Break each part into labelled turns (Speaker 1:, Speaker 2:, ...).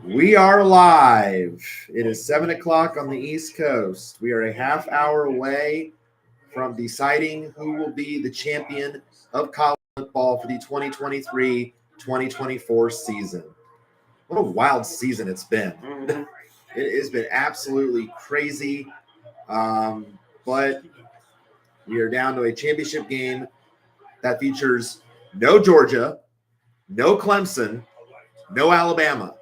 Speaker 1: We are live. It is 7 o'clock on the East Coast. We are a half hour away from deciding who will be the champion of college football for the 2023-2024 season. What a wild season it's been. It has been absolutely crazy. But we are down to a championship game that features no Georgia, no Clemson, no Alabama.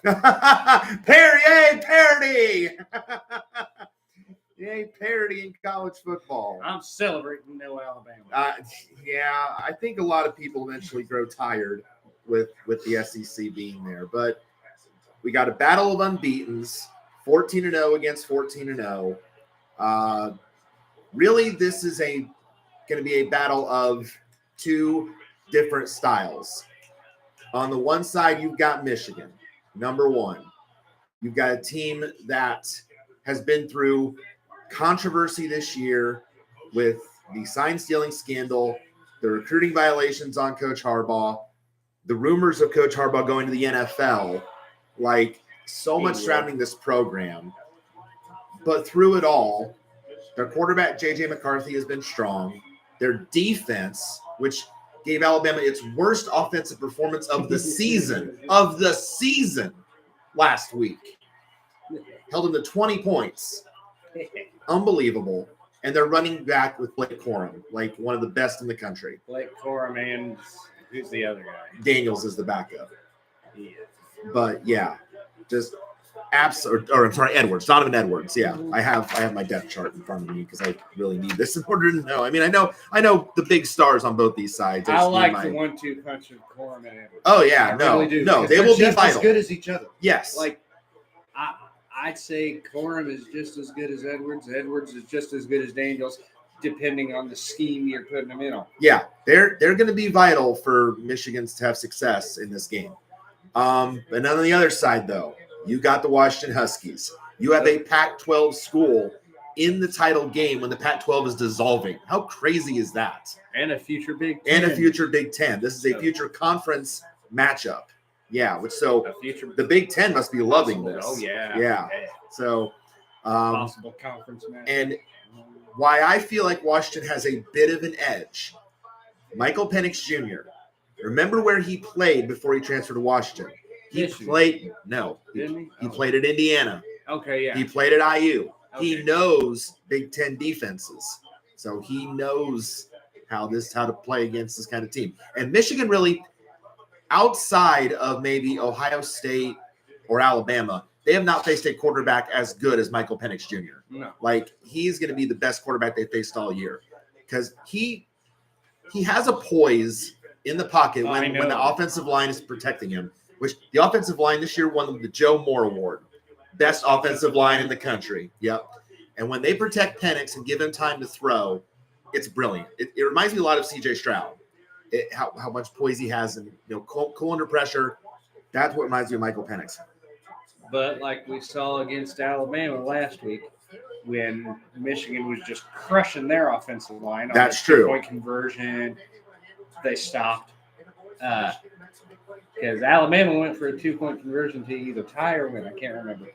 Speaker 1: Yay, parody! Yay, parody in college football.
Speaker 2: I'm celebrating no Alabama.
Speaker 1: Yeah, I think a lot of people eventually grow tired with the SEC being there. But we got a battle of unbeatens, 14-0 against 14-0. Really, this is going to be a battle of two different styles. On the one side, you've got Michigan, number one. You've got a team that has been through controversy this year with the sign-stealing scandal, the recruiting violations on Coach Harbaugh, the rumors of Coach Harbaugh going to the NFL, like so much surrounding this program. But through it all, their quarterback, J.J. McCarthy, has been strong. Their defense, which gave Alabama its worst offensive performance of the season, last week, held them to 20 points. Unbelievable. And they're running back with Blake Corum, like one of the best in the country.
Speaker 2: Blake Corum and who's the other guy?
Speaker 1: Daniels is the backup.
Speaker 2: Yeah.
Speaker 1: But yeah, just Edwards, Donovan Edwards. Yeah, I have my depth chart in front of me because I really need this in order to know. I mean, I know the big stars on both these sides.
Speaker 2: I like the 1-2 punch of Corum and Edwards.
Speaker 1: Oh yeah,
Speaker 2: really do,
Speaker 1: they will be
Speaker 3: just
Speaker 1: vital.
Speaker 3: as good as each other.
Speaker 1: Yes,
Speaker 2: Like I'd say Corum is just as good as Edwards. Edwards is just as good as Daniels, depending on the scheme you're putting them in on.
Speaker 1: Yeah, they're going to be vital for Michigan's to have success in this game. But on the other side, though, you got the Washington Huskies. You have a Pac-12 school in the title game when the Pac-12 is dissolving. How crazy is that?
Speaker 2: And a future Big Ten.
Speaker 1: This is a future conference matchup. Yeah, the Big Ten must be loving this.
Speaker 2: Oh, yeah.
Speaker 1: Yeah. So,
Speaker 2: possible conference match.
Speaker 1: And why I feel like Washington has a bit of an edge, Michael Penix Jr., remember where he played before he transferred to Washington? He played at Indiana.
Speaker 2: Okay, yeah.
Speaker 1: He played at IU.
Speaker 2: Okay.
Speaker 1: He knows Big Ten defenses. So he knows how to play against this kind of team. And Michigan really, outside of maybe Ohio State or Alabama, they have not faced a quarterback as good as Michael Penix Jr.
Speaker 2: No.
Speaker 1: Like, he's going to be the best quarterback they faced all year because he has a poise in the pocket when the offensive line is protecting him, which the offensive line this year won the Joe Moore Award. Best offensive line in the country. Yep. And when they protect Penix and give him time to throw, it's brilliant. It reminds me a lot of C.J. Stroud. How much poise he has and cool under pressure. That's what reminds me of Michael Penix.
Speaker 2: But like we saw against Alabama last week, when Michigan was just crushing their offensive line.
Speaker 1: That's true.
Speaker 2: 2-point conversion, they stopped. Because Alabama went for a 2-point conversion to either tie or win. I can't remember.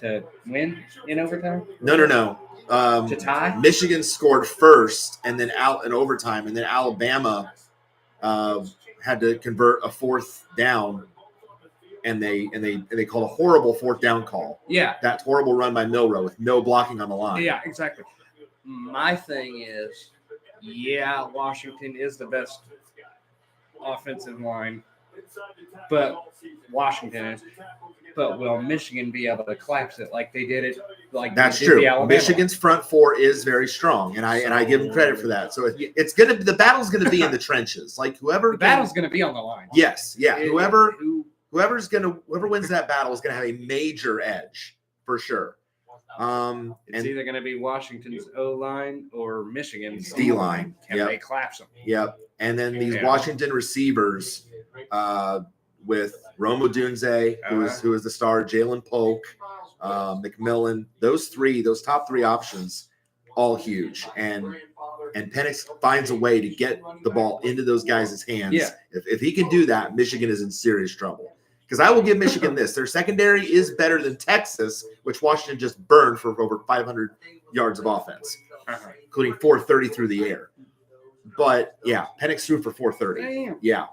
Speaker 2: To win in overtime?
Speaker 1: No.
Speaker 2: To tie?
Speaker 1: Michigan scored first, and then out in overtime, and then Alabama had to convert a fourth down, and they called a horrible fourth down call.
Speaker 2: Yeah,
Speaker 1: that horrible run by Milrow with no blocking on the line.
Speaker 2: Yeah, exactly. My thing is, Washington is the best offensive line, but Washington is. But will Michigan be able to collapse it like they did it? Like
Speaker 1: that's
Speaker 2: true.
Speaker 1: True. Michigan's front four is very strong, and I give them credit for that. So it's gonna the battle's gonna be in the trenches. Like the
Speaker 2: battle's gonna be on the line.
Speaker 1: Yes, yeah. Whoever wins that battle is gonna have a major edge for sure.
Speaker 2: It's either gonna be Washington's O line or Michigan's
Speaker 1: D line.
Speaker 2: Can they collapse them?
Speaker 1: Yep. And then these Washington receivers. With Rome Odunze, who is the star, Jalen Polk, McMillan, those top three options, all huge. And and Penix finds a way to get the ball into those guys' hands.
Speaker 2: Yeah.
Speaker 1: If he can do that, Michigan is in serious trouble. Because I will give Michigan this. Their secondary is better than Texas, which Washington just burned for over 500 yards of offense, including 430 through the air. But, yeah, Penix threw for 430.
Speaker 2: Damn.
Speaker 1: Yeah.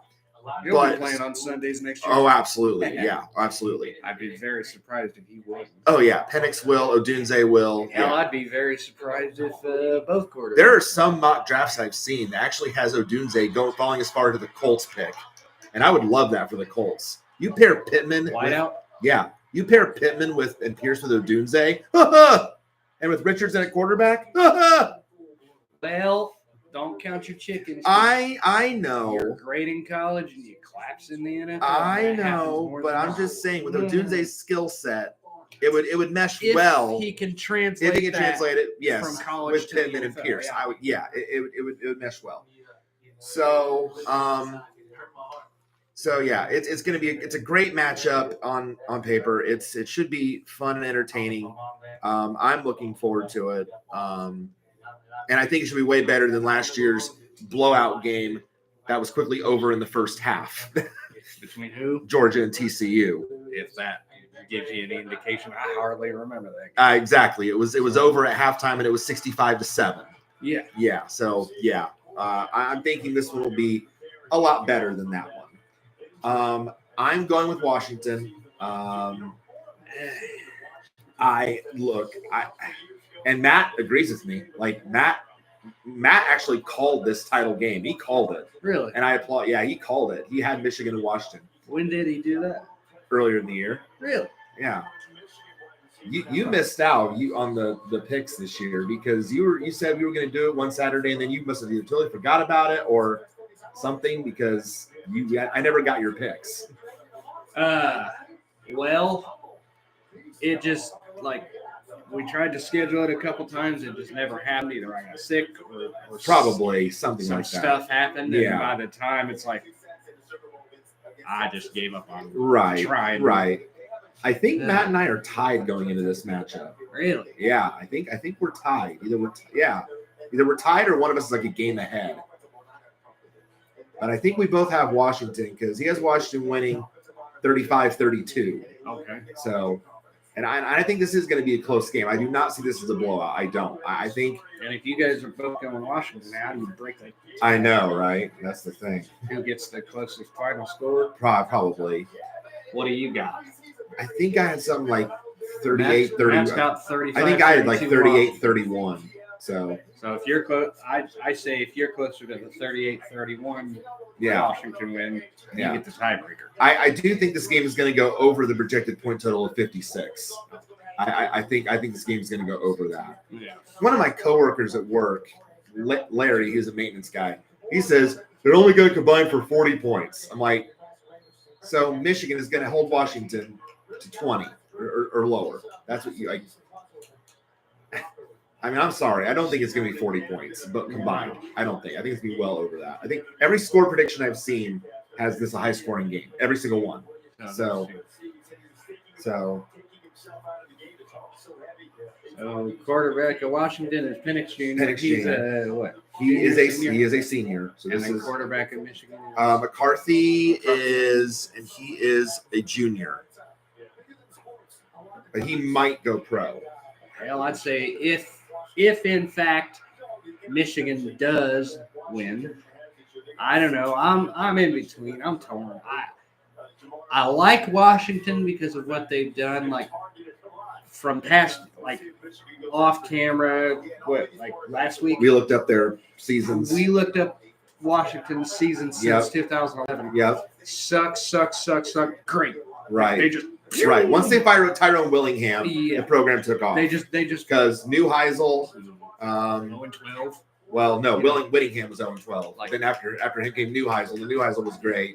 Speaker 2: He'll be playing on Sundays next year.
Speaker 1: Oh, absolutely. Yeah, absolutely.
Speaker 2: I'd be very surprised if he wasn't.
Speaker 1: Oh, yeah. Penix will. Odunze will.
Speaker 2: Hell, I'd be very surprised if both quarterbacks.
Speaker 1: There are some mock drafts I've seen that actually has Odunze falling as far to the Colts pick. And I would love that for the Colts. You pair Pittman.
Speaker 2: Wideout?
Speaker 1: Yeah. You pair Pittman and Pierce with Odunze. And with Richardson at quarterback.
Speaker 2: Well, don't count your chickens.
Speaker 1: I know.
Speaker 2: You're great in college and you collapse in the NFL.
Speaker 1: I know, but I'm just saying with Odunze's skill set, it would mesh well.
Speaker 2: He can translate.
Speaker 1: If he can translate it, yes,
Speaker 2: from college
Speaker 1: with
Speaker 2: to
Speaker 1: Pittman
Speaker 2: the
Speaker 1: and
Speaker 2: NFL,
Speaker 1: Pierce,
Speaker 2: yeah.
Speaker 1: It would mesh well. So yeah, it's going to be it's a great matchup on paper. It should be fun and entertaining. I'm looking forward to it. And I think it should be way better than last year's blowout game that was quickly over in the first half.
Speaker 2: Between who?
Speaker 1: Georgia and TCU.
Speaker 2: If that gives you any indication, I hardly remember that game.
Speaker 1: Exactly. It was over at halftime, and it was 65-7.
Speaker 2: Yeah.
Speaker 1: Yeah. So yeah, I'm thinking this one will be a lot better than that one. I'm going with Washington. And Matt agrees with me. Like Matt actually called this title game. He called it.
Speaker 2: Really?
Speaker 1: And I applaud. Yeah, he called it. He had Michigan and Washington.
Speaker 2: When did he do that?
Speaker 1: Earlier in the year.
Speaker 2: Really?
Speaker 1: Yeah. You missed out on the picks this year because you said you were going to do it one Saturday and then you must have either totally forgot about it or something because I never got your picks.
Speaker 2: Well, it just we tried to schedule it a couple times. It just never happened. Either I got sick or
Speaker 1: probably something
Speaker 2: some
Speaker 1: like that.
Speaker 2: stuff happened.
Speaker 1: Yeah.
Speaker 2: And by the time it's like, I just gave up on trying.
Speaker 1: Right. I think Matt and I are tied going into this matchup.
Speaker 2: Really?
Speaker 1: Yeah, I think we're tied. Either we're tied or one of us is like a game ahead. But I think we both have Washington because he has Washington winning 35-32.
Speaker 2: Okay.
Speaker 1: So, and I think this is going to be a close game. I do not see this as a blowout. I don't. I think.
Speaker 2: And if you guys are both going Washington, how do you break that?
Speaker 1: I know, right? That's the thing.
Speaker 2: Who gets the closest final score?
Speaker 1: Probably.
Speaker 2: What do you got?
Speaker 1: I think I had something like 38, 30.
Speaker 2: Matt's got 35.
Speaker 1: I think I had like 38, 31. So
Speaker 2: if you're close, I say if you're closer to the 38-31,
Speaker 1: yeah,
Speaker 2: Washington win, you get the tiebreaker.
Speaker 1: I do think this game is going to go over the projected point total of 56. I think this game is going to go over that.
Speaker 2: Yeah.
Speaker 1: One of my coworkers at work, Larry, he's a maintenance guy. He says they're only going to combine for 40 points. I'm like, so Michigan is going to hold Washington to 20 or lower. That's what you like. I mean, I'm sorry. I don't think it's going to be 40 points, but combined, I don't think. I think it's going to be well over that. I think every score prediction I've seen has this a high-scoring game. Every single one. So
Speaker 2: quarterback of Washington is Penix Jr. He's what?
Speaker 1: He is a senior. So
Speaker 2: and
Speaker 1: this is
Speaker 2: quarterback of Michigan.
Speaker 1: McCarthy is a junior, but he might go pro.
Speaker 2: Well, I'd say if in fact Michigan does win, I don't know. I'm in between. I'm torn. I like Washington because of what they've done, like from past, like off camera. Last week?
Speaker 1: We looked up their seasons.
Speaker 2: We looked up Washington's season since 2011.
Speaker 1: Yep.
Speaker 2: Suck. Great.
Speaker 1: Right.
Speaker 2: They just.
Speaker 1: Right. Once they fired Tyrone Willingham, the program took off.
Speaker 2: They just
Speaker 1: because Neuheisel.
Speaker 2: 0-12.
Speaker 1: Well, no, Whittingham was 0-12. Then after him came Neuheisel. The Neuheisel was great,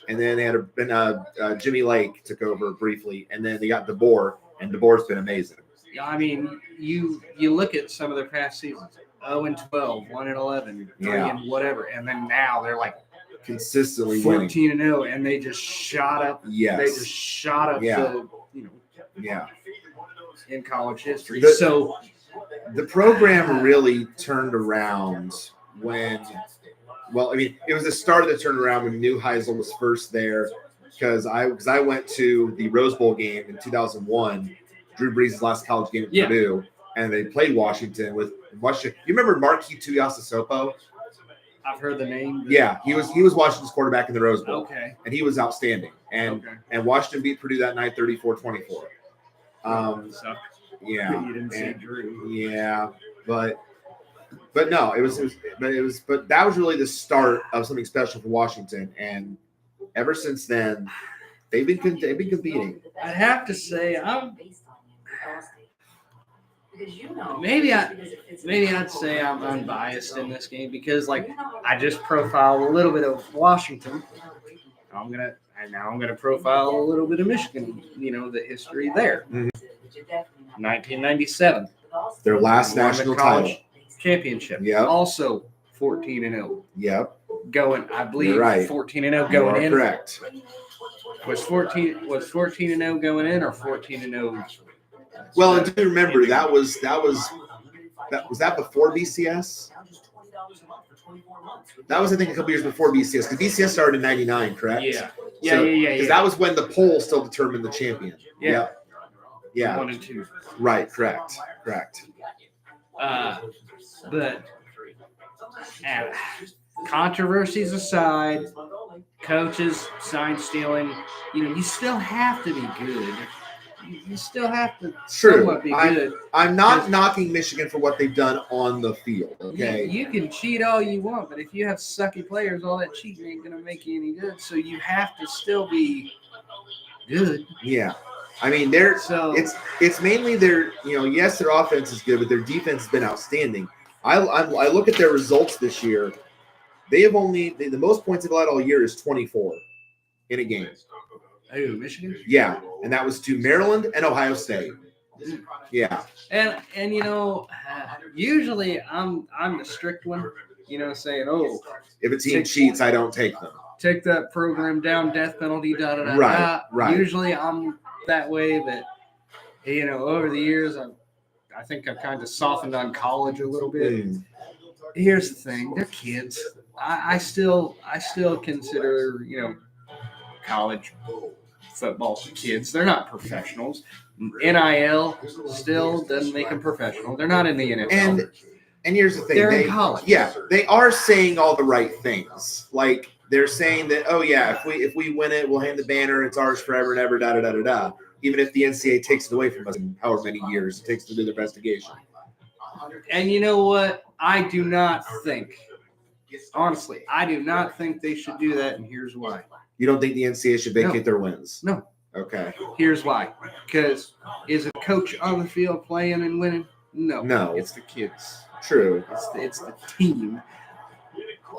Speaker 1: and then they had Jimmy Lake took over briefly, and then they got DeBoer, and DeBoer's been amazing.
Speaker 2: Yeah, I mean, you look at some of their past seasons: 0-12, 1-11, 3-whatever, and then now they're like
Speaker 1: consistently
Speaker 2: 14-0, and they just shot up.
Speaker 1: Yes,
Speaker 2: they just shot up.
Speaker 1: Yeah.
Speaker 2: In college history.
Speaker 1: the program really turned around when, well, I mean, it was the start of the turnaround when Neuheisel was first there, because I went to the Rose Bowl game in 2001, Drew Brees' last college game at Purdue, and they played Washington with Washington. You remember Marquis Tuiasosopo?
Speaker 2: I've heard the name.
Speaker 1: Yeah, he was Washington's quarterback in the Rose Bowl.
Speaker 2: Okay.
Speaker 1: And he was outstanding. And Washington beat Purdue that night 34-24.
Speaker 2: So
Speaker 1: yeah.
Speaker 2: You didn't see Drew.
Speaker 1: Yeah, but no, it was but that was really the start of something special for Washington, and ever since then they've been competing.
Speaker 2: I'd have to say maybe I'd say I'm unbiased in this game because like I just profiled a little bit of Washington. I'm gonna profile a little bit of Michigan. You know, the history there.
Speaker 1: Mm-hmm.
Speaker 2: 1997.
Speaker 1: Their last national title
Speaker 2: championship.
Speaker 1: Yep.
Speaker 2: Also 14-0.
Speaker 1: Yep.
Speaker 2: Going, I believe,
Speaker 1: right.
Speaker 2: 14-0 going in.
Speaker 1: Correct.
Speaker 2: Was 14-0 going in or 14-0?
Speaker 1: Well, and do remember that was before BCS? That was, I think, a couple years before BCS, because BCS started in '99, correct?
Speaker 2: Yeah.
Speaker 1: Because that was when the poll still determined the champion.
Speaker 2: Yeah.
Speaker 1: Yeah.
Speaker 2: 1 and 2.
Speaker 1: Right. Correct.
Speaker 2: But controversies aside, coaches, sign stealing, you still have to be good. You still have to somewhat be good.
Speaker 1: I'm not knocking Michigan for what they've done on the field, okay?
Speaker 2: You can cheat all you want, but if you have sucky players, all that cheating ain't going to make you any good. So you have to still be good.
Speaker 1: Yeah. I mean, it's mainly their, yes, their offense is good, but their defense has been outstanding. I look at their results this year. They have the most points they've allowed all year is 24 in a game.
Speaker 2: Who, Michigan?
Speaker 1: Yeah, and that was to Maryland and Ohio State. Yeah.
Speaker 2: And usually I'm the strict one, saying, oh,
Speaker 1: if a team cheats, I don't take them.
Speaker 2: Take that program down, death penalty, da-da-da.
Speaker 1: Right.
Speaker 2: Usually I'm that way, but, over the years, I think I've kind of softened on college a little bit. Here's the thing. They're kids. I still consider, college football kids. They're not professionals. NIL still doesn't make them professional. They're not in the NFL.
Speaker 1: And here's the thing.
Speaker 2: They're in college.
Speaker 1: Yeah, they are saying all the right things. Like, they're saying that, oh, yeah, if we win it, we'll hand the banner. It's ours forever and ever, da-da-da-da-da. Even if the NCAA takes it away from us in however many years it takes to do their investigation.
Speaker 2: And you know what? I do not think, honestly, they should do that, and here's why.
Speaker 1: You don't think the NCAA should vacate their wins?
Speaker 2: No.
Speaker 1: Okay.
Speaker 2: Here's why. Because is a coach on the field playing and winning? No. It's the kids.
Speaker 1: True.
Speaker 2: It's the team.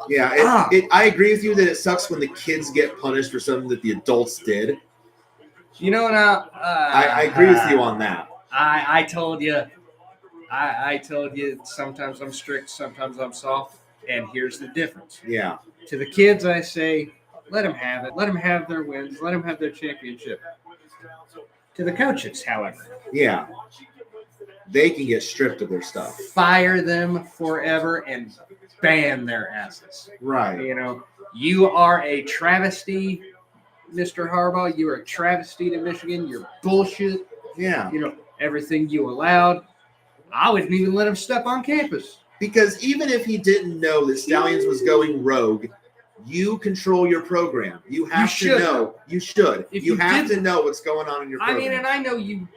Speaker 1: Yeah, I agree with you that it sucks when the kids get punished for something that the adults did. I agree with you on that.
Speaker 2: I told you. I told you sometimes I'm strict, sometimes I'm soft, and here's the difference.
Speaker 1: Yeah.
Speaker 2: To the kids, I say, let them have it. Let them have their wins. Let them have their championship. To the coaches, however.
Speaker 1: Yeah. They can get stripped of their stuff.
Speaker 2: Fire them forever and ban their asses.
Speaker 1: Right.
Speaker 2: You are a travesty, Mr. Harbaugh. You are a travesty to Michigan. You're bullshit.
Speaker 1: Yeah.
Speaker 2: Everything you allowed. I wouldn't even let him step on campus.
Speaker 1: Because even if he didn't know that Stallions was going rogue, you control your program. You have to know. You should. You have to know what's going on in your program.
Speaker 2: I mean, and I know you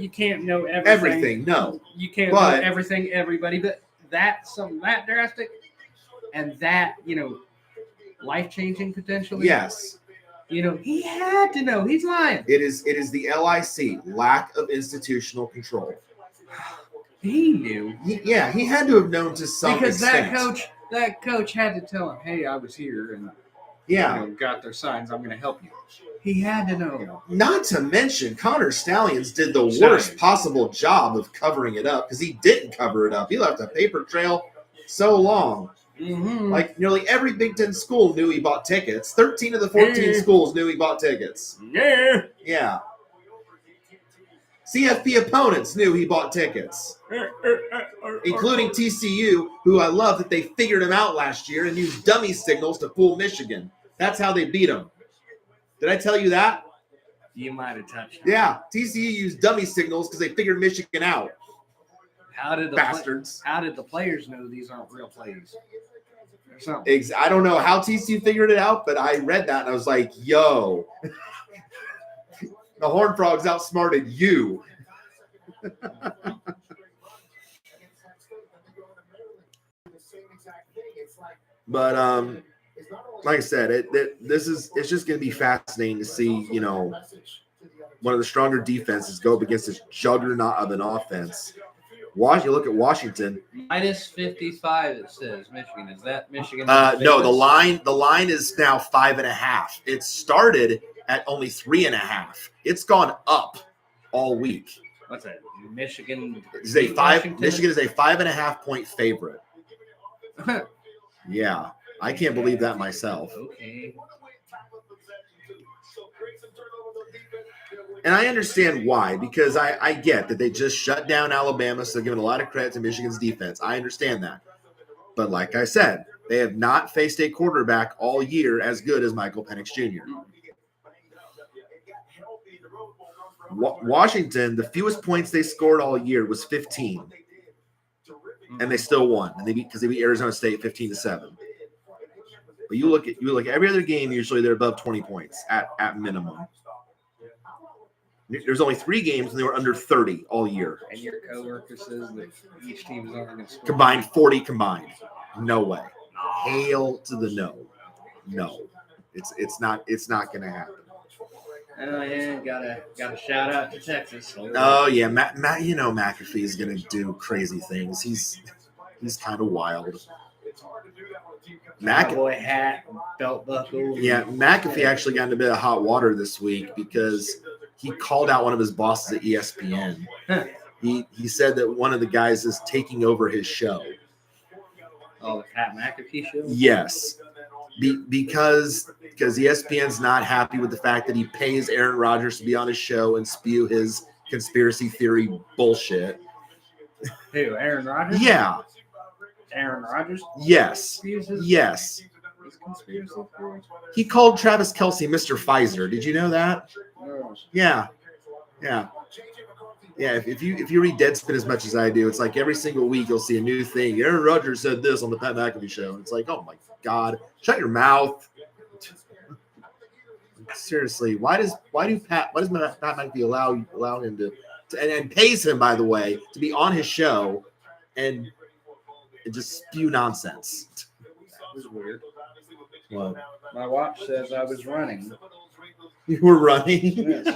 Speaker 2: can't know everything.
Speaker 1: Everything, no.
Speaker 2: You can't know everything, everybody, but something that drastic and that, life-changing potentially.
Speaker 1: Yes.
Speaker 2: He had to know. He's lying.
Speaker 1: It is the LIC, lack of institutional control.
Speaker 2: He knew.
Speaker 1: He had to have known to some extent.
Speaker 2: Because that coach had to tell him, hey, I was here and got their signs. I'm going to help you. He had to know.
Speaker 1: Not to mention, Connor Stallions did the worst possible job of covering it up because he didn't cover it up. He left a paper trail so long.
Speaker 2: Mm-hmm.
Speaker 1: Like nearly every Big Ten school knew he bought tickets. 13 of the 14 schools knew he bought tickets.
Speaker 2: Yeah.
Speaker 1: Yeah. CFP opponents knew he bought tickets, including TCU, who I love that they figured him out last year and used dummy signals to fool Michigan. That's how they beat him. Did I tell you that?
Speaker 2: You might have touched it.
Speaker 1: Yeah, TCU used dummy signals because they figured Michigan out.
Speaker 2: How did the
Speaker 1: Bastards.
Speaker 2: How did the players know these aren't real plays? Or something.
Speaker 1: I don't know how TCU figured it out, but I read that and I was like, yo, the Horned Frogs outsmarted you. But like I said, it's just going to be fascinating to see, one of the stronger defenses go up against this juggernaut of an offense. You look at Washington.
Speaker 2: Minus 55, it says Michigan. Is that Michigan?
Speaker 1: No, the line is now 5.5. It started at only 3.5. It's gone up all week.
Speaker 2: What's that? Michigan
Speaker 1: is a five. Michigan is a 5.5 point favorite. Yeah, I can't believe that myself.
Speaker 2: Okay.
Speaker 1: And I understand why, because I get that they just shut down Alabama, so they're giving a lot of credit to Michigan's defense. I understand that. But like I said, they have not faced a quarterback all year as good as Michael Penix Jr. Washington, the fewest points they scored all year was 15. And they still won. And they beat Arizona State 15-7. But you look at every other game, usually they're above 20 points at minimum. There's only 3 games and they were under 30 all year.
Speaker 2: And your coworker says that each team is only going to score
Speaker 1: combined 40 combined. No way. Hail to the no. No. It's not going to happen.
Speaker 2: Oh yeah, got a shout out to Texas.
Speaker 1: Oh yeah, Matt McCarthy is going to do crazy things. He's kind of wild.
Speaker 2: Cowboy hat, belt buckle.
Speaker 1: Yeah, McAfee actually got in a bit of hot water this week because he called out one of his bosses at ESPN. He said that one of the guys is taking over his show.
Speaker 2: Oh, the Pat McAfee show?
Speaker 1: Yes. Because ESPN's not happy with the fact that he pays Aaron Rodgers to be on his show and spew his conspiracy theory bullshit.
Speaker 2: Who, Aaron Rodgers?
Speaker 1: Yeah.
Speaker 2: Aaron Rodgers?
Speaker 1: Yes. Yes. He called Travis Kelce Mr. Pfizer. Did you know that?
Speaker 2: No.
Speaker 1: Yeah. Yeah. Yeah, if you read Deadspin as much as I do, it's like every single week you'll see a new thing. Aaron Rodgers said this on the Pat McAfee show. It's like, oh my God, shut your mouth. Seriously, why does Pat McAfee allow him to and pays him, by the way, to be on his show and just spew nonsense?
Speaker 2: That was weird.
Speaker 1: What?
Speaker 2: My watch says I was running.
Speaker 1: You were running?
Speaker 2: Yes.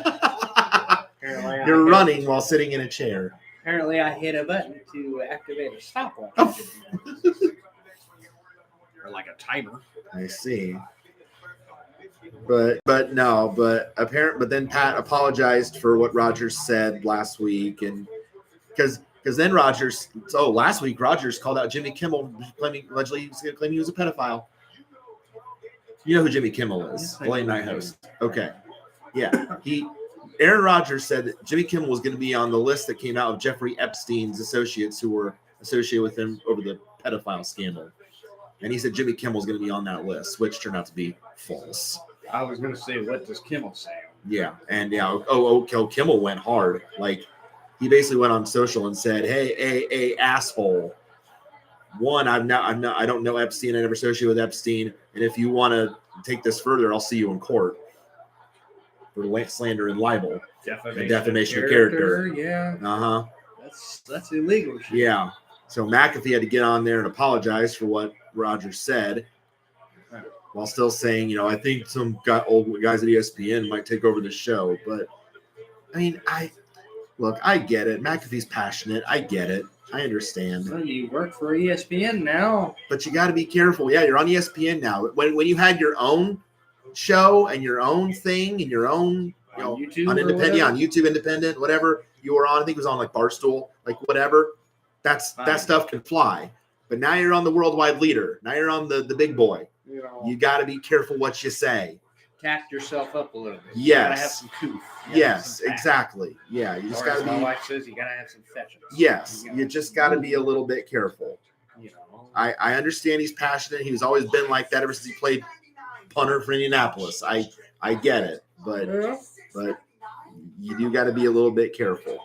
Speaker 1: You're running while sitting in a chair.
Speaker 2: Apparently, I hit a button to activate a stopwatch. Or like a timer.
Speaker 1: I see. But then Pat apologized for what Rodgers said last week, and because then last week Rodgers called out Jimmy Kimmel, allegedly he was claiming he was a pedophile. You know who Jimmy Kimmel is, the late night host. Okay, yeah, Aaron Rodgers said that Jimmy Kimmel was going to be on the list that came out of Jeffrey Epstein's associates who were associated with him over the pedophile scandal. And he said Jimmy Kimmel's going to be on that list, which turned out to be false.
Speaker 2: I was going to say, what does Kimmel say?
Speaker 1: Yeah, and Kimmel went hard. Like, he basically went on social and said, "Hey, asshole. One, I don't know Epstein. I never associated with Epstein. And if you want to take this further, I'll see you in court for slander and libel, and defamation of character."
Speaker 2: Yeah. That's illegal. Shit.
Speaker 1: Yeah. So McAfee had to get on there and apologize for what Rodgers said, while still saying, I think some old guys at ESPN might take over the show. But I mean, I get it. McAfee's passionate. I get it. I understand.
Speaker 2: Well, you work for ESPN now.
Speaker 1: But you got to be careful. Yeah, you're on ESPN now. When you had your own show and your own thing and your own,
Speaker 2: on YouTube,
Speaker 1: on independent, on YouTube Independent, whatever you were on, I think it was on like Barstool, like whatever. That stuff can fly. But now you're on the worldwide leader. Now you're on the big boy. You got to be careful what you say.
Speaker 2: tact yourself up a little bit.
Speaker 1: Yes.
Speaker 2: You gotta have some coof.
Speaker 1: Yes, exactly. Yeah, you just
Speaker 2: Or
Speaker 1: got
Speaker 2: as
Speaker 1: to
Speaker 2: my
Speaker 1: be.
Speaker 2: wife says, you gotta have some fetches.
Speaker 1: Yes, you just got to be a little bit careful.
Speaker 2: You know.
Speaker 1: I understand he's passionate. He's always been like that ever since he played punter for Indianapolis. I get it, but you do got to be a little bit careful.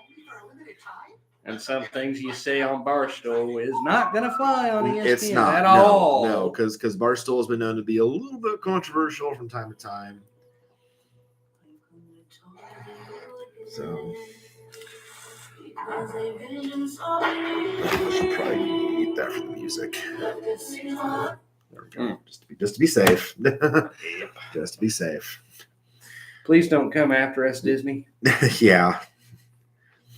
Speaker 2: And some things you say on Barstool is not going to fly on ESPN
Speaker 1: It's not
Speaker 2: at all.
Speaker 1: No, because Barstool has been known to be a little bit controversial from time to time. So I should probably mute that for the music. There we go. Just to be safe. Just to be safe.
Speaker 2: Please don't come after us, Disney.
Speaker 1: Yeah.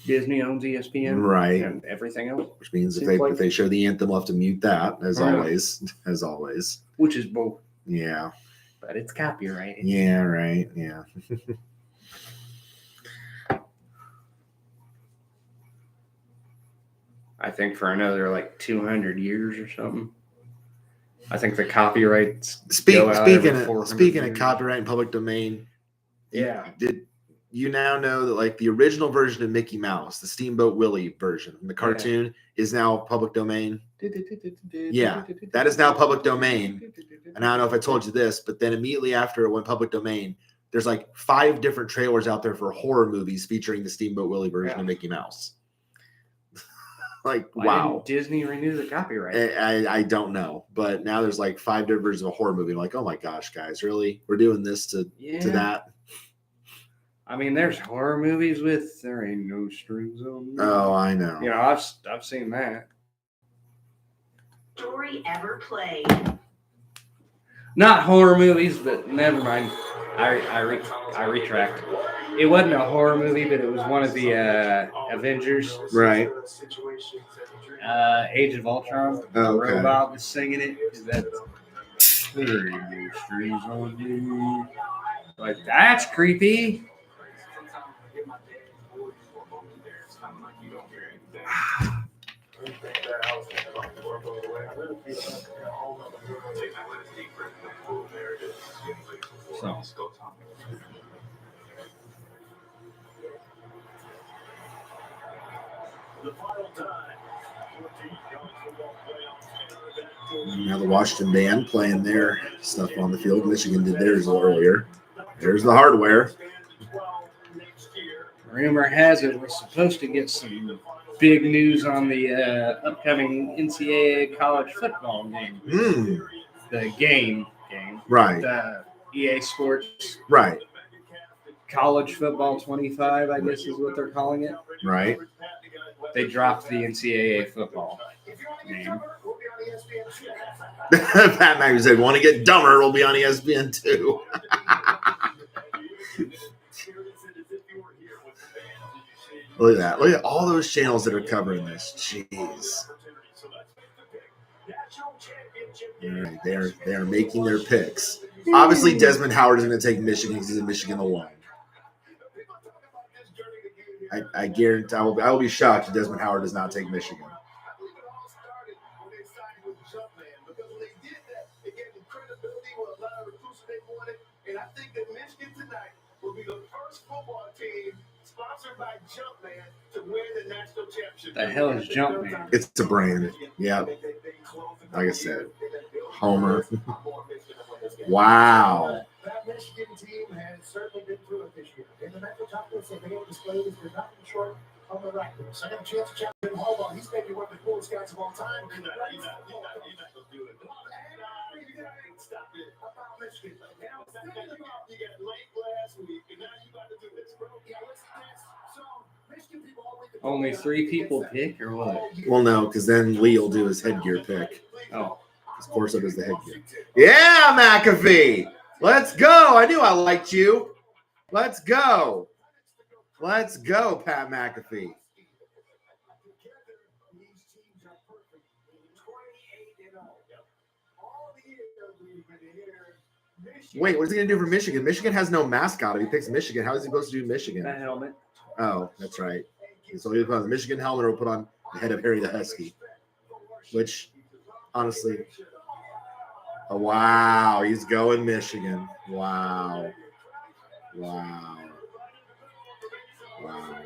Speaker 2: Disney owns ESPN,
Speaker 1: right?
Speaker 2: And everything else.
Speaker 1: Which means if they show the anthem, we'll have to mute that as always.
Speaker 2: Which is both.
Speaker 1: Yeah.
Speaker 2: But it's copyrighted.
Speaker 1: Yeah. Right. Yeah.
Speaker 2: I think for another like 200 years or something. I think the copyrights.
Speaker 1: Speaking of copyright and public domain.
Speaker 2: Yeah.
Speaker 1: Did you now know that like the original version of Mickey Mouse, the Steamboat Willie version, the cartoon is now public domain? Yeah, that is now public domain. And I don't know if I told you this, but then immediately after it went public domain, there's like 5 different trailers out there for horror movies featuring the Steamboat Willie version of Mickey Mouse. Like,
Speaker 2: why
Speaker 1: wow.
Speaker 2: didn't Disney renew the copyright?
Speaker 1: I don't know, but now there's like 5 different versions of a horror movie. I'm like, oh my gosh, guys, really? We're doing this to that?
Speaker 2: I mean, there's horror movies with There Ain't No Strings on Me.
Speaker 1: Oh, I know.
Speaker 2: You know, I've seen that.
Speaker 3: Story ever played.
Speaker 2: Not horror movies, but never mind. I retract. It wasn't a horror movie, but it was one of the Avengers.
Speaker 1: Right.
Speaker 2: Age of Ultron.
Speaker 1: Oh,
Speaker 2: the
Speaker 1: okay.
Speaker 2: robot was singing it. There ain't no strings on you. Like, that's creepy.
Speaker 1: Now the Washington band playing their stuff on the field. Michigan did theirs a little earlier. There's the hardware.
Speaker 2: Rumor has it we're supposed to get some big news on the upcoming NCAA college football game. The game.
Speaker 1: Right.
Speaker 2: The EA Sports.
Speaker 1: Right.
Speaker 2: College Football 25, I guess is what they're calling it.
Speaker 1: Right.
Speaker 2: They dropped the NCAA football name.
Speaker 1: Pat McAfee said, want to get dumber, we'll be on ESPN too. Look at that. Look at all those channels that are covering this. Jeez. All right, they are making their picks. Obviously, Desmond Howard is going to take Michigan because he's in Michigan alone. I guarantee I will be shocked if Desmond Howard does not take Michigan.
Speaker 4: And I think that Michigan tonight will be the first football team sponsored by Jumpman to win the national championship.
Speaker 2: The hell is Jumpman?
Speaker 1: It's a brand. Yeah. Like I said, Homer. Wow.
Speaker 4: That Michigan team has certainly been through it this year. In the Metro Conference, they have displayed as they're nothing short of miraculous. I got a chance to chat with Harbaugh. He's maybe one of the coolest guys of all time. He's not going to do it. Stop it. How about Michigan? Now, you got late last week, and now you got to do this, bro. Yeah, so Michigan people always.
Speaker 2: Only 3 people pick or what?
Speaker 1: Well, no, because then Lee will do his headgear pick.
Speaker 2: Oh.
Speaker 1: Of course, it is the headgear. Yeah, McAfee. Let's go. I knew I liked you. Let's go. Let's go, Pat McAfee. Wait, what's he going to do for Michigan? Michigan has no mascot. If he picks Michigan, how is he supposed to do Michigan?
Speaker 2: A helmet.
Speaker 1: Oh, that's right. So he'll put on the Michigan helmet or he'll put on the head of Harry the Husky. Which, honestly, Oh, wow. He's going Michigan. Wow. Wow. Wow.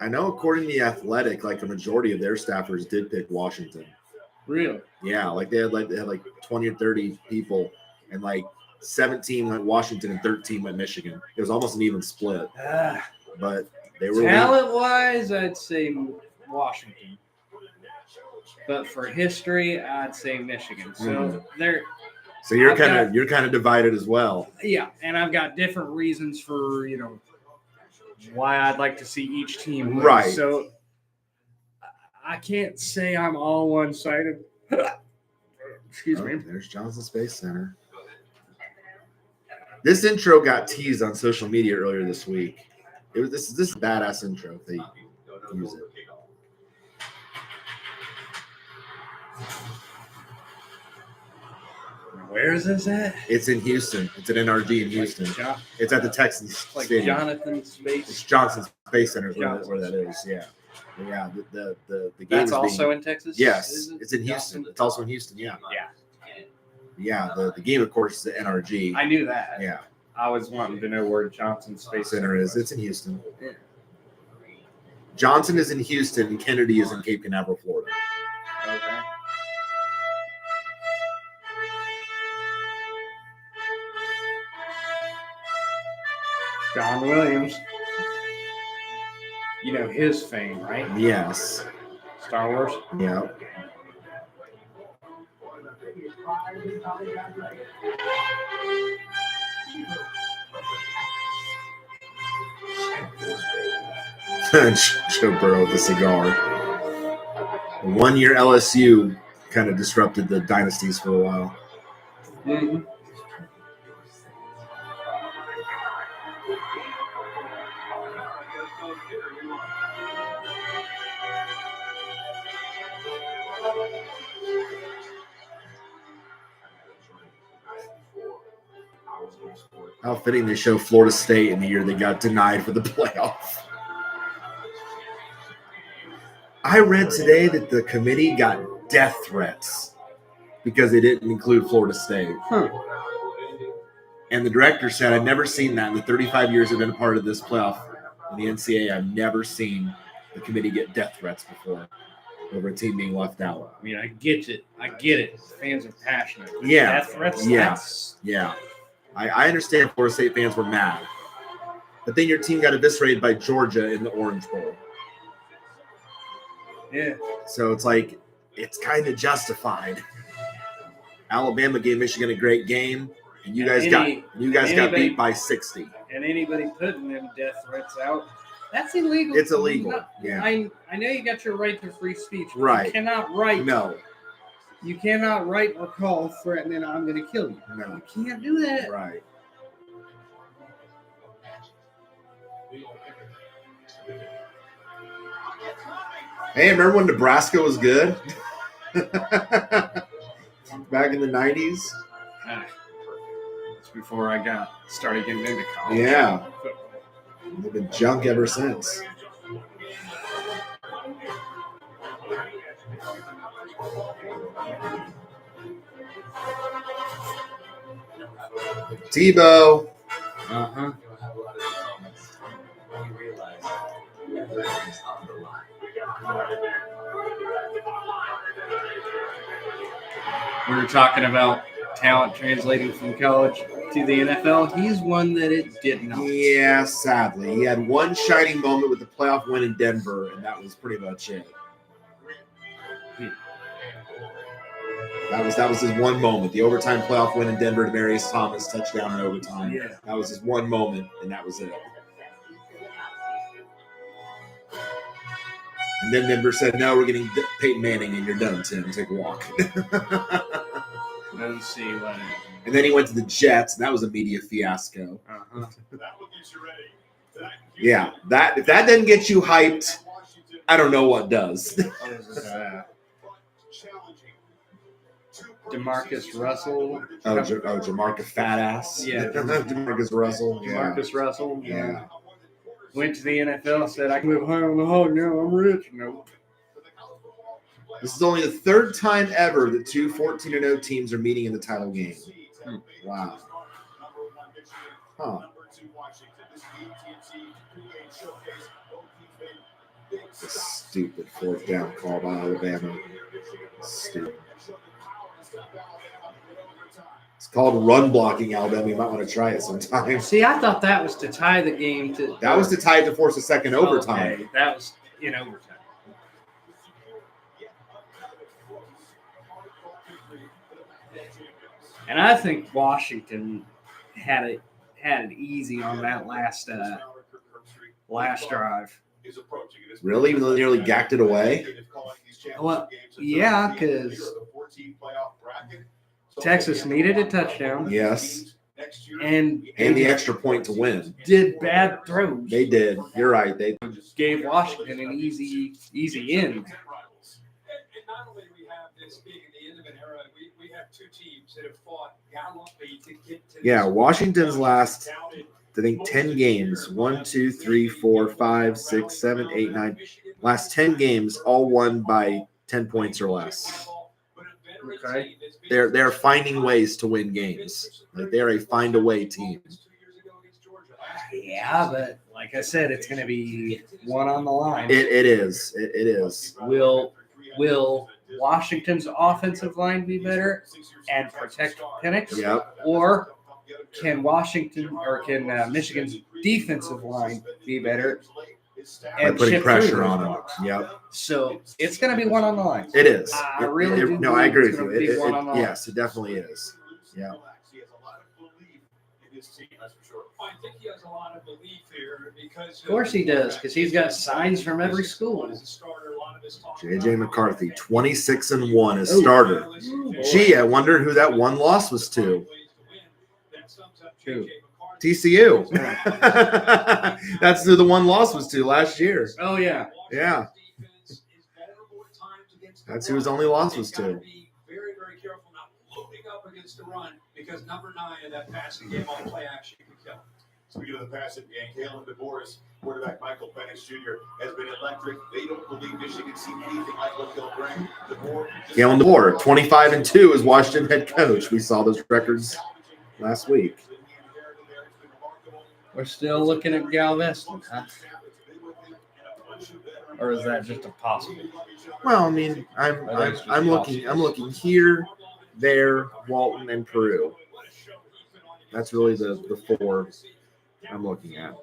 Speaker 1: I know according to The Athletic, like a majority of their staffers did pick Washington.
Speaker 2: Really?
Speaker 1: Yeah, like they had like 20 or 30 people, and like 17 went Washington and 13 went Michigan. It was almost an even split. But they were
Speaker 2: Talent-wise, I'd say Washington. But for history, I'd say Michigan. So
Speaker 1: So you're kind of divided as well.
Speaker 2: Yeah, and I've got different reasons for why I'd like to see each team win.
Speaker 1: Right.
Speaker 2: So I can't say I'm all one-sided. Excuse me.
Speaker 1: There's Johnson Space Center. This intro got teased on social media earlier this week. This is a badass intro if they use it.
Speaker 2: Where is this at?
Speaker 1: It's in Houston. It's at NRG in Houston. It's at the Texans Stadium.
Speaker 2: Jonathan Space.
Speaker 1: It's Johnson Space Center where that is. Yeah. Yeah. The game
Speaker 2: That's also in Texas?
Speaker 1: Yes. It's in Houston. It's also in Houston. Yeah. Yeah. The game, of course, is at NRG.
Speaker 2: I knew that.
Speaker 1: Yeah.
Speaker 2: I was wanting to know where Johnson Space
Speaker 1: Center is. It's in Houston. Yeah. Johnson is in Houston and Kennedy is in Cape Canaveral, Florida.
Speaker 2: Okay. John Williams. You know his fame, right?
Speaker 1: Yes.
Speaker 2: Star Wars?
Speaker 1: Yeah. Joe Burrow with a cigar. 1 year LSU kind of disrupted the dynasties for a while.
Speaker 2: Mm-hmm.
Speaker 1: How fitting they show Florida State in the year they got denied for the playoff. I read today that the committee got death threats because they didn't include Florida State. And the director said, I've never seen that in the 35 years I've been a part of this playoff in the NCAA. I've never seen the committee get death threats before over a team being left out.
Speaker 2: I mean, I get it. Fans are passionate.
Speaker 1: Yeah.
Speaker 2: Death threats?
Speaker 1: Yeah. I understand Florida State fans were mad. But then your team got eviscerated by Georgia in the Orange Bowl.
Speaker 2: Yeah.
Speaker 1: So it's like, it's kind of justified. Alabama gave Michigan a great game, and you guys got beat by 60.
Speaker 2: And anybody putting them death threats out, that's illegal.
Speaker 1: It's illegal. Yeah.
Speaker 2: I know you got your right to free speech. But
Speaker 1: right.
Speaker 2: You cannot write.
Speaker 1: No.
Speaker 2: You cannot write or call threatening I'm going to kill you.
Speaker 1: No.
Speaker 2: You can't do that.
Speaker 1: Right. Hey, remember when Nebraska was good? Back in the 90s?
Speaker 2: It's before I started getting into college.
Speaker 1: Yeah. They've been junk ever since. Tebow.
Speaker 2: Uh-huh. We were talking about talent translating from college to the NFL. He's one that it did not.
Speaker 1: Yeah, sadly. He had one shining moment with the playoff win in Denver, and that was pretty much it. That was his one moment. The overtime playoff win in Denver to Demarius Thomas, touchdown in overtime.
Speaker 2: Yeah.
Speaker 1: That was his one moment, and that was it. And then Denver said, no, we're getting Peyton Manning, and you're done, Tim. Take a walk.
Speaker 2: Let's see what.
Speaker 1: And then he went to the Jets, and that was a media fiasco.
Speaker 2: Uh-huh.
Speaker 1: Yeah, if that doesn't get you hyped, I don't know what does.
Speaker 2: DeMarcus Russell.
Speaker 1: Jamarcus fat ass.
Speaker 2: Yeah.
Speaker 1: DeMarcus Russell.
Speaker 2: DeMarcus Russell.
Speaker 1: Yeah.
Speaker 2: Went to the NFL, said I can live high on the hog now. I'm rich. Nope.
Speaker 1: This is only the third time ever that two 14-0 teams are meeting in the title game. Wow. Huh. Stupid fourth down call by Alabama. Stupid. It's called run blocking, Alabama. You might want to try it sometime.
Speaker 2: See, I thought that was to tie the game to.
Speaker 1: That was to tie it to force a second overtime.
Speaker 2: Okay, that was in overtime. And I think Washington had it easy on that last drive.
Speaker 1: Really? Even though they nearly gacked it away?
Speaker 2: Well, yeah, because Texas needed a touchdown.
Speaker 1: Yes.
Speaker 2: And
Speaker 1: the extra point to win.
Speaker 2: Did bad throws.
Speaker 1: They did. You're right. They
Speaker 2: gave Washington an easy in.
Speaker 4: And not only do we have this being the end of an era, we have two teams that have fought gallantly to get to
Speaker 1: Yeah, Washington's last, I think, 10 games. 1, 2, 3, 4, 5, 6, 7, 8, 9. Last 10 games, all won by 10 points or less.
Speaker 2: Okay.
Speaker 1: They're finding ways to win games. Like they're a find a way team.
Speaker 2: Yeah, but like I said, it's going to be one on the line.
Speaker 1: It is. It is.
Speaker 2: Will Washington's offensive line be better and protect Penix?
Speaker 1: Yep.
Speaker 2: Or can Michigan's defensive line be better
Speaker 1: By
Speaker 2: and
Speaker 1: putting
Speaker 2: chip
Speaker 1: pressure
Speaker 2: through?
Speaker 1: on them. Yep.
Speaker 2: So it's going to be one on the line.
Speaker 1: It is.
Speaker 2: I really do
Speaker 1: No, I
Speaker 2: believe
Speaker 1: agree
Speaker 2: it's
Speaker 1: with you.
Speaker 2: gonna be one on the line.
Speaker 1: Yes, it definitely is. Yeah.
Speaker 4: I think he has a lot of belief here because.
Speaker 2: Of course he does, because he's got signs from every school.
Speaker 1: J.J. McCarthy, 26-1 as starter. Gee, I wonder who that one loss was to.
Speaker 2: Who?
Speaker 1: TCU. That's who the one loss was to last year.
Speaker 2: Oh, yeah.
Speaker 1: Yeah. That's who his only loss was to.
Speaker 4: Very, very careful not loading up against the run because number 9 in that passing game on play action can kill.
Speaker 3: Speaking of the passing game, DeBoer, quarterback Michael Penix Jr. has been electric. They don't believe Michigan see anything like what they'll bring.
Speaker 1: DeBoer, 25-2 as Washington head coach. We saw those records last week.
Speaker 2: We're still looking at Galveston, huh? Or is that just a possible?
Speaker 1: Well, I mean, I'm looking here, there, Walton, and Peru. That's really the four I'm looking at.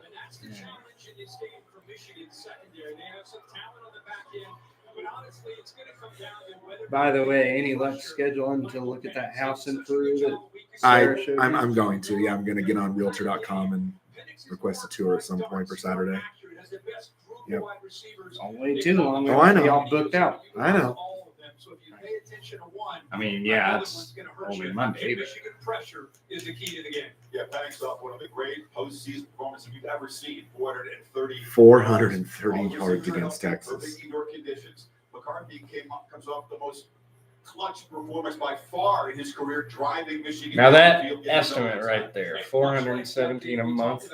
Speaker 2: By the way, any luck scheduling to look at that house in Peru that Sarah showed you?
Speaker 1: I'm going to. Yeah, I'm going to get on Realtor.com and request a tour at some point for Saturday. Yep.
Speaker 2: Don't wait too long.
Speaker 1: Oh, I know.
Speaker 2: Y'all booked out.
Speaker 1: I know.
Speaker 2: I mean, yeah, it's only Monday, but
Speaker 4: Pressure is the key to the game.
Speaker 3: Yeah, Penix off one of the great postseason performances we've ever seen.
Speaker 1: 430 yards against Texas.
Speaker 3: Perfect indoor conditions. McCarthy comes off the most clutch performance by far in his career, driving Michigan.
Speaker 2: now that estimate right there, $417 a month.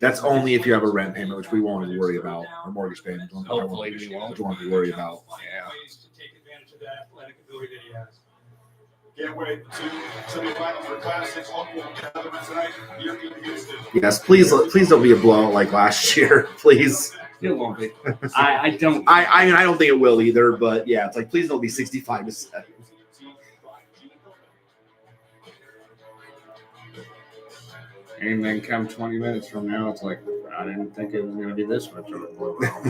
Speaker 1: That's only if you have a rent payment, which we won't have to worry about, or mortgage payment.
Speaker 2: Hopefully we won't.
Speaker 1: Which we won't have to worry about.
Speaker 2: Yeah.
Speaker 3: Can't wait to semifinals for Class 6 tonight here in Houston.
Speaker 1: Yes, please don't be a blowout like last year, please.
Speaker 2: It won't be. I don't.
Speaker 1: I don't think it will either, but yeah, it's like please don't be 65-7.
Speaker 2: And then come 20 minutes from now, it's like, I didn't think it was going to be this much of a blowout.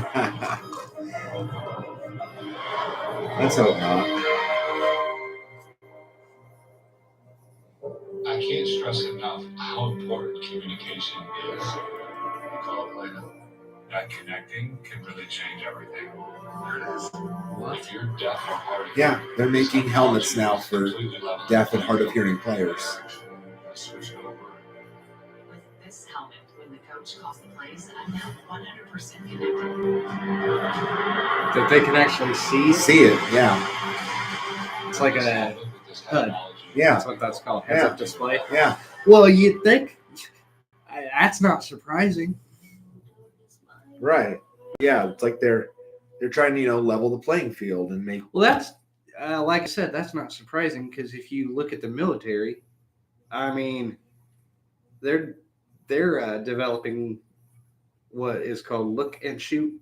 Speaker 1: Let's hope not.
Speaker 5: I can't stress enough how important communication is. That connecting can really change everything. There it is. If you're deaf or hard of
Speaker 1: Yeah,
Speaker 5: hearing,
Speaker 1: they're making helmets now for
Speaker 5: completely level
Speaker 1: deaf and hard of hearing players.
Speaker 5: Switch it over.
Speaker 6: With this helmet, when the coach calls the plays, I'm now 100% connected.
Speaker 2: That they can actually see.
Speaker 1: See it, yeah.
Speaker 2: It's like a HUD.
Speaker 1: Yeah,
Speaker 2: That's what that's called. Heads-up display.
Speaker 1: yeah.
Speaker 2: Well, you'd think that's not surprising.
Speaker 1: Right. Yeah, it's like they're trying to level the playing field and make.
Speaker 2: Well, that's like I said, that's not surprising because if you look at the military, I mean, they're developing what is called look and shoot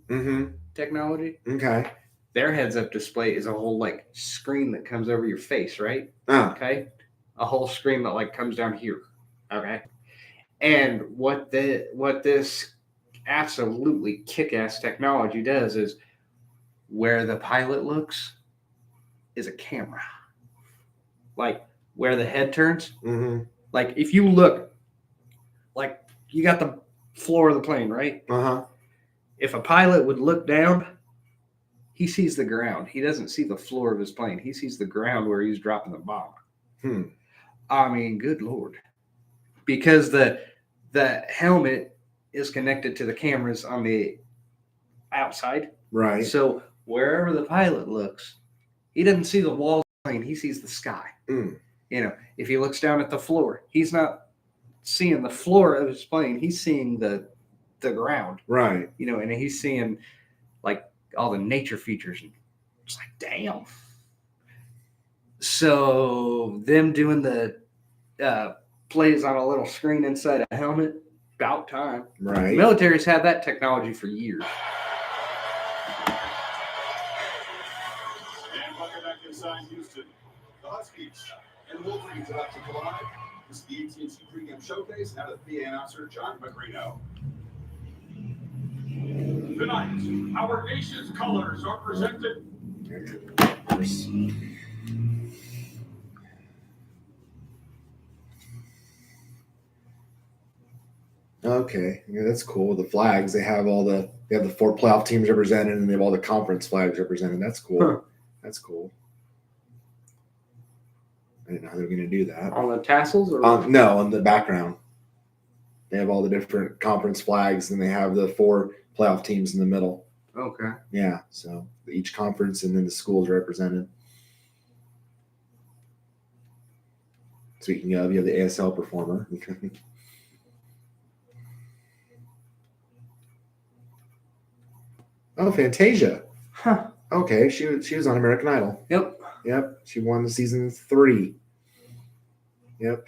Speaker 2: technology.
Speaker 1: Okay.
Speaker 2: Their heads-up display is a whole like screen that comes over your face, right? Okay, a whole screen that like comes down here. Okay, and what this absolutely kick-ass technology does is where the pilot looks is a camera. Like where the head turns.
Speaker 1: Mm-hmm.
Speaker 2: Like if you look, like you got the floor of the plane, right?
Speaker 1: Uh-huh.
Speaker 2: If a pilot would look down, he sees the ground. He doesn't see the floor of his plane. He sees the ground where he's dropping the bomb. I mean, good Lord. Because the helmet is connected to the cameras on the outside.
Speaker 1: Right.
Speaker 2: So wherever the pilot looks, he doesn't see the walls of the plane. He sees the sky. If he looks down at the floor, he's not seeing the floor of his plane. He's seeing the ground.
Speaker 1: Right.
Speaker 2: And he's seeing like all the nature features. And it's like, damn. So them doing the plays on a little screen inside a helmet, about time.
Speaker 1: Right.
Speaker 2: The military's had that technology for years.
Speaker 3: And welcome back inside Houston. The Huskies and Wolverines about to collide. This is the AT&T pregame showcase. Now the PA announcer, John Magrino. Tonight, our nation's colors are presented.
Speaker 1: Okay, yeah, that's cool. The flags, they have the 4 playoff teams represented, and they have all the conference flags represented. That's cool.
Speaker 2: Huh.
Speaker 1: That's cool. I didn't know how they were going to do that.
Speaker 2: On the tassels? Or?
Speaker 1: No, on the background. They have all the different conference flags, and they have the 4 playoff teams in the middle.
Speaker 2: Okay.
Speaker 1: Yeah, so each conference and then the schools represented. Speaking of, you have the ASL performer. Oh, Fantasia.
Speaker 2: Huh.
Speaker 1: Okay, she was on American Idol.
Speaker 2: Yep.
Speaker 1: She won season 3. Yep.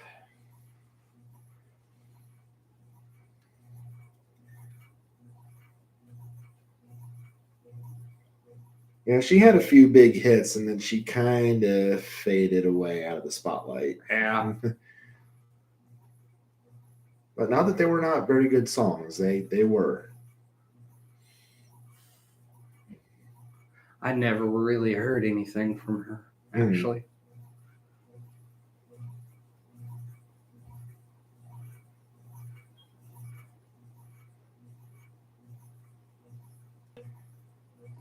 Speaker 1: Yeah, she had a few big hits, and then she kind of faded away out of the spotlight.
Speaker 2: Yeah.
Speaker 1: But not that they were not very good songs. They were.
Speaker 2: I never really heard anything from her, actually.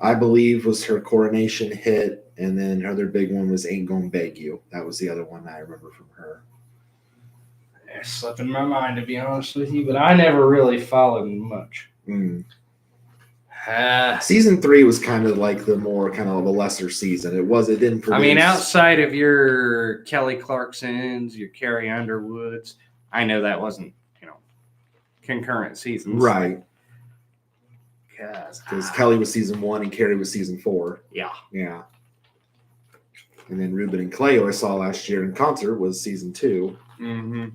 Speaker 1: I believe was her coronation hit, and then her other big one was Ain't Gonna Beg You. That was the other one I remember from her.
Speaker 2: It slipped in my mind, to be honest with you, but I never really followed much.
Speaker 1: Season 3 was kind of like the more kind of a lesser season. It didn't produce.
Speaker 2: I mean, outside of your Kelly Clarksons, your Carrie Underwoods, I know that wasn't, concurrent seasons.
Speaker 1: Right.
Speaker 2: Because
Speaker 1: Kelly was season 1 and Carrie was season 4.
Speaker 2: Yeah.
Speaker 1: Yeah. And then Ruben and Clay, who I saw last year in concert, was season 2.
Speaker 2: Mm-hmm.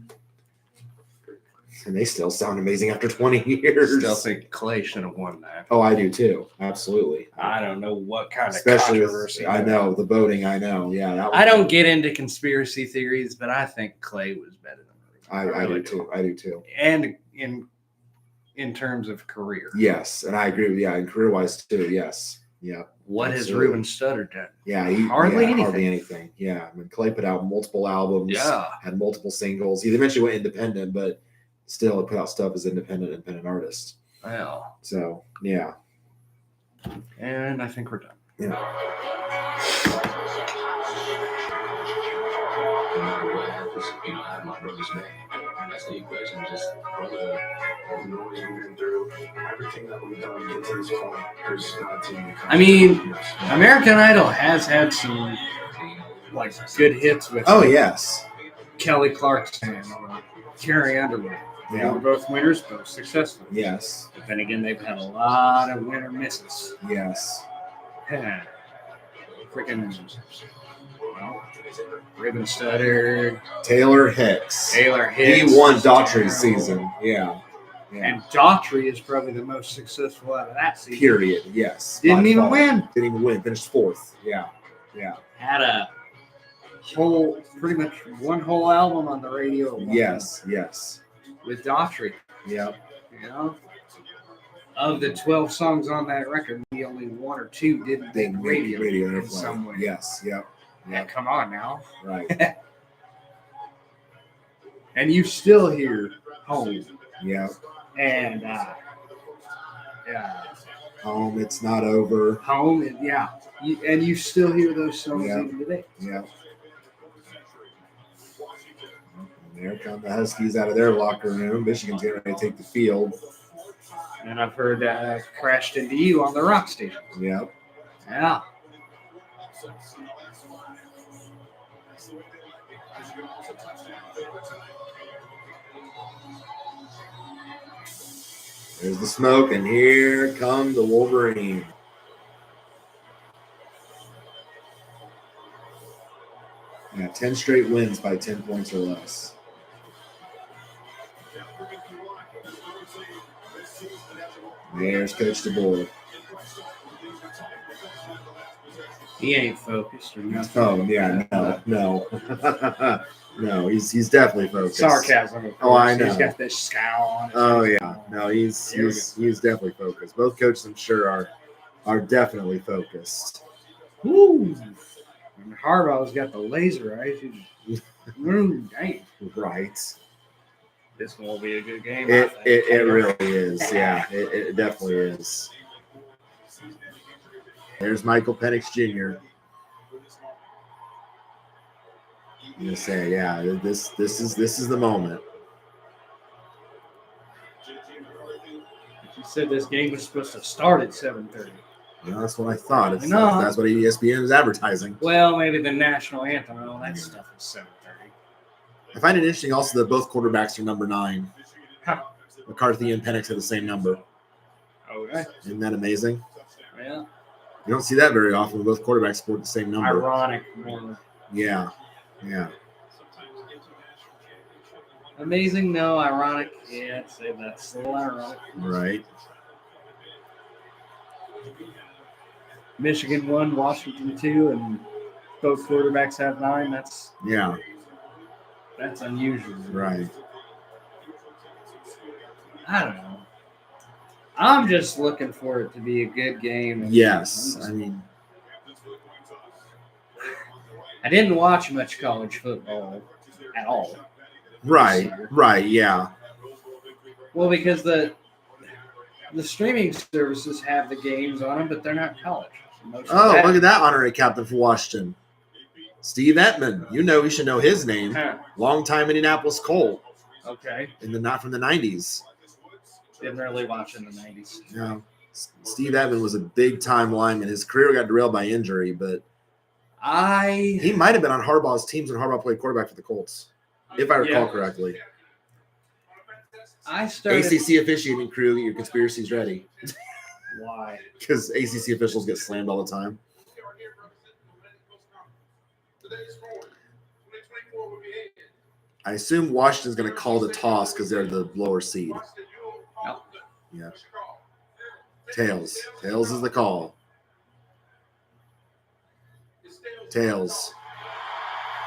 Speaker 1: And they still sound amazing after 20 years.
Speaker 2: Still think Clay should have won that.
Speaker 1: Oh, I do too. Absolutely.
Speaker 2: I don't know what kind of
Speaker 1: controversy.
Speaker 2: controversy.
Speaker 1: I know the voting. I know. Yeah, that
Speaker 2: I don't get into conspiracy theories, but I think Clay was better than Ruben.
Speaker 1: I do too. I do too.
Speaker 2: And in terms of career.
Speaker 1: Yes, and I agree with and career wise too. Yes. Yeah.
Speaker 2: What has
Speaker 1: absolutely.
Speaker 2: Ruben Studdard done?
Speaker 1: Yeah,
Speaker 2: Hardly anything.
Speaker 1: Hardly anything. Yeah. I mean, Clay put out multiple albums.
Speaker 2: Yeah.
Speaker 1: Had multiple singles. He eventually went independent, but still put out stuff as independent artist.
Speaker 2: Well.
Speaker 1: So yeah.
Speaker 2: And I think we're done.
Speaker 1: Yeah.
Speaker 5: No matter what happens, I have my brother's name. That's the equation. Just brother, the noise we've been through, everything that we've done to get to this point. There's not a team.
Speaker 2: I mean, American Idol has had some good hits with.
Speaker 1: Oh yes.
Speaker 2: Kelly Clarkson or Carrie Underwood. They
Speaker 1: Yeah.
Speaker 2: were both winners, both successful.
Speaker 1: Yes.
Speaker 2: But then again, they've had a lot of winner misses.
Speaker 1: Yes.
Speaker 2: Yeah. Freaking Ribbon Stutter,
Speaker 1: Taylor Hicks.
Speaker 2: Taylor
Speaker 1: He
Speaker 2: Hicks.
Speaker 1: won
Speaker 2: was
Speaker 1: Daughtry's
Speaker 2: terrible.
Speaker 1: season. Yeah.
Speaker 2: And Daughtry is probably the most successful out of that season.
Speaker 1: Period. Yes.
Speaker 2: Didn't
Speaker 1: By
Speaker 2: even
Speaker 1: far.
Speaker 2: win.
Speaker 1: Didn't even win. Finished 4th. Yeah. Yeah.
Speaker 2: Had a whole, pretty much one whole album on the radio. at one
Speaker 1: Yes. Yes.
Speaker 2: point With Daughtry.
Speaker 1: Yeah.
Speaker 2: You know? Of the 12 songs on that record, maybe only 1 or 2 didn't
Speaker 1: They
Speaker 2: make
Speaker 1: made
Speaker 2: radio
Speaker 1: airplay.
Speaker 2: in some way.
Speaker 1: Yes. Yep.
Speaker 2: Yeah, come on now.
Speaker 1: Right.
Speaker 2: And you still hear Home.
Speaker 1: Yeah.
Speaker 2: And,
Speaker 1: Home. It's not over.
Speaker 2: Home, and and you still hear those songs
Speaker 1: Yeah.
Speaker 2: even today.
Speaker 1: Yeah. And there come the Huskies out of their locker room. Michigan's getting ready to take the field.
Speaker 2: And I've heard Crashed Into You on the rock station.
Speaker 1: Yep.
Speaker 2: Yeah.
Speaker 1: There's the smoke, and here come the Wolverine. Yeah, 10 straight wins by 10 points or less. There's Coach DeBoer.
Speaker 2: He ain't focused or nothing.
Speaker 1: Oh, yeah, no. No, he's definitely focused.
Speaker 2: Sarcasm. Of
Speaker 1: Oh, I
Speaker 2: course.
Speaker 1: know.
Speaker 2: He's got this scowl on his
Speaker 1: Oh
Speaker 2: face.
Speaker 1: yeah, no, he's definitely focused. Both coaches, I'm sure, are definitely focused.
Speaker 2: Woo! And Harbaugh's got the laser eyes. Dang.
Speaker 1: Right.
Speaker 2: This one will be a good game.
Speaker 1: It really is. Yeah, it definitely is. There's Michael Penix Jr. I'm gonna say, yeah, this is the moment.
Speaker 2: You said this game was supposed to start at 7:30.
Speaker 1: You know, that's what I thought.
Speaker 2: I know.
Speaker 1: That's what ESPN is advertising.
Speaker 2: Well, maybe the national anthem and all that stuff is 7:30.
Speaker 1: I find it interesting also that both quarterbacks are number 9.
Speaker 2: Huh.
Speaker 1: McCarthy and Penix have the same number.
Speaker 2: Okay.
Speaker 1: Isn't that amazing?
Speaker 2: Yeah.
Speaker 1: You don't see that very often. Both quarterbacks sport the same number.
Speaker 2: Ironic. More.
Speaker 1: Yeah. Yeah.
Speaker 2: Amazing, no. Ironic. Yeah, I'd say that's a little ironic.
Speaker 1: Right.
Speaker 2: Michigan 1, Washington 2, and both quarterbacks have 9. That's unusual.
Speaker 1: Right.
Speaker 2: I don't know. I'm just looking for it to be a good game.
Speaker 1: Yes. I mean,
Speaker 2: I didn't watch much college football at all.
Speaker 1: right. Right. Yeah.
Speaker 2: Well, because the streaming services have the games on them, but they're not college. Most of
Speaker 1: Oh,
Speaker 2: that-
Speaker 1: look at that honorary captain for Washington. Steve Ettman. You know, you should know his name.
Speaker 2: Huh.
Speaker 1: Longtime Indianapolis Colt
Speaker 2: Okay.
Speaker 1: not from the 90s.
Speaker 2: Didn't really watch in the 90s.
Speaker 1: No. Steve Ettman was a big time lineman. His career got derailed by injury, but he might have been on Harbaugh's teams when Harbaugh played quarterback for the Colts, if I recall correctly.
Speaker 2: I started.
Speaker 1: ACC officiating crew, get your conspiracies ready.
Speaker 2: Why?
Speaker 1: Because ACC officials get slammed all the time. I assume Washington's going to call the toss because they're the lower seed.
Speaker 2: Yep.
Speaker 1: Yeah. Tails. Tails is the call. Tails.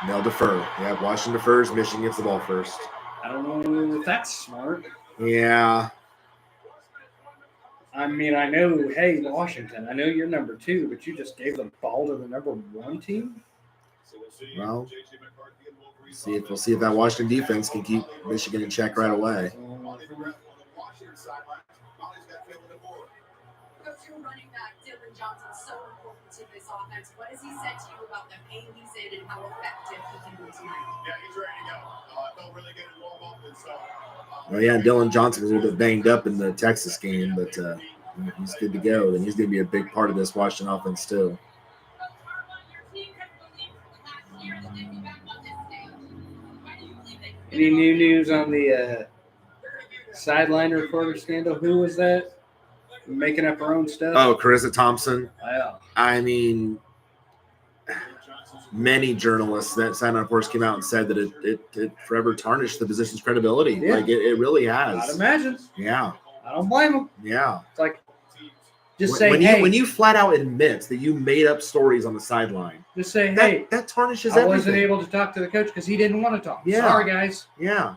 Speaker 1: They'll defer. Yeah, Washington defers. Michigan gets the ball first.
Speaker 2: I don't know if that's smart.
Speaker 1: Yeah.
Speaker 2: I mean, I know, hey, Washington, I know you're number 2, but you just gave the ball to the number 1 team?
Speaker 1: Well, we'll see if that Washington defense can keep Michigan in check right away.
Speaker 6: Running back Dylan Johnson's so important to this offense. What has he said to you about the pain he's in and how effective he can be tonight?
Speaker 3: Yeah, he's ready to go. Felt really good and warm up and so.
Speaker 1: Well, yeah, Dylan Johnson was a little bit banged up in the Texas game, but he's good to go, and he's going to be a big part of this Washington offense too.
Speaker 2: Any new news on the sideline reporter scandal. Who was that? Making up her own stuff.
Speaker 1: Oh, Carissa Thompson.
Speaker 2: Yeah.
Speaker 1: I mean, many journalists that sideline reporters came out and said that it forever tarnished the position's credibility.
Speaker 2: Yeah.
Speaker 1: Like it really
Speaker 2: I'd
Speaker 1: has.
Speaker 2: imagine.
Speaker 1: Yeah.
Speaker 2: I don't blame them.
Speaker 1: Yeah.
Speaker 2: It's like, just
Speaker 1: When,
Speaker 2: say,
Speaker 1: when
Speaker 2: hey.
Speaker 1: you when you flat out admit that you made up stories on the sideline,
Speaker 2: Just say,
Speaker 1: that,
Speaker 2: hey,
Speaker 1: that tarnishes
Speaker 2: I
Speaker 1: everything.
Speaker 2: wasn't able to talk to the coach because he didn't want to talk.
Speaker 1: Yeah.
Speaker 2: Sorry, guys.
Speaker 1: Yeah.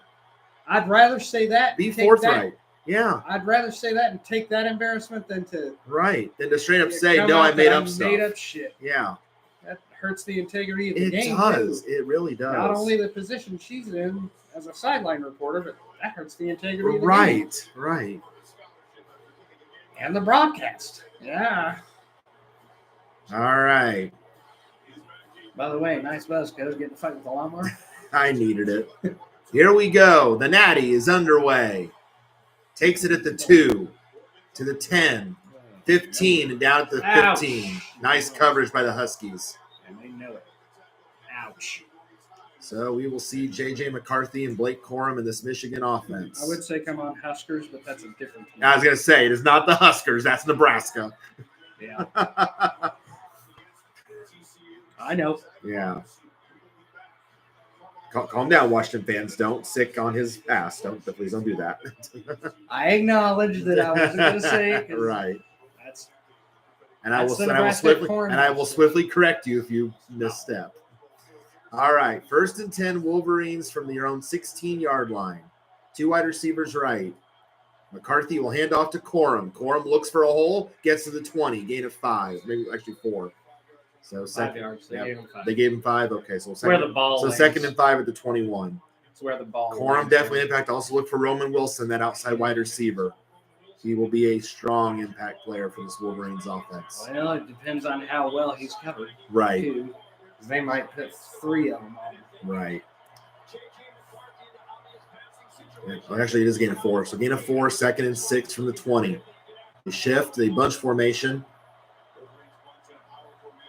Speaker 2: I'd rather say that.
Speaker 1: Be
Speaker 2: and take
Speaker 1: forthright. Yeah.
Speaker 2: I'd rather say that and take that embarrassment than to
Speaker 1: Right. Then to straight up say,
Speaker 2: come
Speaker 1: no,
Speaker 2: out
Speaker 1: I made
Speaker 2: that
Speaker 1: up stuff.
Speaker 2: Made up shit.
Speaker 1: Yeah.
Speaker 2: That hurts the integrity of the
Speaker 1: It
Speaker 2: game.
Speaker 1: does.
Speaker 2: Too.
Speaker 1: It really does.
Speaker 2: Not only the position she's in as a sideline reporter, but that hurts the integrity of the game.
Speaker 1: Right. Right.
Speaker 2: And the broadcast. Yeah.
Speaker 1: All right.
Speaker 2: By the way, nice buzz, coach. Getting to fight with the lawnmower.
Speaker 1: I needed it. Here we go. The Natty is underway. Takes it at the 2 to the 10, 15, and down at the 15. Nice coverage by the Huskies.
Speaker 2: And they know it. Ouch.
Speaker 1: So we will see J.J. McCarthy and Blake Corum in this Michigan offense.
Speaker 2: I would say come on Huskers, but that's a different team.
Speaker 1: I was going to say, it is not the Huskers. That's Nebraska.
Speaker 2: Yeah. I know.
Speaker 1: Yeah. Calm down, Washington fans. Don't sick on his ass. Please don't do that.
Speaker 2: I acknowledge that I wasn't going to say it. 'cause
Speaker 1: Right.
Speaker 2: That's
Speaker 1: And I
Speaker 2: That's
Speaker 1: will
Speaker 2: the
Speaker 1: and I will
Speaker 2: Nebraska
Speaker 1: swiftly
Speaker 2: corn.
Speaker 1: and I will swiftly correct you if you misstep. All right. 1st and 10 Wolverines from their own 16-yard line. 2 wide receivers right. McCarthy will hand off to Corum. Corum looks for a hole, gets to the 20, gain of 5, maybe actually 4. So
Speaker 2: 5 yards. They
Speaker 1: Yep.
Speaker 2: gave him 5.
Speaker 1: They gave him 5. Okay, so
Speaker 2: It's where
Speaker 1: second,
Speaker 2: the ball
Speaker 1: so
Speaker 2: lands.
Speaker 1: 2nd and 5 at the 21.
Speaker 2: It's where the ball
Speaker 1: Corum
Speaker 2: lands.
Speaker 1: definitely impact. Also look for Roman Wilson, that outside wide receiver. He will be a strong impact player for this Wolverines offense.
Speaker 2: Well, it depends on how well he's covered,
Speaker 1: Right,
Speaker 2: too. 'Cause they might put 3 of them on him.
Speaker 1: right. Well, actually, it is gain of 4. So gain of 4, 2nd and 6 from the 20. They shift, they bunch formation.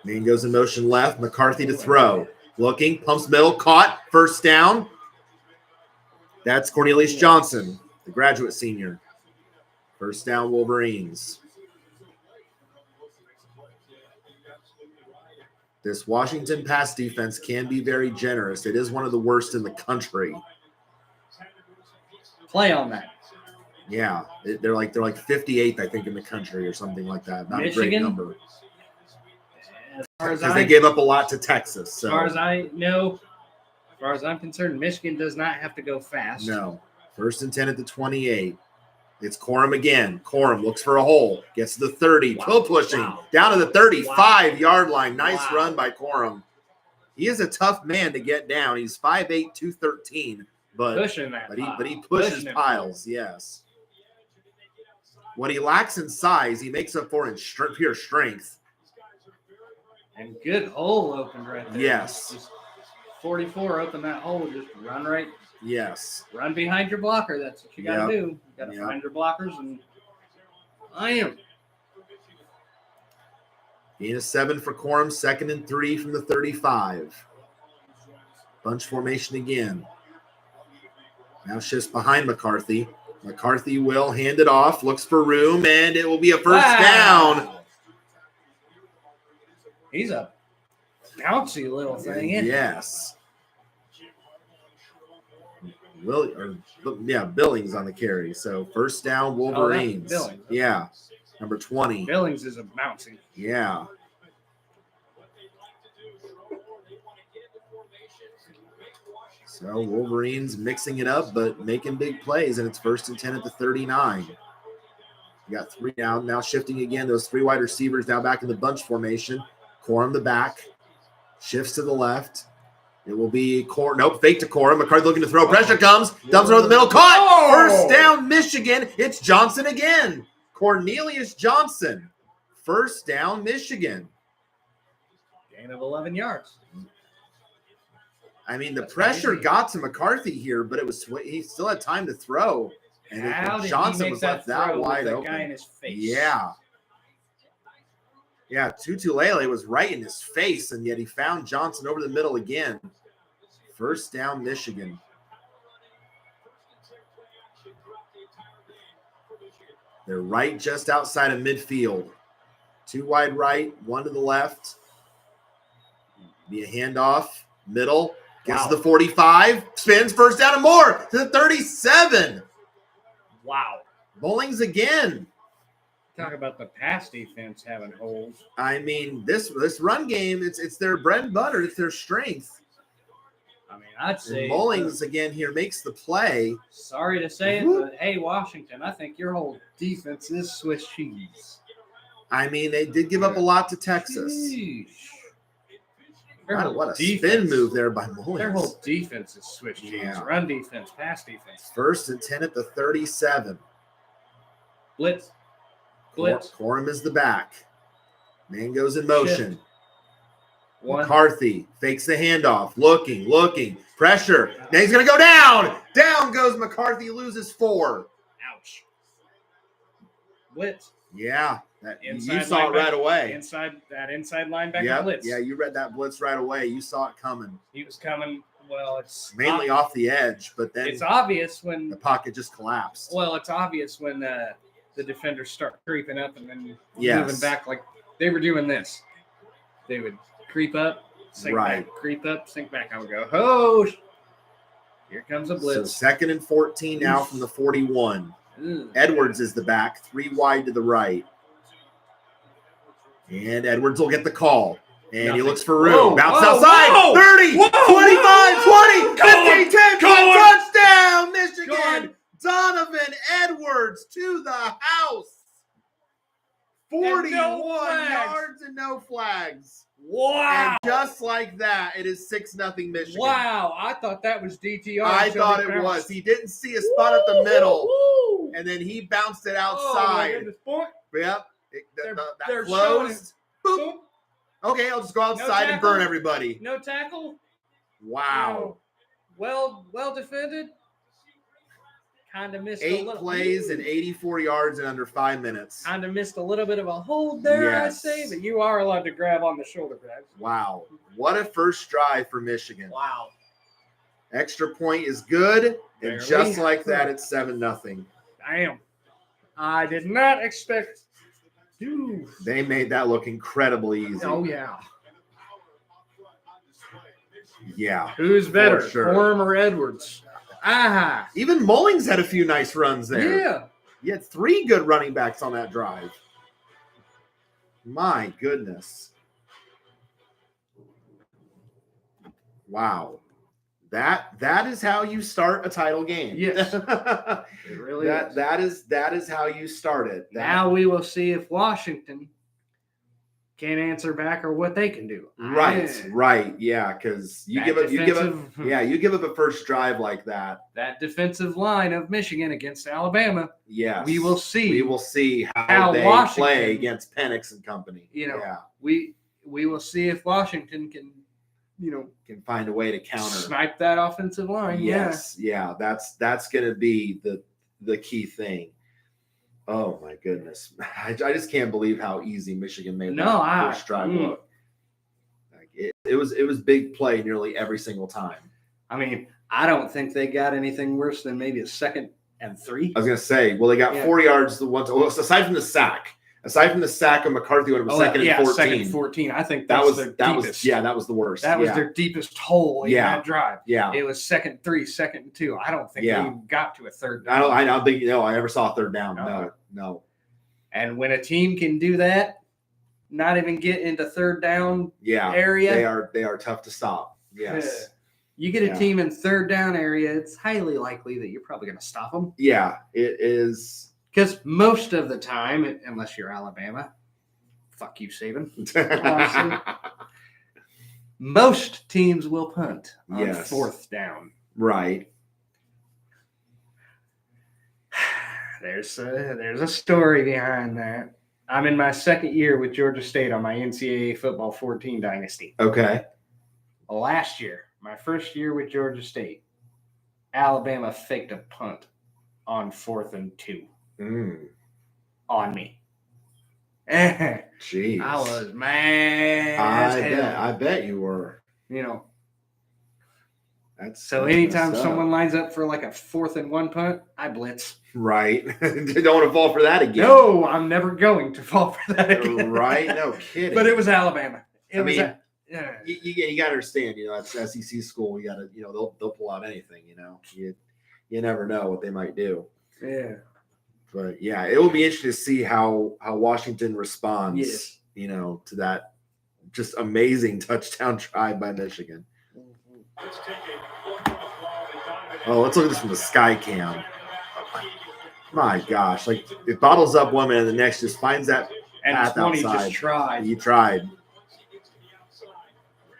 Speaker 1: Man goes in motion left. McCarthy to throw. Looking, pumps middle, caught, 1st down. That's Cornelius Johnson, the graduate senior. 1st down, Wolverines. This Washington pass defense can be very generous. It is one of the worst in the country.
Speaker 2: Play on that.
Speaker 1: Yeah, they're like 58th, I think, in the country or something like that. Not a great
Speaker 2: Michigan?
Speaker 1: number
Speaker 2: As far as
Speaker 1: because they gave up a lot to Texas. So
Speaker 2: As far as I know, as far as I'm concerned, Michigan does not have to go fast.
Speaker 1: no, 1st and 10 at the 28. It's Corum again. Corum looks for a hole, gets to the 30, pill pushing down to the 35-yard line. Nice run by Corum. He is a tough man to get down. He's 5'8", 213, but
Speaker 2: Pushing that.
Speaker 1: he pushes
Speaker 2: Pushing him.
Speaker 1: piles. Yes. What he lacks in size, he makes up for in pure strength.
Speaker 2: And good hole opened right there.
Speaker 1: Yes.
Speaker 2: Just 44 open that hole. Just run right.
Speaker 1: Yes.
Speaker 2: Run behind your blocker. That's what you got to
Speaker 1: Yep.
Speaker 2: do. You got to
Speaker 1: Yep.
Speaker 2: find your blockers, and I am.
Speaker 1: Gain of 7 for Corum, 2nd and 3 from the 35. Bunch formation again. Now shifts behind McCarthy. McCarthy will hand it off, looks for room, and it will be a 1st down.
Speaker 2: He's a bouncy little thing, isn't he?
Speaker 1: Yes. Billings on the carry. So 1st down, Wolverines.
Speaker 2: Billings.
Speaker 1: Yeah. Number 20.
Speaker 2: Billings is a bouncy.
Speaker 1: Yeah. So Wolverines mixing it up, but making big plays, and it's 1st and 10 at the 39. You got 3 down. Now shifting again. Those 3 wide receivers now back in the bunch formation. Corum the back. Shifts to the left. It will be fake to Corum. McCarthy looking to throw. Pressure comes. Dumps it over the middle. Caught. 1st down, Michigan. It's Johnson again. Cornelius Johnson. 1st down, Michigan.
Speaker 2: Gain of 11 yards.
Speaker 1: I mean, the pressure got to McCarthy here, but he still had time to throw. And
Speaker 2: How did
Speaker 1: Johnson
Speaker 2: he make
Speaker 1: was left
Speaker 2: that
Speaker 1: that
Speaker 2: throw
Speaker 1: wide
Speaker 2: with that
Speaker 1: open.
Speaker 2: guy in his face?
Speaker 1: Yeah. Yeah, Tutulele was right in his face, and yet he found Johnson over the middle again. 1st down, Michigan. They're right just outside of midfield. 2 wide right, 1 to the left. Be a handoff, middle. Gets to the 45. Spins, first down and more to the 37.
Speaker 2: Wow.
Speaker 1: Mullings again.
Speaker 2: Talk about the pass defense having holes.
Speaker 1: I mean, this run game, it's their bread and butter. It's their strength.
Speaker 2: I mean, I'd say
Speaker 1: And Mullings again here makes the play.
Speaker 2: sorry to say it, but hey, Washington, I think your whole defense is Swiss cheese.
Speaker 1: I mean, they did give up a lot to Texas.
Speaker 2: Sheesh. Their
Speaker 1: Wow,
Speaker 2: whole
Speaker 1: what a
Speaker 2: defense-
Speaker 1: spin move there by Mullings.
Speaker 2: Their whole defense is Swiss cheese.
Speaker 1: Yeah.
Speaker 2: Run defense, pass defense.
Speaker 1: 1st and 10 at the 37.
Speaker 2: Blitz. Blitz.
Speaker 1: Corum is the back. Man goes in motion.
Speaker 2: Shift. 1.
Speaker 1: McCarthy fakes the handoff. Looking. Pressure. Now he's going to go down. Down goes McCarthy. Loses 4.
Speaker 2: Ouch. Blitz.
Speaker 1: Yeah. You
Speaker 2: Inside
Speaker 1: saw it right
Speaker 2: linebacker.
Speaker 1: away.
Speaker 2: Inside linebacker
Speaker 1: Yep.
Speaker 2: blitz.
Speaker 1: Yeah, you read that blitz right away. You saw it coming.
Speaker 2: He was coming. Well, it's
Speaker 1: Mainly off the edge, but then
Speaker 2: It's obvious when.
Speaker 1: the pocket just collapsed.
Speaker 2: Well, it's obvious when the defenders start creeping up and then
Speaker 1: Yes.
Speaker 2: moving back. Like they were doing this. They would creep up, sink
Speaker 1: Right.
Speaker 2: back, creep up, sink back. I would go, oh, here comes a
Speaker 1: So
Speaker 2: blitz.
Speaker 1: 2nd and 14 now from the 41.
Speaker 2: Ugh.
Speaker 1: Edwards is the back, 3 wide to the right. And Edwards will get the call. And he
Speaker 2: Nothing.
Speaker 1: looks for room.
Speaker 2: Whoa,
Speaker 1: Bounce
Speaker 2: whoa,
Speaker 1: outside.
Speaker 2: whoa.
Speaker 1: 30,
Speaker 2: Whoa,
Speaker 1: 25,
Speaker 2: whoa.
Speaker 1: 20, 15, 10,
Speaker 2: Go on.
Speaker 1: touchdown, Michigan.
Speaker 2: Go on.
Speaker 1: Donovan Edwards to the house. 41
Speaker 2: flags.
Speaker 1: yards and no flags.
Speaker 2: Wow.
Speaker 1: And just like that, it is 6-0 Michigan.
Speaker 2: Wow. I thought that was DTR.
Speaker 1: I
Speaker 2: until
Speaker 1: thought
Speaker 2: they
Speaker 1: it
Speaker 2: bounced.
Speaker 1: was. He didn't see a spot at the middle,
Speaker 2: Woo.
Speaker 1: and then he bounced it
Speaker 2: Oh, my
Speaker 1: outside.
Speaker 2: goodness, boy.
Speaker 1: Yep.
Speaker 2: They're
Speaker 1: That
Speaker 2: showing
Speaker 1: closed. Boop.
Speaker 2: Boom.
Speaker 1: Okay, I'll just go outside and burn everybody.
Speaker 2: No tackle.
Speaker 1: Wow.
Speaker 2: Well defended. Kind of missed
Speaker 1: 8
Speaker 2: a little.
Speaker 1: plays and 84 yards in under 5 minutes.
Speaker 2: Kind of missed a little bit of a hold there,
Speaker 1: Yes.
Speaker 2: I'd say, but you are allowed to grab on the shoulder grabs.
Speaker 1: Wow. What a first drive for Michigan.
Speaker 2: Wow.
Speaker 1: Extra point is good, and
Speaker 2: Barely.
Speaker 1: just like that, it's 7-0.
Speaker 2: Damn. I did not expect. Dude.
Speaker 1: They made that look incredibly easy.
Speaker 2: Oh, yeah.
Speaker 1: Yeah.
Speaker 2: Who's better,
Speaker 1: For sure.
Speaker 2: Corum or Edwards? Aha.
Speaker 1: Even Mullings had a few nice runs there.
Speaker 2: Yeah.
Speaker 1: You had 3 good running backs on that drive. My goodness. Wow. That is how you start a title game.
Speaker 2: Yes. It really is.
Speaker 1: that is how you start it.
Speaker 2: Now we will see if Washington can answer back or what they can do.
Speaker 1: Right, yeah, because you give up a first drive like that.
Speaker 2: That defensive line of Michigan against Alabama.
Speaker 1: Yes,
Speaker 2: We will see.
Speaker 1: We will see how
Speaker 2: how
Speaker 1: they
Speaker 2: Washington-
Speaker 1: play against Penix and company.
Speaker 2: Yeah. We will see if Washington can,
Speaker 1: Can find a way to counter.
Speaker 2: snipe that offensive line.
Speaker 1: Yes, yeah, that's going to be the key thing. Oh my goodness, I just can't believe how easy Michigan made that first drive look. Like it was big play nearly every single time.
Speaker 2: I mean, I don't think they got anything worse than maybe a 2nd and 3.
Speaker 1: I was going to say, well, they got 4 yards the once. Well, aside from the sack of McCarthy when it was 2nd and 14.
Speaker 2: 2nd and 14. I think
Speaker 1: That was
Speaker 2: their
Speaker 1: that
Speaker 2: deepest.
Speaker 1: was that was the worst.
Speaker 2: That was their deepest hole in that drive.
Speaker 1: Yeah.
Speaker 2: It was 2nd and 3, 2nd and 2. I don't think they even got to a third
Speaker 1: I
Speaker 2: down.
Speaker 1: don't think I ever saw a third down. No.
Speaker 2: And when a team can do that, not even get into third down
Speaker 1: Yeah.
Speaker 2: area,
Speaker 1: They are tough to stop. Yes.
Speaker 2: you get a team in third down area, it's highly likely that you're probably going to stop them.
Speaker 1: Yeah, it is.
Speaker 2: Because most of the time, unless you're Alabama, fuck you, Saban. Most teams will punt on
Speaker 1: Yes.
Speaker 2: 4th down.
Speaker 1: Right.
Speaker 2: There's a story behind that. I'm in my 2nd year with Georgia State on my NCAA football 14 dynasty.
Speaker 1: Okay.
Speaker 2: Last year, my first year with Georgia State, Alabama faked a punt on 4th and 2 on me.
Speaker 1: Jeez.
Speaker 2: I was mad as hell.
Speaker 1: I bet you were.
Speaker 2: So anytime someone lines up for like a 4th and 1 punt, I blitz.
Speaker 1: Right. Don't want to fall for that again.
Speaker 2: No, I'm never going to fall for that again.
Speaker 1: Right? No kidding.
Speaker 2: But it was Alabama.
Speaker 1: I mean,
Speaker 2: yeah.
Speaker 1: You got to understand, it's SEC school. You got to, they'll pull out anything, You never know what they might do.
Speaker 2: Yeah.
Speaker 1: But, yeah, it will be interesting to see how Washington responds,
Speaker 2: Yes.
Speaker 1: To that just amazing touchdown try by Michigan. Oh, let's look at this from the sky cam. My gosh. Like, it bottles up one minute and the next just finds that path
Speaker 2: 20
Speaker 1: outside.
Speaker 2: just tried.
Speaker 1: He tried.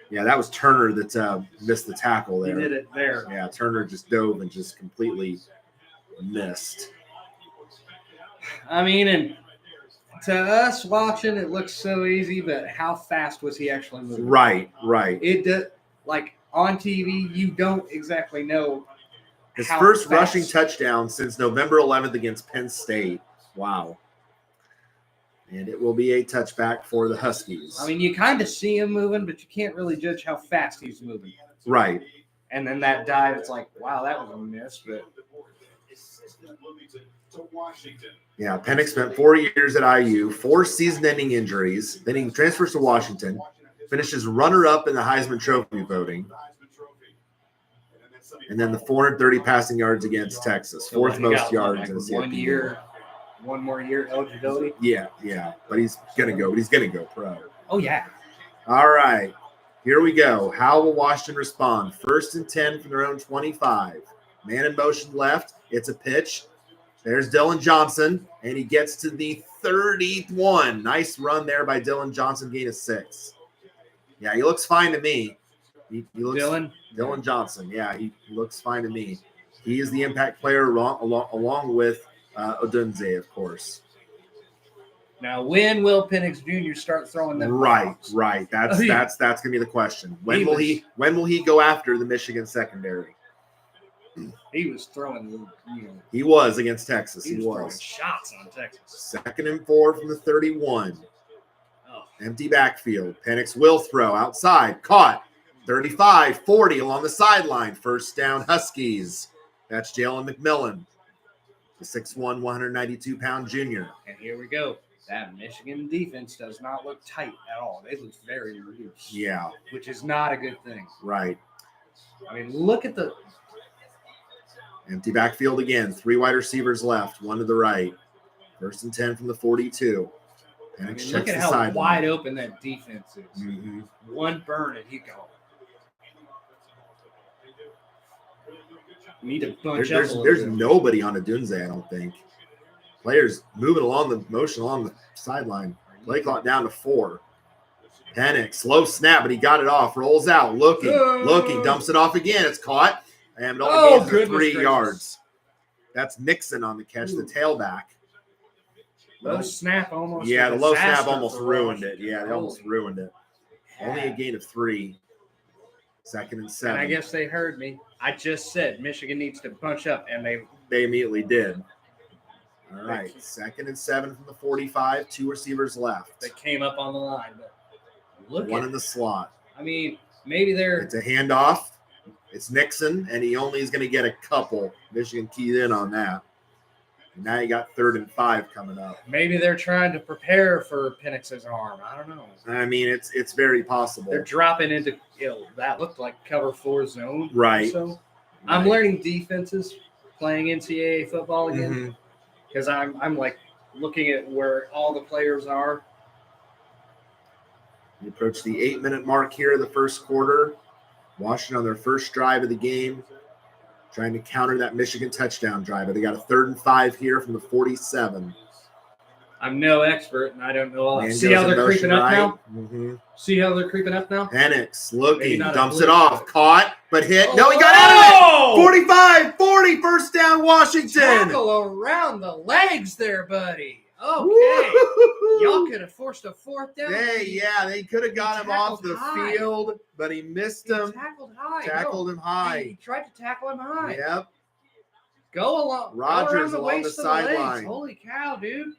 Speaker 1: Yeah, that was Turner that missed the tackle there.
Speaker 2: He did it there.
Speaker 1: Yeah, Turner just dove and just completely missed.
Speaker 2: I mean, and to us watching, it looks so easy, but how fast was he actually moving?
Speaker 1: Right.
Speaker 2: It does, like on TV, you don't exactly know.
Speaker 1: His
Speaker 2: how
Speaker 1: first
Speaker 2: fast.
Speaker 1: rushing touchdown since November 11th against Penn State. Wow. And it will be a touchback for the Huskies.
Speaker 2: I mean, you kind of see him moving, but you can't really judge how fast he's moving.
Speaker 1: Right.
Speaker 2: And then that dive, it's like, wow, that was a miss. But
Speaker 1: yeah, Penix spent 4 years at IU, 4 season-ending injuries. Then he transfers to Washington, finishes runner-up in the Heisman Trophy voting. And then the 430 passing yards against Texas, fourth most yards in the CFP.
Speaker 2: One more year eligibility.
Speaker 1: Yeah. But he's gonna go pro.
Speaker 2: Oh yeah.
Speaker 1: All right. Here we go. How will Washington respond? 1st and 10 from their own 25. Man in motion left. It's a pitch. There's Dylan Johnson, and he gets to the 31. Nice run there by Dylan Johnson, gain of 6. Yeah, he looks fine to me. He looks Dylan Johnson. Yeah, he looks fine to me. He is the impact player along with Odunze, of course.
Speaker 2: Now, when will Penix Jr. start throwing them?
Speaker 1: Right.
Speaker 2: balls?
Speaker 1: That's gonna be the question. When will he go after the Michigan secondary?
Speaker 2: He was throwing.
Speaker 1: He was against Texas.
Speaker 2: He was throwing shots on Texas.
Speaker 1: 2nd and 4 from the 31.
Speaker 2: Oh.
Speaker 1: Empty backfield. Penix will throw outside. Caught. 35, 40 along the sideline. First down, Huskies. That's Jalen McMillan, the 6'1", 192-pound junior.
Speaker 2: And here we go. That Michigan defense does not look tight at all. They look very loose.
Speaker 1: Yeah.
Speaker 2: Which is not a good thing.
Speaker 1: Right.
Speaker 2: I mean, look at the
Speaker 1: empty backfield again. 3 wide receivers left, 1 to the right. 1st and 10 from the 42. Penix checks
Speaker 2: look at
Speaker 1: the
Speaker 2: how
Speaker 1: sideline.
Speaker 2: wide open that defense is.
Speaker 1: Mm-hmm.
Speaker 2: One burn and he go. Need to bunch up.
Speaker 1: There's nobody on Odunze, I don't think. Players moving along the sideline. Play clock down to 4. Penix, slow snap, but he got it off. Rolls out, looking, dumps it off again. It's caught, and it only gains for 3 yards. That's Nixon on the catch, the tailback.
Speaker 2: Low snap almost.
Speaker 1: Yeah, the low snap almost ruined it. Yeah, they almost ruined it. Only a gain of 3. 2nd and 7.
Speaker 2: And I guess they heard me. I just said Michigan needs to bunch up, and
Speaker 1: they immediately did. All right, 2nd and 7 from the 45. 2 receivers left.
Speaker 2: They came up on the line, but look
Speaker 1: 1 in the slot.
Speaker 2: I mean, maybe
Speaker 1: it's a handoff. It's Nixon, and he only is going to get a couple. Michigan keyed in on that. And now you got 3rd and 5 coming up.
Speaker 2: Maybe they're trying to prepare for Penix's arm. I don't know.
Speaker 1: I mean, it's very possible.
Speaker 2: They're dropping into that looked like cover 4 zone.
Speaker 1: Right.
Speaker 2: So I'm learning defenses playing NCAA football again because I'm like looking at where all the players are.
Speaker 1: We approach the 8-minute mark here of the first quarter. Washington on their first drive of the game, trying to counter that Michigan touchdown drive. But they got a 3rd and 5 here from the 47.
Speaker 2: I'm no expert, and I don't know all that. See how they're creeping up now?
Speaker 1: Mm-hmm.
Speaker 2: See how they're creeping up now?
Speaker 1: Penix looking, dumps it off, caught, but hit. No, he got out of it. 45-40, first down, Washington.
Speaker 2: Tackle around the legs there, buddy. Okay. Y'all could have forced a 4th down.
Speaker 1: They could have got him off the field, but he missed him.
Speaker 2: Tackled
Speaker 1: him high.
Speaker 2: He tried to tackle him high.
Speaker 1: Yep.
Speaker 2: Go along.
Speaker 1: Rogers
Speaker 2: go
Speaker 1: along the sideline.
Speaker 2: Holy cow, dude.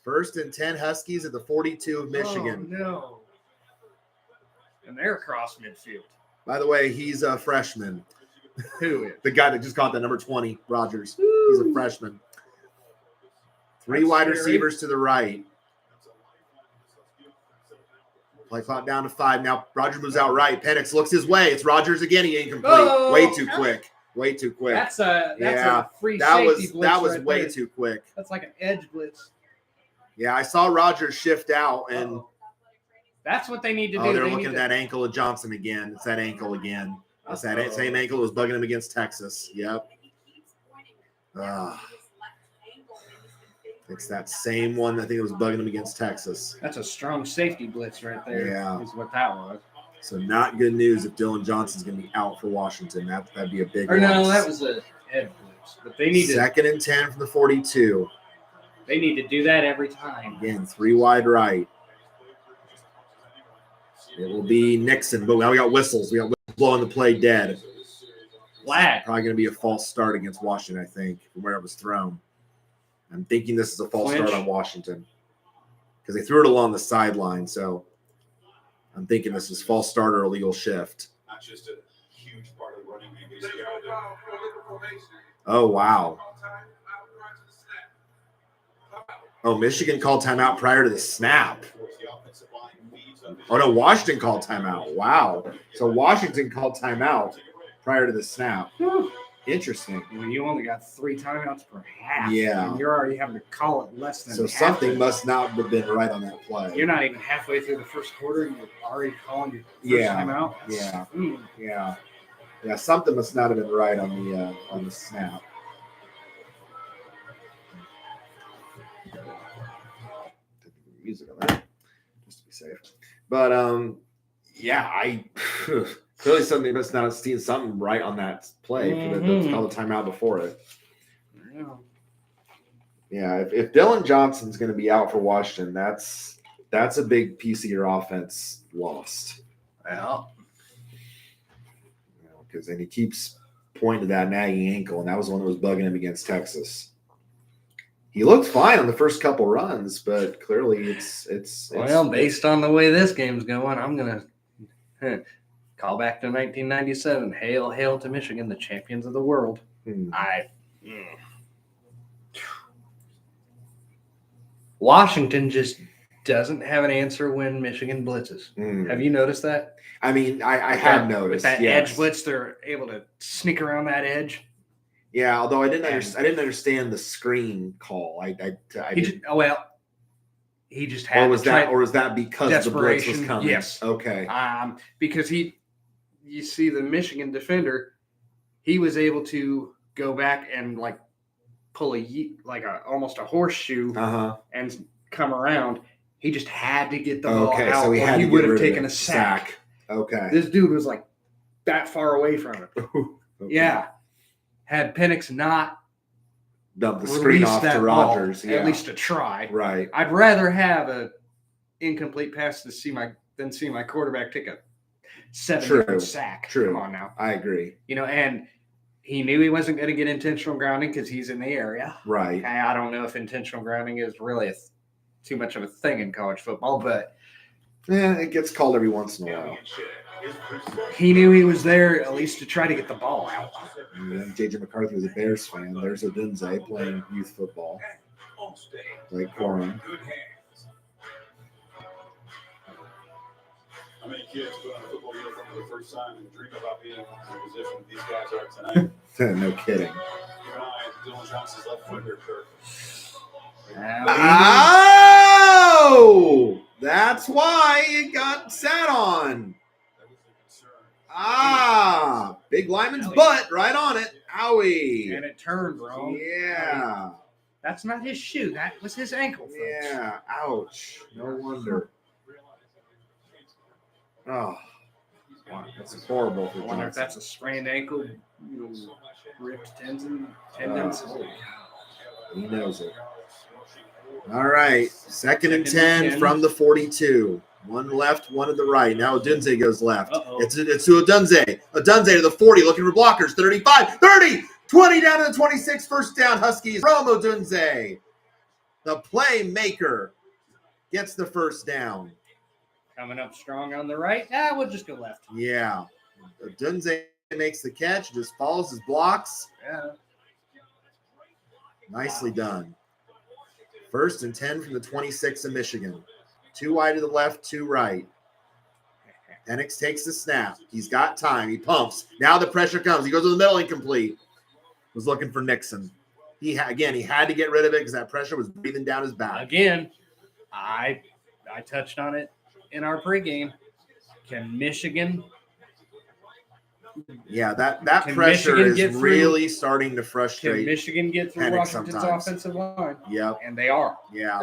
Speaker 1: 1st and 10 Huskies at the 42 of Michigan.
Speaker 2: Oh, no. And they're across midfield.
Speaker 1: By the way, he's a freshman.
Speaker 2: Who is?
Speaker 1: The guy that just caught that number 20, Rogers. He's a freshman. Three
Speaker 2: That's
Speaker 1: wide
Speaker 2: scary.
Speaker 1: receivers to the right. Play clock down to 5. Now Rogers moves out right. Penix looks his way. It's Rogers again. He incomplete.
Speaker 2: Oh!
Speaker 1: Way too quick. Way too quick.
Speaker 2: That's a free
Speaker 1: that
Speaker 2: safety
Speaker 1: was
Speaker 2: blitz
Speaker 1: that was
Speaker 2: right
Speaker 1: way
Speaker 2: there.
Speaker 1: too quick.
Speaker 2: That's like an edge blitz.
Speaker 1: Yeah, I saw Rogers shift out, and
Speaker 2: That's what they need to do.
Speaker 1: they're
Speaker 2: They
Speaker 1: looking
Speaker 2: need
Speaker 1: at
Speaker 2: to-
Speaker 1: that ankle of Johnson again. It's that ankle again. It's that same ankle that was bugging him against Texas. Yep. It's that same one. I think it was bugging him against Texas.
Speaker 2: That's a strong safety blitz right there.
Speaker 1: Yeah.
Speaker 2: Is what that was.
Speaker 1: So not good news if Dylan Johnson's going to be out for Washington. That'd be a big
Speaker 2: Or no,
Speaker 1: loss.
Speaker 2: that was a edge blitz. But they need to
Speaker 1: 2nd and 10 from the 42.
Speaker 2: do that every time.
Speaker 1: Again, 3 wide right. It will be Nixon, but now we got whistles. We got whistles blowing the play dead.
Speaker 2: Flag.
Speaker 1: Probably going to be a false start against Washington, I think, from where it was thrown. I'm thinking this is a false
Speaker 2: Clinch.
Speaker 1: start on Washington because they threw it along the sideline. So I'm thinking this is false start or illegal shift.
Speaker 3: Not just a huge part of the running game.
Speaker 1: Oh, wow. Oh, Michigan called timeout prior to the snap. Oh, no, Washington called timeout. Wow. So Washington called timeout prior to the snap. Interesting.
Speaker 2: Well, you only got 3 timeouts per half.
Speaker 1: Yeah.
Speaker 2: And you're already having to call it less than
Speaker 1: So
Speaker 2: half.
Speaker 1: something must not have been right on that play.
Speaker 2: You're not even halfway through the first quarter, and you're already calling your first
Speaker 1: Yeah.
Speaker 2: timeout.
Speaker 1: Yeah.
Speaker 2: Mm.
Speaker 1: Yeah, something must not have been right on the snap. Music on that, just to be safe. But yeah, I clearly something must not have seen something right on that play for the call the timeout before it.
Speaker 2: Yeah.
Speaker 1: Yeah, if Dylan Johnson's going to be out for Washington, that's a big piece of your offense lost.
Speaker 2: Well,
Speaker 1: Because then he keeps pointing to that nagging ankle, and that was the one that was bugging him against Texas. He looked fine on the first couple runs, but clearly it's
Speaker 2: well, based on the way this game's going, I'm gonna call back to 1997. Hail, hail to Michigan, the champions of the world. Washington just doesn't have an answer when Michigan blitzes. Have you noticed that?
Speaker 1: I mean, I have
Speaker 2: With
Speaker 1: noticed
Speaker 2: that
Speaker 1: yes.
Speaker 2: edge blitz, they're able to sneak around that edge.
Speaker 1: Yeah, although I didn't understand the screen call. I
Speaker 2: He just, he just had
Speaker 1: or was
Speaker 2: to try,
Speaker 1: that because the blitz was
Speaker 2: desperation,
Speaker 1: coming?
Speaker 2: yes.
Speaker 1: Okay.
Speaker 2: Because you see the Michigan defender, he was able to go back and like pull almost a horseshoe and come around. He just had to get the ball out,
Speaker 1: so
Speaker 2: or he would have taken a sack.
Speaker 1: Okay.
Speaker 2: This dude was like that far away from it.
Speaker 1: Okay.
Speaker 2: Yeah. Had Penix not
Speaker 1: Dump the screen
Speaker 2: released
Speaker 1: off
Speaker 2: that
Speaker 1: to
Speaker 2: ball,
Speaker 1: Rogers.
Speaker 2: at least to try.
Speaker 1: Right.
Speaker 2: I'd rather have a incomplete pass than see my quarterback take a 7-yard sack.
Speaker 1: True.
Speaker 2: Come on now.
Speaker 1: I agree.
Speaker 2: And he knew he wasn't going to get intentional grounding because he's in the area.
Speaker 1: Right.
Speaker 2: I don't know if intentional grounding is really too much of a thing in college football, but
Speaker 1: Yeah, it gets called every once in a while.
Speaker 2: he knew he was there at least to try to get the ball out.
Speaker 1: And then JJ McCarthy was a Bears fan. There's Odunze playing youth football. Like Corum.
Speaker 3: How many kids put on a football uniform for the first time and dream about being in the position that these guys are tonight?
Speaker 1: No kidding.
Speaker 3: Keep an eye on Dylan Johnson's left foot here, Kirk.
Speaker 1: Oh! That's why it got sat on. Big lineman's butt right on it. Owie.
Speaker 2: And it turned wrong.
Speaker 1: Yeah.
Speaker 2: That's not his shoe. That was his ankle. Folks.
Speaker 1: Yeah. Ouch. No wonder. Oh. Wow, that's horrible for
Speaker 2: I wonder if
Speaker 1: Johnson.
Speaker 2: that's a sprained ankle, ripped tendons.
Speaker 1: He knows it. All right. Second and 10 from the 42. One left, one to the right. Now Odunze goes left. It's to Odunze. Odunze to the 40, looking for blockers. 35, 30, 20 down to the 26. First down, Huskies from Odunze. The playmaker gets the first down.
Speaker 2: Coming up strong on the right. We'll just go left.
Speaker 1: Yeah. Odunze makes the catch, just follows his blocks.
Speaker 2: Yeah.
Speaker 1: Nicely done. 1st and 10 from the 26 of Michigan. 2 wide to the left, 2 right. Penix takes the snap. He's got time. He pumps. Now the pressure comes. He goes to the middle, incomplete. Was looking for Nixon. He had to get rid of it because that pressure was breathing down his back.
Speaker 2: Again, I touched on it in our pregame. Can Michigan?
Speaker 1: Yeah, that
Speaker 2: Can
Speaker 1: pressure
Speaker 2: Michigan
Speaker 1: is
Speaker 2: get through?
Speaker 1: really starting to
Speaker 2: Can
Speaker 1: frustrate.
Speaker 2: Michigan get through
Speaker 1: Penix
Speaker 2: Washington's
Speaker 1: sometimes.
Speaker 2: offensive line?
Speaker 1: Yep.
Speaker 2: And they are.
Speaker 1: Yeah.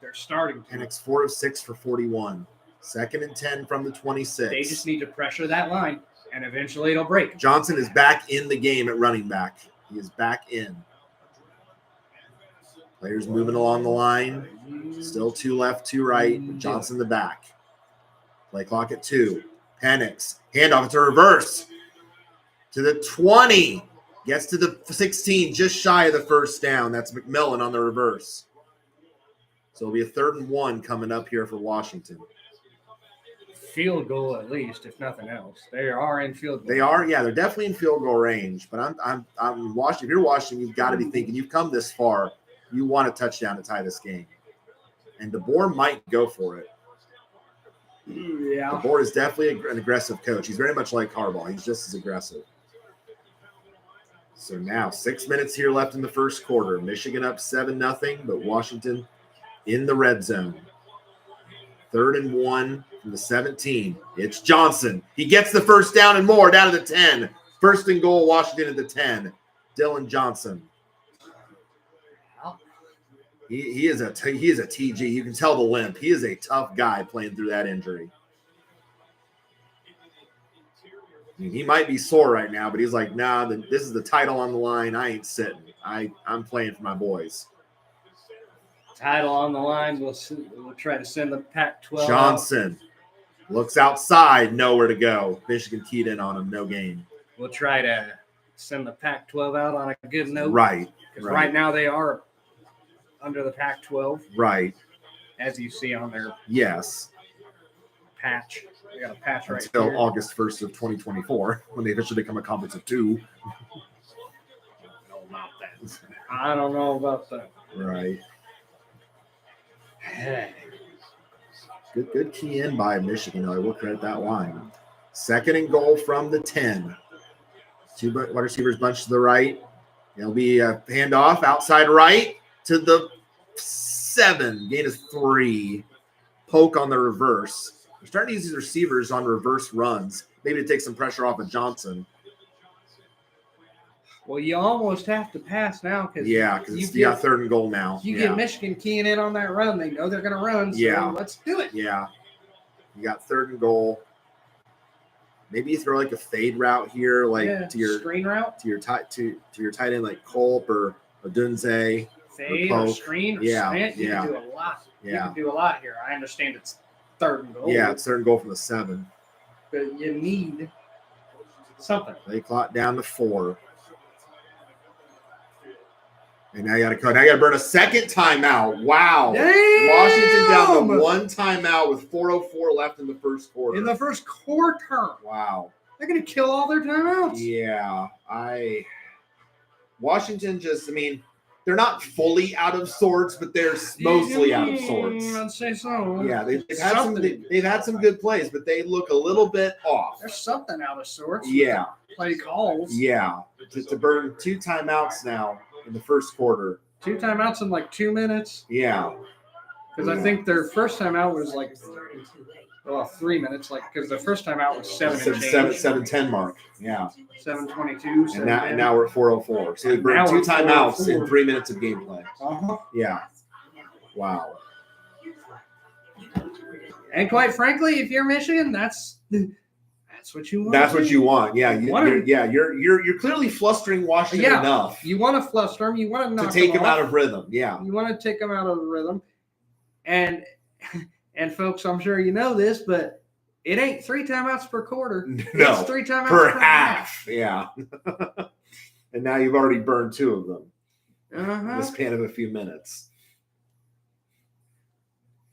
Speaker 2: They're starting to.
Speaker 1: Penix 4 of 6 for 41. 2nd and 10 from the 26.
Speaker 2: They just need to pressure that line, and eventually it'll break.
Speaker 1: Johnson is back in the game at running back. He is back in. Players moving along the line. Still 2 left, 2 right. With Johnson in the back. Play clock at 2. Penix. Handoff. It's a reverse. To the 20. Gets to the 16. Just shy of the first down. That's McMillan on the reverse. So it'll be a 3rd and 1 coming up here for Washington.
Speaker 2: Field goal at least, if nothing else. They are in field goal.
Speaker 1: They are, yeah, they're definitely in field goal range. But I'm watching. If you're watching, you've got to be thinking you've come this far. You want a touchdown to tie this game. And DeBoer might go for it.
Speaker 2: Yeah.
Speaker 1: DeBoer is definitely an aggressive coach. He's very much like Harbaugh. He's just as aggressive. So now 6 minutes here left in the first quarter. Michigan up 7-0, but Washington in the red zone. 3rd and 1 from the 17. It's Johnson. He gets the first down and more down to the 10. 1st and goal, Washington at the 10. Dylan Johnson. He is a TG. You can tell the limp. He is a tough guy playing through that injury. I mean, he might be sore right now, but he's like, nah, this is the title on the line. I ain't sitting. I'm playing for my boys.
Speaker 2: Title on the line. We'll try to send the Pac-12.
Speaker 1: Johnson looks outside, nowhere to go. Michigan keyed in on him, no gain.
Speaker 2: We'll try to send the Pac-12 out on a good note.
Speaker 1: Right.
Speaker 2: Because right now they are under the Pac-12.
Speaker 1: Right.
Speaker 2: As you see on their patch. They got a patch right
Speaker 1: Until
Speaker 2: here.
Speaker 1: August 1st of 2024, when they officially become a conference of 2.
Speaker 2: I don't know about that.
Speaker 1: Right. Good key in by Michigan. I will credit that line. 2nd and goal from the 10. 2 wide receivers bunched to the right. It'll be a handoff outside right to the 7. Gain is 3. Poke on the reverse. They're starting to use these receivers on reverse runs, maybe to take some pressure off of Johnson.
Speaker 2: Well, you almost have to pass now because
Speaker 1: You got 3rd and goal now.
Speaker 2: You get Michigan keying in on that run. They know they're going to run, so let's do it.
Speaker 1: Yeah. You got 3rd and goal. Maybe you throw like a fade route here, to your
Speaker 2: screen route
Speaker 1: to your tight end like Culp or Odunze.
Speaker 2: Fade or screen or slant. You can do a lot.
Speaker 1: Yeah.
Speaker 2: You can do a lot here. I understand it's 3rd and goal.
Speaker 1: Yeah, it's 3rd and goal from the 7.
Speaker 2: But you need something.
Speaker 1: They clock down to 4. And now you got to cut. Now you got to burn a 2nd timeout. Wow.
Speaker 2: Damn!
Speaker 1: Washington down to 1 timeout with 4:04 left in the first quarter.
Speaker 2: In the first quarter.
Speaker 1: Wow.
Speaker 2: They're going to kill all their timeouts.
Speaker 1: Yeah. Washington they're not fully out of sorts, but they're mostly out of sorts.
Speaker 2: I'd say so.
Speaker 1: Yeah, they've had some good plays, but they look a little bit off.
Speaker 2: There's something out of sorts.
Speaker 1: Yeah.
Speaker 2: Play calls.
Speaker 1: Yeah. To burn 2 timeouts now in the first quarter.
Speaker 2: 2 timeouts in like 2 minutes.
Speaker 1: Yeah.
Speaker 2: Because I think their first timeout was like 3 minutes, because the first timeout was
Speaker 1: 7:10 mark. Yeah.
Speaker 2: 7:22.
Speaker 1: And now we're at 4:04. So they burned 2 timeouts in 3 minutes of gameplay. Yeah. Wow.
Speaker 2: And quite frankly, if you're Michigan, that's what you want.
Speaker 1: That's what you want. Yeah. You're clearly flustering Washington enough.
Speaker 2: You want to fluster them. You want to knock
Speaker 1: take
Speaker 2: them
Speaker 1: out of rhythm. Yeah.
Speaker 2: You want to take them out of the rhythm. And folks, I'm sure you know this, but it ain't 3 timeouts per quarter.
Speaker 1: No,
Speaker 2: it's 3 timeouts
Speaker 1: per half. Yeah. And now you've already burned 2 of them in the span of a few minutes.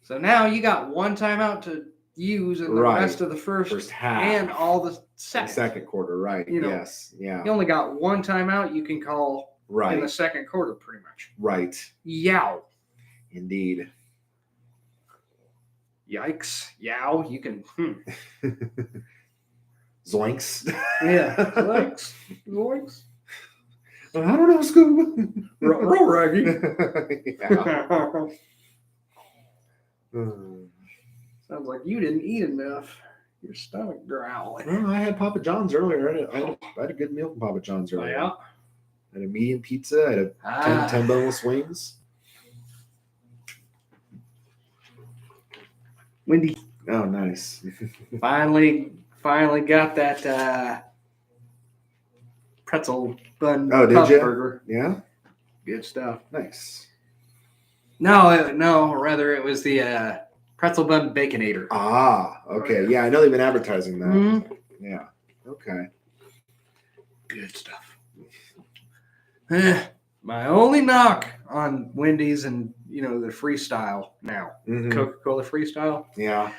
Speaker 2: So now you got 1 timeout to use in the
Speaker 1: Right.
Speaker 2: rest of the first
Speaker 1: half
Speaker 2: and all the
Speaker 1: the
Speaker 2: second.
Speaker 1: second quarter, right?
Speaker 2: You know,
Speaker 1: Yes, yeah,
Speaker 2: You only got one timeout you can call in
Speaker 1: right,
Speaker 2: the second quarter, pretty much.
Speaker 1: right.
Speaker 2: Yow.
Speaker 1: Indeed.
Speaker 2: Yikes. Yow. You can.
Speaker 1: Zoinks.
Speaker 2: Yeah. Zoinks. Zoinks.
Speaker 1: I don't know, Scoob.
Speaker 2: Roll raggy.
Speaker 1: Yeah.
Speaker 2: Sounds like you didn't eat enough. Your stomach growling.
Speaker 1: Well, I had Papa John's earlier. I had a good meal from Papa John's
Speaker 2: Oh,
Speaker 1: earlier.
Speaker 2: yeah.
Speaker 1: I had a medium pizza. I had a 10 boneless wings.
Speaker 2: Wendy
Speaker 1: Oh, nice.
Speaker 2: finally got that pretzel bun
Speaker 1: Oh, did
Speaker 2: puff
Speaker 1: ya?
Speaker 2: burger.
Speaker 1: Yeah?
Speaker 2: Good stuff.
Speaker 1: Nice.
Speaker 2: No, rather it was the pretzel bun baconator.
Speaker 1: Ah, okay. Yeah, I know they've been advertising that.
Speaker 2: Mhm.
Speaker 1: Yeah. Okay.
Speaker 2: Good stuff. My only knock on Wendy's and the freestyle now,
Speaker 1: Mhm.
Speaker 2: Coca-Cola freestyle.
Speaker 1: Yeah.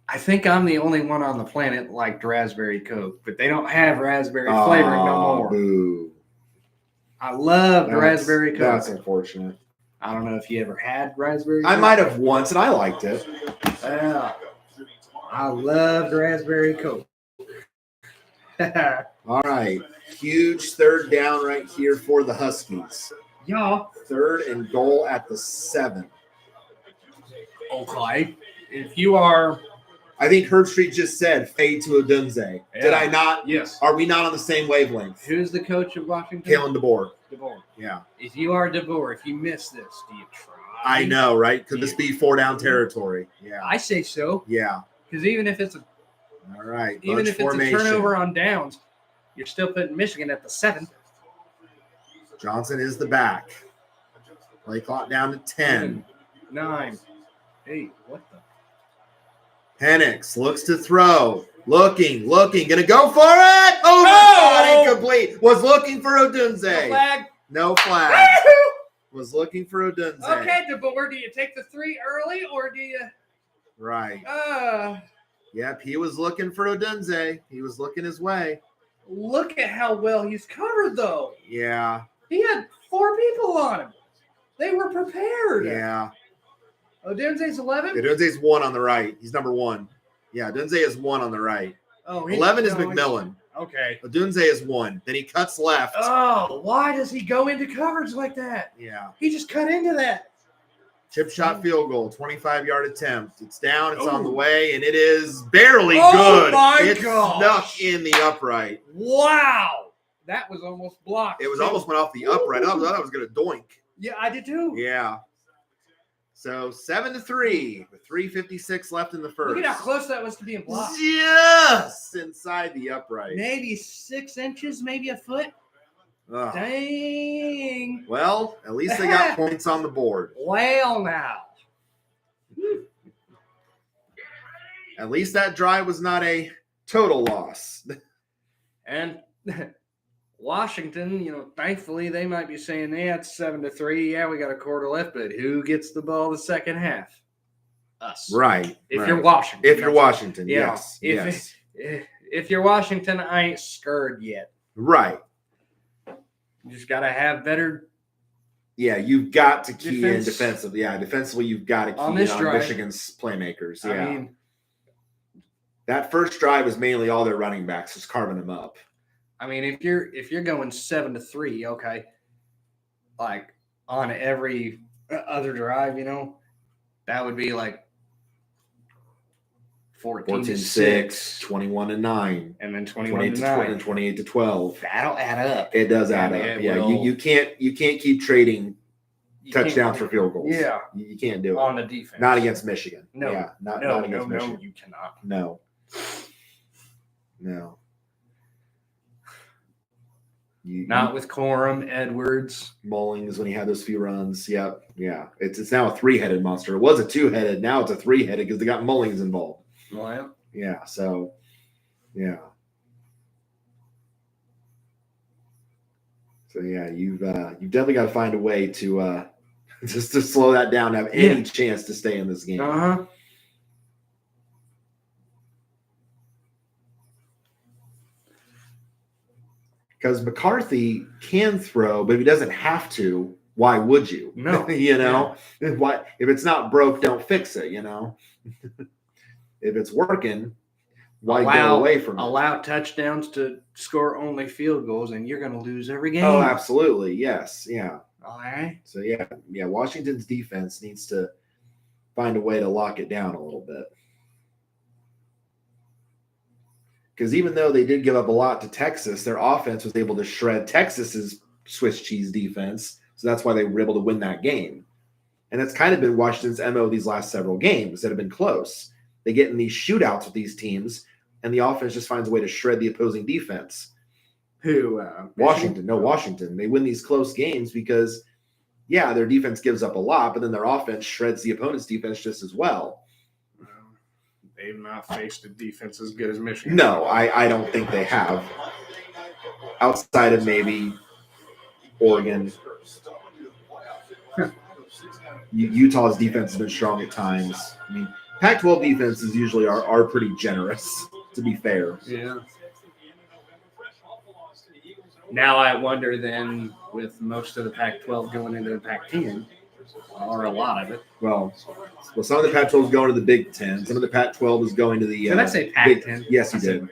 Speaker 2: I think I'm the only one on the planet like raspberry Coke, but they don't have raspberry flavoring no more.
Speaker 1: Boo.
Speaker 2: I love raspberry Coke.
Speaker 1: That's unfortunate.
Speaker 2: I don't know if you ever had raspberry
Speaker 1: I
Speaker 2: Coke.
Speaker 1: might have once, and I liked it.
Speaker 2: Yeah. I loved raspberry Coke.
Speaker 1: All right. Huge third down right here for the Huskies.
Speaker 2: Yeah.
Speaker 1: 3rd and goal at the 7.
Speaker 2: Okay. If you are.
Speaker 1: I think Herb Street just said fade to Odunze. Did I not?
Speaker 2: Yes.
Speaker 1: Are we not on the same wavelength?
Speaker 2: Who's the coach of Washington?
Speaker 1: Kalen DeBoer.
Speaker 2: DeBoer.
Speaker 1: Yeah.
Speaker 2: If you are DeBoer, if you miss this, do you try?
Speaker 1: I know, right? Could this be 4 down territory? Yeah.
Speaker 2: I say so.
Speaker 1: Yeah.
Speaker 2: Because even if it's a
Speaker 1: All right.
Speaker 2: even
Speaker 1: Bunch
Speaker 2: if it's a
Speaker 1: formation.
Speaker 2: turnover on downs, you're still putting Michigan at the 7.
Speaker 1: Johnson is the back. Play clock down to 10.
Speaker 2: 9. 8. What the?
Speaker 1: Penix looks to throw. Looking. Gonna go for it. Oh, my God, incomplete. Was looking for Odunze.
Speaker 2: Flag.
Speaker 1: No flag. Was looking for Odunze.
Speaker 2: Okay, DeBoer, do you take the 3 early or do you?
Speaker 1: Right. Yep, he was looking for Odunze. He was looking his way.
Speaker 2: Look at how well he's covered, though.
Speaker 1: Yeah.
Speaker 2: He had 4 people on him. They were prepared.
Speaker 1: Yeah.
Speaker 2: Odunze's 11.
Speaker 1: Odunze's 1 on the right. He's number 1. Yeah, Odunze is 1 on the right.
Speaker 2: Oh,
Speaker 1: 11 is McMillan.
Speaker 2: Okay.
Speaker 1: Odunze is 1. Then he cuts left.
Speaker 2: Oh, why does he go into coverage like that?
Speaker 1: Yeah.
Speaker 2: He just cut into that.
Speaker 1: Chip shot field goal, 25-yard attempt. It's down. It's on the
Speaker 2: Oh.
Speaker 1: way, and it is barely
Speaker 2: Oh,
Speaker 1: good.
Speaker 2: my
Speaker 1: It
Speaker 2: gosh.
Speaker 1: snuck in the upright.
Speaker 2: Wow. That was almost blocked.
Speaker 1: It was almost went off the upright. I thought I was going to doink.
Speaker 2: Yeah, I did too.
Speaker 1: Yeah. So 7-3 with 3:56 left in the first.
Speaker 2: Look at how close that was to being blocked.
Speaker 1: Just inside the upright.
Speaker 2: Maybe 6 inches, maybe a foot.
Speaker 1: Ugh.
Speaker 2: Dang.
Speaker 1: Well, at least they got points on the board.
Speaker 2: Well, now.
Speaker 1: At least that drive was not a total loss.
Speaker 2: And Washington, thankfully they might be saying, yeah, it's 7-3. Yeah, we got a quarter left, but who gets the ball the second half? Us.
Speaker 1: Right.
Speaker 2: If
Speaker 1: right.
Speaker 2: you're Washington.
Speaker 1: If you're Washington,
Speaker 2: Yeah.
Speaker 1: yes.
Speaker 2: If-
Speaker 1: yes.
Speaker 2: If you're Washington, I ain't scared yet.
Speaker 1: Right.
Speaker 2: You just got to have better.
Speaker 1: Yeah, you've got to key in
Speaker 2: Defense.
Speaker 1: defensively. Yeah, defensively, you've got to key
Speaker 2: On
Speaker 1: in
Speaker 2: this
Speaker 1: on
Speaker 2: drive.
Speaker 1: Michigan's playmakers. Yeah.
Speaker 2: I mean,
Speaker 1: that first drive was mainly all their running backs, just carving them up.
Speaker 2: if you're going 7-3, okay, like on every other drive, that would be like 14-6,
Speaker 1: 21-9,
Speaker 2: and then
Speaker 1: 28-9,
Speaker 2: 21-9.
Speaker 1: 28-12.
Speaker 2: That'll add up.
Speaker 1: It does add
Speaker 2: Yeah,
Speaker 1: up.
Speaker 2: it
Speaker 1: Yeah,
Speaker 2: will.
Speaker 1: you can't keep trading
Speaker 2: You can't-
Speaker 1: touchdowns for field goals.
Speaker 2: Yeah,
Speaker 1: You can't do it.
Speaker 2: on the defense.
Speaker 1: Not against Michigan.
Speaker 2: No.
Speaker 1: Yeah, not
Speaker 2: No,
Speaker 1: against
Speaker 2: no,
Speaker 1: Michigan.
Speaker 2: you cannot.
Speaker 1: No.
Speaker 2: Not with Corum, Edwards.
Speaker 1: Mullings when he had those few runs. Yep. Yeah. It's now a 3-headed monster. It was a 2-headed. Now it's a 3-headed because they got Mullings involved.
Speaker 2: Well,
Speaker 1: Yeah. So, yeah. So yeah, you've definitely got to find a way to just to slow that down, to have any chance to stay in this game.
Speaker 2: uh-huh.
Speaker 1: Because McCarthy can throw, but if he doesn't have to, why would you?
Speaker 2: No.
Speaker 1: You know, why? If it's not broke, don't fix it. You know, if it's working, why go away from it?
Speaker 2: Allow touchdowns to score only field goals, and you're going to lose every game.
Speaker 1: Oh, absolutely. Yes. Yeah.
Speaker 2: All right.
Speaker 1: So, yeah. Washington's defense needs to find a way to lock it down a little bit. Because even though they did give up a lot to Texas, their offense was able to shred Texas's Swiss cheese defense. So that's why they were able to win that game. And that's kind of been Washington's MO these last several games that have been close. They get in these shootouts with these teams, and the offense just finds a way to shred the opposing defense.
Speaker 2: Who?
Speaker 1: Washington. No, Washington. They win these close games because, their defense gives up a lot, but then their offense shreds the opponent's defense just as well.
Speaker 2: They've not faced a defense as good as Michigan.
Speaker 1: No, I don't think they have. Outside of maybe Oregon. Utah's defense has been strong at times. I mean, Pac-12 defenses usually are pretty generous, to be fair.
Speaker 2: Yeah. Now I wonder then, with most of the Pac-12 going into the Pac-10, or a lot of it.
Speaker 1: Well, some of the Pac-12 is going to the Big Ten. Some of the Pac-12 is going to the
Speaker 2: Did I say Pac-10?
Speaker 1: Yes, you did.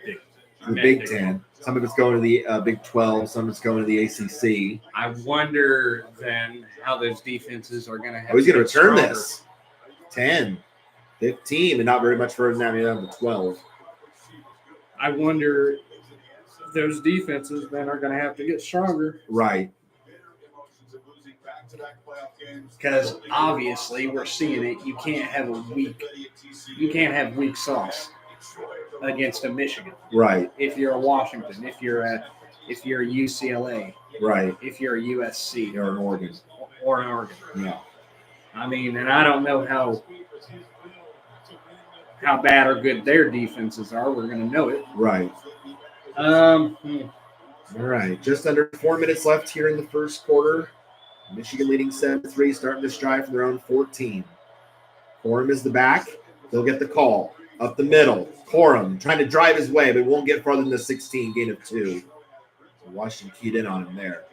Speaker 1: The Big Ten. Some of it's going to the Big 12. Some of it's going to the ACC.
Speaker 2: I wonder then how those defenses are going to have.
Speaker 1: Who's going to return
Speaker 2: stronger.
Speaker 1: this? 10, 15, and not very much further than that. Maybe down to 12.
Speaker 2: I wonder if those defenses then are going to have to get stronger.
Speaker 1: Right.
Speaker 2: Because obviously we're seeing it. You can't have weak sauce against a Michigan.
Speaker 1: Right.
Speaker 2: If you're a Washington, if you're a UCLA,
Speaker 1: Right.
Speaker 2: if you're a USC
Speaker 1: Or an Oregon.
Speaker 2: or an Oregon.
Speaker 1: Yeah.
Speaker 2: I mean, and I don't know how bad or good their defenses are. We're going to know it.
Speaker 1: Right.
Speaker 2: Um,
Speaker 1: All right. Just under 4 minutes left here in the first quarter. Michigan leading 7-3, starting to stride from their own 14. Corum is the back. They'll get the call. Up the middle. Corum trying to drive his way, but won't get farther than the 16, gain of 2. So Washington keyed in on him there.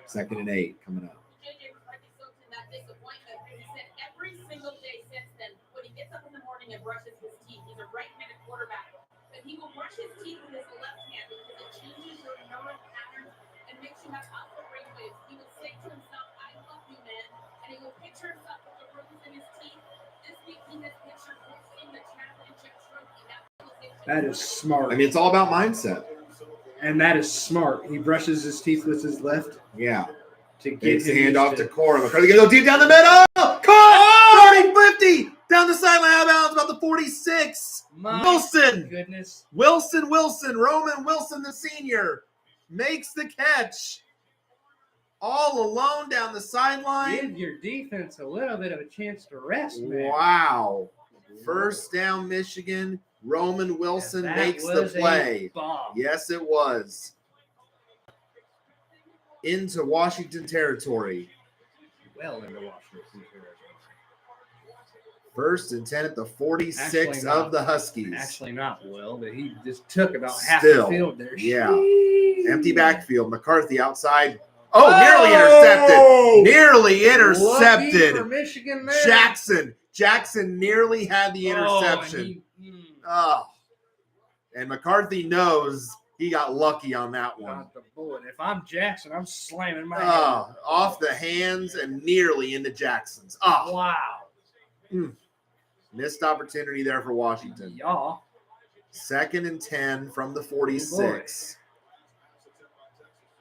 Speaker 1: 2nd and 8 coming up.
Speaker 6: JJ McCarthy soaked in that disappointment. He said every single day since then, when he gets up in the morning and brushes his teeth, he's a right-handed quarterback. But he will brush his teeth with his left hand because it changes your neural patterns and makes you have alpha brainwaves. He will say to himself, "I love you, man," and he will picture himself with the roses in his teeth. This week he has pictured hosting the championship trophy.
Speaker 2: that is smart.
Speaker 1: I mean, it's all about mindset.
Speaker 2: And that is smart. He brushes his teeth with his left
Speaker 1: Yeah.
Speaker 2: to get
Speaker 1: Takes the
Speaker 2: him
Speaker 1: handoff
Speaker 2: used
Speaker 1: to Corum. McCarthy going to go deep down the middle. Caught! 30-50. Down the sideline out of bounds, about the 46.
Speaker 2: My
Speaker 1: Wilson.
Speaker 2: goodness.
Speaker 1: Wilson. Roman Wilson, the senior, makes the catch. All alone down the sideline.
Speaker 2: Give your defense a little bit of a chance to rest, man.
Speaker 1: Wow. First down, Michigan. Roman Wilson
Speaker 2: That
Speaker 1: makes the
Speaker 2: was a
Speaker 1: play.
Speaker 2: bomb.
Speaker 1: Yes, it was. Into Washington territory.
Speaker 2: Well into Washington.
Speaker 1: 1st and 10 at the 46
Speaker 2: Actually not.
Speaker 1: of the Huskies.
Speaker 2: Actually not well, but he just took about half
Speaker 1: Still,
Speaker 2: the field there.
Speaker 1: yeah.
Speaker 2: Sheesh.
Speaker 1: Empty backfield. McCarthy outside. Oh, nearly intercepted. Nearly
Speaker 2: Lucky
Speaker 1: intercepted.
Speaker 2: for Michigan there.
Speaker 1: Jackson nearly had the interception. And McCarthy knows he got lucky on that one.
Speaker 2: Got the bullet. If I'm Jackson, I'm slamming my head.
Speaker 1: Off the hands and nearly into Jackson's.
Speaker 2: Wow.
Speaker 1: Missed opportunity there for Washington.
Speaker 2: Yeah.
Speaker 1: 2nd and 10 from the 46.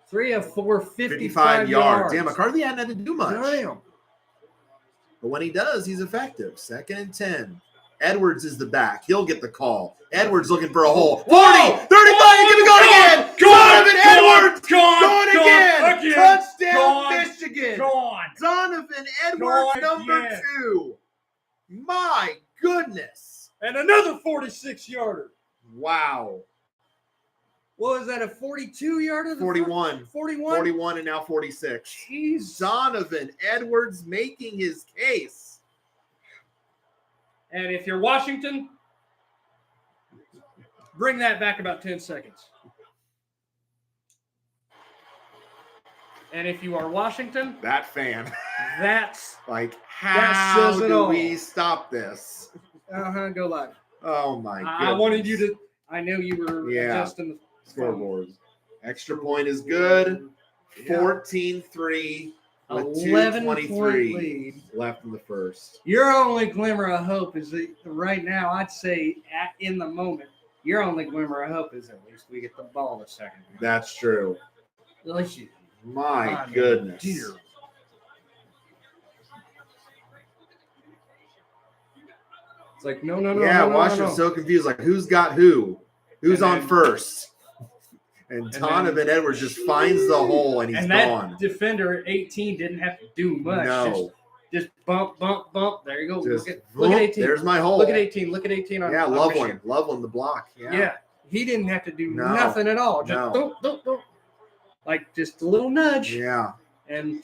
Speaker 2: 3 of 4,
Speaker 1: 55 yards. Damn, McCarthy hadn't had to do much.
Speaker 2: Damn.
Speaker 1: But when he does, he's effective. 2nd and 10. Edwards is the back. He'll get the call. Edwards looking for a hole. 40, 35, he's going to go again. Donovan Edwards going again. Touchdown, Michigan. Donovan Edwards, number 2. My goodness.
Speaker 2: And another 46-yarder.
Speaker 1: Wow.
Speaker 2: What was that, a 42-yarder?
Speaker 1: 41.
Speaker 2: 41?
Speaker 1: 41 and now 46.
Speaker 2: Jeez.
Speaker 1: Donovan Edwards making his case.
Speaker 2: And if you're Washington, bring that back about 10 seconds. And if you are Washington,
Speaker 1: That fan.
Speaker 2: that's
Speaker 1: Like,
Speaker 2: That
Speaker 1: how
Speaker 2: says it
Speaker 1: do
Speaker 2: all.
Speaker 1: we stop this?
Speaker 2: go live.
Speaker 1: Oh, my goodness.
Speaker 2: I wanted you to. I knew you were
Speaker 1: Yeah.
Speaker 2: adjusting the
Speaker 1: Scoreboard. Extra point is good.
Speaker 2: Yeah.
Speaker 1: 14-3 with
Speaker 2: 11-point
Speaker 1: 2:23
Speaker 2: lead.
Speaker 1: left in the first.
Speaker 2: Your only glimmer of hope is that right now, I'd say in the moment, your only glimmer of hope is at least we get the ball the second.
Speaker 1: That's true.
Speaker 2: At least you.
Speaker 1: My
Speaker 2: I mean,
Speaker 1: goodness.
Speaker 2: dear. It's like no.
Speaker 1: Yeah,
Speaker 2: no,
Speaker 1: Washington's
Speaker 2: no.
Speaker 1: so confused. Like, who's got who? Who's
Speaker 2: And
Speaker 1: on
Speaker 2: then-
Speaker 1: first? And Donovan Edwards just finds the hole and he's
Speaker 2: And that
Speaker 1: gone.
Speaker 2: defender at 18 didn't have to do much.
Speaker 1: No.
Speaker 2: Just bump. There you go.
Speaker 1: Just,
Speaker 2: look at
Speaker 1: whoop,
Speaker 2: 18.
Speaker 1: there's my hole.
Speaker 2: Look at 18. Look at 18 on
Speaker 1: Yeah,
Speaker 2: on
Speaker 1: love
Speaker 2: Michigan.
Speaker 1: one. Love one, the block. Yeah.
Speaker 2: Yeah. He didn't have to do
Speaker 1: No.
Speaker 2: nothing at all. Just
Speaker 1: No.
Speaker 2: don't. Like just a little nudge.
Speaker 1: Yeah.
Speaker 2: And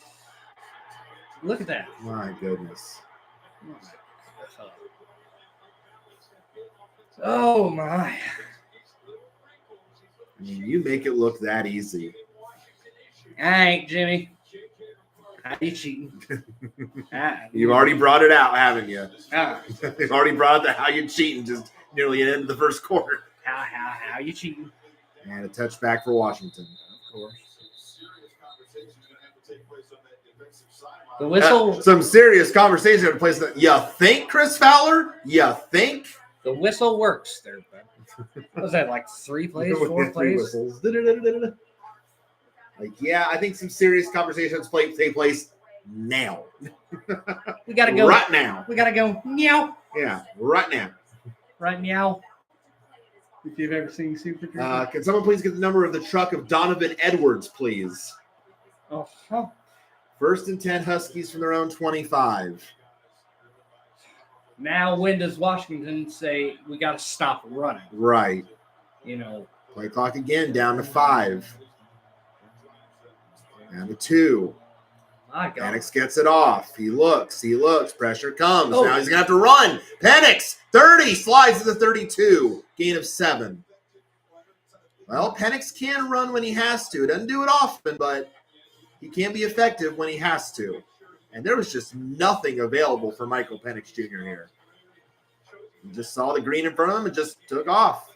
Speaker 2: look at that.
Speaker 1: My goodness.
Speaker 2: Oh my.
Speaker 1: I mean, you make it look that easy.
Speaker 2: All right, Jimmy. How you cheating?
Speaker 1: You've already brought it out, haven't you?
Speaker 2: How
Speaker 1: You've already brought the how you cheating just nearly at the end of the first quarter.
Speaker 2: you cheating?
Speaker 1: And a touchback for Washington.
Speaker 2: Of course.
Speaker 3: Serious conversations are going to have to take place on that defensive sideline.
Speaker 2: The whistle.
Speaker 1: Some serious conversation in place. You think, Chris Fowler? You think?
Speaker 2: The whistle works there, bud. What was that, like 3 plays, 4
Speaker 1: Three
Speaker 2: plays?
Speaker 1: whistles. Like, yeah, I think some serious conversations take place now.
Speaker 2: We gotta go.
Speaker 1: Right now.
Speaker 2: We gotta go. Meow.
Speaker 1: Yeah, right now.
Speaker 2: Right meow. If you've ever seen Super Troopers.
Speaker 1: Can someone please get the number of the truck of Donovan Edwards, please?
Speaker 2: Oh.
Speaker 1: 1st and 10 Huskies from their own 25.
Speaker 2: Now, when does Washington say we got to stop running?
Speaker 1: Right.
Speaker 2: You know,
Speaker 1: Play clock again, down to 5. Down to 2.
Speaker 2: my God.
Speaker 1: Penix gets it off. He looks. Pressure comes.
Speaker 2: Oh.
Speaker 1: Now he's going to have to run. Penix, 30, slides to the 32. Gain of 7. Well, Penix can run when he has to. Doesn't do it often, but he can be effective when he has to. And there was just nothing available for Michael Penix Jr. here. He just saw the green in front of him and just took off.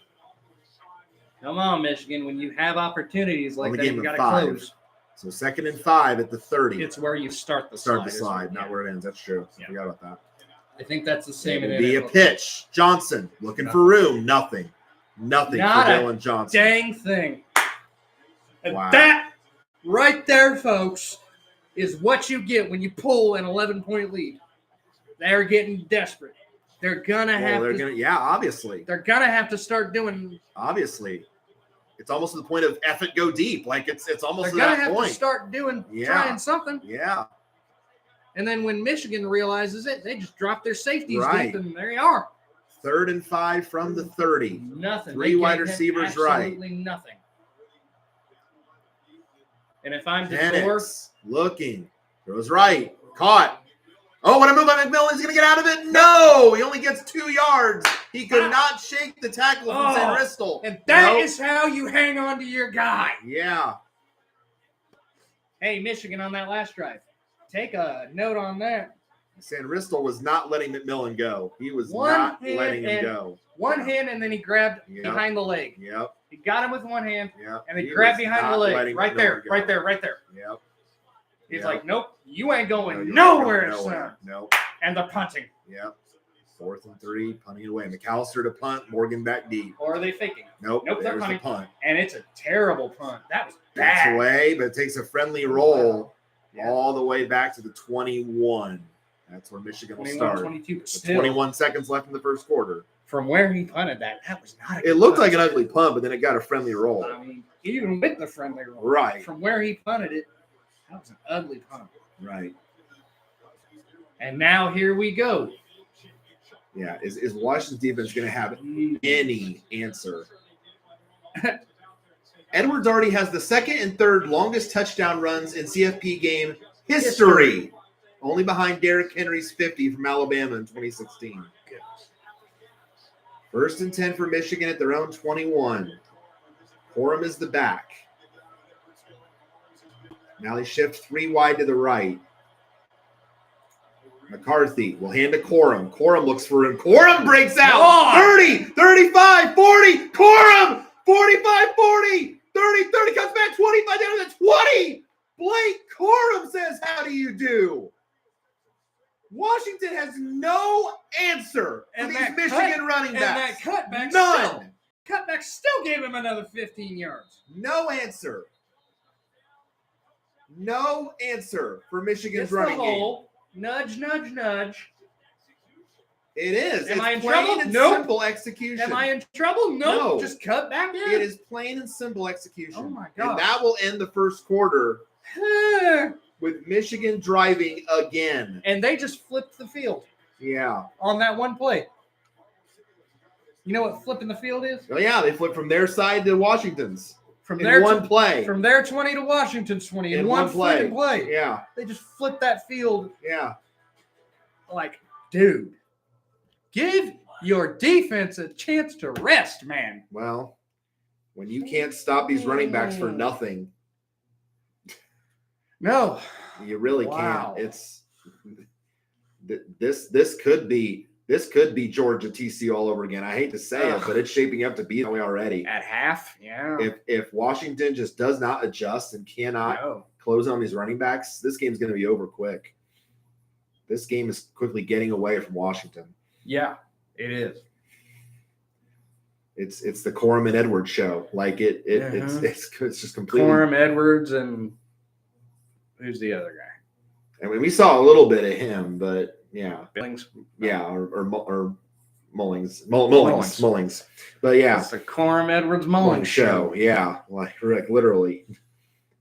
Speaker 2: Come on, Michigan. When you have opportunities like
Speaker 1: Only
Speaker 2: that,
Speaker 1: gave
Speaker 2: you
Speaker 1: him
Speaker 2: got to
Speaker 1: 5.
Speaker 2: close.
Speaker 1: So 2nd and 5 at the 30.
Speaker 2: It's where you start the
Speaker 1: Start the
Speaker 2: slide,
Speaker 1: slide,
Speaker 2: isn't it?
Speaker 1: not
Speaker 2: Yeah.
Speaker 1: where it ends. That's true.
Speaker 2: Yeah.
Speaker 1: I forgot about that.
Speaker 2: I think that's the same.
Speaker 1: It
Speaker 2: in
Speaker 1: will be a
Speaker 2: NFL.
Speaker 1: pitch. Johnson looking for room. Nothing
Speaker 2: Not
Speaker 1: for
Speaker 2: a
Speaker 1: Dylan Johnson.
Speaker 2: Dang thing. And
Speaker 1: Wow.
Speaker 2: that right there, folks, is what you get when you pull an 11-point lead. They're getting desperate. They're gonna have to.
Speaker 1: Yeah, obviously.
Speaker 2: They're gonna have to start doing.
Speaker 1: Obviously. It's almost to the point of F it, go deep. Like it's almost
Speaker 2: They're
Speaker 1: to
Speaker 2: gonna
Speaker 1: that
Speaker 2: have
Speaker 1: point.
Speaker 2: to start doing
Speaker 1: Yeah.
Speaker 2: trying something.
Speaker 1: Yeah.
Speaker 2: And then when Michigan realizes it, they just drop their safeties
Speaker 1: Right.
Speaker 2: deep, and there you are.
Speaker 1: 3rd and 5 from the 30.
Speaker 2: Nothing.
Speaker 1: 3
Speaker 2: They
Speaker 1: wide
Speaker 2: gave him
Speaker 1: receivers right.
Speaker 2: Absolutely nothing. And if I'm DeBoer,
Speaker 1: Penix looking. Throws right. Caught. Oh, what a move by McMillan. He's going to get out of it. No, he only gets 2 yards. He could not shake the tackle from San Ristel.
Speaker 2: and that
Speaker 1: Nope.
Speaker 2: is how you hang on to your guy.
Speaker 1: Yeah.
Speaker 2: Hey, Michigan on that last drive. Take a note on that.
Speaker 1: San Ristel was not letting McMillan go. He was
Speaker 2: One
Speaker 1: not
Speaker 2: hand
Speaker 1: letting him
Speaker 2: and-
Speaker 1: go.
Speaker 2: One hand, and then he grabbed
Speaker 1: Yep.
Speaker 2: behind the leg.
Speaker 1: Yep.
Speaker 2: He got him with one hand,
Speaker 1: Yep.
Speaker 2: and then
Speaker 1: He
Speaker 2: grabbed
Speaker 1: was
Speaker 2: behind the
Speaker 1: not
Speaker 2: leg.
Speaker 1: letting
Speaker 2: Right
Speaker 1: McMillan
Speaker 2: there,
Speaker 1: go.
Speaker 2: right there, right there.
Speaker 1: Yep.
Speaker 2: He's
Speaker 1: Yep.
Speaker 2: like, nope, you ain't going
Speaker 1: No, you ain't
Speaker 2: nowhere,
Speaker 1: going
Speaker 2: son.
Speaker 1: Nope.
Speaker 2: And they're punting.
Speaker 1: Yep. 4th and 3, punting it away. McAllister to punt, Morgan back deep.
Speaker 2: Or are they faking?
Speaker 1: Nope.
Speaker 2: Nope, they're
Speaker 1: There's the
Speaker 2: punting.
Speaker 1: punt.
Speaker 2: And it's a terrible punt. That was
Speaker 1: Gets
Speaker 2: bad.
Speaker 1: away, but it takes a friendly roll
Speaker 2: Yeah.
Speaker 1: all the way back to the 21. That's where Michigan will
Speaker 2: 21,
Speaker 1: start.
Speaker 2: 22, but
Speaker 1: With
Speaker 2: still,
Speaker 1: 21 seconds left in the first quarter.
Speaker 2: from where he punted that was not a
Speaker 1: It
Speaker 2: good
Speaker 1: looked
Speaker 2: punt.
Speaker 1: like an ugly punt, but then it got a friendly roll.
Speaker 2: I mean, even with the friendly roll.
Speaker 1: Right.
Speaker 2: From where he punted it, that was an ugly punt.
Speaker 1: Right.
Speaker 2: And now here we go.
Speaker 1: Yeah. Is Washington's defense going to have any answer? Edwards already has the 2nd and 3rd longest touchdown runs in CFP game history. Only behind Derrick Henry's 50 from Alabama in 2016. 1st and 10 for Michigan at their own 21. Corum is the back. Now they shift 3 wide to the right. McCarthy will hand to Corum. Corum looks for him. Corum breaks out. 30, 35, 40. Corum, 45, 40, 30, 30, comes back 25 down to the 20. Blake Corum says, how do you do? Washington has no answer for these Michigan running backs.
Speaker 2: And that cutback
Speaker 1: None.
Speaker 2: Cutback still gave him another 15 yards.
Speaker 1: No answer. No answer for Michigan's
Speaker 2: It's
Speaker 1: running
Speaker 2: the
Speaker 1: game.
Speaker 2: hole. Nudge, nudge, nudge.
Speaker 1: It is.
Speaker 2: Am
Speaker 1: It's
Speaker 2: I in
Speaker 1: plain
Speaker 2: trouble?
Speaker 1: and
Speaker 2: Nope.
Speaker 1: simple execution.
Speaker 2: Am I in trouble?
Speaker 1: No.
Speaker 2: Just cut back in.
Speaker 1: It is plain and simple execution.
Speaker 2: Oh my
Speaker 1: And
Speaker 2: God.
Speaker 1: that will end the first quarter with Michigan driving again.
Speaker 2: And they just flipped the field
Speaker 1: Yeah.
Speaker 2: on that one play. You know what flipping the field is?
Speaker 1: Oh yeah, they flipped from their side to Washington's
Speaker 2: From
Speaker 1: in
Speaker 2: their
Speaker 1: one play.
Speaker 2: From their 20 to Washington's 20 in
Speaker 1: In
Speaker 2: one
Speaker 1: one play.
Speaker 2: flipping play.
Speaker 1: Yeah.
Speaker 2: They just flipped that field
Speaker 1: Yeah.
Speaker 2: like, dude, give your defense a chance to rest, man.
Speaker 1: Well, when you can't stop these running backs for nothing,
Speaker 2: No.
Speaker 1: you really
Speaker 2: Wow.
Speaker 1: can't. It's this could be Georgia TCU all over again. I hate to say it, but it's shaping up to be that way already.
Speaker 2: At half, yeah.
Speaker 1: If Washington just does not adjust and cannot
Speaker 2: No.
Speaker 1: close on these running backs, this game's going to be over quick. This game is quickly getting away from Washington.
Speaker 2: Yeah, it is.
Speaker 1: It's the Corum and Edwards show. Like it's just completely.
Speaker 2: Corum, Edwards, and who's the other guy?
Speaker 1: I mean, we saw a little bit of him, but yeah,
Speaker 2: Billings.
Speaker 1: yeah, or Mullings. But yeah,
Speaker 2: It's the Corum, Edwards,
Speaker 1: Mullings
Speaker 2: Mullings
Speaker 1: show. Yeah, like literally,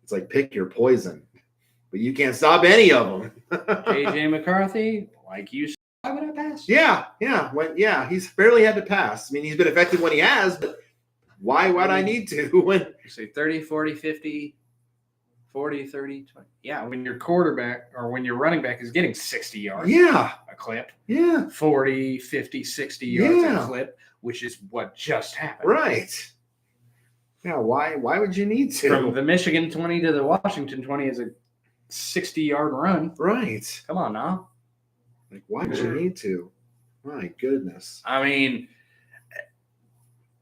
Speaker 1: it's like pick your poison, but you can't stop any of them.
Speaker 2: JJ McCarthy, like you said, why would I pass?
Speaker 1: Yeah. He's barely had to pass. I mean, he's been effective when he has, but why would I need to when?
Speaker 2: You say 30, 40, 50, 40, 30, 20. Yeah, when your quarterback or when your running back is getting 60 yards
Speaker 1: Yeah,
Speaker 2: a clip,
Speaker 1: yeah,
Speaker 2: 40, 50, 60 yards
Speaker 1: Yeah.
Speaker 2: a clip, which is what just happened.
Speaker 1: right. Yeah, why would you need to?
Speaker 2: From the Michigan 20 to the Washington 20 is a 60-yard run.
Speaker 1: Right.
Speaker 2: Come on now.
Speaker 1: Like, why would you need to? My goodness.
Speaker 2: I mean,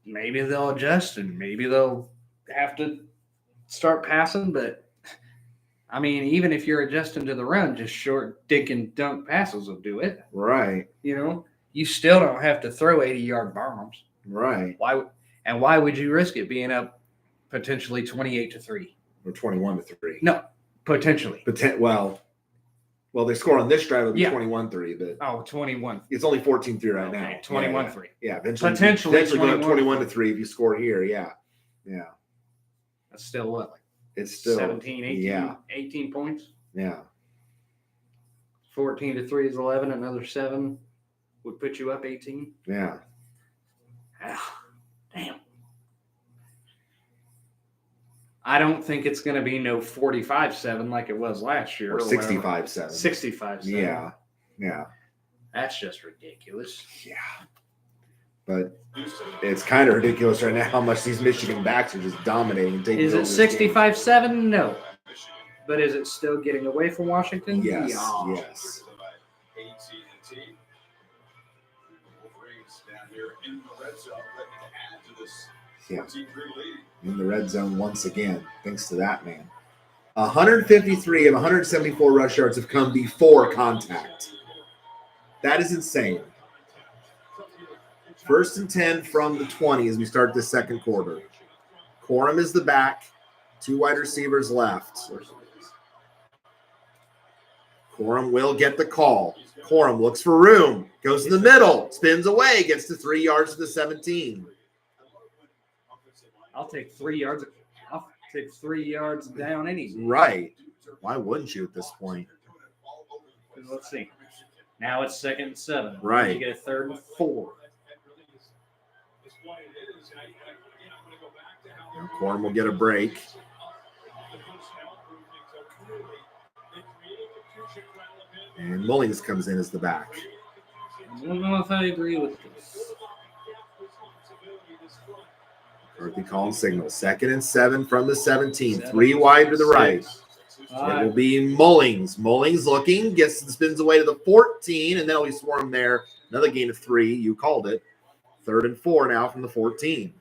Speaker 2: maybe they'll adjust and maybe they'll have to start passing, but I mean, even if you're adjusting to the run, just short dink and dunk passes will do it.
Speaker 1: Right.
Speaker 2: You know, you still don't have to throw 80-yard bombs.
Speaker 1: Right.
Speaker 2: Why would you risk it being up potentially 28-3?
Speaker 1: Or 21-3.
Speaker 2: No, potentially.
Speaker 1: Well, they score on this drive, it'll be
Speaker 2: Yeah.
Speaker 1: 21-3, but
Speaker 2: Oh, 21.
Speaker 1: it's only 14-3 right now.
Speaker 2: Okay, 21-3.
Speaker 1: Yeah, eventually
Speaker 2: Potentially
Speaker 1: going up
Speaker 2: 21-3
Speaker 1: 21-3 if you score here. Yeah. Yeah.
Speaker 2: That's still what, like
Speaker 1: It's still
Speaker 2: 17, 18,
Speaker 1: Yeah.
Speaker 2: 18 points?
Speaker 1: Yeah.
Speaker 2: 14-3 is 11. Another 7 would put you up 18.
Speaker 1: Yeah.
Speaker 2: Ah, damn. I don't think it's going to be no 45-7 like it was last year.
Speaker 1: Or
Speaker 2: whatever.
Speaker 1: 65-7.
Speaker 2: 65-7.
Speaker 1: Yeah. Yeah.
Speaker 2: That's just ridiculous.
Speaker 1: Yeah. But it's kind of ridiculous right now how much these Michigan backs are just dominating and taking
Speaker 2: Is
Speaker 1: over
Speaker 2: it
Speaker 1: this game.
Speaker 2: 65-7? No. But is it still getting away from Washington?
Speaker 1: Yes.
Speaker 2: Yeah.
Speaker 1: Yes.
Speaker 3: AT&T. Wolverines down here in the red zone, looking to add to this
Speaker 1: Yeah.
Speaker 3: 14-3 lead.
Speaker 1: In the red zone once again, thanks to that man. 153 of 174 rush yards have come before contact. That is insane. 1st and 10 from the 20 as we start the second quarter. Corum is the back. 2 wide receivers left. Corum will get the call. Corum looks for room. Goes in the middle. Spins away. Gets to 3 yards to the 17.
Speaker 2: I'll take 3 yards. I'll take 3 yards down any.
Speaker 1: Right. Why wouldn't you at this point?
Speaker 2: Let's see. Now it's 2nd and 7.
Speaker 1: Right.
Speaker 2: You get a 3rd and 4.
Speaker 1: Corum will get a break. And Mullings comes in as the back.
Speaker 2: I don't know if I agree with this.
Speaker 1: McCarthy calling signal. 2nd and 7 from the 17. 3 wide to the right. It will be Mullings. Mullings looking, spins away to the 14, and then he'll be swarmed there. Another gain of 3. You called it. 3rd and 4 now from the 14.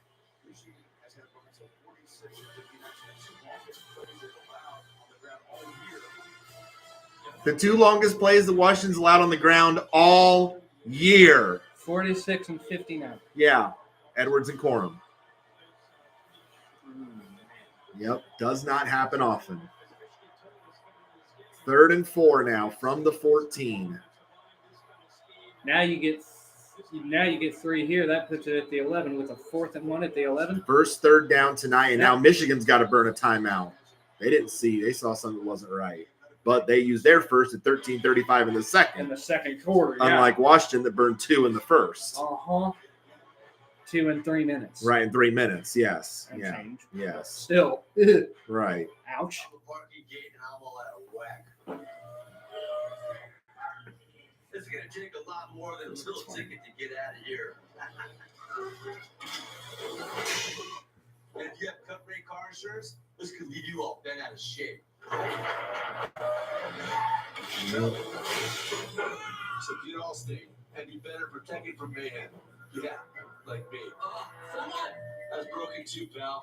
Speaker 1: The 2 longest plays that Washington's allowed on the ground all year.
Speaker 2: 46 and 59.
Speaker 1: Yeah, Edwards and Corum. Yep, does not happen often. 3rd and 4 now from the 14.
Speaker 2: Now you get 3 here. That puts it at the 11 with a 4th and 1 at the 11.
Speaker 1: First 3rd down tonight, and now Michigan's got to burn a timeout. They saw something that wasn't right. But they used their first at 13:35 in the second.
Speaker 2: In the second quarter,
Speaker 1: unlike Washington that burned 2 in the first.
Speaker 2: 2 and 3 minutes.
Speaker 1: Right, in 3 minutes, yes.
Speaker 2: And
Speaker 1: Yeah.
Speaker 2: change.
Speaker 1: Yes.
Speaker 2: Still.
Speaker 1: Right.
Speaker 2: Ouch.
Speaker 5: It's going to take a lot more than a little ticket to get out of here. And if you have cut rate car insurance, this could leave you all bent out of shape. So get all state and be better protected from mayhem. Yeah, like me. That's broken too, pal.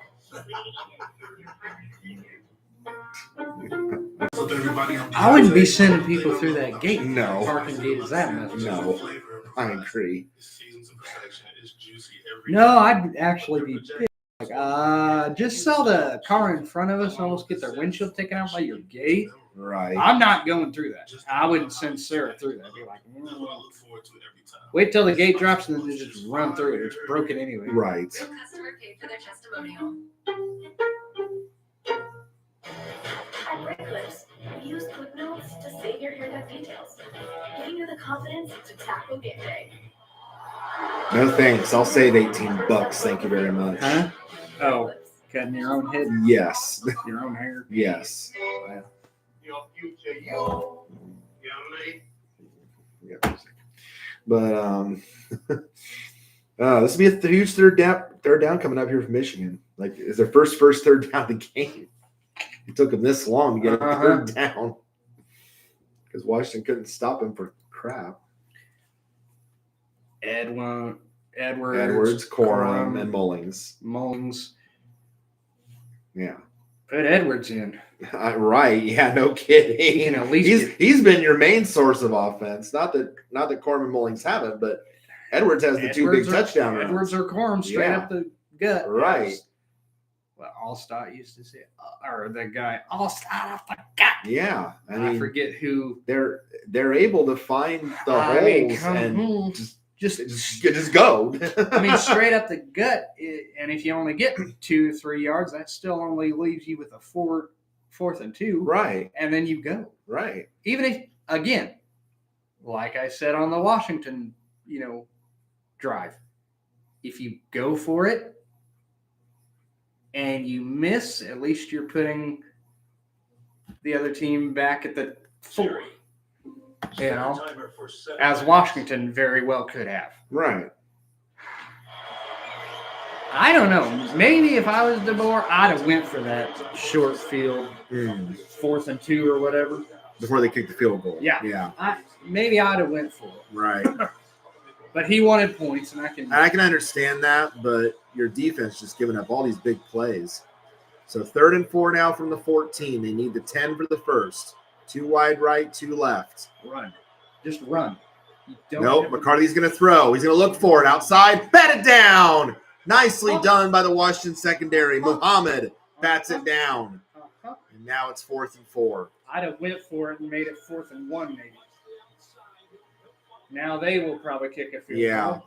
Speaker 2: I wouldn't be sending people through that gate.
Speaker 1: No.
Speaker 2: Parking gate is that much.
Speaker 1: No, I agree.
Speaker 2: No, I'd actually be pissed. Like, just saw the car in front of us almost get their windshield taken out by your gate.
Speaker 1: Right.
Speaker 2: I'm not going through that. I wouldn't send Sarah through that. I'd be like, wait till the gate drops and then just run through it. It's broken anyway.
Speaker 1: Right.
Speaker 7: The customer paid for their testimonial. At Brickless, we use footnotes to save your haircut details, giving you the confidence to tackle game day.
Speaker 1: No thanks. I'll save $18. Thank you very much.
Speaker 2: Huh? Oh, cutting your own head,
Speaker 1: Yes.
Speaker 2: your own hair.
Speaker 1: Yes.
Speaker 4: Your future, you.
Speaker 1: Yeah. But this will be a huge third down coming up here from Michigan. Like, is their first third down of the game? It took them this long to get a third down because Washington couldn't stop him for crap.
Speaker 2: Edwards,
Speaker 1: Corum, and Mullings. Yeah.
Speaker 2: Put Edwards in.
Speaker 1: Right. Yeah, no kidding.
Speaker 2: You know, at least
Speaker 1: he's been your main source of offense. Not that Corum and Mullings haven't, but Edwards has the 2 big touchdown runs.
Speaker 2: Edwards or Corum straight up the gut.
Speaker 1: Right.
Speaker 2: Well, Allstott used to say, or the guy, Allstott off the gut.
Speaker 1: Yeah. I mean,
Speaker 2: forget who.
Speaker 1: They're able to find the holes and just go.
Speaker 2: I mean, straight up the gut. And if you only get 2-3 yards, that still only leaves you with a 4th and 2.
Speaker 1: Right.
Speaker 2: And then you go.
Speaker 1: Right.
Speaker 2: Even if, again, like I said on the Washington, drive, if you go for it and you miss, at least you're putting the other team back at the 4. As Washington very well could have.
Speaker 1: Right.
Speaker 2: I don't know. Maybe if I was DeBoer, I'd have went for that short field, 4th and 2 or whatever.
Speaker 1: Before they kicked the field goal.
Speaker 2: Yeah.
Speaker 1: Yeah.
Speaker 2: Maybe I'd have went for it.
Speaker 1: Right.
Speaker 2: But he wanted points, and I can
Speaker 1: understand that, but your defense just giving up all these big plays. So 3rd and 4 now from the 14. They need the 10 for the first. 2 wide right, 2 left.
Speaker 2: Run. Just run.
Speaker 1: Nope, McCarthy's going to throw. He's going to look for it outside. Bat it down. Nicely done by the Washington secondary. Muhammad bats it down. And now it's 4th and 4.
Speaker 2: I'd have went for it and made it 4th and 1 maybe. Now they will probably kick a field goal.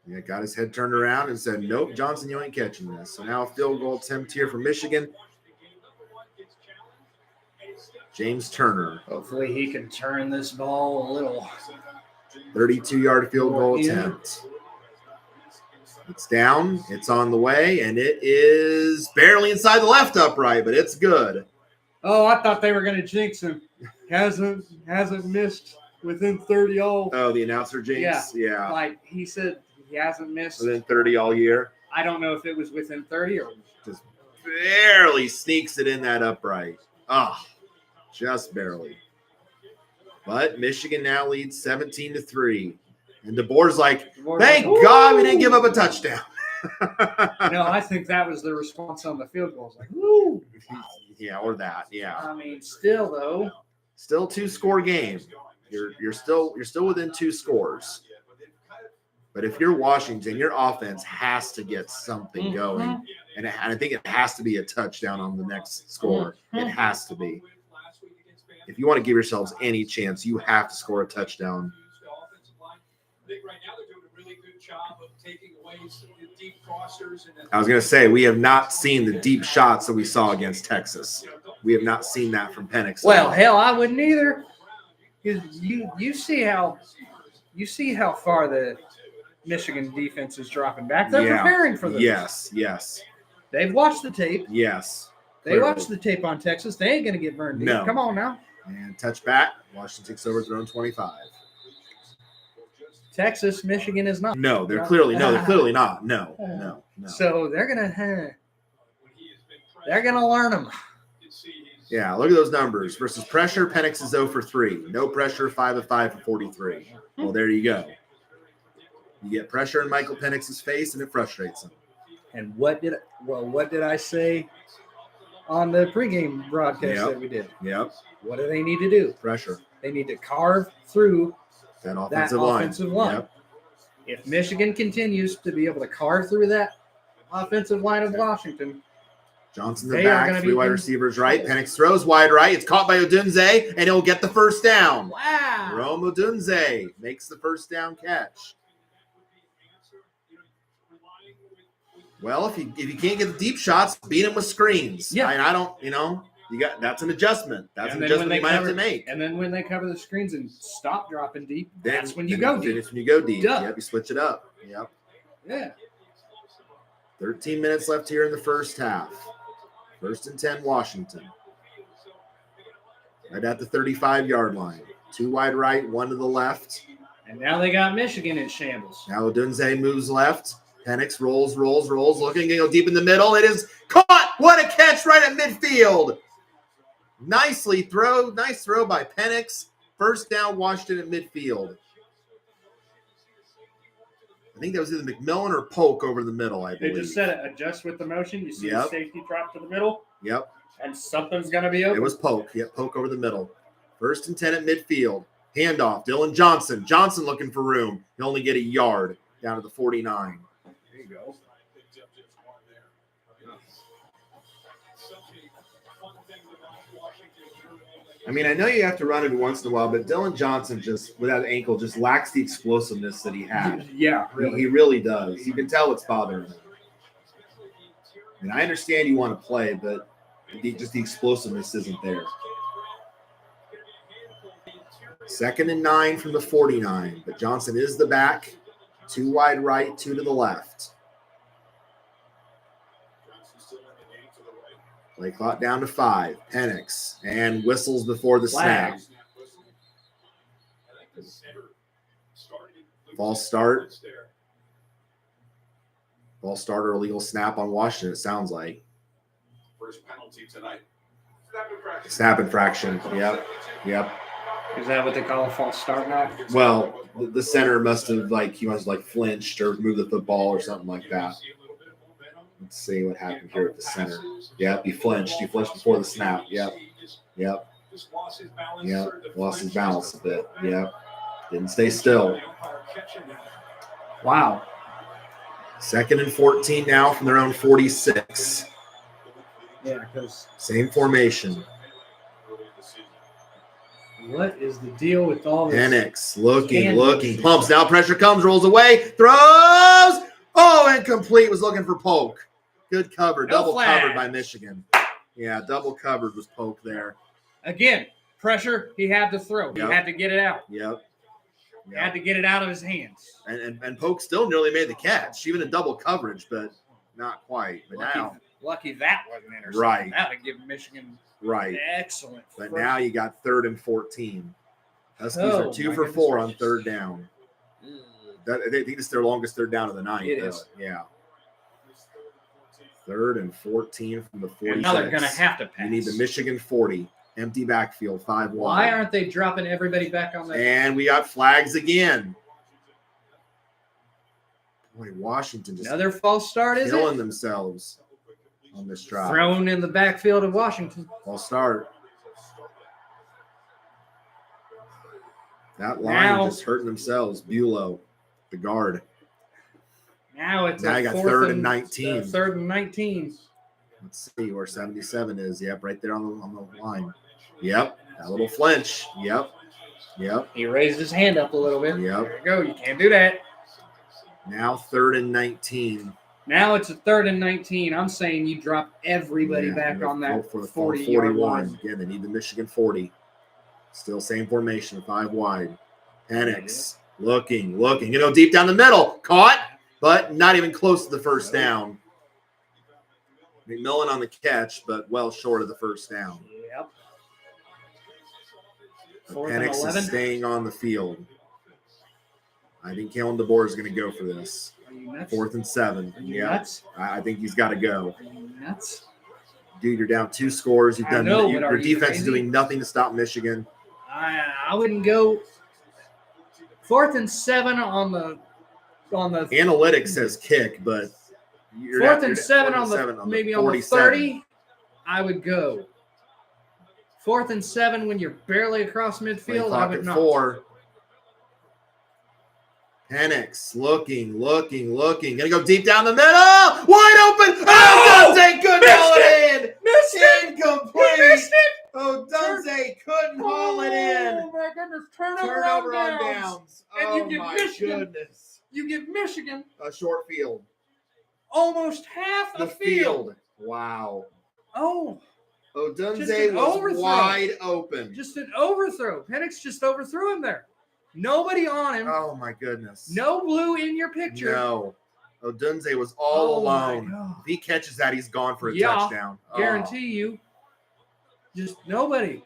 Speaker 1: Yeah, got his head turned around and said, nope, Johnson, you ain't catching this. So now a field goal attempt here for Michigan. James Turner.
Speaker 2: Hopefully he can turn this ball a little.
Speaker 1: 32-yard field goal attempt. It's down. It's on the way, and it is barely inside the left upright, but it's good.
Speaker 2: Oh, I thought they were going to jinx him. Hasn't missed within 30 all.
Speaker 1: Oh, the announcer jinx? Yeah.
Speaker 2: Like he said, he hasn't missed
Speaker 1: Within 30 all year?
Speaker 2: I don't know if it was within 30 or
Speaker 1: Just barely sneaks it in that upright. Oh, just barely. But Michigan now leads 17-3. And DeBoer's like, thank God we didn't give up a touchdown.
Speaker 2: No, I think that was the response on the field goal. It's like, woo.
Speaker 1: Yeah, or that. Yeah.
Speaker 2: I mean, still though.
Speaker 1: Still 2-score game. You're still within 2 scores. But if you're Washington, your offense has to get something going. And I think it has to be a touchdown on the next score. It has to be. If you want to give yourselves any chance, you have to score a touchdown. I was going to say, we have not seen the deep shots that we saw against Texas. We have not seen that from Penix.
Speaker 2: Well, hell, I wouldn't either. You see how far the Michigan defense is dropping back. They're preparing for this.
Speaker 1: Yes.
Speaker 2: They've watched the tape.
Speaker 1: Yes.
Speaker 2: They watched the tape on Texas. They ain't going to get burned.
Speaker 1: No.
Speaker 2: Come on now.
Speaker 1: And touchback. Washington takes over their own 25.
Speaker 2: Texas, Michigan is not.
Speaker 1: No, they're clearly not. No.
Speaker 2: So they're gonna learn them.
Speaker 1: Yeah, look at those numbers. Versus pressure, Penix is 0 for 3. No pressure, 5 of 5 for 43. Well, there you go. You get pressure in Michael Penix's face, and it frustrates him.
Speaker 2: And what did I say on the pregame broadcast that we did?
Speaker 1: Yep.
Speaker 2: What do they need to do?
Speaker 1: Pressure.
Speaker 2: They need to carve through
Speaker 1: that offensive line.
Speaker 2: Yep. If Michigan continues to be able to carve through that offensive line of Washington,
Speaker 1: Johnson in the back, 3 wide receivers right. Penix throws wide right. It's caught by Odunze, and he'll get the first down.
Speaker 2: Wow.
Speaker 1: Jerome Odunze makes the first down catch. Well, if you can't get the deep shots, beat him with screens.
Speaker 2: Yeah.
Speaker 1: I don't, that's an adjustment. That's an adjustment you might have to make.
Speaker 2: And then when they cover the screens and stop dropping deep,
Speaker 1: that's
Speaker 2: when you go deep.
Speaker 1: It's when you go deep.
Speaker 2: Duh.
Speaker 1: Yep, you switch it up. Yep.
Speaker 2: Yeah.
Speaker 1: 13 minutes left here in the first half. 1st and 10, Washington. Right at the 35-yard line. 2 wide right, 1 to the left.
Speaker 2: And now they got Michigan in shambles.
Speaker 1: Now Odunze moves left. Penix rolls, looking to go deep in the middle. It is caught. What a catch right at midfield. Nice throw by Penix. First down, Washington at midfield. I think that was either McMillan or Polk over the middle, I believe.
Speaker 2: They just said it, adjust with the motion. You see the safety drop to the middle?
Speaker 1: Yep.
Speaker 2: And something's going to be open.
Speaker 1: It was Polk. Yep, Polk over the middle. 1st and 10 at midfield. Handoff, Dylan Johnson. Johnson looking for room. He'll only get a yard down to the 49.
Speaker 2: There you go.
Speaker 1: I mean, I know you have to run it once in a while, but Dylan Johnson just, without ankle, just lacks the explosiveness that he had.
Speaker 2: Yeah, really.
Speaker 1: He really does. You can tell it's bothering him. And I understand you want to play, but just the explosiveness isn't there. 2nd and 9 from the 49, but Johnson is the back. 2 wide right, 2 to the left. Play clock down to 5. Penix and whistles before the snap. False start. False start or illegal snap on Washington, it sounds like.
Speaker 3: First penalty tonight.
Speaker 1: Snap infraction. Yep.
Speaker 2: Is that what they call a false start now?
Speaker 1: Well, the center must have flinched or moved the football or something like that. Let's see what happened here at the center. Yep, he flinched. He flinched before the snap. Yep. Lost his balance a bit. Yep. Didn't stay still.
Speaker 2: Wow.
Speaker 1: 2nd and 14 now from their own 46.
Speaker 2: Yeah, because
Speaker 1: same formation.
Speaker 2: What is the deal with all this?
Speaker 1: Penix looking, pumps. Now pressure comes, rolls away, throws. Oh, incomplete. Was looking for Polk. Good cover. Double covered by Michigan. Yeah, double covered was Polk there.
Speaker 2: Again, pressure. He had to throw.
Speaker 1: Yep.
Speaker 2: He had to get it out.
Speaker 1: Yep.
Speaker 2: He had to get it out of his hands.
Speaker 1: And Polk still nearly made the catch, even in double coverage, but not quite. But
Speaker 2: lucky that wasn't intercepted.
Speaker 1: Right.
Speaker 2: That would give Michigan excellent.
Speaker 1: But now you got 3rd and 14. Huskies are 2 for 4 on 3rd down. I think it's their longest 3rd down of the night.
Speaker 2: It is.
Speaker 1: Yeah. 3rd and 14 from the 46.
Speaker 2: And now they're going to have to pass.
Speaker 1: You need the Michigan 40. Empty backfield, 5 wide.
Speaker 2: Why aren't they dropping everybody back on the...
Speaker 1: And we got flags again. Boy, Washington just
Speaker 2: Another false start, is
Speaker 1: killing
Speaker 2: it?
Speaker 1: themselves on this drive.
Speaker 2: Thrown in the backfield of Washington.
Speaker 1: False start. That line
Speaker 2: Now-
Speaker 1: just hurting themselves. Bulow, the guard.
Speaker 2: Now it's
Speaker 1: Now
Speaker 2: a
Speaker 1: you got
Speaker 2: 4th
Speaker 1: 3rd and 19.
Speaker 2: 3rd and 19.
Speaker 1: Let's see where 77 is. Yep, right there on the line. Yep, that little flinch. Yep.
Speaker 2: He raised his hand up a little bit.
Speaker 1: Yep.
Speaker 2: There you go. You can't do that.
Speaker 1: Now 3rd and 19.
Speaker 2: Now it's a 3rd and 19. I'm saying you drop everybody
Speaker 1: Yeah,
Speaker 2: back
Speaker 1: and
Speaker 2: on that
Speaker 1: for the
Speaker 2: 40-yard
Speaker 1: 41.
Speaker 2: line.
Speaker 1: Again, they need the Michigan 40. Still same formation, 5 wide. Penix looking. Deep down the middle. Caught, but not even close to the first down. McMillan on the catch, but well short of the first down.
Speaker 2: Yep. 4th and
Speaker 1: Penix
Speaker 2: 11.
Speaker 1: is staying on the field. I think Kalen DeBoer is going to go for this.
Speaker 2: Are you nuts?
Speaker 1: 4th and 7.
Speaker 2: Are you
Speaker 1: Yeah,
Speaker 2: nuts?
Speaker 1: I think he's got to go.
Speaker 2: Are you nuts?
Speaker 1: Dude, you're down 2 scores. You've
Speaker 2: I
Speaker 1: done
Speaker 2: know, but
Speaker 1: your
Speaker 2: are you
Speaker 1: defense is
Speaker 2: crazy?
Speaker 1: doing nothing to stop Michigan.
Speaker 2: I wouldn't go 4th and 7 on the
Speaker 1: Analytics says kick, but you're
Speaker 2: 4th
Speaker 1: you're
Speaker 2: and 7 on the 30. I would go 4th and 7 when you're barely across midfield. I would not.
Speaker 1: 4. Penix looking. Gonna go deep down the middle. Wide open. Oh, Odunze couldn't haul it in.
Speaker 2: Missed it.
Speaker 1: Incomplete.
Speaker 2: He missed it.
Speaker 1: Odunze couldn't haul it in.
Speaker 2: Oh my goodness!
Speaker 1: Turnover on downs.
Speaker 2: And
Speaker 1: Oh
Speaker 2: you give
Speaker 1: my
Speaker 2: Michigan-
Speaker 1: goodness.
Speaker 2: You give Michigan
Speaker 1: A short field.
Speaker 2: almost half
Speaker 1: The
Speaker 2: a field.
Speaker 1: Wow.
Speaker 2: Oh,
Speaker 1: Odunze
Speaker 2: Just an
Speaker 1: was
Speaker 2: overthrow.
Speaker 1: wide open.
Speaker 2: just an overthrow. Penix just overthrew him there. Nobody on him.
Speaker 1: Oh my goodness.
Speaker 2: No blue in your picture.
Speaker 1: No. Odunze was all
Speaker 2: Oh, my
Speaker 1: alone.
Speaker 2: God.
Speaker 1: If he catches that, he's gone for a
Speaker 2: Yeah,
Speaker 1: touchdown. Oh,
Speaker 2: Guarantee you. Just nobody.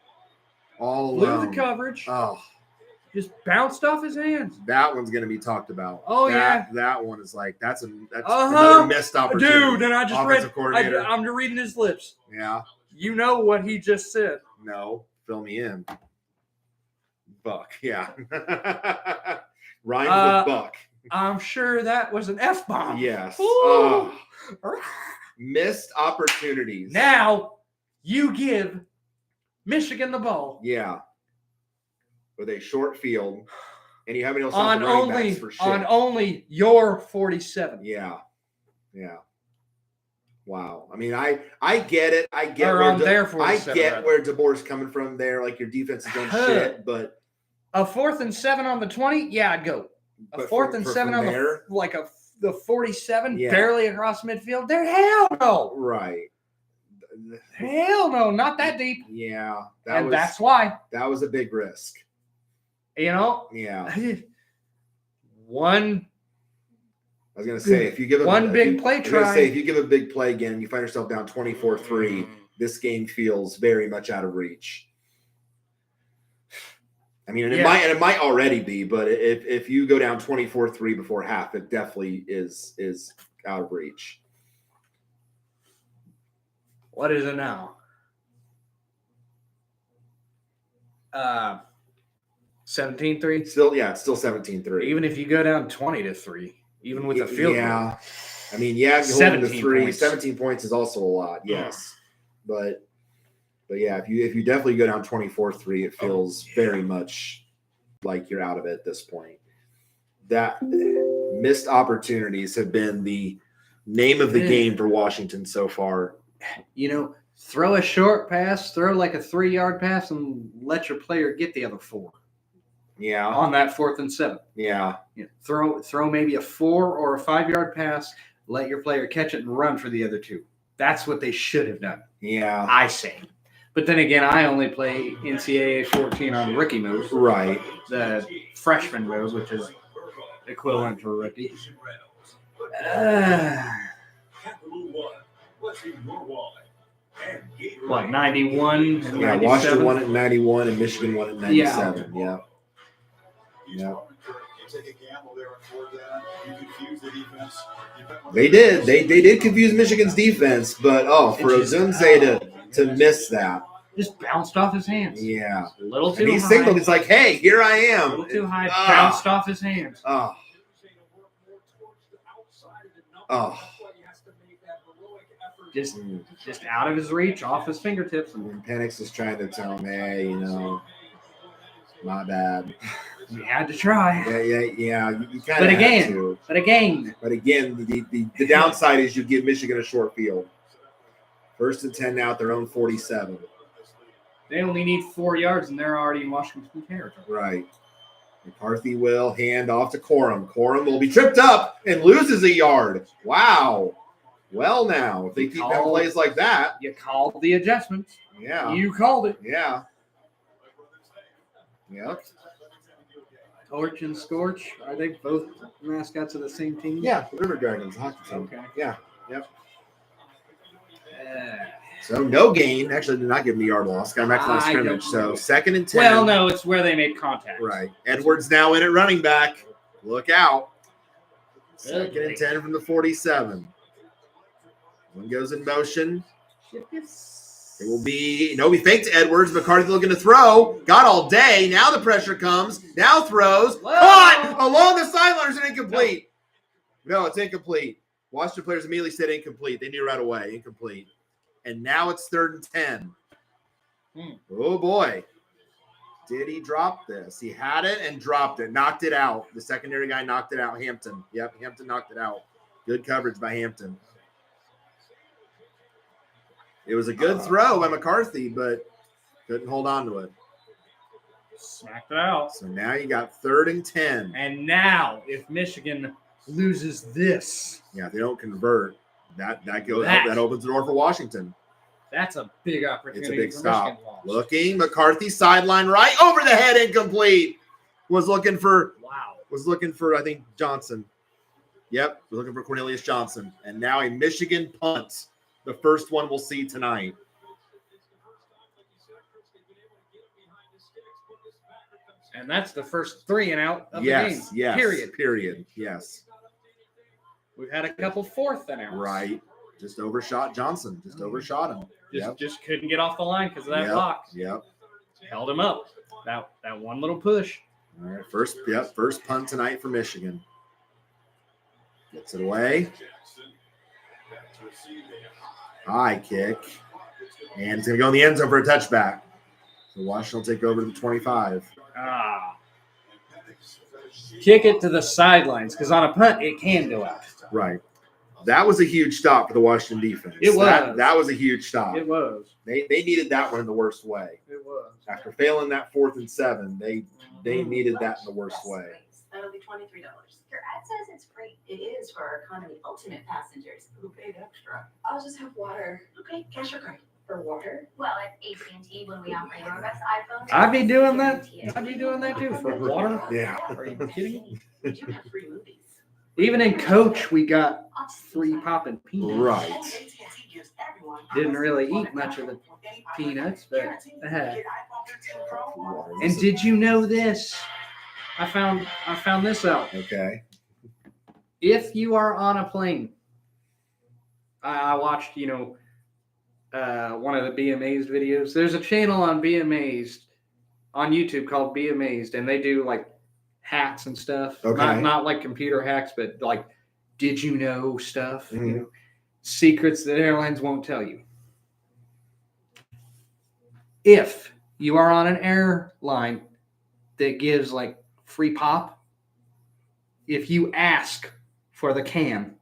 Speaker 1: all
Speaker 2: Blew
Speaker 1: alone.
Speaker 2: the coverage.
Speaker 1: Oh,
Speaker 2: Just bounced off his hands.
Speaker 1: that one's going to be talked about.
Speaker 2: Oh, yeah.
Speaker 1: That one is like that's
Speaker 2: Uh-huh.
Speaker 1: another missed opportunity.
Speaker 2: Dude, and I just
Speaker 1: Offensive
Speaker 2: read.
Speaker 1: coordinator.
Speaker 2: I'm reading his lips.
Speaker 1: Yeah.
Speaker 2: You know what he just said.
Speaker 1: No. Fill me in. Buck. Yeah. Rhymes
Speaker 2: Uh,
Speaker 1: with Buck.
Speaker 2: I'm sure that was an F-bomb.
Speaker 1: Yes.
Speaker 2: Ooh.
Speaker 1: Oh, missed opportunities.
Speaker 2: Now you give Michigan the ball
Speaker 1: Yeah. With a short field. And you have any
Speaker 2: on
Speaker 1: running backs for shit.
Speaker 2: only your 47.
Speaker 1: Yeah. Wow. I mean, I get it. I get
Speaker 2: Or
Speaker 1: where
Speaker 2: on their 47,
Speaker 1: I get
Speaker 2: rather.
Speaker 1: where DeBoer's coming from there. Like your defense is doing shit, but
Speaker 2: A 4th and 7 on the 20. Yeah, I'd go. A
Speaker 1: but
Speaker 2: 4th and 7 on
Speaker 1: there,
Speaker 2: the 47,
Speaker 1: Yeah.
Speaker 2: barely across midfield. There, hell no,
Speaker 1: right?
Speaker 2: hell no, not that deep.
Speaker 1: Yeah,
Speaker 2: And that's why,
Speaker 1: that was a big risk.
Speaker 2: you know,
Speaker 1: Yeah,
Speaker 2: one
Speaker 1: I was gonna say if you give
Speaker 2: One big play
Speaker 1: I was gonna
Speaker 2: try.
Speaker 1: say if you give a big play again, you find yourself down 24-3. This game feels very much out of reach. I mean, and
Speaker 2: Yeah.
Speaker 1: it might already be, but if you go down 24-3 before half, it definitely is out of reach.
Speaker 2: What is it now? 17-3.
Speaker 1: Still, yeah, it's still 17-3.
Speaker 2: Even if you go down 20-3, even with a field
Speaker 1: yeah.
Speaker 2: goal.
Speaker 1: I mean, yeah, you hold them to
Speaker 2: 17
Speaker 1: 3.
Speaker 2: points.
Speaker 1: 17 points is also a lot, yes. But yeah, if you definitely go down 24-3, it feels very much like you're out of it at this point. That missed opportunities have been the name of the game for Washington so far.
Speaker 2: You know, throw a short pass, throw like a 3-yard pass, and let your player get the other 4
Speaker 1: Yeah,
Speaker 2: on that 4th and 7.
Speaker 1: yeah,
Speaker 2: You know, throw maybe a 4 or a 5-yard pass, let your player catch it and run for the other 2. That's what they should have done,
Speaker 1: yeah.
Speaker 2: I say. But then again, I only play NCAA 14 on rookie moves,
Speaker 1: Right.
Speaker 2: the freshman moves, which is equivalent to rookie. What, 91? and
Speaker 1: Yeah,
Speaker 2: 97?
Speaker 1: Washington won it in 91 and Michigan won it in 97. Yeah.
Speaker 3: take a gamble there on fourth down. You confuse the defense.
Speaker 1: They did. They did confuse Michigan's defense, but for Odunze to miss that.
Speaker 2: Just bounced off his hands.
Speaker 1: Yeah.
Speaker 2: A little too
Speaker 1: And he
Speaker 2: high.
Speaker 1: signaled, it's like, hey, here I am.
Speaker 2: A little too high. Bounced off his hands.
Speaker 1: Oh.
Speaker 2: Just out of his reach, off his fingertips.
Speaker 1: And Penix is trying to tell him, hey, my bad.
Speaker 2: You had to try.
Speaker 1: Yeah. You kind
Speaker 2: But
Speaker 1: of
Speaker 2: again,
Speaker 1: had to.
Speaker 2: But again,
Speaker 1: The downside is you give Michigan a short field. 1st and 10 now at their own 47.
Speaker 2: they only need 4 yards, and they're already in Washington territory.
Speaker 1: Right. McCarthy will hand off to Corum. Corum will be tripped up and loses a yard. Wow. Well, now, if they keep having plays like that.
Speaker 2: You called the adjustments.
Speaker 1: Yeah.
Speaker 2: You called it.
Speaker 1: Yeah. Yep.
Speaker 2: Torch and Scorch, are they both mascots of the same team?
Speaker 1: Yeah, River Dragons hockey team.
Speaker 2: Okay.
Speaker 1: Yeah. Yep.
Speaker 2: Uh,
Speaker 1: So no gain. Actually, did not give him the yard loss. Got him back to the
Speaker 2: I
Speaker 1: scrimmage. So
Speaker 2: don't-
Speaker 1: 2nd and 10.
Speaker 2: well, no, it's where they made contact.
Speaker 1: Right. Edwards now in at running back. Look out. 2nd
Speaker 2: Ugly.
Speaker 1: and 10 from the 47. One goes in motion. It will be he faked to Edwards. McCarthy looking to throw. Got all day. Now the pressure comes. Now throws.
Speaker 2: Whoa.
Speaker 1: Caught along the sidelines and incomplete. No, it's incomplete. Washington players immediately said incomplete. They knew right away. Incomplete. And now it's 3rd and 10. Oh, boy. Did he drop this? He had it and dropped it. Knocked it out. The secondary guy knocked it out. Hampton. Yep, Hampton knocked it out. Good coverage by Hampton. It was a good throw by McCarthy, but couldn't hold on to it.
Speaker 2: Smacked it out.
Speaker 1: So now you got 3rd and 10.
Speaker 2: And now, if Michigan loses this,
Speaker 1: Yeah, if they don't convert, that
Speaker 2: That-
Speaker 1: opens the door for Washington.
Speaker 2: that's a big opportunity.
Speaker 1: It's a big
Speaker 2: for
Speaker 1: stop.
Speaker 2: Michigan loss.
Speaker 1: Looking, McCarthy sideline right over the head, incomplete. Was looking for I think Johnson. Yep, was looking for Cornelius Johnson. And now a Michigan punt. The first one we'll see tonight.
Speaker 2: And that's the first 3 and out of the
Speaker 1: Yes,
Speaker 2: game.
Speaker 1: yes.
Speaker 2: Period.
Speaker 1: Yes.
Speaker 2: We've had a couple 4th and outs.
Speaker 1: Right. Just overshot Johnson. Just overshot him.
Speaker 2: Just couldn't get off the line because of that block.
Speaker 1: Yep.
Speaker 2: Held him up. That one little push.
Speaker 1: All right. First punt tonight for Michigan. Gets it away. High kick. And it's going to go in the end zone for a touchback. So Washington will take over to the 25.
Speaker 2: Kick it to the sidelines because on a punt, it can go out.
Speaker 1: Right. That was a huge stop for the Washington defense.
Speaker 2: It was.
Speaker 1: That was a huge stop.
Speaker 2: It was.
Speaker 1: They needed that one in the worst way.
Speaker 2: It was.
Speaker 1: After failing that 4th and 7, they needed that in the worst way.
Speaker 8: That'll be $23. Your ad says it's free. It is for our economy ultimate passengers who paid extra.
Speaker 7: I'll just have water.
Speaker 8: Okay, cash or card.
Speaker 7: For water?
Speaker 9: Well, at AT&T, when we operate our best iPhone.
Speaker 2: I'd be doing that. I'd be doing that too for water.
Speaker 1: Yeah.
Speaker 2: Are you kidding me?
Speaker 8: We do have free movies.
Speaker 2: Even in Coach, we got free popping peanuts.
Speaker 1: Right.
Speaker 8: AT&T gives everyone
Speaker 2: Didn't really eat much of the peanuts, but and did you know this? I found this out.
Speaker 1: Okay.
Speaker 2: If you are on a plane, I watched, one of the Be Amazed videos. There's a channel on Be Amazed on YouTube called Be Amazed, and they do like hacks and stuff.
Speaker 1: Okay.
Speaker 2: Not like computer hacks, but like did you know stuff,
Speaker 1: Mhm.
Speaker 2: secrets that airlines won't tell you. If you are on an airline that gives like free pop, if you ask for the can,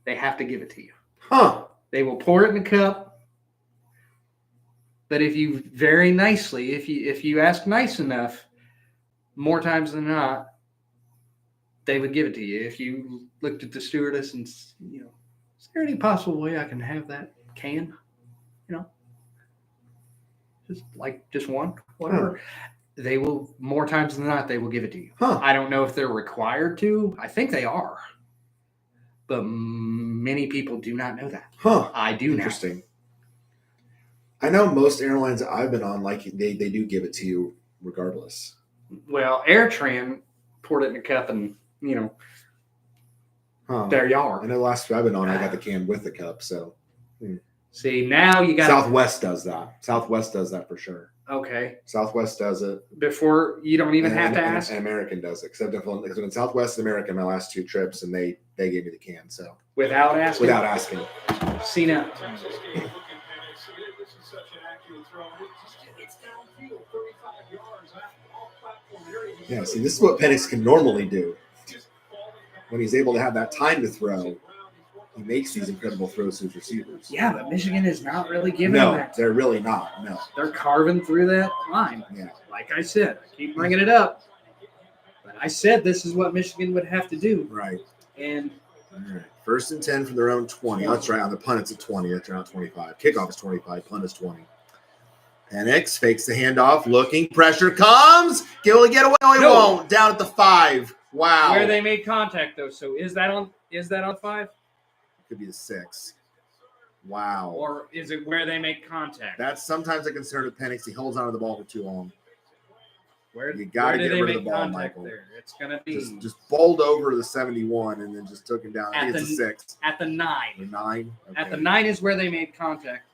Speaker 2: they have to give it to you.
Speaker 1: Huh.
Speaker 2: They will pour it in a cup. But if you very nicely, if you ask nice enough, more times than not, they would give it to you. If you looked at the stewardess and, is there any possible way I can have that can? Just one, whatever. They will, more times than not, they will give it to you.
Speaker 1: Huh.
Speaker 2: I don't know if they're required to. I think they are. But many people do not know that.
Speaker 1: Huh.
Speaker 2: I do now.
Speaker 1: Interesting. I know most airlines that I've been on, like they do give it to you regardless.
Speaker 2: Well, Airtran poured it in a cup and, there you
Speaker 1: I
Speaker 2: are.
Speaker 1: know last I've been on, I got the can with the cup. So
Speaker 2: See, now you got
Speaker 1: Southwest does that. Southwest does that for sure.
Speaker 2: Okay.
Speaker 1: Southwest does it.
Speaker 2: Before you don't even have to
Speaker 1: and
Speaker 2: ask.
Speaker 1: American does it. Except because in Southwest and American, my last 2 trips, and they gave me the can. So
Speaker 2: Without asking.
Speaker 1: without asking.
Speaker 2: See now.
Speaker 1: Yeah. See, this is what Penix can normally do. When he's able to have that time to throw, he makes these incredible throws to his receivers.
Speaker 2: Yeah, but Michigan is not really giving them
Speaker 1: No,
Speaker 2: that.
Speaker 1: they're really not. No.
Speaker 2: They're carving through that line.
Speaker 1: Yeah.
Speaker 2: Like I said, I keep bringing it up. But I said this is what Michigan would have to do.
Speaker 1: Right.
Speaker 2: And
Speaker 1: all right. 1st and 10 from their own 20. That's right. On the punt, it's at 20. That's around 25. Kickoff is 25. Punt is 20. Penix fakes the handoff. Looking. Pressure comes. Will he get away? No, he won't. Down at the 5. Wow.
Speaker 2: where they made contact though. So is that on 5?
Speaker 1: Could be the 6. Wow.
Speaker 2: Or is it where they make contact?
Speaker 1: That's sometimes a concern with Penix. He holds onto the ball for too long. You got
Speaker 2: where
Speaker 1: to
Speaker 2: do
Speaker 1: get
Speaker 2: they
Speaker 1: rid of
Speaker 2: make
Speaker 1: the ball,
Speaker 2: contact
Speaker 1: Michael.
Speaker 2: there? It's gonna be
Speaker 1: Just bowled over the 71 and then just took him down. I think it's a 6.
Speaker 2: at the 9.
Speaker 1: The 9. Okay.
Speaker 2: At the 9 is where they made contact.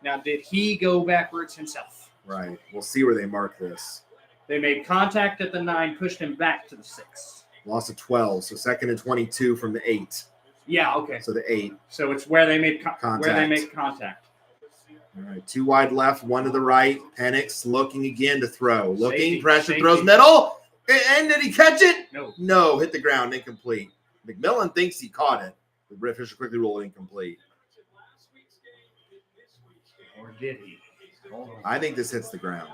Speaker 2: Now, did he go backwards himself?
Speaker 1: Right. We'll see where they mark this.
Speaker 2: They made contact at the 9, pushed him back to the 6.
Speaker 1: Loss of 12. So 2nd and 22 from the 8.
Speaker 2: Yeah. Okay.
Speaker 1: So the 8.
Speaker 2: So it's where they made
Speaker 1: Contact.
Speaker 2: where they make contact.
Speaker 1: All right. 2 wide left, 1 to the right. Penix looking again to throw. Looking.
Speaker 2: Safety,
Speaker 1: Pressure.
Speaker 2: safety.
Speaker 1: Throws middle. And did he catch it?
Speaker 2: No.
Speaker 1: No. Hit the ground. Incomplete. McMillan thinks he caught it. The Red Fisher quickly ruled incomplete.
Speaker 2: Or did he?
Speaker 1: I think this hits the ground.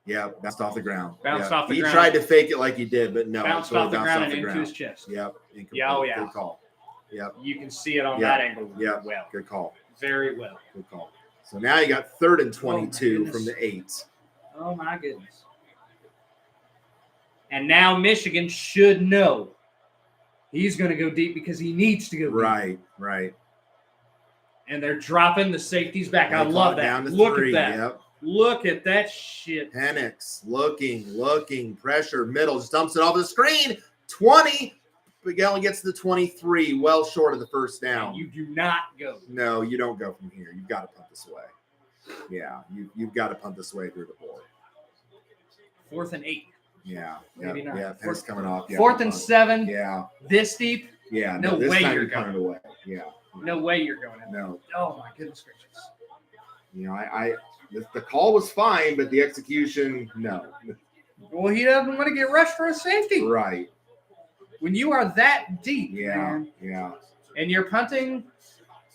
Speaker 1: Yeah, bounced off the ground.
Speaker 2: Bounced off the
Speaker 1: he
Speaker 2: ground.
Speaker 1: He tried to fake it like he did, but no.
Speaker 2: Bounced
Speaker 1: it totally
Speaker 2: off the
Speaker 1: bounced
Speaker 2: ground
Speaker 1: off
Speaker 2: and
Speaker 1: the
Speaker 2: into his chest.
Speaker 1: Yep. Incomplete.
Speaker 2: Yeah, oh yeah.
Speaker 1: Good call. Yep.
Speaker 2: You can see it on
Speaker 1: Yep.
Speaker 2: that angle.
Speaker 1: Yep.
Speaker 2: Well.
Speaker 1: Good call.
Speaker 2: Very well.
Speaker 1: Good call. So now you got 3rd and 22
Speaker 2: goodness.
Speaker 1: from the 8.
Speaker 2: Oh my goodness. And now Michigan should know he's going to go deep because he needs to go deep.
Speaker 1: Right, right.
Speaker 2: And they're dropping the safeties back. I
Speaker 1: They
Speaker 2: love
Speaker 1: caught
Speaker 2: that.
Speaker 1: down to
Speaker 2: Look
Speaker 1: 3.
Speaker 2: at that.
Speaker 1: Yep.
Speaker 2: Look at that shit.
Speaker 1: Penix looking, pressure, middle, just dumps it off the screen. 20. Miguel gets to the 23, well short of the first down.
Speaker 2: And you do not go.
Speaker 1: No, you don't go from here. You've got to punt this away. Yeah, you've got to punt this away through the board.
Speaker 2: 4th and 8.
Speaker 1: Yeah,
Speaker 2: Maybe not.
Speaker 1: yeah. Penix coming off. Yeah,
Speaker 2: 4th and 7.
Speaker 1: Yeah,
Speaker 2: This deep.
Speaker 1: yeah.
Speaker 2: No
Speaker 1: this
Speaker 2: way
Speaker 1: time
Speaker 2: you're
Speaker 1: you punt it away. Yeah.
Speaker 2: No way you're going in.
Speaker 1: No.
Speaker 2: Oh my goodness gracious.
Speaker 1: You know, the call was fine, but the execution, no.
Speaker 2: Well, he doesn't want to get rushed for a safety.
Speaker 1: Right.
Speaker 2: When you are that deep,
Speaker 1: Yeah.
Speaker 2: man,
Speaker 1: Yeah.
Speaker 2: and you're punting,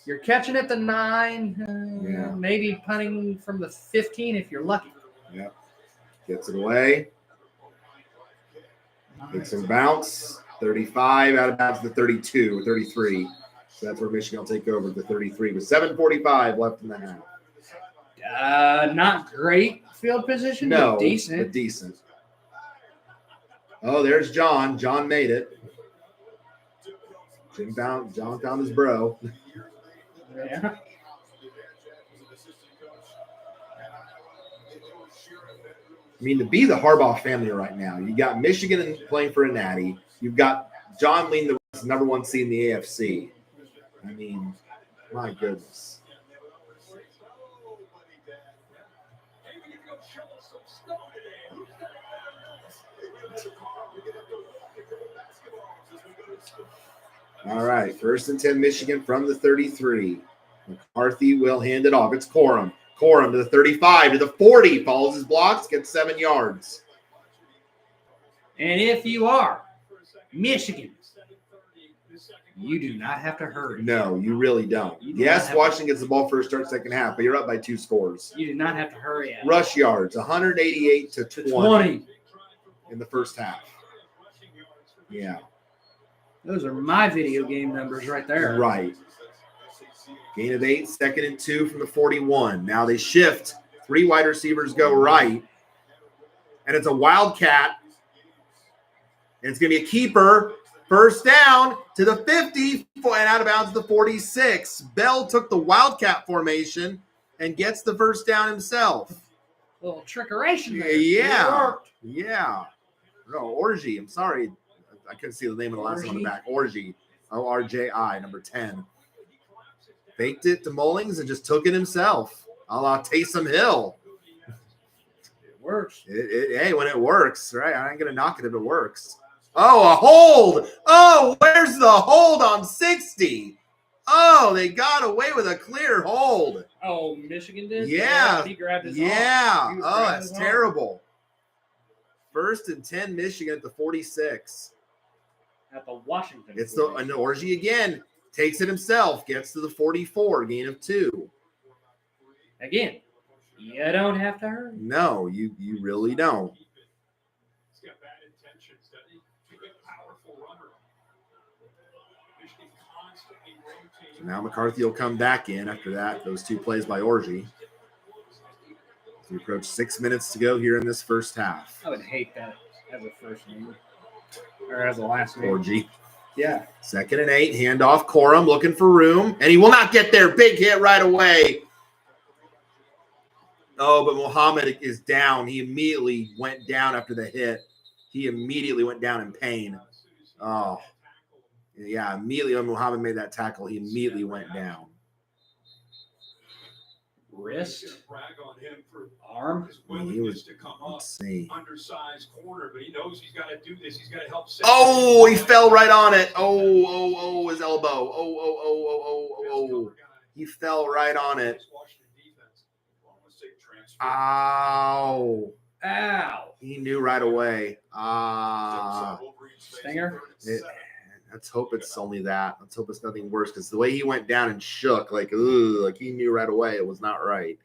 Speaker 2: you're catching at the 9,
Speaker 1: Yeah.
Speaker 2: maybe punting from the 15 if you're lucky.
Speaker 1: Yep. Gets it away. Takes some bounce. 35 out of bounds to 32 or 33. So that's where Michigan will take over the 33 with 7:45 left in the half.
Speaker 2: Not great field position,
Speaker 1: No,
Speaker 2: but decent.
Speaker 1: But decent. Oh, there's John. John made it. John found his bro.
Speaker 2: Yeah.
Speaker 1: I mean, to be the Harbaugh family right now, you got Michigan playing for a natty. You've got John leading the number 1 seed in the AFC. I mean, my goodness. All right, 1st and 10 Michigan from the 33. McCarthy will hand it off. It's Corum. Corum to the 35, to the 40. Follows his blocks, gets 7 yards.
Speaker 2: And if you are Michigan, you do not have to hurry.
Speaker 1: No, you really don't.
Speaker 2: You do
Speaker 1: Yes,
Speaker 2: not have
Speaker 1: Washington gets the ball first, start, second half, but you're up by 2 scores.
Speaker 2: You do not have to hurry at it.
Speaker 1: Rush yards, 188 to 20 in the first half. Yeah.
Speaker 2: Those are my video game numbers right there.
Speaker 1: Right. Gain of 8, 2nd and 2 from the 41. Now they shift. 3 wide receivers go right. And it's a wildcat. And it's going to be a keeper. First down to the 50 and out of bounds to the 46. Bell took the wildcat formation and gets the first down himself.
Speaker 2: little trickeration there.
Speaker 1: Yeah.
Speaker 2: It worked.
Speaker 1: Yeah. No, Orji. I'm sorry. I couldn't see the name of the last one on the back. Orji. ORJI, number 10. Faked it to Mullings and just took it himself. A la Taysom Hill.
Speaker 2: It works.
Speaker 1: Hey, when it works, right? I ain't going to knock it if it works. Oh, a hold. Oh, where's the hold on 60? Oh, they got away with a clear hold.
Speaker 2: Oh, Michigan did?
Speaker 1: Yeah.
Speaker 2: He grabbed his
Speaker 1: Yeah.
Speaker 2: arm.
Speaker 1: Oh, that's terrible. 1st and 10, Michigan at the 46.
Speaker 2: At the Washington.
Speaker 1: It's an Orji again. Takes it himself. Gets to the 44. Gain of 2.
Speaker 2: Again, you don't have to hurry.
Speaker 1: No, you really don't.
Speaker 3: He's got bad intentions, doesn't he? Too big, powerful runner. Michigan constantly rotating.
Speaker 1: So now McCarthy will come back in after that. Those 2 plays by Orji. We approach 6 minutes to go here in this first half.
Speaker 2: I would hate that as a first name. Or as a last name.
Speaker 1: Orji.
Speaker 2: Yeah.
Speaker 1: 2nd and 8. Handoff. Corum looking for room. And he will not get there. Big hit right away. Oh, but Muhammad is down. He immediately went down after the hit. He immediately went down in pain. Oh. Yeah, immediately when Muhammad made that tackle, he immediately went down.
Speaker 2: Wrist.
Speaker 3: Brag on him for
Speaker 2: Arm.
Speaker 3: his willingness to come up.
Speaker 1: Let's see.
Speaker 3: Undersized corner, but he knows he's got to do this. He's got to help.
Speaker 1: Oh, he fell right on it. Oh, his elbow. Oh. He fell right on it. Ow. He knew right away.
Speaker 2: Stinger?
Speaker 1: Let's hope it's only that. Let's hope it's nothing worse, because the way he went down and shook, like he knew right away it was not right.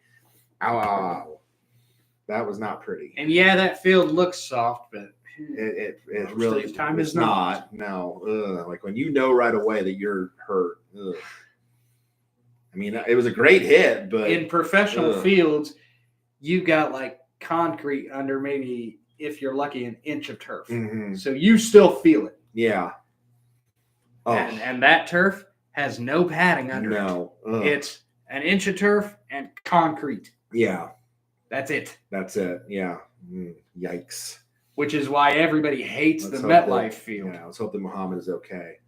Speaker 1: Ow. That was not pretty.
Speaker 2: And yeah, that field looks soft, but
Speaker 1: It really
Speaker 2: this time
Speaker 1: it's
Speaker 2: is not.
Speaker 1: No. Like when you know right away that you're hurt. Ugh. I mean, it was a great hit, but
Speaker 2: in professional fields, you've got like concrete under maybe, if you're lucky, an inch of turf.
Speaker 1: Mhm.
Speaker 2: So you still feel it.
Speaker 1: Yeah. Oh,
Speaker 2: And that turf has no padding under it.
Speaker 1: no. Ugh.
Speaker 2: It's an inch of turf and concrete.
Speaker 1: Yeah,
Speaker 2: That's it.
Speaker 1: that's it. Yeah. Yikes.
Speaker 2: Which is why everybody hates
Speaker 1: Let's
Speaker 2: the
Speaker 1: hope
Speaker 2: MetLife
Speaker 1: that-
Speaker 2: field.
Speaker 1: Yeah, let's hope that Muhammad is okay.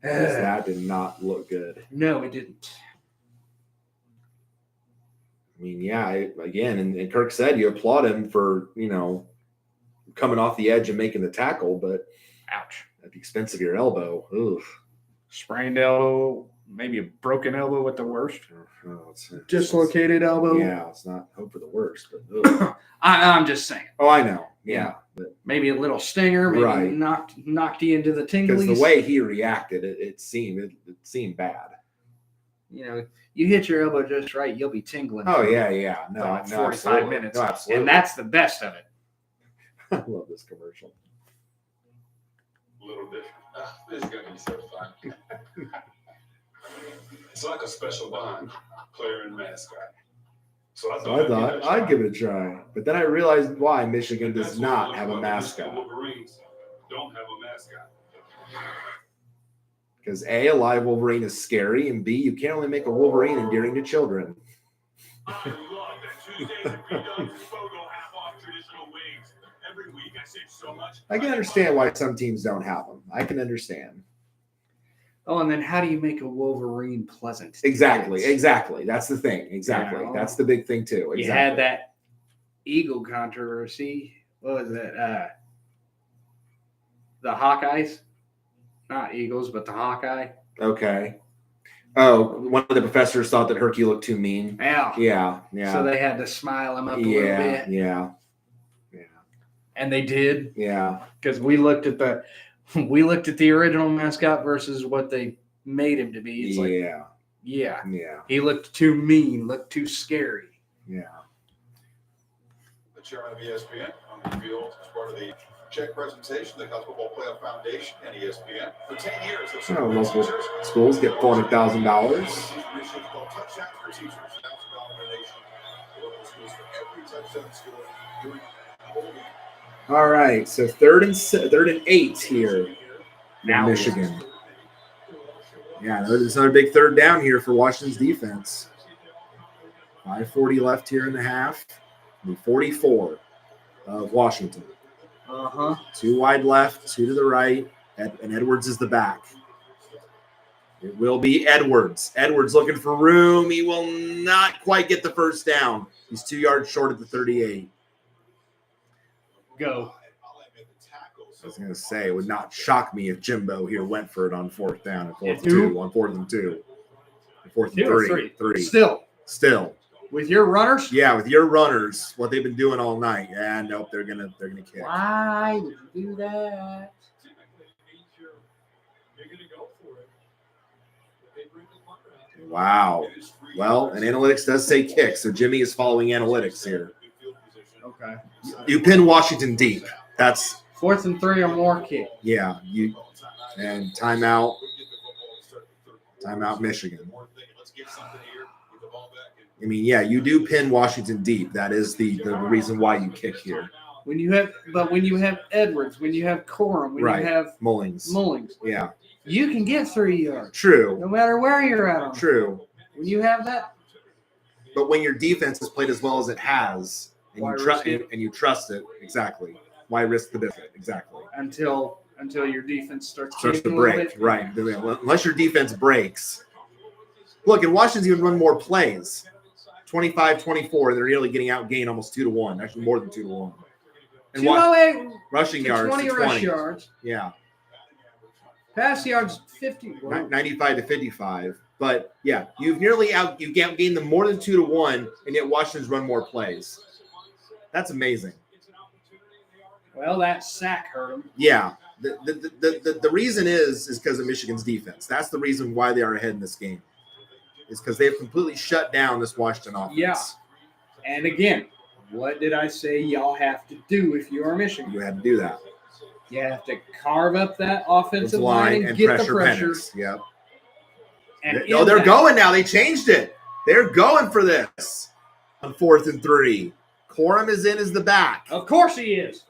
Speaker 1: 'Cause that did not look good.
Speaker 2: No, it didn't.
Speaker 1: I mean, yeah, again, and Kirk said you applaud him for, coming off the edge and making the tackle, but
Speaker 2: Ouch.
Speaker 1: at the expense of your elbow. Oof.
Speaker 2: Sprained elbow, maybe a broken elbow at the worst.
Speaker 1: Oh, it's
Speaker 2: Dislocated elbow.
Speaker 1: Yeah, it's not hope for the worst, but ugh.
Speaker 2: I'm just saying.
Speaker 1: Oh, I know. Yeah, but
Speaker 2: Maybe a little stinger, maybe
Speaker 1: Right.
Speaker 2: knocked you into the
Speaker 1: because
Speaker 2: tinglies.
Speaker 1: the way he reacted, it seemed bad.
Speaker 2: You hit your elbow just right, you'll be tingling.
Speaker 1: Oh
Speaker 2: for
Speaker 1: yeah. No,
Speaker 2: about
Speaker 1: no,
Speaker 2: 45
Speaker 1: absolutely.
Speaker 2: minutes.
Speaker 1: No, absolutely.
Speaker 2: And that's the best of it.
Speaker 1: I love this commercial.
Speaker 3: A little different. This is gonna be so fun. It's like a special bond, player and mascot. So I
Speaker 1: thought I'd give it a try, but then I realized why Michigan does not have a mascot.
Speaker 3: Wolverines don't have a mascot.
Speaker 1: Because A, a live Wolverine is scary, and B, you can't only make a Wolverine endearing to children.
Speaker 3: I love that Tuesdays at B-Dubs is photo half off traditional wings. Every week I save so much.
Speaker 1: I can understand why some teams don't have them. I can understand.
Speaker 2: Oh, and then how do you make a Wolverine pleasant? to
Speaker 1: Exactly.
Speaker 2: kids?
Speaker 1: That's the thing. Exactly.
Speaker 2: Yeah.
Speaker 1: That's the big thing too. Exactly.
Speaker 2: You had that Eagle controversy. What was it? The Hawkeyes? Not Eagles, but the Hawkeye.
Speaker 1: Okay. Oh, one of the professors thought that Herky looked too mean.
Speaker 2: Yeah.
Speaker 1: Yeah.
Speaker 2: So they had to smile him up a little bit.
Speaker 1: Yeah.
Speaker 2: And they did,
Speaker 1: Yeah.
Speaker 2: because we looked at the original mascot versus what they made him to be. It's like,
Speaker 1: Yeah.
Speaker 2: yeah, he looked too mean, looked too scary.
Speaker 1: Yeah.
Speaker 3: The chairman of ESPN on the field as part of the check presentation, the College Football Playoff Foundation and ESPN. For 10 years,
Speaker 1: Oh, local schools get $400,000.
Speaker 3: Initiative called Touchdowns for Teachers, $1,000 donation. Local schools for every touchdown score during the whole week.
Speaker 1: All right. So third and 8 here.
Speaker 2: Now
Speaker 1: Michigan. Yeah, there's another big third down here for Washington's defense. 5:40 left here in the half. The 44 of Washington.
Speaker 2: Uh-huh.
Speaker 1: 2 wide left, 2 to the right, and Edwards is the back. It will be Edwards. Edwards looking for room. He will not quite get the first down. He's 2 yards short at the 38.
Speaker 2: Go.
Speaker 1: I was going to say, it would not shock me if Jimbo here went for it on 4th down and 4th and
Speaker 2: Two.
Speaker 1: 2, on 4th and 2. 4th and
Speaker 2: 2 or
Speaker 1: 3. 3.
Speaker 2: Still. With your runners?
Speaker 1: Yeah, with your runners, what they've been doing all night. Yeah, nope, they're gonna kick.
Speaker 2: Why would you do that?
Speaker 1: Wow. Well, and analytics does say kick, so Jimmy is following analytics here.
Speaker 2: Okay.
Speaker 1: You pin Washington deep. That's
Speaker 2: 4th and 3 or more kick.
Speaker 1: yeah. And timeout. Timeout, Michigan. I mean, yeah, you do pin Washington deep. That is the reason why you kick here.
Speaker 2: When you have Edwards, when you have Corum, when
Speaker 1: Right.
Speaker 2: you have
Speaker 1: Mullings.
Speaker 2: Yeah. You can get 3 yards.
Speaker 1: True.
Speaker 2: No matter where you're at on.
Speaker 1: True.
Speaker 2: When you have that.
Speaker 1: But when your defense has played as well as it has, and
Speaker 2: Why
Speaker 1: you
Speaker 2: risk it?
Speaker 1: and you trust it, exactly. Why risk the biscuit? Exactly.
Speaker 2: Until your defense starts
Speaker 1: To
Speaker 2: getting a little
Speaker 1: break,
Speaker 2: bit.
Speaker 1: right? Unless your defense breaks. Look, and Washington's even run more plays. 25-24. They're nearly getting outgained almost 2-1. Actually, more than 2-1. And
Speaker 2: 208
Speaker 1: rushing
Speaker 2: to
Speaker 1: yards
Speaker 2: 20
Speaker 1: to
Speaker 2: rush
Speaker 1: 20.
Speaker 2: yards.
Speaker 1: Yeah,
Speaker 2: Pass yards 50.
Speaker 1: 95-55. But yeah, you've outgained them more than 2-1, and yet Washington's run more plays. That's amazing.
Speaker 2: Well, that sack hurt them.
Speaker 1: Yeah, the reason is because of Michigan's defense. That's the reason why they are ahead in this game. Is because they've completely shut down this Washington offense.
Speaker 2: Yeah. And again, what did I say y'all have to do if you are Michigan?
Speaker 1: You had to do that.
Speaker 2: You have to carve up that offensive line and get the pressure.
Speaker 1: Penix. Yep.
Speaker 2: And
Speaker 1: No, they're going now. They changed it. They're going for this on 4th and 3. Corum is in as the back.
Speaker 2: Of course he is.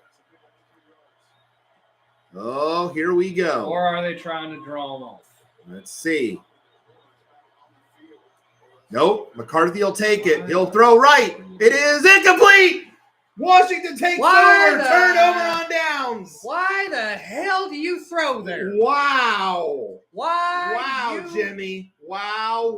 Speaker 1: Oh, here we go.
Speaker 2: Or are they trying to draw him off?
Speaker 1: Let's see. Nope. McCarthy will take it. He'll throw right. It is incomplete. Washington takes over. Turnover on downs.
Speaker 2: Why the hell do you throw there?
Speaker 1: Wow.
Speaker 2: Why?
Speaker 1: Wow, Jimmy. Wow.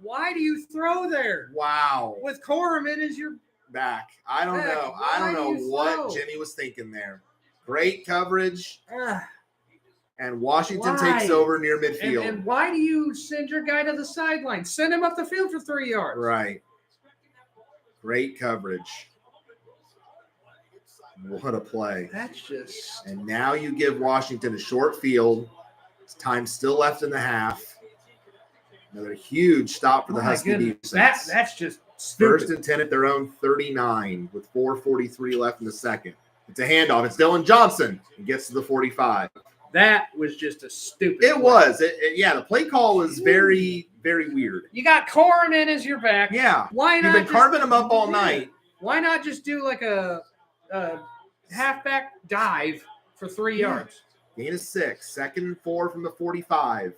Speaker 2: Why do you throw there?
Speaker 1: Wow.
Speaker 2: With Corum in as your
Speaker 1: Back. I don't
Speaker 2: Heck,
Speaker 1: know. I don't
Speaker 2: why
Speaker 1: know
Speaker 2: do you
Speaker 1: what
Speaker 2: throw?
Speaker 1: Jimmy was thinking there. Great coverage.
Speaker 2: Ugh.
Speaker 1: And Washington
Speaker 2: Why?
Speaker 1: takes over near midfield.
Speaker 2: And why do you send your guy to the sideline? Send him up the field for 3 yards.
Speaker 1: Right. Great coverage. What a play.
Speaker 2: That's just
Speaker 1: And now you give Washington a short field. Time still left in the half. Another huge stop for the Husky defense.
Speaker 2: That's just stupid.
Speaker 1: 1st and 10 at their own 39 with 4:43 left in the second. It's a handoff. It's Dylan Johnson. He gets to the 45.
Speaker 2: That was just a stupid
Speaker 1: It
Speaker 2: play.
Speaker 1: was. Yeah, the play call was very, very weird.
Speaker 2: You got Corum in as your back.
Speaker 1: Yeah.
Speaker 2: Why not?
Speaker 1: You've been
Speaker 2: just-
Speaker 1: carving him up all night.
Speaker 2: Why not just do like a halfback dive for 3 yards?
Speaker 1: Gain of 6. 2nd and 4 from the 45.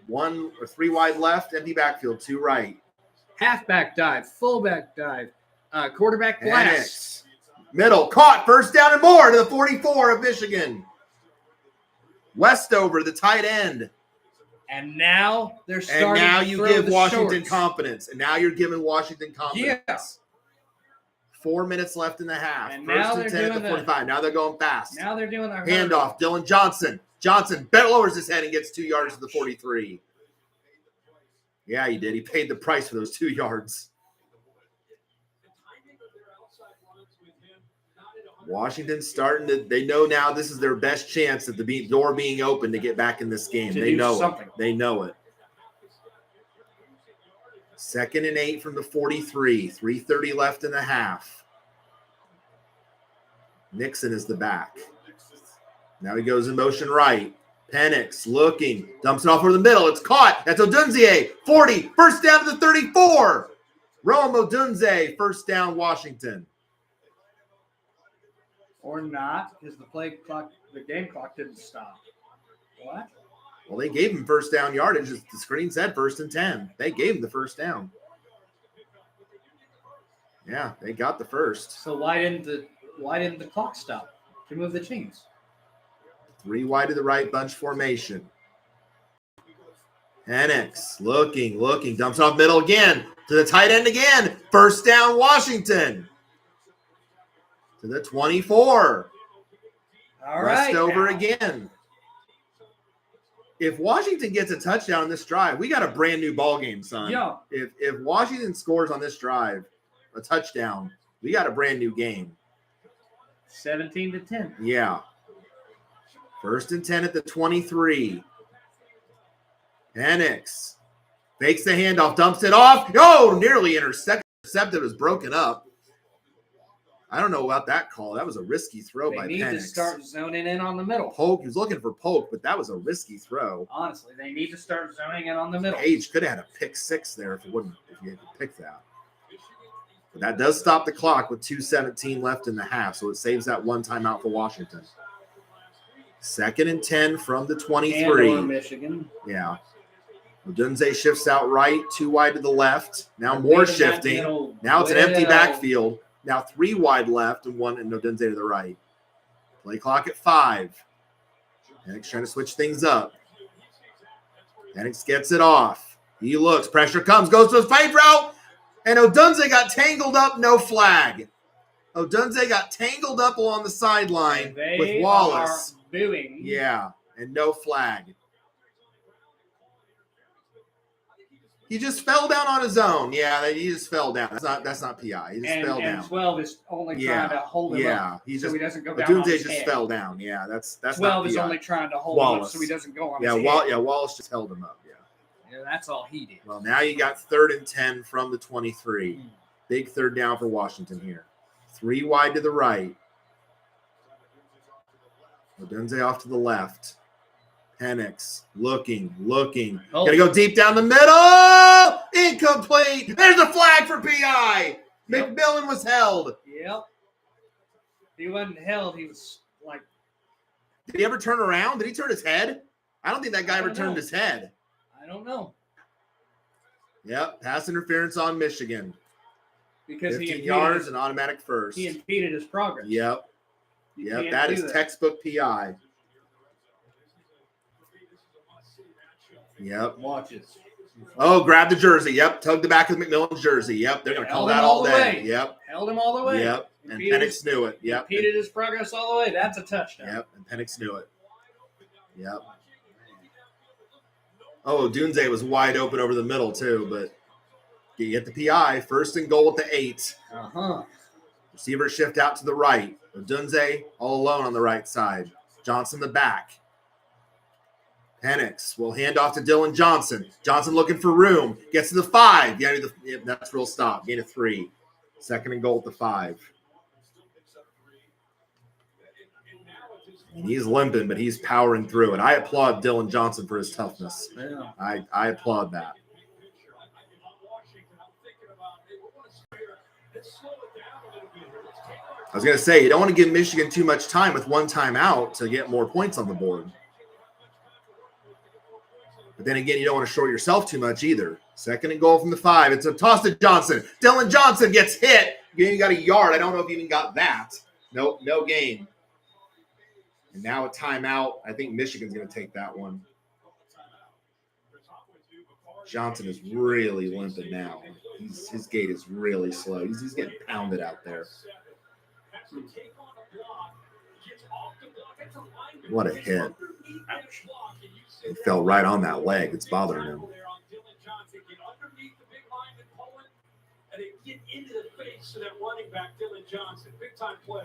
Speaker 1: 1 or 3 wide left. Empty backfield. 2 right.
Speaker 2: Halfback dive, fullback dive, quarterback blast.
Speaker 1: Penix. Middle. Caught. 1st down and more to the 44 of Michigan. Westover, the tight end.
Speaker 2: And now they're
Speaker 1: And
Speaker 2: starting
Speaker 1: now
Speaker 2: to
Speaker 1: you
Speaker 2: throw
Speaker 1: give
Speaker 2: the
Speaker 1: Washington
Speaker 2: shorts.
Speaker 1: confidence. And now you're giving Washington confidence.
Speaker 2: Yeah.
Speaker 1: 4 minutes left in the half.
Speaker 2: And
Speaker 1: 1st
Speaker 2: now
Speaker 1: and
Speaker 2: they're
Speaker 1: 10 at the
Speaker 2: doing
Speaker 1: 45. Now they're going fast.
Speaker 2: Now they're doing their
Speaker 1: Handoff. Dylan Johnson. Johnson lowers his head and gets 2 yards to the 43. Yeah, he did. He paid the price for those 2 yards. Washington's starting to – they know now this is their best chance at the door being open to get back in this game.
Speaker 2: To
Speaker 1: They
Speaker 2: do
Speaker 1: know
Speaker 2: something.
Speaker 1: it. They know it. 2nd and 8 from the 43. 3:30 left in the half. Nixon is the back. Now he goes in motion right. Penix looking. Dumps it off over the middle. It's caught. That's Odunze. 40. 1st down to the 34. Rome Odunze. 1st down Washington.
Speaker 2: Or not, because the game clock didn't stop. What?
Speaker 1: Well, they gave him 1st down yardage. The screen said 1st and 10. They gave him the 1st down. Yeah, they got the first.
Speaker 2: So why didn't the clock stop to move the chains?
Speaker 1: 3 wide to the right, bunch formation. Penix looking, dumps off middle again to the tight end again. First down, Washington. To the 24.
Speaker 2: All
Speaker 1: Rest
Speaker 2: right.
Speaker 1: over
Speaker 2: now.
Speaker 1: again. If Washington gets a touchdown on this drive, we got a brand new ball game, son.
Speaker 2: Yeah.
Speaker 1: If Washington scores on this drive, a touchdown, we got a brand new game.
Speaker 2: 17-10.
Speaker 1: Yeah. 1st and 10 at the 23. Penix fakes the handoff, dumps it off. Oh, nearly intercepted. Was broken up. I don't know about that call. That was a risky throw by Penix.
Speaker 2: They need to start zoning in on the middle.
Speaker 1: Polk, he was looking for Polk, but that was a risky throw.
Speaker 2: Honestly, they need to start zoning in on the middle.
Speaker 1: Page could have had a pick 6 there if you had to pick that. But that does stop the clock with 2:17 left in the half, so it saves that one timeout for Washington. 2nd and 10 from the 23.
Speaker 2: And Michigan.
Speaker 1: Yeah. Odunze shifts out right, 2 wide to the left. Now more shifting. Now it's an empty backfield. Now 3 wide left and Odunze to the right. Play clock at 5. Penix trying to switch things up. Penix gets it off. He looks. Pressure comes. Goes to his fade route. And Odunze got tangled up. No flag. Odunze got tangled up along the sideline with Wallace.
Speaker 2: Booing.
Speaker 1: Yeah. And no flag. He just fell down on his own. Yeah, he just fell down. That's not PI. He just fell down.
Speaker 2: 12 is only trying to hold him up so he doesn't go down on his head.
Speaker 1: fell down. Yeah, that's
Speaker 2: 12
Speaker 1: not
Speaker 2: is
Speaker 1: PI.
Speaker 2: only trying to hold him up so he doesn't go on his head.
Speaker 1: Wallace just held him up.
Speaker 2: Yeah, that's all he did.
Speaker 1: Well, now you got 3rd and 10 from the 23. Big 3rd down for Washington here. 3 wide to the right. Odunze off to the left. Penix looking.
Speaker 2: Oh.
Speaker 1: Gonna go deep down the middle. Incomplete. There's a flag for PI.
Speaker 2: Yep.
Speaker 1: McMillan was held.
Speaker 2: Yep. He wasn't held. He was like.
Speaker 1: Did he ever turn around? Did he turn his head? I don't think that guy ever turned his head.
Speaker 2: I don't know.
Speaker 1: Yep. Pass interference on Michigan.
Speaker 2: Because
Speaker 1: 15 yards and automatic first.
Speaker 2: He impeded his progress.
Speaker 1: Yep. That is textbook PI. Yep.
Speaker 2: Watches.
Speaker 1: Oh, grab the jersey. Yep. Tug the back of McMillan's jersey. Yep. They're going to call that all day. Yep.
Speaker 2: Held him all the way.
Speaker 1: Yep. And Penix knew it. Yep.
Speaker 2: Impeded his progress all the way. That's a touchdown.
Speaker 1: Yep. And Penix knew it. Yep. Oh, Odunze was wide open over the middle too, but you get the PI. 1st and goal at the 8. Receiver shift out to the right. Odunze all alone on the right side. Johnson the back. Penix will hand off to Dylan Johnson. Johnson looking for room. Gets to the 5. Yeah, that's real stop. Gain of 3. 2nd and goal at the 5. And he's limping, but he's powering through it. I applaud Dylan Johnson for his toughness.
Speaker 2: Yeah.
Speaker 1: I applaud that. I was going to say, you don't want to give Michigan too much time with one timeout to get more points on the board. But then again, you don't want to short yourself too much either. 2nd and goal from the 5. It's a toss to Johnson. Dylan Johnson gets hit. You got a yard. I don't know if you even got that. Nope, no gain. And now a timeout. I think Michigan's going to take that one. Johnson is really limping now. His gait is really slow. He's getting pounded out there. What a hit. He fell right on that leg. It's bothering him.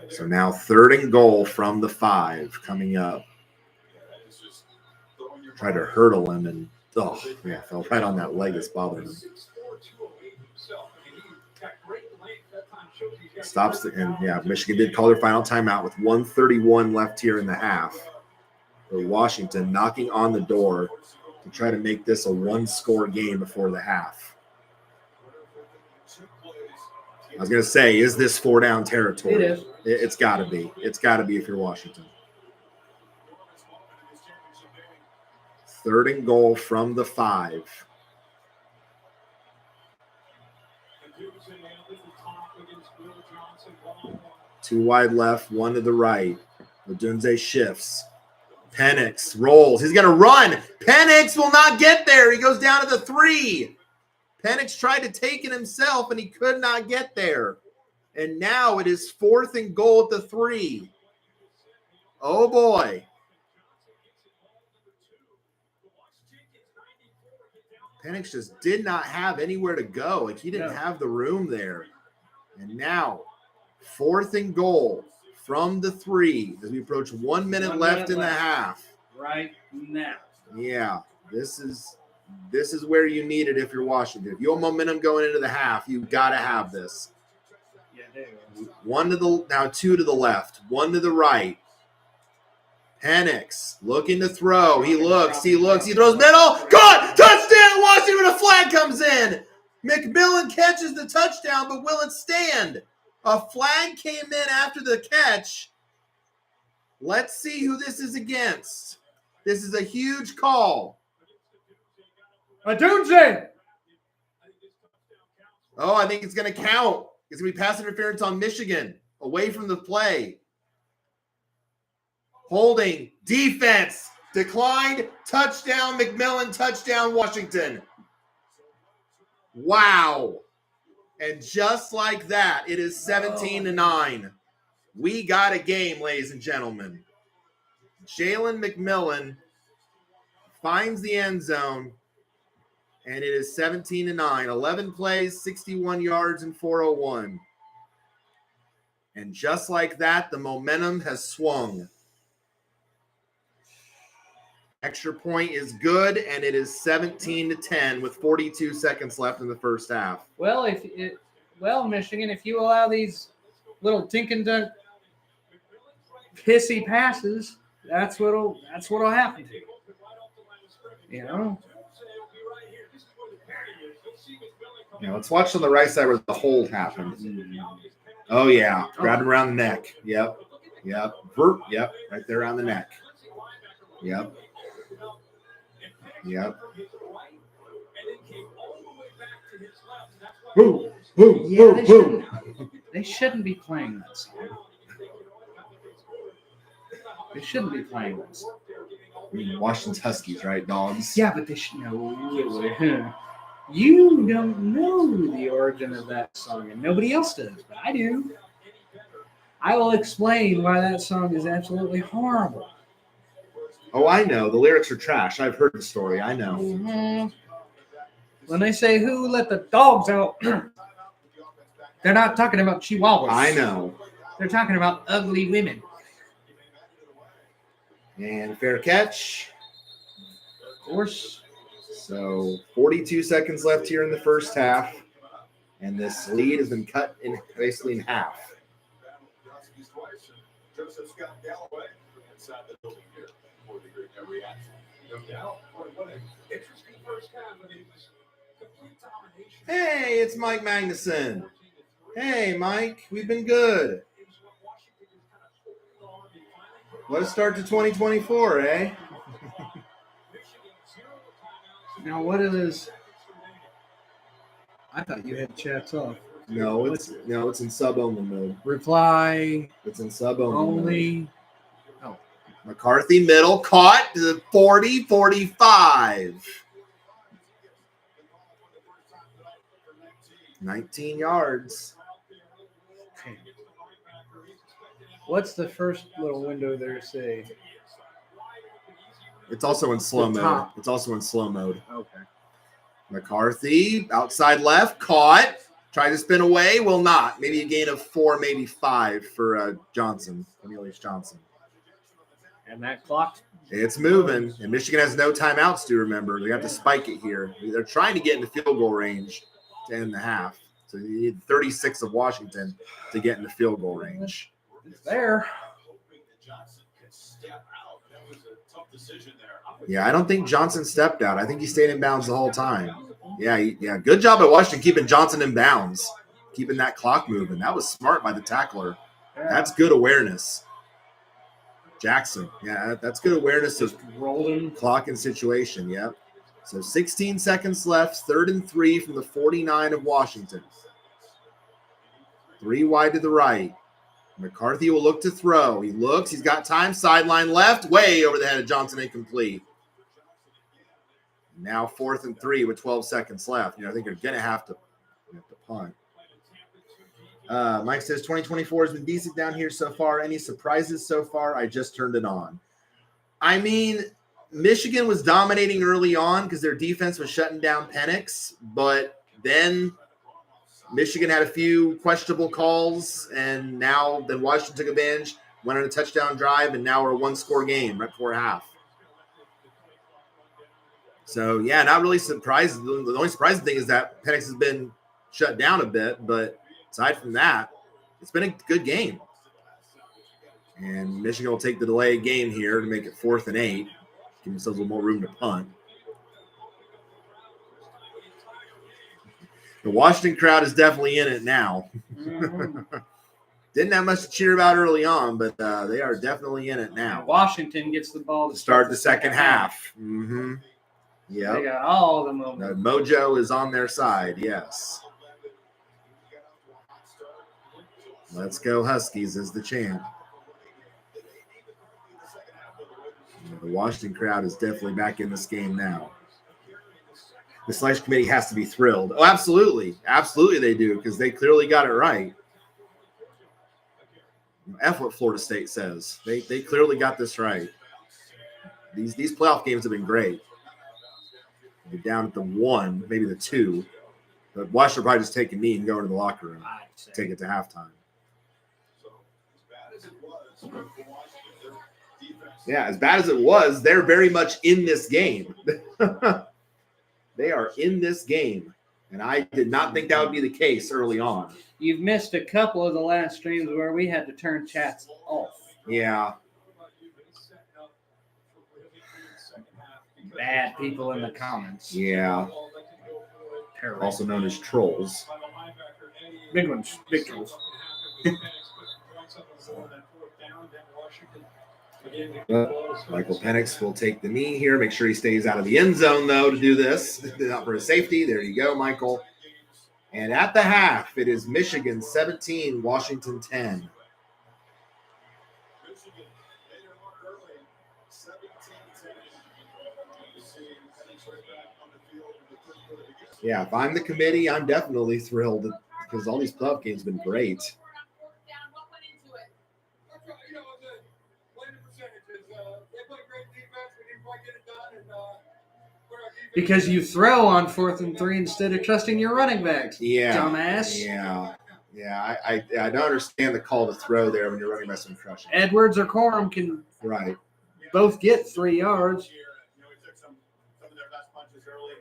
Speaker 1: So now 3rd and goal from the 5 coming up. Tried to hurdle him and fell right on that leg. It's bothering him. Stops Michigan did call their final timeout with 1:31 left here in the half. For Washington knocking on the door to try to make this a 1-score game before the half. I was going to say, is this 4-down territory?
Speaker 2: It is.
Speaker 1: It's got to be. It's got to be if you're Washington. 3rd and goal from the 5. 2 wide left, 1 to the right. Odunze shifts. Penix rolls. He's going to run. Penix will not get there. He goes down to the 3. Penix tried to take it himself, and he could not get there. And now it is 4th and goal at the 3. Oh, boy. Penix just did not have anywhere to go. Like, he didn't have the room there. And now, 4th and goal from the 3 as we approach 1 minute left in the half.
Speaker 2: Right now.
Speaker 1: Yeah, this is where you need it if you're Washington. If you have momentum going into the half, you've got to have this.
Speaker 2: Yeah, dude.
Speaker 1: 1 to the now 2 to the left, 1 to the right. Penix looking to throw. He looks, he throws middle. Good! Touchdown, Washington! A flag comes in. McMillan catches the touchdown, but will it stand? A flag came in after the catch. Let's see who this is against. This is a huge call.
Speaker 2: Odunze!
Speaker 1: Oh, I think it's going to count. It's going to be pass interference on Michigan. Away from the play. Holding. Defense. Declined. Touchdown, McMillan. Touchdown, Washington. Wow. And just like that, it is 17-9. We got a game, ladies and gentlemen. Jalen McMillan finds the end zone, and it is 17-9. 11 plays, 61 yards, and 401. And just like that, the momentum has swung. Extra point is good, and it is 17-10 with 42 seconds left in the first half.
Speaker 2: Well, Michigan, if you allow these little dink and dunk pissy passes, that's what'll happen to you. You know?
Speaker 1: Yeah, let's watch on the right side where the hold happened. Oh, yeah. Grabbed him around the neck. Yep. Yep, right there around the neck. Yep. Boom.
Speaker 2: They shouldn't be playing that song. They shouldn't be playing this.
Speaker 1: I mean, Washington's Huskies, right, dogs?
Speaker 2: Yeah, but they should know. You don't know the origin of that song, and nobody else does, but I do. I will explain why that song is absolutely horrible.
Speaker 1: Oh, I know. The lyrics are trash. I've heard the story. I know.
Speaker 2: Mm-hmm. When they say, who let the dogs out, they're not talking about chihuahuas.
Speaker 1: I know.
Speaker 2: They're talking about ugly women.
Speaker 1: And fair catch.
Speaker 2: Of course.
Speaker 1: So 42 seconds left here in the first half. And this lead has been cut basically in half. Hey, it's Mike Magnuson. Hey, Mike, we've been good. What a start to 2024, eh?
Speaker 2: Now, what is? I thought you had chats off.
Speaker 1: No, it's in sub-only mode.
Speaker 2: Reply.
Speaker 1: It's in sub-only
Speaker 2: mode. Oh.
Speaker 1: McCarthy middle, caught to the 40, 45. 19 yards.
Speaker 2: Okay. What's the first little window there say?
Speaker 1: It's also in slow mode.
Speaker 2: Okay.
Speaker 1: McCarthy, outside left, caught. Tried to spin away, will not. Maybe a gain of 4, maybe 5 for Johnson, Cornelius Johnson.
Speaker 2: And that clock.
Speaker 1: It's moving. And Michigan has no timeouts, do remember. They have to spike it here. They're trying to get into field goal range to end the half. So you need 36 of Washington to get into field goal range.
Speaker 2: It's there.
Speaker 1: Yeah, I don't think Johnson stepped out. I think he stayed in bounds the whole time. Yeah, good job at Washington keeping Johnson in bounds, keeping that clock moving. That was smart by the tackler. That's good awareness. Jackson, yeah, that's good awareness of
Speaker 2: rolling
Speaker 1: clock and situation. Yep. So 16 seconds left, 3rd and 3 from the 49 of Washington. 3 wide to the right. McCarthy will look to throw. He looks. He's got time. Sideline left. Way over the head of Johnson. Incomplete. Now 4th and 3 with 12 seconds left. I think you're going to have to punt. Mike says 2024 has been decent down here so far. Any surprises so far? I just turned it on. I mean, Michigan was dominating early on because their defense was shutting down Penix, but then Michigan had a few questionable calls, and then Washington took advantage, went on a touchdown drive, and now we're a 1-score game right before half. So, yeah, not really surprised. The only surprising thing is that Penix has been shut down a bit, but aside from that, it's been a good game. And Michigan will take the delayed game here to make it 4th and 8. Give themselves a little more room to punt. The Washington crowd is definitely in it now. Mm-hmm. Didn't have much to cheer about early on, but they are definitely in it now.
Speaker 2: And Washington gets the ball
Speaker 1: to start the second half. Mm-hmm. Yeah,
Speaker 2: they got all the momentum.
Speaker 1: Mojo is on their side. Yes. Let's go Huskies is the chant. The Washington crowd is definitely back in this game now. The selection committee has to be thrilled. Oh, absolutely. Absolutely they do, because they clearly got it right. F what Florida State says. They clearly got this right. These playoff games have been great. They're down at the 1, maybe the 2. But Washington probably just take a knee and go into the locker room. Take it to halftime. Yeah, as bad as it was, they're very much in this game. They are in this game. And I did not think that would be the case early on.
Speaker 2: You've missed a couple of the last streams where we had to turn chats off.
Speaker 1: Yeah.
Speaker 2: Bad people in the comments.
Speaker 1: Yeah.
Speaker 2: Terrible.
Speaker 1: Also known as trolls.
Speaker 2: Big ones. Big trolls.
Speaker 1: Michael Penix will take the knee here. Make sure he stays out of the end zone, though, to do this. Not for his safety. There you go, Michael. And at the half, it is Michigan 17, Washington 10. Yeah, if I'm the committee, I'm definitely thrilled because all these playoff games have been great.
Speaker 2: Because you throw on 4th and 3 instead of trusting your running backs.
Speaker 1: Yeah.
Speaker 2: Dumbass.
Speaker 1: Yeah. I don't understand the call to throw there when you're running backs and crushing.
Speaker 2: Edwards or Corum can both get 3 yards.
Speaker 3: We took some of their best punches early,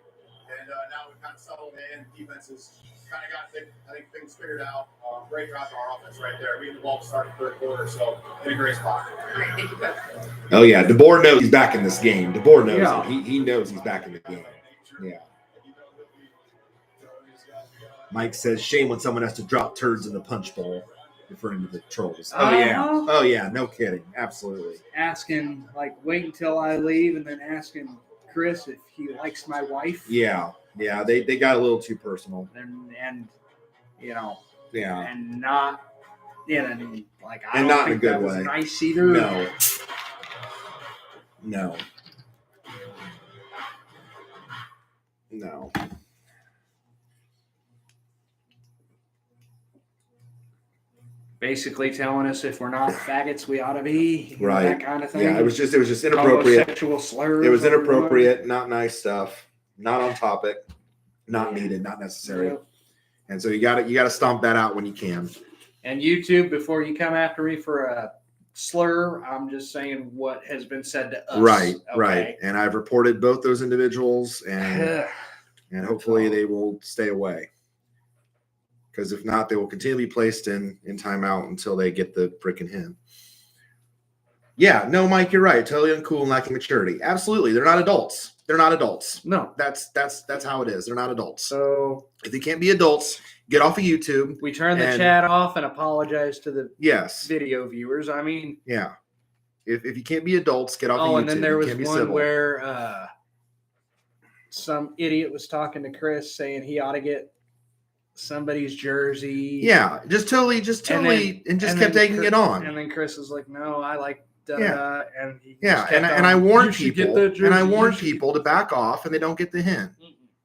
Speaker 3: and now we've kind of settled in. Defense has kind of got, I think, things figured out. Great job on our offense right there. We had the ball to start the 3rd quarter, so in a great spot. Thank you, guys.
Speaker 1: Oh, yeah. DeBoer knows he's back in this game. DeBoer knows it. He knows he's back in the game. Yeah. Mike says, shame when someone has to drop turds in the punch bowl, referring to the trolls. Oh, yeah. Oh, yeah. No kidding. Absolutely.
Speaker 2: Asking, wait until I leave and then asking Chris if he likes my wife.
Speaker 1: Yeah. Yeah. They got a little too personal.
Speaker 2: And you know.
Speaker 1: Yeah.
Speaker 2: And not in a, I don't
Speaker 1: not
Speaker 2: think
Speaker 1: in a good
Speaker 2: that was
Speaker 1: way.
Speaker 2: Nice either.
Speaker 1: No.
Speaker 2: Basically telling us if we're not faggots, we ought to be.
Speaker 1: Right.
Speaker 2: That kind of thing.
Speaker 1: Yeah, it was just inappropriate.
Speaker 2: Sexual slurs.
Speaker 1: It was inappropriate, not nice stuff, not on topic, not needed, not necessary.
Speaker 2: Yep.
Speaker 1: And so you got to stomp that out when you can.
Speaker 2: And YouTube, before you come after me for a slur, I'm just saying what has been said to us.
Speaker 1: Right,
Speaker 2: okay?
Speaker 1: right. And I've reported both those individuals, and hopefully they will stay away. Because if not, they will continue to be placed in timeout until they get the freaking hint. Yeah, no, Mike, you're right. Totally uncool and lacking maturity. Absolutely, they're not adults. They're not adults.
Speaker 2: No,
Speaker 1: that's how it is. They're not adults.
Speaker 2: So
Speaker 1: if they can't be adults, get off of YouTube.
Speaker 2: We turn the chat off and apologize to the video viewers. I mean,
Speaker 1: yeah. If you can't be adults, get off of YouTube.
Speaker 2: And then there was one
Speaker 1: civil.
Speaker 2: where some idiot was talking to Chris saying he ought to get somebody's jersey.
Speaker 1: Yeah, just totally, and just kept taking it on.
Speaker 2: And then Chris was like, "No, I like da." And he
Speaker 1: and I warn people, to back off, and they don't get the hint,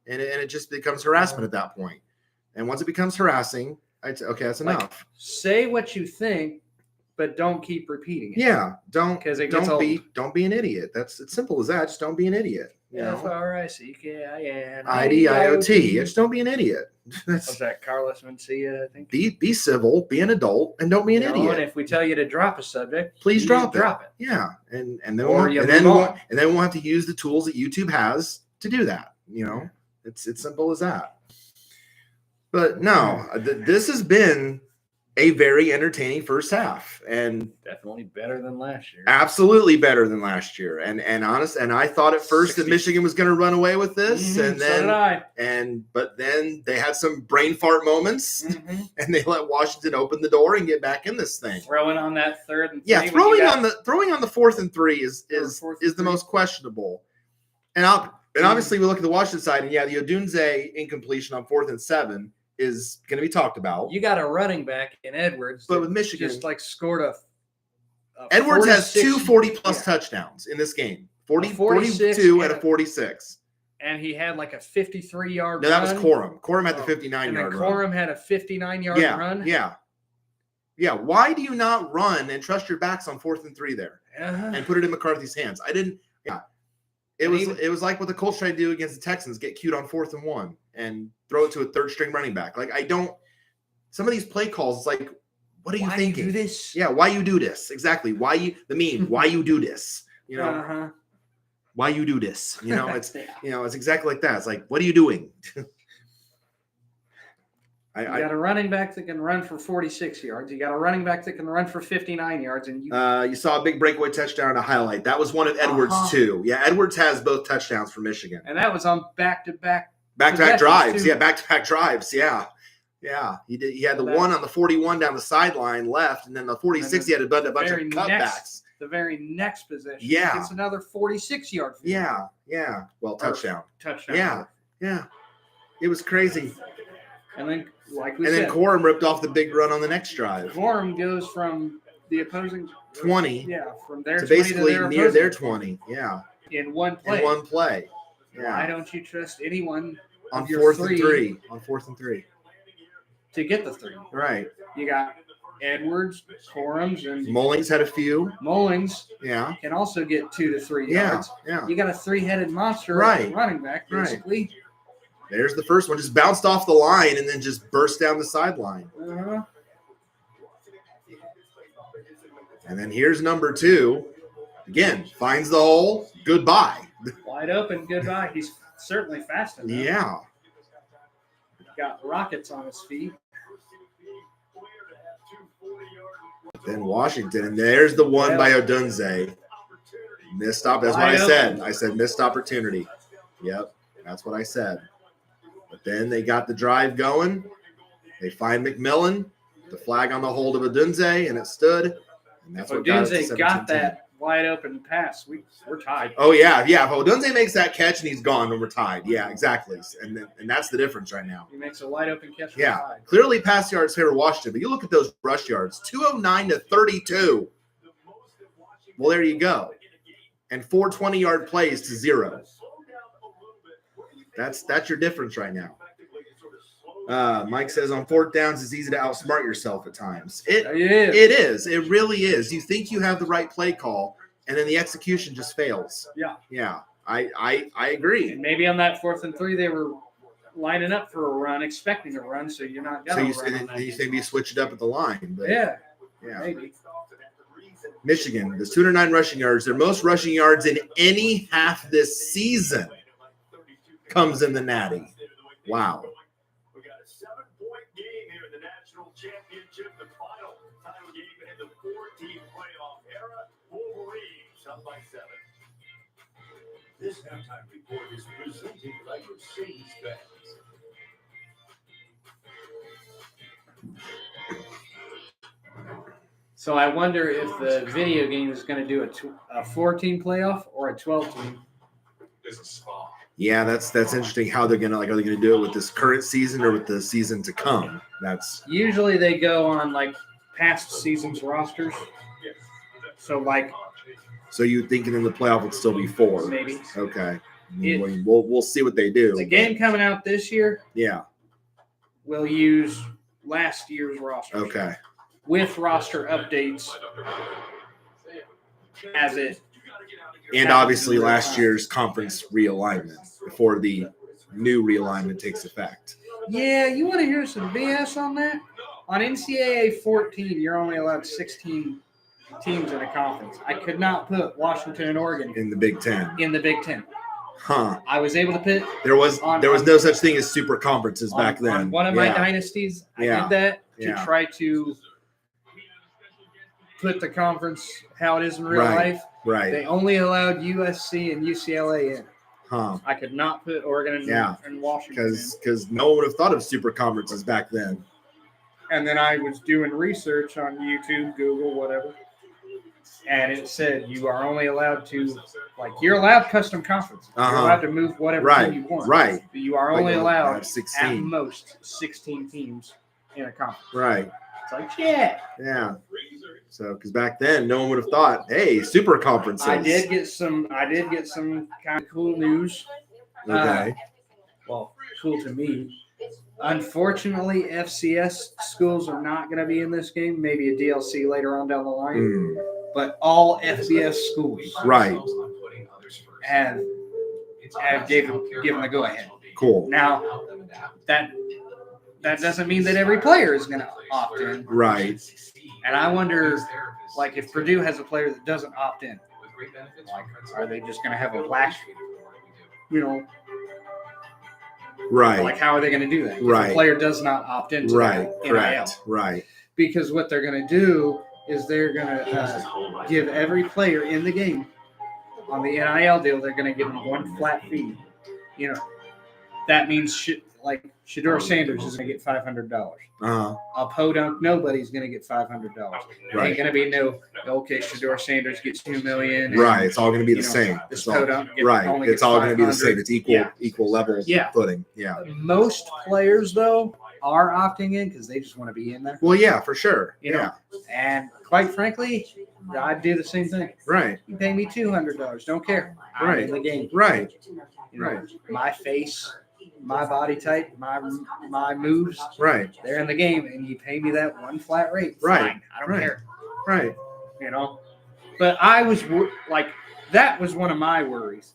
Speaker 1: and it just becomes harassment at that point. And once it becomes harassing, I'd say, okay, that's enough.
Speaker 2: Like, say what you think, but don't keep repeating it.
Speaker 1: Yeah, don't be an idiot. It's simple as that. Just don't be an idiot.
Speaker 2: FRICKIN
Speaker 1: IDIOT. Just don't be an idiot.
Speaker 2: Was that Carlos Mencia? I think.
Speaker 1: Be civil, be an adult, and don't be an idiot.
Speaker 2: And if we tell you to drop a subject,
Speaker 1: please drop it. Yeah, and then we'll have to use the tools that YouTube has to do that. It's simple as that. But no, this has been a very entertaining first half, and
Speaker 2: definitely better than last year.
Speaker 1: Absolutely better than last year. And I thought at first that Michigan was going to run away with this, and then
Speaker 2: so did I.
Speaker 1: But then they had some brain fart moments, and they let Washington open the door and get back in this thing.
Speaker 2: Throwing on that 3rd and 3.
Speaker 1: Yeah, throwing on the 4th and 3 is the most questionable. And obviously we look at the Washington side, and the Odunze incompletion on 4th and 7 is going to be talked about.
Speaker 2: You got a running back in Edwards,
Speaker 1: but with Michigan,
Speaker 2: just like scored a
Speaker 1: Edwards has 2 40-plus touchdowns in this game, 42 and a 46,
Speaker 2: and he had like a 53-yard.
Speaker 1: No, that was Corum. Corum had the 59-yard run.
Speaker 2: Corum had a 59-yard run.
Speaker 1: Yeah. Why do you not run and trust your backs on 4th and 3 there and put it in McCarthy's hands? I didn't. Yeah. It was like what the Colts tried to do against the Texans, get cute on 4th and 1 and throw it to a 3rd-string running back. Like, some of these play calls, it's like, what are you thinking?
Speaker 2: Why you do this?
Speaker 1: Yeah, why you do this? Exactly. Why you do this? Why you do this? It's exactly like that. It's like, what are you doing?
Speaker 2: You got a running back that can run for 46 yards. You got a running back that can run for 59 yards. And
Speaker 1: you saw a big breakaway touchdown and a highlight. That was one of Edwards' too. Yeah, Edwards has both touchdowns for Michigan.
Speaker 2: And that was on back-to-back
Speaker 1: drives.
Speaker 2: Too.
Speaker 1: Yeah, back-to-back drives. Yeah. He did. He had the one on the 41 down the sideline left, and then the 46 he had a bunch of cutbacks.
Speaker 2: The very next possession.
Speaker 1: Yeah.
Speaker 2: It's another 46-yard field.
Speaker 1: Yeah. Well, touchdown.
Speaker 2: Touchdown.
Speaker 1: Yeah. It was crazy.
Speaker 2: And then, like we said.
Speaker 1: And then Corum ripped off the big run on the next drive.
Speaker 2: Corum goes from the opposing
Speaker 1: 20.
Speaker 2: Yeah, from their
Speaker 1: to
Speaker 2: 20
Speaker 1: basically
Speaker 2: to
Speaker 1: near their 20. Yeah.
Speaker 2: In one play.
Speaker 1: Yeah.
Speaker 2: Why don't you trust anyone
Speaker 1: on 4th and 3? On 4th and 3.
Speaker 2: To get the 3.
Speaker 1: Right.
Speaker 2: You got Edwards, Corums, and
Speaker 1: Mullings had a few.
Speaker 2: Mullings
Speaker 1: can
Speaker 2: also get 2 to 3 yards.
Speaker 1: Yeah.
Speaker 2: You got a 3-headed monster running back, basically.
Speaker 1: Right. There's the first one. Just bounced off the line and then just burst down the sideline. And then here's number 2. Again, finds the hole. Goodbye.
Speaker 2: Wide open. Goodbye. He's certainly fast enough.
Speaker 1: Yeah.
Speaker 2: Got rockets on his feet.
Speaker 1: Then Washington, and there's the one by Odunze. Missed up. That's what I said. I said missed opportunity. Yep, that's what I said. But then they got the drive going. They find McMillan, the flag on the hold of Odunze, and it stood. And that's what
Speaker 2: Odunze got that wide open pass. We're tied.
Speaker 1: Oh yeah. If Odunze makes that catch and he's gone, then we're tied. Yeah, exactly. And that's the difference right now.
Speaker 2: He makes a wide open catch.
Speaker 1: Yeah, clearly pass yards favor Washington, but you look at those rush yards: 209 to 32. Well, there you go, and 4 20-yard plays to 0. That's your difference right now. Mike says on 4th downs, it's easy to outsmart yourself at times. It is. It really is. You think you have the right play call, and then the execution just fails. Yeah. I agree.
Speaker 2: And maybe on that 4th and 3, they were lining up for a run, expecting a run, so you're not going to run.
Speaker 1: So you think you switch it up at the line. But
Speaker 2: yeah. Maybe.
Speaker 1: Michigan, there's 209 rushing yards. Their most rushing yards in any half this season comes in the Natty. Wow.
Speaker 3: Championship, the final title game in the 14 playoff era. Wolverines up by 7.
Speaker 4: This halftime report is presented by Mercedes-Benz.
Speaker 2: So I wonder if the video game is going to do a 14 playoff or a 12 team.
Speaker 5: This is small.
Speaker 1: Yeah, that's interesting. How they're gonna are they gonna do it with this current season or with the season to come? That's
Speaker 2: Usually they go on like past seasons rosters. So like
Speaker 1: so you thinking in the playoff would still be 4?
Speaker 2: maybe
Speaker 1: Okay. We'll see what they do.
Speaker 2: the game coming out this year
Speaker 1: Yeah.
Speaker 2: will use last year's roster.
Speaker 1: Okay.
Speaker 2: With roster updates as it.
Speaker 1: And obviously last year's conference realignment before the new realignment takes effect.
Speaker 2: Yeah, you want to hear some BS on that? On NCAA 14, you're only allowed 16 teams in a conference. I could not put Washington and Oregon
Speaker 1: In the Big Ten.
Speaker 2: in the Big Ten.
Speaker 1: Huh.
Speaker 2: I was able to put
Speaker 1: There was no such thing as super conferences back then.
Speaker 2: On one of my dynasties, I did that to try to put the conference how it is in real life.
Speaker 1: Right.
Speaker 2: They only allowed USC and UCLA in.
Speaker 1: Huh.
Speaker 2: I could not put Oregon and Washington
Speaker 1: because no one would have thought of super conferences back then.
Speaker 2: And then I was doing research on YouTube, Google, whatever, and it said you are only allowed to, you're allowed custom conferences. You're allowed to move whatever team you want.
Speaker 1: Right.
Speaker 2: But you are only allowed
Speaker 1: 16.
Speaker 2: at most 16 teams in a conference.
Speaker 1: Right.
Speaker 2: It's like, yeah.
Speaker 1: Yeah. So, because back then, no one would have thought, "Hey, super conferences."
Speaker 2: I did get some kind of cool news.
Speaker 1: Okay.
Speaker 2: Well, cool to me. Unfortunately, FCS schools are not going to be in this game. Maybe a DLC later on down the line. But all FBS schools,
Speaker 1: right,
Speaker 2: have given the go ahead.
Speaker 1: Cool.
Speaker 2: Now, that doesn't mean that every player is going to opt in.
Speaker 1: Right.
Speaker 2: And I wonder, if Purdue has a player that doesn't opt in, are they just going to have a black,
Speaker 1: right?
Speaker 2: How are they going to do that?
Speaker 1: Right.
Speaker 2: If a player does not opt into
Speaker 1: right.
Speaker 2: that
Speaker 1: Correct. Right.
Speaker 2: Because what they're going to do is they're going to give every player in the game on the NIL deal, they're going to give them one flat fee. That means Shedeur Sanders is going to get $500. A podunk nobody's going to get $500. It ain't going to be Shedeur Sanders gets $2 million.
Speaker 1: Right. It's all going to be the same.
Speaker 2: This podunk
Speaker 1: it's all going to be the same. It's equal level footing. Yeah.
Speaker 2: Most players though are opting in because they just want to be in there.
Speaker 1: Well, yeah, for sure.
Speaker 2: And quite frankly, I'd do the same thing.
Speaker 1: Right.
Speaker 2: You pay me $200. Don't care. I'm in the game.
Speaker 1: Right.
Speaker 2: My face, my body type, my moves.
Speaker 1: Right.
Speaker 2: They're in the game, and you pay me that one flat rate.
Speaker 1: Right.
Speaker 2: Fine. I don't care.
Speaker 1: Right.
Speaker 2: But I was that was one of my worries.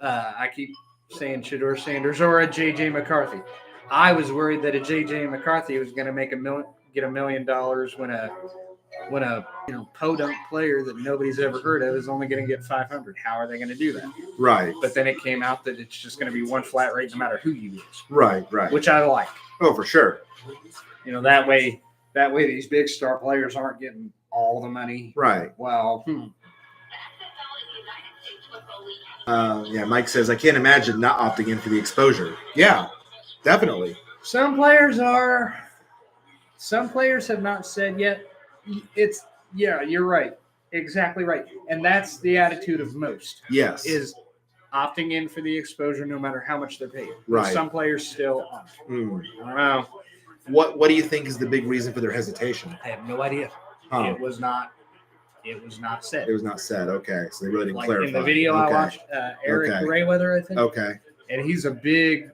Speaker 2: I keep saying Shedeur Sanders or a JJ McCarthy. I was worried that a JJ McCarthy was going to get $1 million when a podunk player that nobody's ever heard of is only going to get $500. How are they going to do that?
Speaker 1: Right.
Speaker 2: But then it came out that it's just going to be one flat rate no matter who you use.
Speaker 1: Right.
Speaker 2: Which I like.
Speaker 1: Oh, for sure.
Speaker 2: That way these big star players aren't getting all the money.
Speaker 1: Right.
Speaker 2: Well,
Speaker 1: Mike says, I can't imagine not opting in for the exposure. Yeah, definitely.
Speaker 2: Some players are. Some players have not said yet. You're right. Exactly right. And that's the attitude of most.
Speaker 1: Yes.
Speaker 2: Is opting in for the exposure no matter how much they're paid.
Speaker 1: Right.
Speaker 2: Some players still aren't. I don't know.
Speaker 1: What do you think is the big reason for their hesitation?
Speaker 2: I have no idea.
Speaker 1: Huh.
Speaker 2: It was not said.
Speaker 1: It was not said. Okay. So they really didn't clarify.
Speaker 2: In the video I watched, Eric Grayweather, I think.
Speaker 1: Okay.
Speaker 2: And he's a big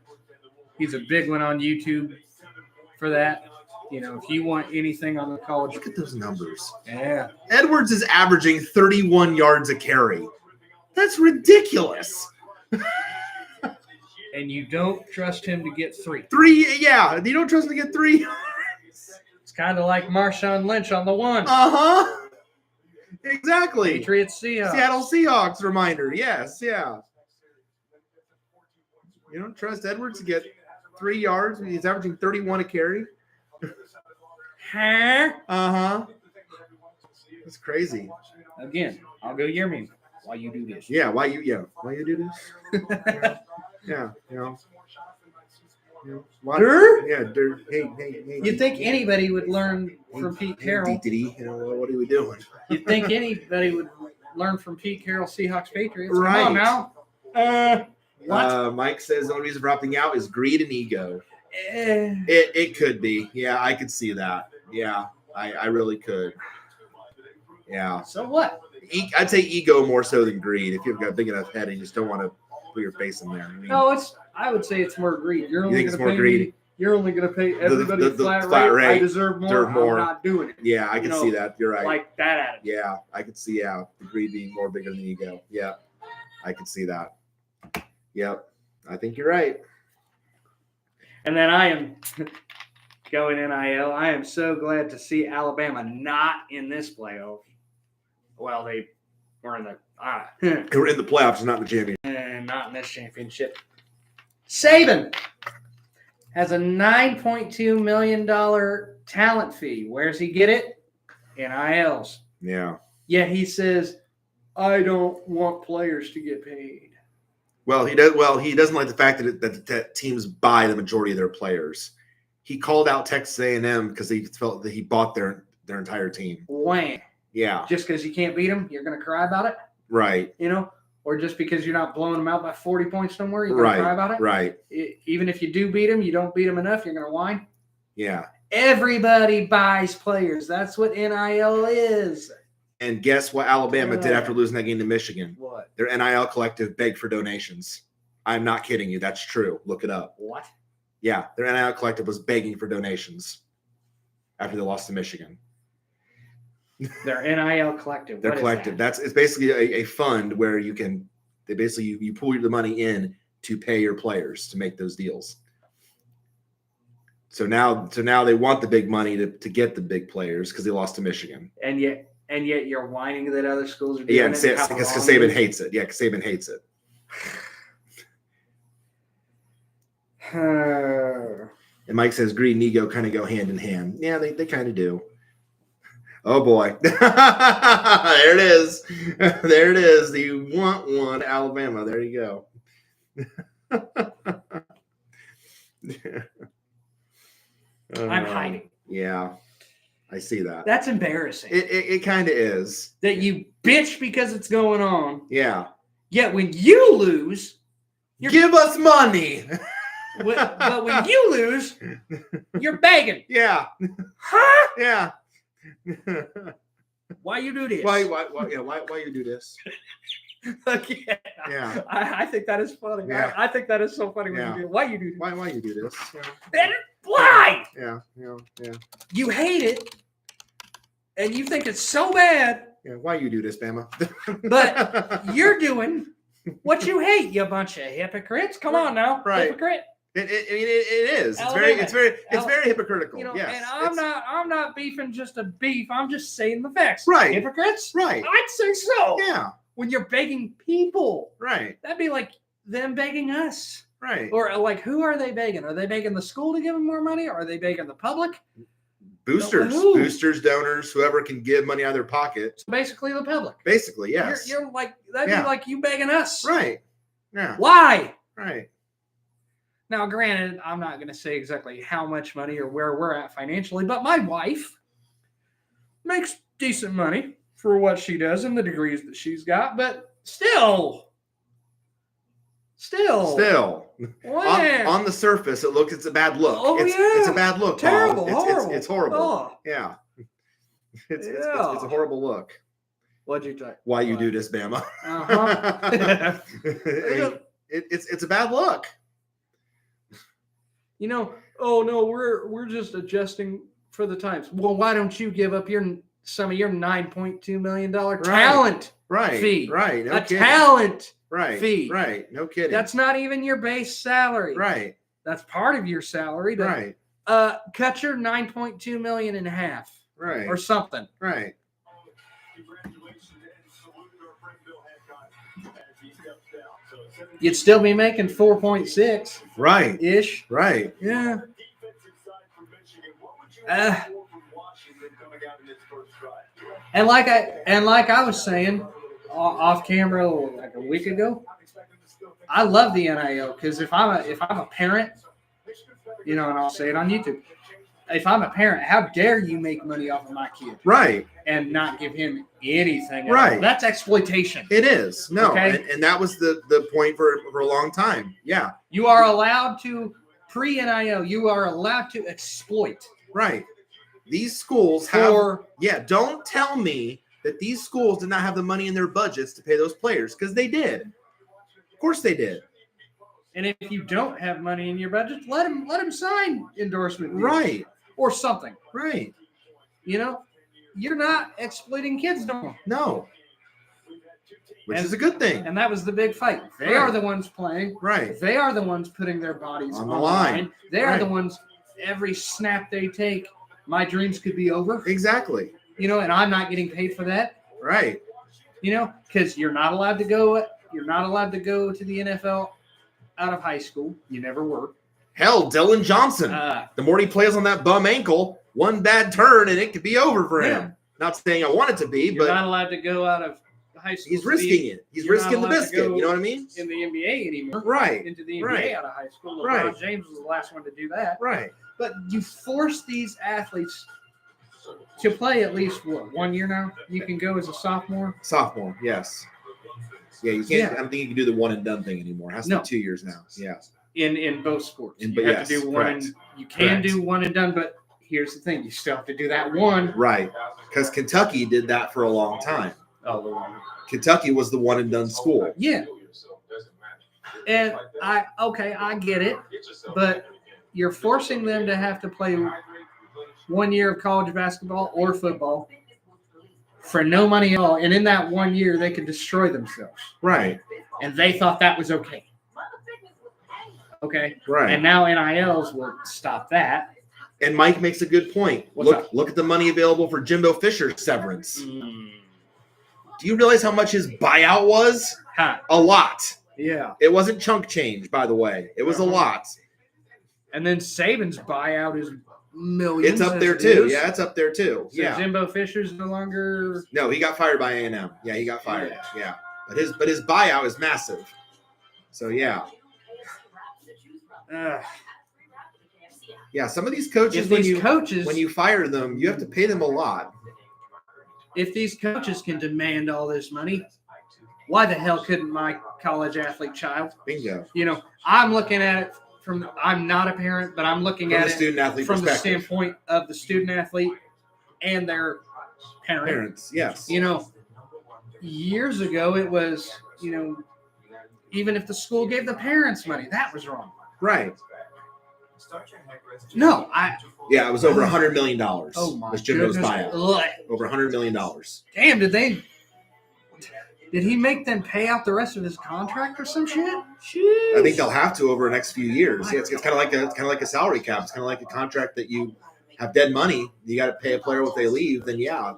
Speaker 2: one on YouTube for that. If you want anything on the college.
Speaker 1: Look at those numbers.
Speaker 2: Yeah.
Speaker 1: Edwards is averaging 31 yards a carry. That's ridiculous.
Speaker 2: And you don't trust him to get 3.
Speaker 1: 3, yeah. You don't trust him to get 3.
Speaker 2: It's kind of like Marshawn Lynch on the 1.
Speaker 1: Uh-huh. Exactly.
Speaker 2: Patriots Seahawks.
Speaker 1: Seattle Seahawks reminder. Yes, yeah. You don't trust Edwards to get 3 yards when he's averaging 31 a carry?
Speaker 2: Huh?
Speaker 1: Uh-huh. That's crazy.
Speaker 2: Again, I'll go your meme while you do this.
Speaker 1: Yeah, why you do this? Yeah.
Speaker 2: Dirt?
Speaker 1: Yeah, dirt. Hey.
Speaker 2: You think anybody would learn from Pete Carroll?
Speaker 1: What are we doing?
Speaker 2: You'd think anybody would learn from Pete Carroll, Seahawks Patriots.
Speaker 1: Right.
Speaker 2: Come on now. What?
Speaker 1: Mike says the only reason for opting out is greed and ego.
Speaker 2: Eh.
Speaker 1: It could be. Yeah, I could see that. Yeah, I really could. Yeah.
Speaker 2: So what?
Speaker 1: I'd say ego more so than greed. If you've got a big enough head and you just don't want to put your face in there. I mean,
Speaker 2: No, I would say it's more greed. You're only
Speaker 1: think it's
Speaker 2: going to
Speaker 1: more
Speaker 2: pay
Speaker 1: greed?
Speaker 2: me. You're only going to pay everybody
Speaker 1: the
Speaker 2: flat
Speaker 1: flat
Speaker 2: rate. I
Speaker 1: rate.
Speaker 2: deserve more.
Speaker 1: Deserve more.
Speaker 2: I'm not doing it.
Speaker 1: yeah, I can see that. You're right.
Speaker 2: Like that attitude.
Speaker 1: Yeah, I could see the greed being more bigger than ego. Yeah, I could see that. Yep, I think you're right.
Speaker 2: And then I am going NIL. I am so glad to see Alabama not in this playoff. Well, they were in the
Speaker 1: We're in the playoffs, not in the championship.
Speaker 2: and not in this championship. Saban has a $9.2 million talent fee. Where's he get it? NILs.
Speaker 1: Yeah.
Speaker 2: Yet he says, I don't want players to get paid.
Speaker 1: Well, he does. Well, he doesn't like the fact that teams buy the majority of their players. He called out Texas A&M because he felt that he bought their entire team.
Speaker 2: Wham.
Speaker 1: Yeah.
Speaker 2: Just because you can't beat them, you're going to cry about it?
Speaker 1: Right.
Speaker 2: You know? Or just because you're not blowing them out by 40 points somewhere, you're going to cry about it?
Speaker 1: Right.
Speaker 2: Even if you do beat them, you don't beat them enough, you're going to whine?
Speaker 1: Yeah.
Speaker 2: Everybody buys players. That's what NIL is.
Speaker 1: And guess what Alabama did after losing that game to Michigan?
Speaker 2: What?
Speaker 1: Their NIL collective begged for donations. I'm not kidding you. That's true. Look it up.
Speaker 2: What?
Speaker 1: Yeah, their NIL collective was begging for donations after they lost to Michigan.
Speaker 2: Their NIL collective.
Speaker 1: Their
Speaker 2: What is
Speaker 1: collective.
Speaker 2: that?
Speaker 1: It's basically a fund where you pull the money in to pay your players to make those deals. So now they want the big money to get the big players because they lost to Michigan.
Speaker 2: And yet you're whining that other schools are doing
Speaker 1: Yeah,
Speaker 2: it.
Speaker 1: because Saban hates it. Yeah, because Saban hates it. And Mike says greed and ego kind of go hand in hand. Yeah, they kind of do. Oh boy. There it is. There it is. The you want one, Alabama. There you go.
Speaker 2: I'm hiding.
Speaker 1: Yeah. I see that.
Speaker 2: That's embarrassing.
Speaker 1: It kind of is.
Speaker 2: That you bitch because it's going on.
Speaker 1: Yeah.
Speaker 2: Yet when you lose,
Speaker 1: give us money.
Speaker 2: But when you lose, you're begging.
Speaker 1: Yeah.
Speaker 2: Huh?
Speaker 1: Yeah.
Speaker 2: Why you do this?
Speaker 1: Why you do this?
Speaker 2: Again,
Speaker 1: Yeah.
Speaker 2: I think that is funny.
Speaker 1: Yeah.
Speaker 2: I think that is so funny when
Speaker 1: Yeah.
Speaker 2: you do. Why you do this?
Speaker 1: Why you do this?
Speaker 2: Why?
Speaker 1: Yeah.
Speaker 2: You hate it, and you think it's so bad.
Speaker 1: Yeah. Why you do this, Bama?
Speaker 2: But you're doing what you hate, you bunch of hypocrites. Come on now,
Speaker 1: Right.
Speaker 2: hypocrite.
Speaker 1: It is.
Speaker 2: Alabama.
Speaker 1: It's very hypocritical.
Speaker 2: You know,
Speaker 1: yes.
Speaker 2: and I'm not beefing just a beef. I'm just saying the facts.
Speaker 1: Right.
Speaker 2: Hypocrites.
Speaker 1: Right.
Speaker 2: I'd say so.
Speaker 1: Yeah.
Speaker 2: When you're begging people,
Speaker 1: Right.
Speaker 2: that'd be like them begging us.
Speaker 1: Right.
Speaker 2: Or like, who are they begging? Are they begging the school to give them more money? Or are they begging the public?
Speaker 1: Boosters,
Speaker 2: Who?
Speaker 1: boosters, donors, whoever can give money out of their pocket.
Speaker 2: So basically, the public.
Speaker 1: Basically, yes.
Speaker 2: You're like that'd
Speaker 1: Yeah.
Speaker 2: be like you begging us.
Speaker 1: Right. Yeah.
Speaker 2: Why?
Speaker 1: Right.
Speaker 2: Now, granted, I'm not going to say exactly how much money or where we're at financially, but my wife makes decent money for what she does and the degrees that she's got. But still. Wow.
Speaker 1: On the surface, it's a bad look.
Speaker 2: Oh,
Speaker 1: It's a bad look.
Speaker 2: Terrible.
Speaker 1: Bob.
Speaker 2: Horrible.
Speaker 1: It's horrible.
Speaker 2: Oh.
Speaker 1: Yeah. It's
Speaker 2: Yeah.
Speaker 1: a horrible look.
Speaker 2: What'd you think?
Speaker 1: Why you do this, Bama?
Speaker 2: Uh-huh.
Speaker 1: It's a bad look.
Speaker 2: You know, oh no, we're just adjusting for the times. Well, why don't you give up some of your $9.2 million talent fee?
Speaker 1: Right. No kidding.
Speaker 2: Talent
Speaker 1: fee.
Speaker 2: fee.
Speaker 1: Right. No kidding.
Speaker 2: That's not even your base salary.
Speaker 1: right.
Speaker 2: That's part of your salary.
Speaker 1: Right.
Speaker 2: Cut your $9.2 million in half.
Speaker 1: Right.
Speaker 2: Or something.
Speaker 1: Right.
Speaker 2: You'd still be making 4.6
Speaker 1: Right.
Speaker 2: ish.
Speaker 1: Right.
Speaker 2: Yeah. And like I was saying off camera like a week ago, I love the NIL because if I'm a parent, you know, and I'll say it on YouTube, if I'm a parent, how dare you make money off of my kid
Speaker 1: Right.
Speaker 2: and not give him anything?
Speaker 1: Right.
Speaker 2: That's exploitation.
Speaker 1: It is. No.
Speaker 2: Okay.
Speaker 1: And that was the point for a long time. Yeah.
Speaker 2: You are allowed to, pre-NIL, you are allowed to exploit.
Speaker 1: Right. These schools don't tell me that these schools did not have the money in their budgets to pay those players, because they did. Of course they did.
Speaker 2: And if you don't have money in your budget, let them sign endorsement deals.
Speaker 1: Right.
Speaker 2: Or something.
Speaker 1: Right.
Speaker 2: You know, you're not exploiting kids no more.
Speaker 1: No. Which is a good thing.
Speaker 2: And that was the big fight. They are the ones playing.
Speaker 1: Right.
Speaker 2: They are the ones putting their bodies
Speaker 1: on the line.
Speaker 2: They are the ones, every snap they take, my dreams could be over.
Speaker 1: Exactly.
Speaker 2: You know, and I'm not getting paid for that.
Speaker 1: Right.
Speaker 2: You know, because you're not allowed to go to the NFL out of high school. You never were.
Speaker 1: Hell, Dylan Johnson. The more he plays on that bum ankle, one bad turn and it could be over for him. Not saying I want it to be,
Speaker 2: You're
Speaker 1: but
Speaker 2: not allowed to go out of high school.
Speaker 1: he's risking it. He's risking the biscuit. You know what I mean?
Speaker 2: In the NBA anymore.
Speaker 1: Right.
Speaker 2: Into the NBA
Speaker 1: Right.
Speaker 2: out of high school. LeBron
Speaker 1: Right.
Speaker 2: James was the last one to do that.
Speaker 1: Right.
Speaker 2: But you force these athletes to play at least, 1 year now? You can go as a sophomore?
Speaker 1: Sophomore, yes. Yeah, you can't. I don't think you can do the one and done thing anymore. It has to be 2 years now. Yeah.
Speaker 2: In both sports. You
Speaker 1: But
Speaker 2: have
Speaker 1: yes,
Speaker 2: to do one.
Speaker 1: correct.
Speaker 2: You can do one and done, but here's the thing. You still have to do that one.
Speaker 1: Right. Because Kentucky did that for a long time.
Speaker 2: Oh,
Speaker 1: Kentucky was the one and done school.
Speaker 2: yeah. And I get it, but you're forcing them to have to play 1 year of college basketball or football for no money at all. And in that 1 year, they could destroy themselves.
Speaker 1: Right.
Speaker 2: And they thought that was okay. Okay.
Speaker 1: Right.
Speaker 2: And now NILs will stop that.
Speaker 1: And Mike makes a good point. Look at the money available for Jimbo Fisher's severance. Do you realize how much his buyout was? A lot.
Speaker 2: Yeah.
Speaker 1: It wasn't chunk change, by the way. It was a lot.
Speaker 2: And then Saban's buyout is millions.
Speaker 1: It's up there too. Yeah, it's up there too.
Speaker 2: So
Speaker 1: yeah.
Speaker 2: Jimbo Fisher's no longer.
Speaker 1: No, he got fired by A&M. Yeah, he got fired. Yeah. But his buyout is massive. So yeah. Yeah, some of these coaches, when you fire them, you have to pay them a lot.
Speaker 2: If these coaches can demand all this money, why the hell couldn't my college athlete child?
Speaker 1: Bingo.
Speaker 2: You know, I'm looking at it from. I'm not a parent, but I'm looking at it from the standpoint of the student athlete and their
Speaker 1: parents. Yes.
Speaker 2: You know, years ago it was, you know, even if the school gave the parents money, that was wrong.
Speaker 1: Right.
Speaker 2: No,
Speaker 1: Yeah, it was over $100 million.
Speaker 2: Oh my
Speaker 1: was Jimbo's
Speaker 2: goodness.
Speaker 1: buyout.
Speaker 2: Ugh.
Speaker 1: Over $100 million.
Speaker 2: Damn, did he make them pay out the rest of his contract or some shit?
Speaker 1: I think they'll have to over the next few years. Yeah, it's kind of like a salary cap. It's kind of like a contract that you have dead money. You got to pay a player if they leave. Then yeah,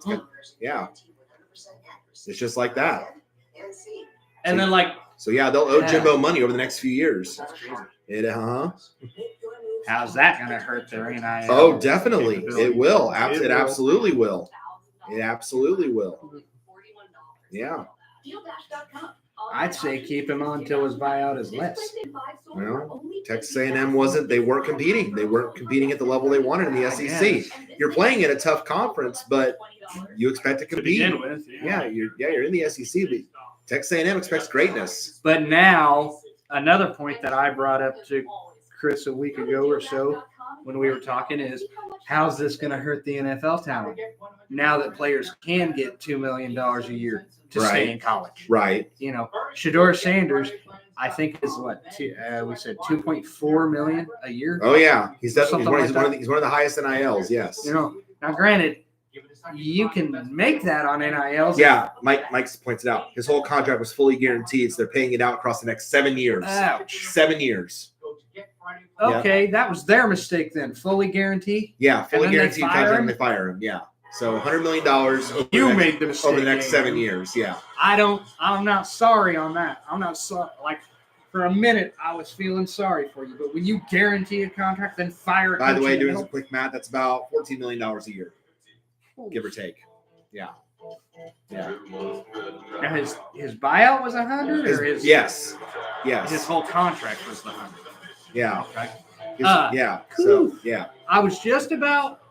Speaker 1: it's just like that.
Speaker 2: And then
Speaker 1: they'll owe Jimbo money over the next few years.
Speaker 2: How's that going to hurt their NIL?
Speaker 1: Oh, definitely. It will. It absolutely will. It absolutely will. Yeah.
Speaker 2: I'd say keep him on until his buyout is less.
Speaker 1: Well, Texas A&M wasn't. They weren't competing. They weren't competing at the level they wanted in the SEC. You're playing in a tough conference, but you expect to compete.
Speaker 2: To begin with,
Speaker 1: you're in the SEC, but Texas A&M expects greatness.
Speaker 2: But now, another point that I brought up to Chris a week ago or so when we were talking is, how's this going to hurt the NFL talent now that players can get $2 million a year to stay in college?
Speaker 1: Right.
Speaker 2: You know, Shedeur Sanders, I think is we said $2.4 million a year.
Speaker 1: Oh yeah, he's definitely
Speaker 2: he's
Speaker 1: one of the highest NILs. Yes.
Speaker 2: You know, now granted, you can make that on NILs.
Speaker 1: Yeah, Mike points it out. His whole contract was fully guaranteed, so they're paying it out across the next 7 years.
Speaker 2: Ouch.
Speaker 1: 7 years.
Speaker 2: Okay, that was their mistake then. Fully guaranteed?
Speaker 1: Yeah, fully guaranteed contract and
Speaker 2: they
Speaker 1: they fire him. Yeah. So $100 million over the next 7 years. Yeah.
Speaker 2: I'm not sorry on that. I'm not sorry. Like, for a minute, I was feeling sorry for you. But when you guarantee a contract, then fire it.
Speaker 1: By the way, doing some quick math, that's about $14 million a year, give or take. Yeah. Yeah.
Speaker 2: Now his buyout was 100, or his
Speaker 1: yes.
Speaker 2: his whole contract was the 100.
Speaker 1: Yeah.
Speaker 2: Okay.
Speaker 1: Yeah. So yeah.
Speaker 2: I was just about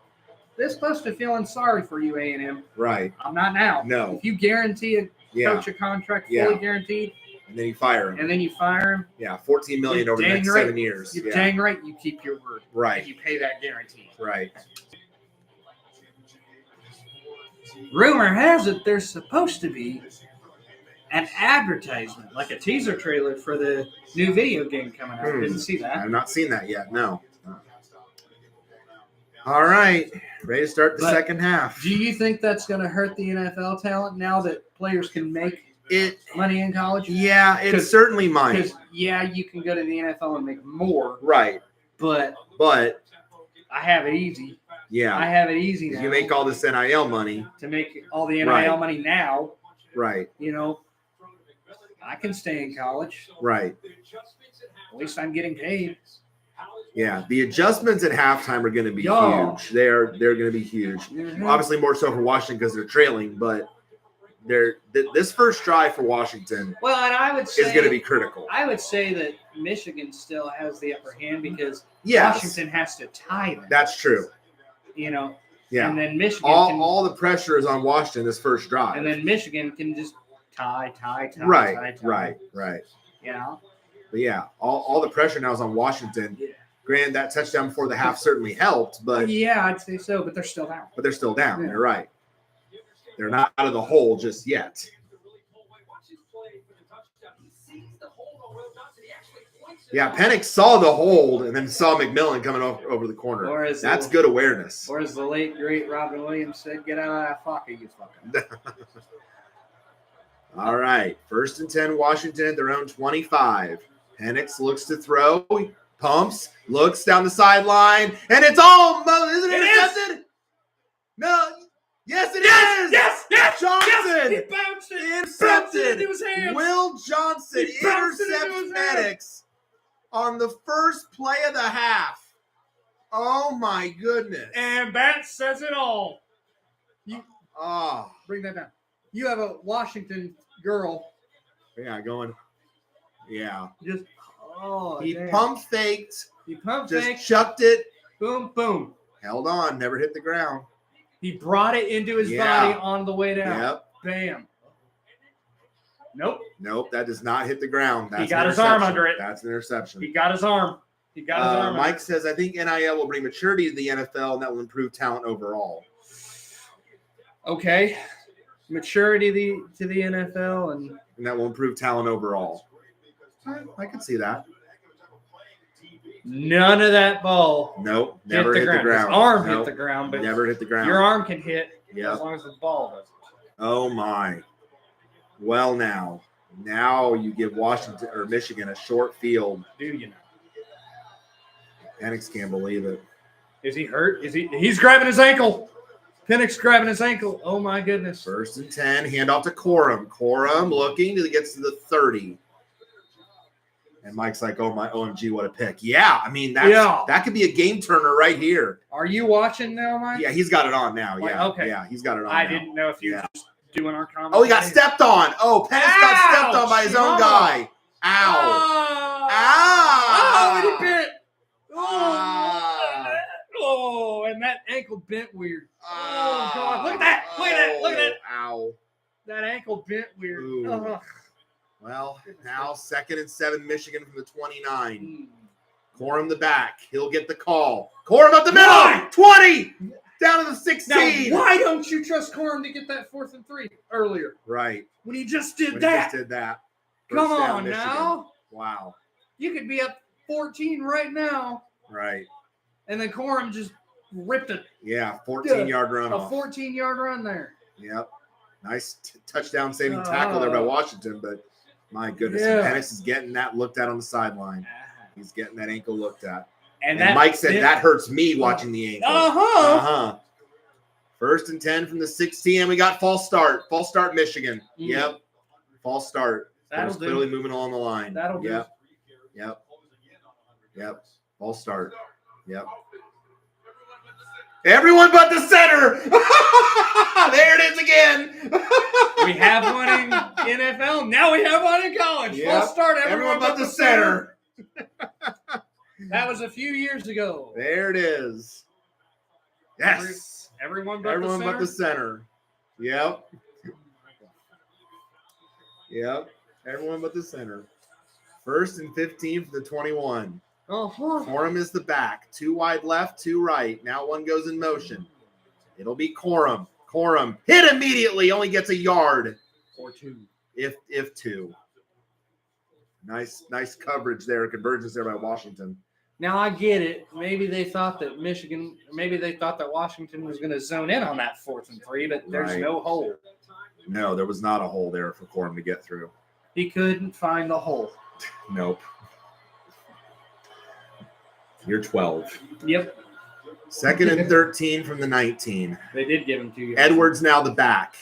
Speaker 2: this close to feeling sorry for you, A&M.
Speaker 1: Right.
Speaker 2: I'm not now.
Speaker 1: No.
Speaker 2: If you guarantee a coach a contract fully guaranteed,
Speaker 1: and then you fire him.
Speaker 2: and then you fire him,
Speaker 1: Yeah, $14 million over the next 7 years.
Speaker 2: You're dang right. You keep your word.
Speaker 1: Right.
Speaker 2: And you pay that guarantee.
Speaker 1: Right.
Speaker 2: Rumor has it there's supposed to be an advertisement, like a teaser trailer for the new video game coming out. Didn't see that.
Speaker 1: I've not seen that yet. No. All right. Ready to start the second half.
Speaker 2: Do you think that's going to hurt the NFL talent now that players can make money in college?
Speaker 1: Yeah, it certainly might.
Speaker 2: Because, you can go to the NFL and make more.
Speaker 1: Right.
Speaker 2: But I have it easy.
Speaker 1: Yeah.
Speaker 2: I have it easy now.
Speaker 1: You make all this NIL money.
Speaker 2: To make all the NIL money now.
Speaker 1: Right.
Speaker 2: I can stay in college.
Speaker 1: Right.
Speaker 2: At least I'm getting paid.
Speaker 1: Yeah, the adjustments at halftime are going to be huge. They're going to be huge.
Speaker 2: Mm-hmm.
Speaker 1: Obviously, more so for Washington because they're trailing, but this first drive for Washington
Speaker 2: and I would say
Speaker 1: is going to be critical.
Speaker 2: I would say that Michigan still has the upper hand because Washington has to tie them.
Speaker 1: That's true.
Speaker 2: Yeah. And then Michigan
Speaker 1: all the pressure is on Washington this first drive.
Speaker 2: And then Michigan can just tie.
Speaker 1: Right.
Speaker 2: Yeah.
Speaker 1: But yeah, all the pressure now is on Washington. Yeah. Granted, that touchdown before the half certainly helped, but
Speaker 2: I'd say so. But they're still down.
Speaker 1: Yeah. You're right. They're not out of the hole just yet. Yeah, Penix saw the hold and then saw McMillan coming over the corner. That's good awareness.
Speaker 2: Or as the late great Robin Williams said, "Get out of that fucker, you fucker."
Speaker 1: All right, 1st and 10, Washington at their own 25. Penix looks to throw, pumps, looks down the sideline, and it's isn't it intercepted? No. Yes, it is.
Speaker 2: Yes.
Speaker 1: Johnson.
Speaker 2: He bounced it.
Speaker 1: Intercepted.
Speaker 2: Into his hands.
Speaker 1: Will Johnson intercepts Penix on the first play of the half. Oh, my goodness.
Speaker 2: And that says it all.
Speaker 1: Bring
Speaker 2: that down. You have a Washington girl.
Speaker 1: Yeah, going. Yeah.
Speaker 2: Just,
Speaker 1: he pump faked.
Speaker 2: Just
Speaker 1: chucked it.
Speaker 2: Boom, boom.
Speaker 1: Held on. Never hit the ground.
Speaker 2: He brought it into his body on the way down.
Speaker 1: Yep.
Speaker 2: Bam. Nope.
Speaker 1: That does not hit the ground. That's
Speaker 2: he got his arm under it.
Speaker 1: That's an interception.
Speaker 2: He got his arm.
Speaker 1: Mike says, I think NIL will bring maturity to the NFL, and that will improve talent overall.
Speaker 2: Okay. Maturity to the NFL, and
Speaker 1: that will improve talent overall. I can see that.
Speaker 2: None of that ball.
Speaker 1: Nope. Never hit the ground.
Speaker 2: His arm hit the ground, but
Speaker 1: never hit the ground.
Speaker 2: Your arm can hit as long as the ball doesn't.
Speaker 1: Oh, my. Well, now you give Washington or Michigan a short field.
Speaker 2: Do you know?
Speaker 1: Penix can't believe it.
Speaker 2: Is he hurt? He's grabbing his ankle. Penix grabbing his ankle. Oh, my goodness.
Speaker 1: 1st and 10, handoff to Corum. Corum looking till he gets to the 30. And Mike's like, oh, my OMG, what a pick. Yeah, I mean, that could be a game turner right here.
Speaker 2: Are you watching now, Mike?
Speaker 1: Yeah, he's got it on now. Yeah,
Speaker 2: okay.
Speaker 1: Yeah, he's got it on
Speaker 2: I
Speaker 1: now.
Speaker 2: didn't know if you were just doing our comment.
Speaker 1: Oh, he got stepped on. Oh, Penix got stepped on by his own guy. Ow.
Speaker 2: Oh, and he bit. Oh, and that ankle bent weird. Oh, God. Look at that. Look at that.
Speaker 1: Ow.
Speaker 2: That ankle bent weird. Oh.
Speaker 1: Well, now 2nd and 7, Michigan from the 29. Corum the back. He'll get the call. Corum up the middle. 20. Down to the 16.
Speaker 2: Now, why don't you trust Corum to get that 4th and 3 earlier?
Speaker 1: Right.
Speaker 2: When he just did that. Come on now.
Speaker 1: Wow.
Speaker 2: You could be up 14 right now.
Speaker 1: Right.
Speaker 2: And then Corum just ripped it.
Speaker 1: Yeah, 14-yard run
Speaker 2: A
Speaker 1: off.
Speaker 2: 14-yard run there.
Speaker 1: Yep. Nice touchdown saving tackle there by Washington, but my goodness, Penix is getting that looked at on the sideline. He's getting that ankle looked at. And Mike said that hurts me watching the ankle. 1st and 10 from the 16, and we got false start. False start, Michigan. Yep. False start.
Speaker 2: That'll
Speaker 1: do. Clearly moving along the line.
Speaker 2: That'll do.
Speaker 1: Yep. False start. Yep. Everyone but the center. There it is again.
Speaker 2: We have one in NFL. Now we have one in college.
Speaker 1: Yep.
Speaker 2: False start.
Speaker 1: Everyone but the center.
Speaker 2: That was a few years ago.
Speaker 1: There it is. Yes.
Speaker 2: Everyone but
Speaker 1: Everyone
Speaker 2: the
Speaker 1: but
Speaker 2: center.
Speaker 1: the center. Yep. Yep. Everyone but the center. 1st and 15 for the 21. Corum is the back. 2 wide left, 2 right. Now one goes in motion. It'll be Corum. Corum hit immediately. Only gets a yard.
Speaker 2: Or 2.
Speaker 1: If 2. Nice coverage there. Convergence there by Washington.
Speaker 2: Now I get it. Maybe they thought that Washington was going to zone in on that 4th and 3, but there's
Speaker 1: Right.
Speaker 2: no hole.
Speaker 1: No, there was not a hole there for Corum to get through.
Speaker 2: He couldn't find the hole.
Speaker 1: Nope. You're 12.
Speaker 2: Yep.
Speaker 1: 2nd and 13 from the 19.
Speaker 2: They did give him 2 yards.
Speaker 1: Edwards now the back.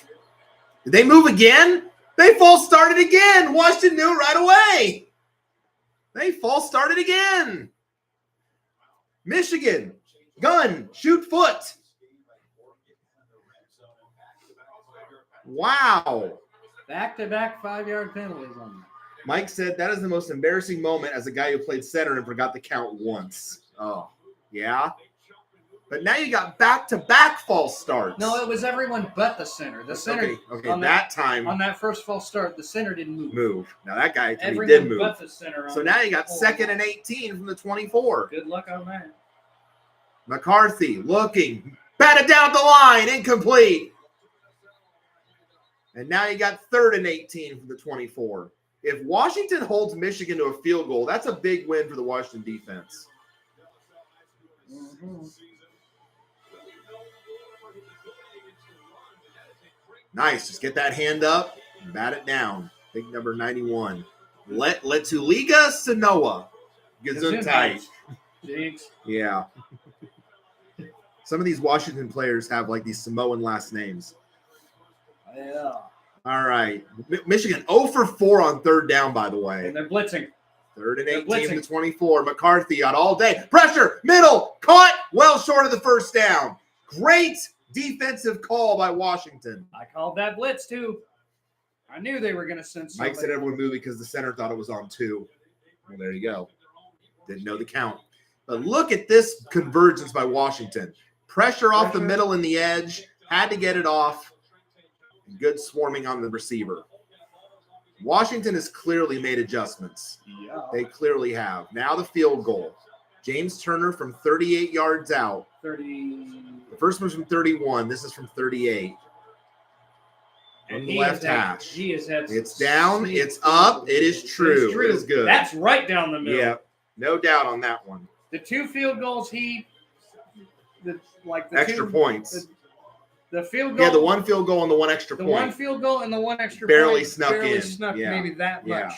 Speaker 1: Did they move again? They false started again. Washington knew it right away. They false started again. Michigan, gun, shoot foot. Wow.
Speaker 2: Back-to-back 5-yard penalties on that.
Speaker 1: Mike said that is the most embarrassing moment as a guy who played center and forgot to count once. Oh, yeah. But now you got back-to-back false starts.
Speaker 2: No, it was everyone but the center. The center
Speaker 1: Okay.
Speaker 2: on
Speaker 1: That time
Speaker 2: on that first false start, the center didn't move.
Speaker 1: Now that guy
Speaker 2: Everyone
Speaker 1: did move.
Speaker 2: but the center.
Speaker 1: So now you got 2nd and 18 from the 24.
Speaker 2: Good luck on that.
Speaker 1: McCarthy looking, batted down the line, incomplete. And now you got 3rd and 18 from the 24. If Washington holds Michigan to a field goal, that's a big win for the Washington defense.
Speaker 2: Mm-hmm.
Speaker 1: Nice. Just get that hand up and bat it down. Big number 91. Letuliga Sanoa. Gesundheit.
Speaker 2: Jinx.
Speaker 1: Yeah. Some of these Washington players have like these Samoan last names.
Speaker 2: Yeah.
Speaker 1: All right. Michigan 0 for 4 on 3rd down, by the way.
Speaker 2: And they're blitzing.
Speaker 1: 3rd and 18
Speaker 2: blitzing.
Speaker 1: to 24. McCarthy out all day. Pressure, middle, caught, well short of the 1st down. Great defensive call by Washington.
Speaker 2: I called that blitz too. I knew they were going to send somebody.
Speaker 1: Mike said everyone moved because the center thought it was on 2. Well, there you go. Didn't know the count. But look at this convergence by Washington. Pressure off the middle and the edge. Had to get it off. Good swarming on the receiver. Washington has clearly made adjustments.
Speaker 2: Yeah.
Speaker 1: They clearly have. Now the field goal. James Turner from 38 yards out.
Speaker 2: 30.
Speaker 1: The first one's from 31. This is from 38. From the left hash.
Speaker 2: He has had
Speaker 1: It's down. It's up. It is true.
Speaker 2: It's true.
Speaker 1: It is good.
Speaker 2: That's right down the middle.
Speaker 1: Yeah. No doubt on that one.
Speaker 2: The 2 field goals
Speaker 1: Extra points.
Speaker 2: The field goal.
Speaker 1: Yeah, the 1 field goal and the 1 extra
Speaker 2: The
Speaker 1: point.
Speaker 2: 1 field goal and the 1 extra
Speaker 1: Barely
Speaker 2: point
Speaker 1: snuck in.
Speaker 2: Snuck
Speaker 1: Yeah.
Speaker 2: maybe that
Speaker 1: Yeah.
Speaker 2: much.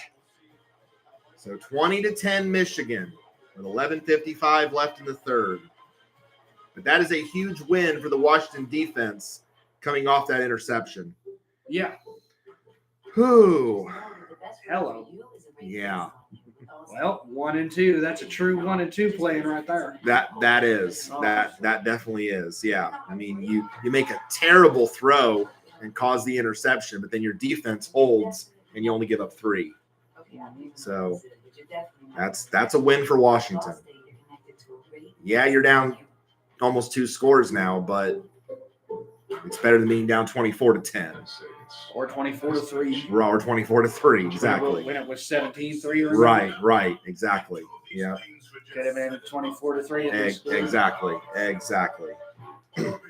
Speaker 1: So 20-10 Michigan with 11:55 left in the 3rd. But that is a huge win for the Washington defense coming off that interception.
Speaker 2: Yeah.
Speaker 1: Whew.
Speaker 2: Hello.
Speaker 1: Yeah.
Speaker 2: Well, 1 and 2. That's a true 1 and 2 playing right there.
Speaker 1: That definitely is. Yeah. I mean, you make a terrible throw and cause the interception, but then your defense holds and you only give up 3. So that's a win for Washington. Yeah, you're down almost 2 scores now, but it's better than being down 24-10.
Speaker 2: Or 24-3.
Speaker 1: Or 24-3, exactly.
Speaker 2: When it was 17-3.
Speaker 1: Right, exactly. Yeah.
Speaker 2: Could have been 24-3.
Speaker 1: Exactly.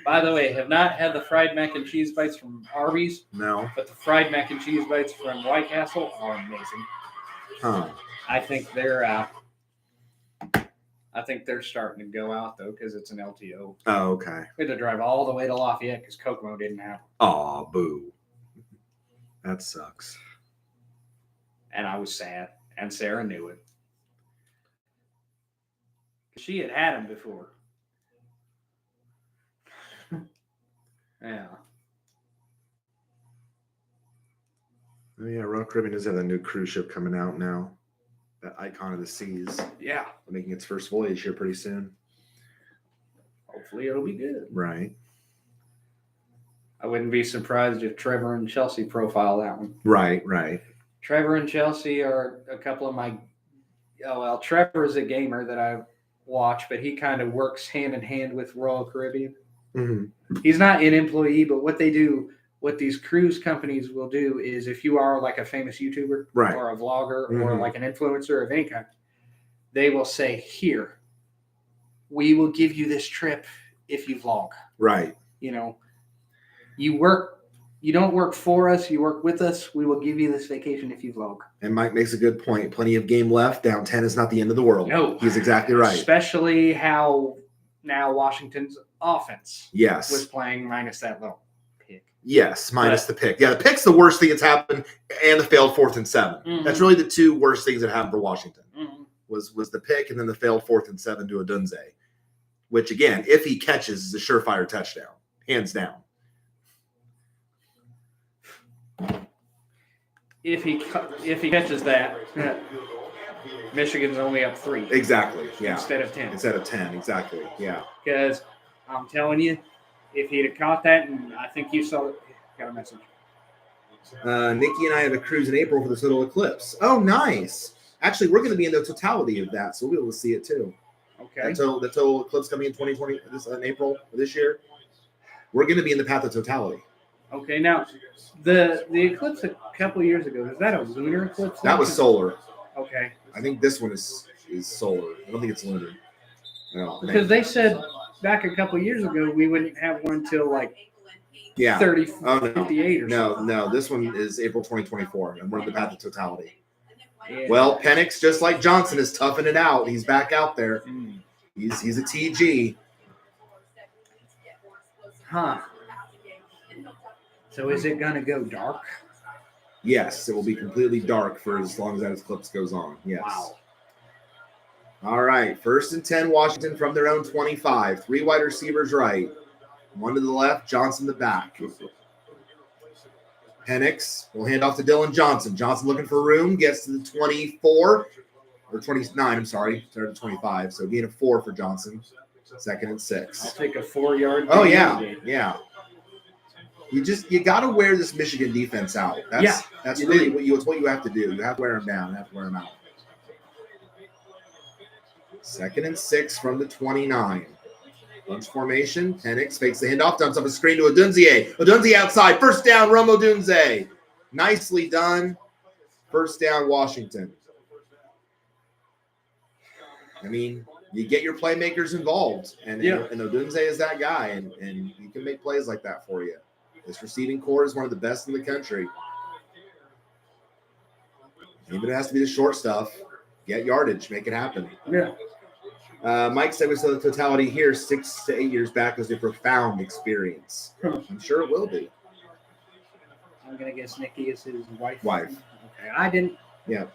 Speaker 2: By the way, have not had the fried mac and cheese bites from Arby's,
Speaker 1: No.
Speaker 2: but the fried mac and cheese bites from White Castle are amazing.
Speaker 1: Huh.
Speaker 2: I think they're starting to go out though because it's an LTO.
Speaker 1: Oh, okay.
Speaker 2: We had to drive all the way to Lafayette because Kokomo didn't have them.
Speaker 1: Aw, boo. That sucks.
Speaker 2: And I was sad, and Sarah knew it. She had them before. Yeah.
Speaker 1: Oh, yeah, Royal Caribbean does have a new cruise ship coming out now. That Icon of the Seas.
Speaker 2: Yeah.
Speaker 1: Making its first voyage here pretty soon.
Speaker 2: Hopefully it'll be good.
Speaker 1: Right.
Speaker 2: I wouldn't be surprised if Trevor and Chelsea profile that one.
Speaker 1: Right.
Speaker 2: Trevor and Chelsea are a couple of my... Oh, well, Trevor is a gamer that watch, but he kind of works hand in hand with Royal Caribbean.
Speaker 1: Mm-hmm.
Speaker 2: He's not an employee, but what they do, what these cruise companies will do is if you are like a famous YouTuber
Speaker 1: Right.
Speaker 2: or a vlogger or
Speaker 1: Mhm.
Speaker 2: like an influencer of any kind, they will say, here, we will give you this trip if you vlog.
Speaker 1: Right.
Speaker 2: You know, you don't work for us, you work with us. We will give you this vacation if you vlog.
Speaker 1: And Mike makes a good point. Plenty of game left. Down 10 is not the end of the world.
Speaker 2: No.
Speaker 1: He's exactly right.
Speaker 2: Especially how now Washington's offense
Speaker 1: Yes.
Speaker 2: was playing minus that little pick.
Speaker 1: Yes, minus the pick. Yeah, the pick's the worst thing that's happened, and the failed 4th and 7.
Speaker 2: Mhm.
Speaker 1: That's really the two worst things that happened for Washington.
Speaker 2: Mm-hmm.
Speaker 1: Was the pick and then the failed 4th and 7 to Odunze, which again, if he catches, is a surefire touchdown, hands down.
Speaker 2: If he catches that, Michigan's only up 3
Speaker 1: Exactly. Yeah.
Speaker 2: instead of 10.
Speaker 1: Instead of 10. Exactly. Yeah.
Speaker 2: Because I'm telling you, if he'd have caught that, and I think you saw it, got a message.
Speaker 1: Nikki and I have a cruise in April for this little eclipse. Oh, nice. Actually, we're going to be in the totality of that, so we'll be able to see it too.
Speaker 2: Okay.
Speaker 1: The total eclipse coming in 2020 in April of this year. We're going to be in the path of totality.
Speaker 2: Okay. Now, the eclipse a couple of years ago, was that a lunar eclipse?
Speaker 1: That was solar.
Speaker 2: Okay.
Speaker 1: I think this one is solar. I don't think it's lunar. No,
Speaker 2: Because they said back a couple of years ago we wouldn't have one until like 30,
Speaker 1: Oh, no.
Speaker 2: 58 or something.
Speaker 1: No. This one is April 2024, and we're in the path of totality.
Speaker 2: Yeah.
Speaker 1: Well, Penix, just like Johnson, is toughing it out. He's back out there.
Speaker 2: Mm.
Speaker 1: He's a TG.
Speaker 2: Huh. So is it going to go dark?
Speaker 1: Yes, it will be completely dark for as long as that eclipse goes on. Yes.
Speaker 2: Wow.
Speaker 1: All right. 1st and 10, Washington from their own 25. 3 wide receivers right. 1 to the left, Johnson the back. Penix will hand off to Dylan Johnson. Johnson looking for room, gets to the 24 or 29. I'm sorry, started at 25. So gain of 4 for Johnson. 2nd and 6.
Speaker 2: I'll take a 4-yard.
Speaker 1: Oh yeah. You got to wear this Michigan defense out. That's really what you have to do. You have to wear them down. You have to wear them out. 2nd and 6 from the 29. Bunch formation. Penix fakes the handoff, dumps up a screen to Odunze. Odunze outside. 1st down, Odunze. Nicely done. 1st down, Washington. I mean, you get your playmakers involved, and Odunze is that guy, and he can make plays like that for you. This receiving core is one of the best in the country. Even if it has to be the short stuff, get yardage, make it happen.
Speaker 2: Yeah.
Speaker 1: Mike said we saw the totality here 6 to 8 years back was a profound experience. I'm sure it will be.
Speaker 2: I'm going to guess Nikki is his wife.
Speaker 1: Wife.
Speaker 2: Okay, I didn't.
Speaker 1: Yeah.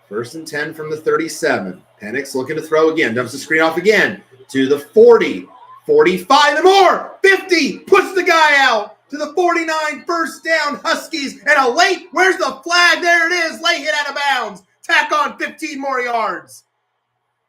Speaker 1: 1st and 10 from the 37. Penix looking to throw again. Dumps the screen off again to the 40. 45 and more. 50. Puts the guy out to the 49. 1st down, Huskies. And a late. Where's the flag? There it is. Late hit out of bounds. Tack on 15 more yards.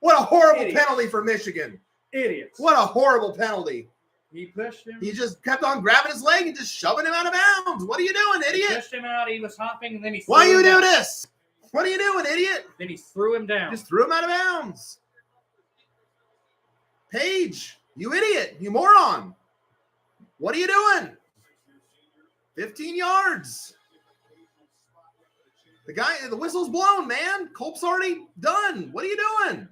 Speaker 1: What a horrible penalty for Michigan.
Speaker 2: Idiots.
Speaker 1: What a horrible penalty.
Speaker 2: He pushed him.
Speaker 1: He just kept on grabbing his leg and just shoving him out of bounds. What are you doing,
Speaker 2: He
Speaker 1: idiot?
Speaker 2: pushed him out. He was hopping, and then he threw
Speaker 1: Why
Speaker 2: him
Speaker 1: you do
Speaker 2: down.
Speaker 1: this? What are you doing, idiot?
Speaker 2: Then he threw him down.
Speaker 1: Just threw him out of bounds. Paige, you idiot. You moron. What are you doing? 15 yards. The whistle's blown, man. Culp's already done. What are you doing?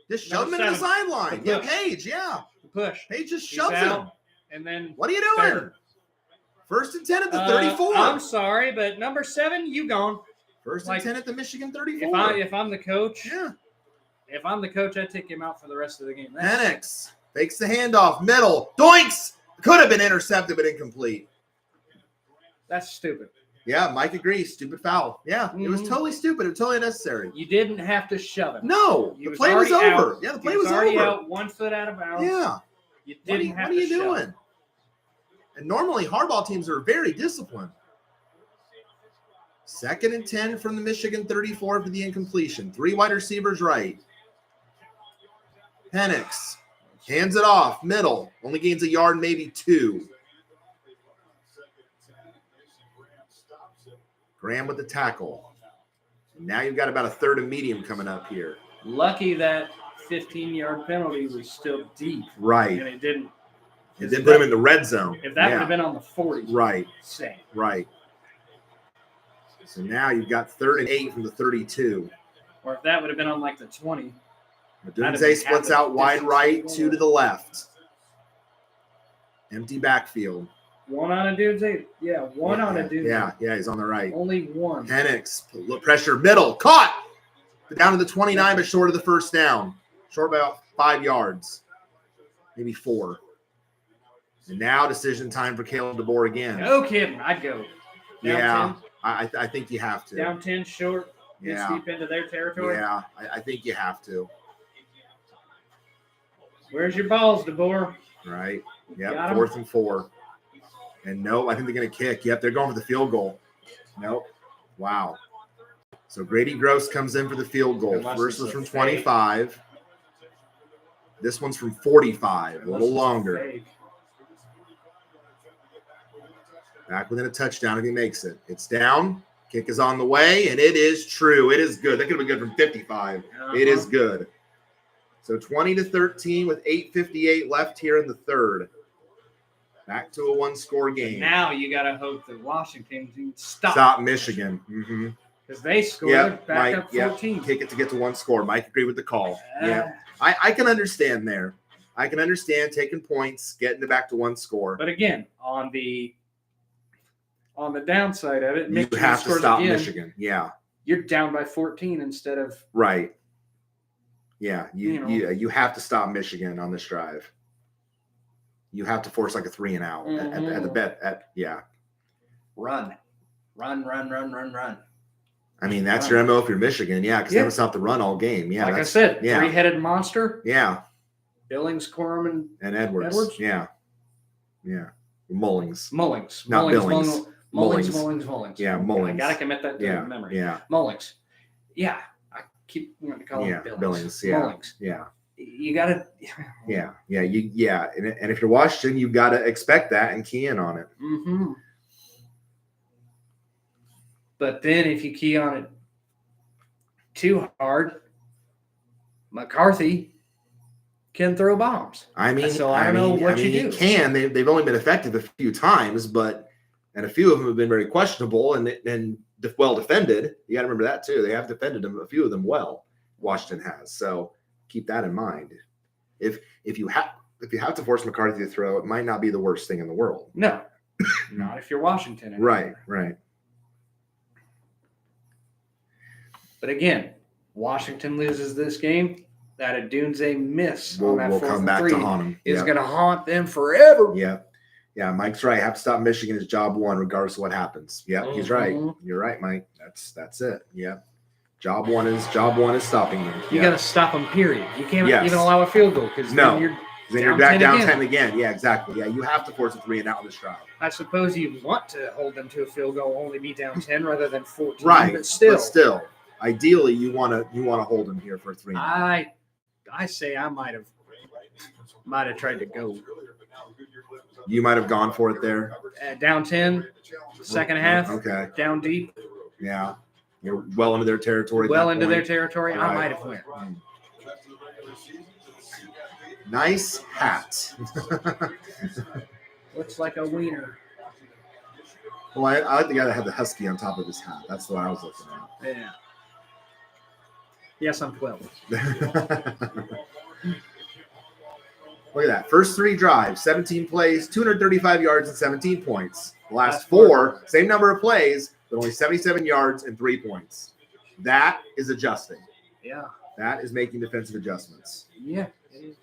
Speaker 1: Just shove him into the sideline. Yeah, Paige, yeah.
Speaker 2: The push.
Speaker 1: Paige just
Speaker 2: He's
Speaker 1: shoves
Speaker 2: out,
Speaker 1: him.
Speaker 2: And then
Speaker 1: What are you doing?
Speaker 2: third.
Speaker 1: 1st and 10 at the 34.
Speaker 2: I'm sorry, but number 7, you gone.
Speaker 1: 1st and 10 at the Michigan 34.
Speaker 2: If I'm the coach,
Speaker 1: Yeah.
Speaker 2: if I'm the coach, I'd take him out for the rest of the game.
Speaker 1: Penix fakes the handoff. Middle. Doinks. Could have been intercepted, but incomplete.
Speaker 2: That's stupid.
Speaker 1: Yeah, Mike agrees. Stupid foul. Yeah, It was totally stupid. It was totally unnecessary.
Speaker 2: You didn't have to shove him.
Speaker 1: No,
Speaker 2: He
Speaker 1: the
Speaker 2: was
Speaker 1: play was
Speaker 2: already
Speaker 1: over.
Speaker 2: out.
Speaker 1: Yeah, the
Speaker 2: He
Speaker 1: play was
Speaker 2: already
Speaker 1: over.
Speaker 2: out 1 foot out of bounds.
Speaker 1: Yeah.
Speaker 2: You
Speaker 1: What
Speaker 2: didn't have
Speaker 1: are
Speaker 2: to
Speaker 1: you
Speaker 2: shove
Speaker 1: doing?
Speaker 2: him.
Speaker 1: And normally Harbaugh teams are very disciplined. 2nd and 10 from the Michigan 34 for the incompletion. 3 wide receivers right. Penix hands it off. Middle. Only gains a yard, maybe 2. Graham with the tackle. Now you've got about a 3rd and medium coming up here.
Speaker 2: Lucky that 15-yard penalty was still deep.
Speaker 1: Right.
Speaker 2: And it didn't.
Speaker 1: It didn't put him in the red zone.
Speaker 2: If that would have been on the 40.
Speaker 1: Right.
Speaker 2: Same.
Speaker 1: Right. So now you've got 3rd and 8 from the 32.
Speaker 2: Or if that would have been on like the 20.
Speaker 1: Odunze splits out wide right, 2 to the left. Empty backfield.
Speaker 2: One on Odunze? Yeah, one on Odunze.
Speaker 1: Yeah, he's on the right.
Speaker 2: Only one.
Speaker 1: Penix, pressure, middle, caught! Down to the 29, but short of the first down. Short by about 5 yards. Maybe 4. And now decision time for Caleb DeBoer again.
Speaker 2: No kidding. I'd go.
Speaker 1: Down 10. I think you have to.
Speaker 2: Down 10 short. Get deep into their territory.
Speaker 1: Yeah, I think you have to.
Speaker 2: Where's your balls, DeBoer?
Speaker 1: Right. Yep, 4th and 4. And no, I think they're going to kick. Yep, they're going for the field goal. Nope. Wow. So Grady Gross comes in for the field goal. First was from 25. This one's from 45, a little longer. Back within a touchdown if he makes it. It's down. Kick is on the way, and it is true. It is good. That could have been good from 55. It is good. So 20-13 with 8:58 left here in the third. Back to a one-score game.
Speaker 2: Now you got to hope that Washington can
Speaker 1: stop Michigan.
Speaker 2: Because they scored back up 14.
Speaker 1: Kick it to get to one score. Mike agreed with the call. I can understand there. I can understand taking points, getting it back to one score.
Speaker 2: But again, on the downside of it,
Speaker 1: you have to stop Michigan. Yeah.
Speaker 2: You're down by 14 instead of
Speaker 1: right. Yeah, you have to stop Michigan on this drive. You have to force like a 3 and out at the bet.
Speaker 2: Run.
Speaker 1: I mean, that's your MO if you're Michigan. Yeah, because they haven't stopped the run all game. Yeah,
Speaker 2: like I said, three-headed monster.
Speaker 1: Yeah.
Speaker 2: Billings, Corum,
Speaker 1: and Edwards. Yeah. Mullings.
Speaker 2: Not
Speaker 1: Billings.
Speaker 2: Mullings.
Speaker 1: Yeah, Mullings.
Speaker 2: I got to commit that to memory.
Speaker 1: Yeah.
Speaker 2: Mullings. Yeah. I keep wanting to call him Billings.
Speaker 1: Yeah.
Speaker 2: Mullings.
Speaker 1: Yeah.
Speaker 2: You got to.
Speaker 1: Yeah. And if you're Washington, you've got to expect that and key in on it.
Speaker 2: Mm-hmm. But then if you key on it too hard, McCarthy can throw bombs.
Speaker 1: I mean,
Speaker 2: so I don't know what you do.
Speaker 1: He can. They've only been effective a few times, and a few of them have been very questionable and well defended. You got to remember that too. They have defended them, a few of them well. Washington has. So keep that in mind. If you have to force McCarthy to throw, it might not be the worst thing in the world.
Speaker 2: No, not if you're Washington.
Speaker 1: Right.
Speaker 2: But again, Washington loses this game. That Odunze miss on that 4th and 3
Speaker 1: to haunt them.
Speaker 2: Is going to haunt them forever.
Speaker 1: Yeah, Mike's right. Have to stop Michigan is job one, regardless of what happens. Yeah, he's right. You're right, Mike. That's it. Yeah, job one is stopping them.
Speaker 2: You got to stop them. Period. You can't even allow a field goal because then you're
Speaker 1: back down 10 again. Yeah, exactly. Yeah, you have to force a 3 and out on this drive.
Speaker 2: I suppose you want to hold them to a field goal, only be down 10 rather than 14.
Speaker 1: Right,
Speaker 2: but still,
Speaker 1: ideally, you want to hold them here for a 3 and out.
Speaker 2: I say I might have tried to go.
Speaker 1: You might have gone for it there.
Speaker 2: Down 10, second half.
Speaker 1: Okay.
Speaker 2: Down deep.
Speaker 1: Yeah. You're well into their territory.
Speaker 2: Their territory. Right. I might have went.
Speaker 1: Nice hat.
Speaker 2: Looks like a wiener.
Speaker 1: Well, I like the guy that had the husky on top of his hat. That's what I was looking at.
Speaker 2: Yeah. Yes, I'm 12.
Speaker 1: Look at that. First 3 drives, 17 plays, 235 yards and 17 points. The last 4, same number of plays, but only 77 yards and 3 points. That is adjusting.
Speaker 2: Yeah.
Speaker 1: That is making defensive adjustments.
Speaker 2: Yeah, it is.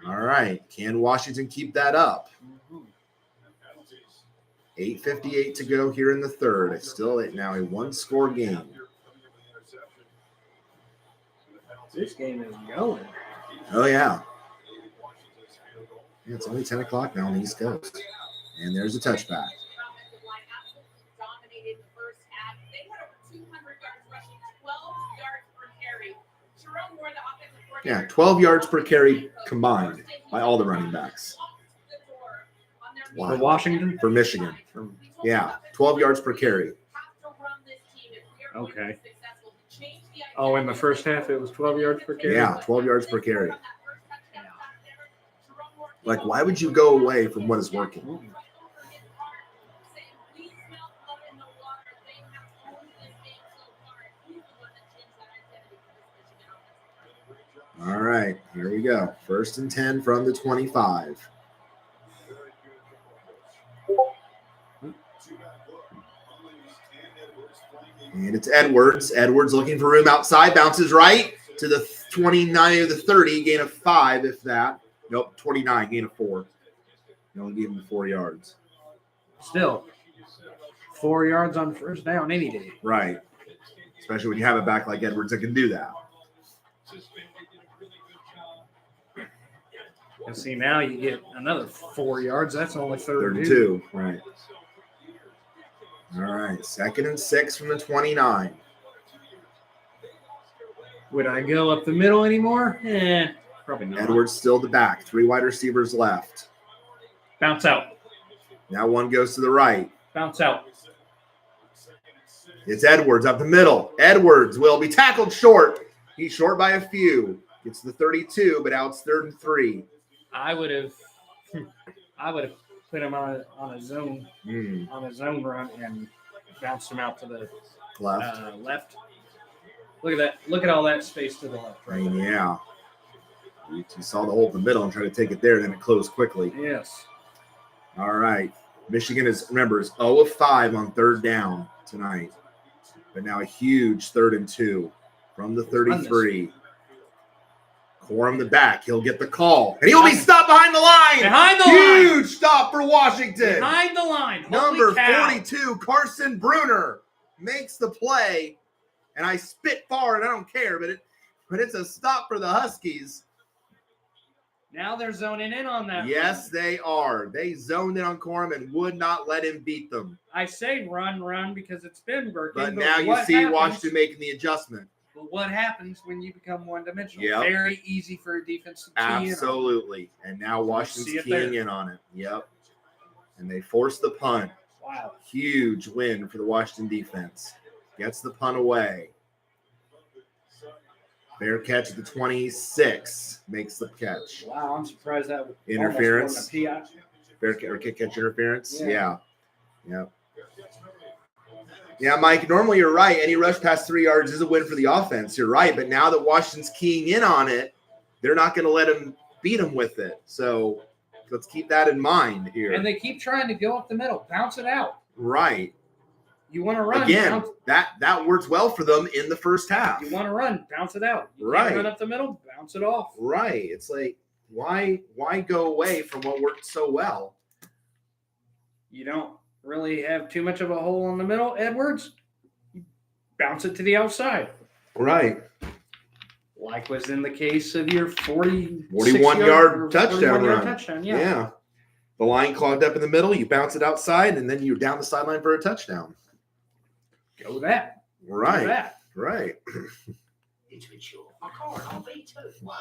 Speaker 1: All right. Can Washington keep that up? 8:58 to go here in the third. It's still now a one-score game.
Speaker 2: This game is going.
Speaker 1: Oh, yeah. It's only 10 o'clock now on the East Coast. And there's a touchback. Yeah, 12 yards per carry combined by all the running backs.
Speaker 2: Wow. For Washington?
Speaker 1: For Michigan. Yeah, 12 yards per carry.
Speaker 2: Okay. Oh, in the first half, it was 12 yards per carry?
Speaker 1: Yeah, 12 yards per carry. Like, why would you go away from what is working? All right, here we go. 1st and 10 from the 25. And it's Edwards. Edwards looking for room outside. Bounces right to the 29 or the 30. Gain of 5, if that. Nope, 29. Gain of 4. You only gave him 4 yards.
Speaker 2: Still, 4 yards on first down any day.
Speaker 1: Right. Especially when you have a back like Edwards that can do that.
Speaker 2: And see, now you get another 4 yards. That's only
Speaker 1: 32. Right. All right. 2nd and 6 from the 29.
Speaker 2: Would I go up the middle anymore? Probably not.
Speaker 1: Edwards still the back. 3 wide receivers left.
Speaker 2: Bounce out.
Speaker 1: Now one goes to the right.
Speaker 2: Bounce out.
Speaker 1: It's Edwards up the middle. Edwards will be tackled short. He's short by a few. Gets to the 32, but now it's 3rd and 3.
Speaker 2: I would have put him on a zone run and bounced him out to the left. Look at that. Look at all that space to the left.
Speaker 1: Right. Yeah. You saw the hole in the middle and tried to take it there, then it closed quickly.
Speaker 2: Yes. All
Speaker 1: right. Michigan is 0 of 5 on 3rd down tonight. But now a huge 3rd and 2 from the 33. Corum the back. He'll get the call. And he'll be stopped behind the line.
Speaker 2: Behind the line.
Speaker 1: Huge stop for Washington.
Speaker 2: Behind the line.
Speaker 1: Number 42, Carson Bruner, makes the play. And I spit far, and I don't care, but it's a stop for the Huskies.
Speaker 2: Now they're zoning in on that.
Speaker 1: Yes, they are. They zoned in on Corum and would not let him beat them.
Speaker 2: I say run because it's been working.
Speaker 1: But now you see Washington making the adjustment.
Speaker 2: But what happens when you become one-dimensional?
Speaker 1: Yep.
Speaker 2: Very easy for a defense to key in.
Speaker 1: Absolutely. And now Washington's keying in on it. Yep. And they force the punt.
Speaker 2: Wow.
Speaker 1: Huge win for the Washington defense. Gets the punt away. Fair catch at the 26. Makes the catch.
Speaker 2: Wow, I'm surprised that
Speaker 1: interference.
Speaker 2: PI.
Speaker 1: Fair catch interference. Yeah. Yeah, Mike, normally you're right. Any rush past 3 yards is a win for the offense. You're right. But now that Washington's keying in on it, they're not going to let him beat him with it. So let's keep that in mind here.
Speaker 2: And they keep trying to go up the middle, bounce it out.
Speaker 1: Right.
Speaker 2: You want to run.
Speaker 1: Again, that works well for them in the first half.
Speaker 2: You want to run, bounce it out. You
Speaker 1: right.
Speaker 2: can't run up the middle, bounce it off.
Speaker 1: Right. It's like, why go away from what worked so well?
Speaker 2: You don't really have too much of a hole in the middle, Edwards. You bounce it to the outside.
Speaker 1: Right.
Speaker 2: Like was in the case of your
Speaker 1: 41-yard touchdown run.
Speaker 2: Touchdown,
Speaker 1: yeah. The line clogged up in the middle. You bounce it outside, and then you're down the sideline for a touchdown.
Speaker 2: Go with that.
Speaker 1: Right.
Speaker 2: Go with that.
Speaker 1: Right.
Speaker 4: It's Mitchell. McCarthy on V2. Wow.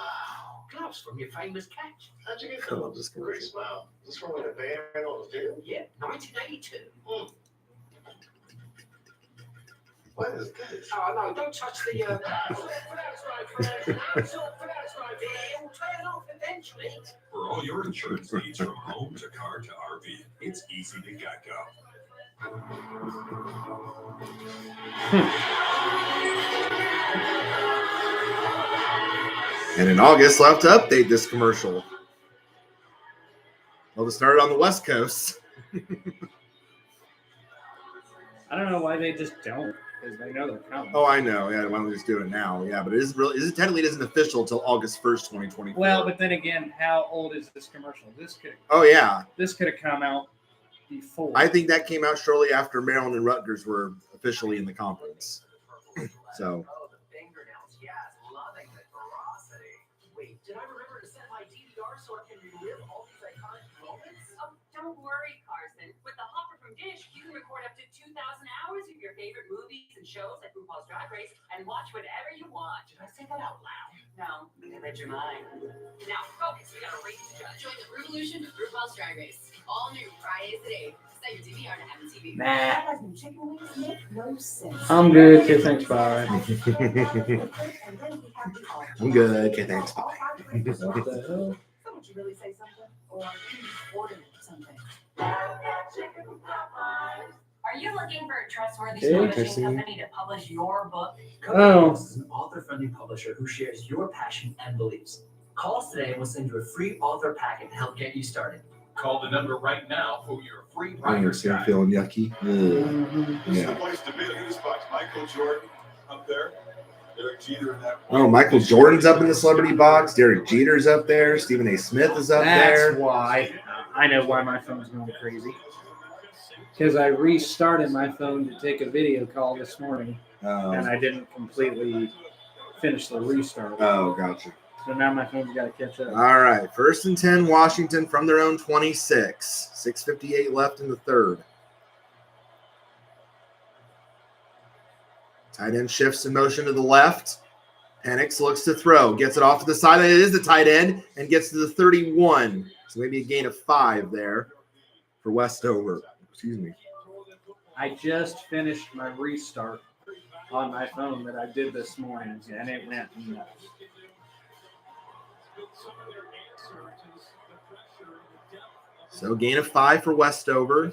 Speaker 4: Gloves from your famous catch.
Speaker 3: How'd you get
Speaker 1: I love this commercial.
Speaker 3: Great smile. Is this from when the band ran on the field?
Speaker 4: Yeah, 1982.
Speaker 3: What is this?
Speaker 4: Oh, no, don't touch the... That's right. It will turn off eventually.
Speaker 10: For all your insurance needs from home to car to RV, it's easy to Geico.
Speaker 1: And in August, we'll have to update this commercial. Well, it started on the West Coast.
Speaker 2: I don't know why they just don't, because they know they're coming.
Speaker 1: Oh, I know. Yeah, why don't we just do it now? Yeah, but technically it isn't official until August 1st, 2024.
Speaker 2: Well, but then again, how old is this commercial? This could have come out before.
Speaker 1: I think that came out shortly after Maryland and Rutgers were officially in the conference. So.
Speaker 4: Wait, did I remember to set my DVR so I can relive all these iconic moments?
Speaker 6: Oh, don't worry, Carson. With the Hopper from Dish, you can record up to 2,000 hours of your favorite movies and shows like RuPaul's Drag Race and watch whatever you want.
Speaker 4: Did I say that out loud?
Speaker 6: No, I read your mind. Now, focus. We got a race to judge. Join the revolution with RuPaul's Drag Race. All new Fridays at 8.
Speaker 2: Nah. I'm good. Okay, thanks. Bye.
Speaker 1: I'm good. Okay, thanks. Bye.
Speaker 2: What the hell?
Speaker 8: Someone should really say something, or order something.
Speaker 7: Are you looking for a trustworthy
Speaker 2: Okay.
Speaker 7: publishing company to publish your book?
Speaker 2: Oh.
Speaker 11: This is an author-friendly publisher who shares your passion and beliefs. Call us today and we'll send you a free author packet to help get you started.
Speaker 10: Call the number right now for your free
Speaker 1: I
Speaker 10: writer's
Speaker 1: understand
Speaker 10: guide.
Speaker 1: feeling yucky.
Speaker 3: This is the
Speaker 1: Yeah.
Speaker 3: place to be. Look at this box. Michael Jordan up there. Derek Jeter in that.
Speaker 1: Oh, Michael Jordan's up in the celebrity box. Derek Jeter's up there. Stephen A. Smith is up
Speaker 2: That's
Speaker 1: there.
Speaker 2: why. I know why my phone's going crazy. Because I restarted my phone to take a video call this morning, and I didn't completely finish the restart.
Speaker 1: Oh, gotcha.
Speaker 2: So now my phone's got to catch up.
Speaker 1: All right. 1st and 10, Washington from their own 26. 6:58 left in the third. Tight end shifts in motion to the left. Penix looks to throw. Gets it off to the side. It is the tight end and gets to the 31. So maybe a gain of 5 there for Westover. Excuse me.
Speaker 2: I just finished my restart on my phone that I did this morning, and it went nuts.
Speaker 1: So gain of 5 for Westover.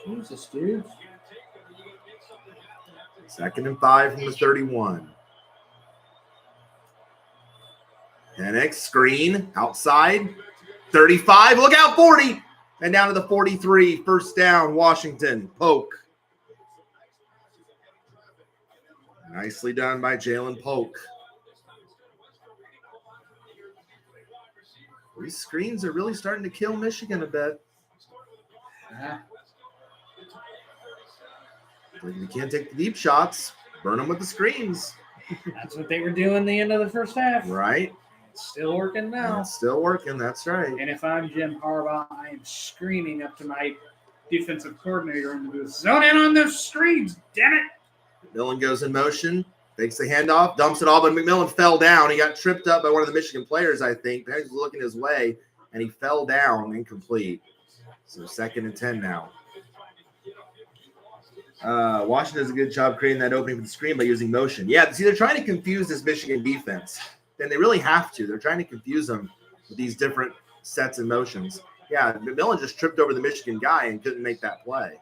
Speaker 2: Jesus, dude.
Speaker 1: 2nd and 5 from the 31. Penix screen outside. 35. Look out, 40. And down to the 43. First down, Washington. Polk. Nicely done by Jalen Polk. These screens are really starting to kill Michigan a bit. If you can't take the deep shots, burn them with the screens.
Speaker 2: That's what they were doing the end of the first half.
Speaker 1: Right?
Speaker 2: It's still working now.
Speaker 1: It's still working. That's right.
Speaker 2: And if I'm Jim Harbaugh, I am screaming up to my defensive coordinator in the booth, zone in on those screens, damn it.
Speaker 1: McMillan goes in motion, takes the handoff, dumps it all, but McMillan fell down. He got tripped up by one of the Michigan players, I think. Penix was looking his way, and he fell down, incomplete. So 2nd and 10 now. Washington does a good job creating that opening for the screen by using motion. Yeah, see, they're trying to confuse this Michigan defense. And they really have to. They're trying to confuse them with these different sets and motions. Yeah, McMillan just tripped over the Michigan guy and couldn't make that play.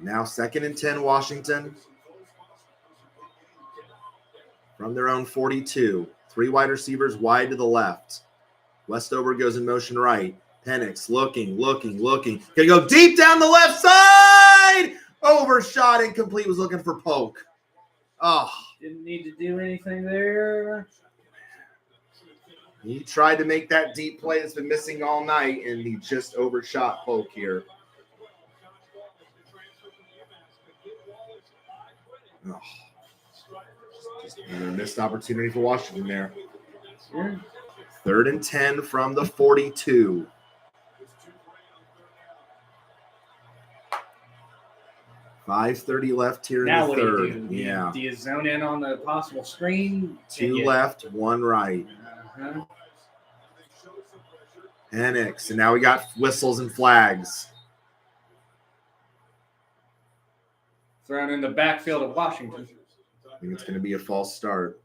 Speaker 1: Now 2nd and 10, Washington. From their own 42. 3 wide receivers wide to the left. Westover goes in motion right. Penix looking. Gonna go deep down the left side. Overshot, incomplete. Was looking for Polk. Oh.
Speaker 2: Didn't need to do anything there.
Speaker 1: He tried to make that deep play that's been missing all night, and he just overshot Polk here. Oh. Just another missed opportunity for Washington there.
Speaker 2: Yeah.
Speaker 1: 3rd and 10 from the 42. $5:30 left here
Speaker 2: Now
Speaker 1: in the
Speaker 2: what
Speaker 1: third.
Speaker 2: do you do?
Speaker 1: Yeah.
Speaker 2: Do you zone in on the possible screen?
Speaker 1: 2 left, 1 right.
Speaker 2: Uh-huh.
Speaker 1: Penix, and now we got whistles and flags.
Speaker 2: Thrown in the backfield of Washington.
Speaker 1: I think it's going to be a false start.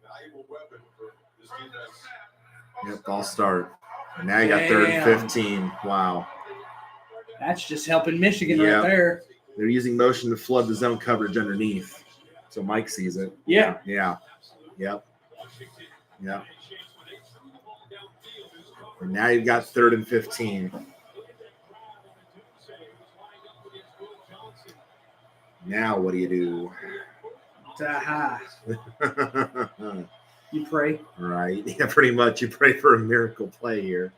Speaker 1: Yep, false start. And now you got 3rd and 15. Wow.
Speaker 2: That's just helping Michigan
Speaker 1: Yep.
Speaker 2: right there.
Speaker 1: They're using motion to flood the zone coverage underneath. So Mike sees it.
Speaker 2: Yeah.
Speaker 1: Yeah. Yep. Yep. And now you've got 3rd and 15. Now what do you do?
Speaker 2: Aha. You pray.
Speaker 1: Right. Yeah, pretty much. You pray for a miracle play here.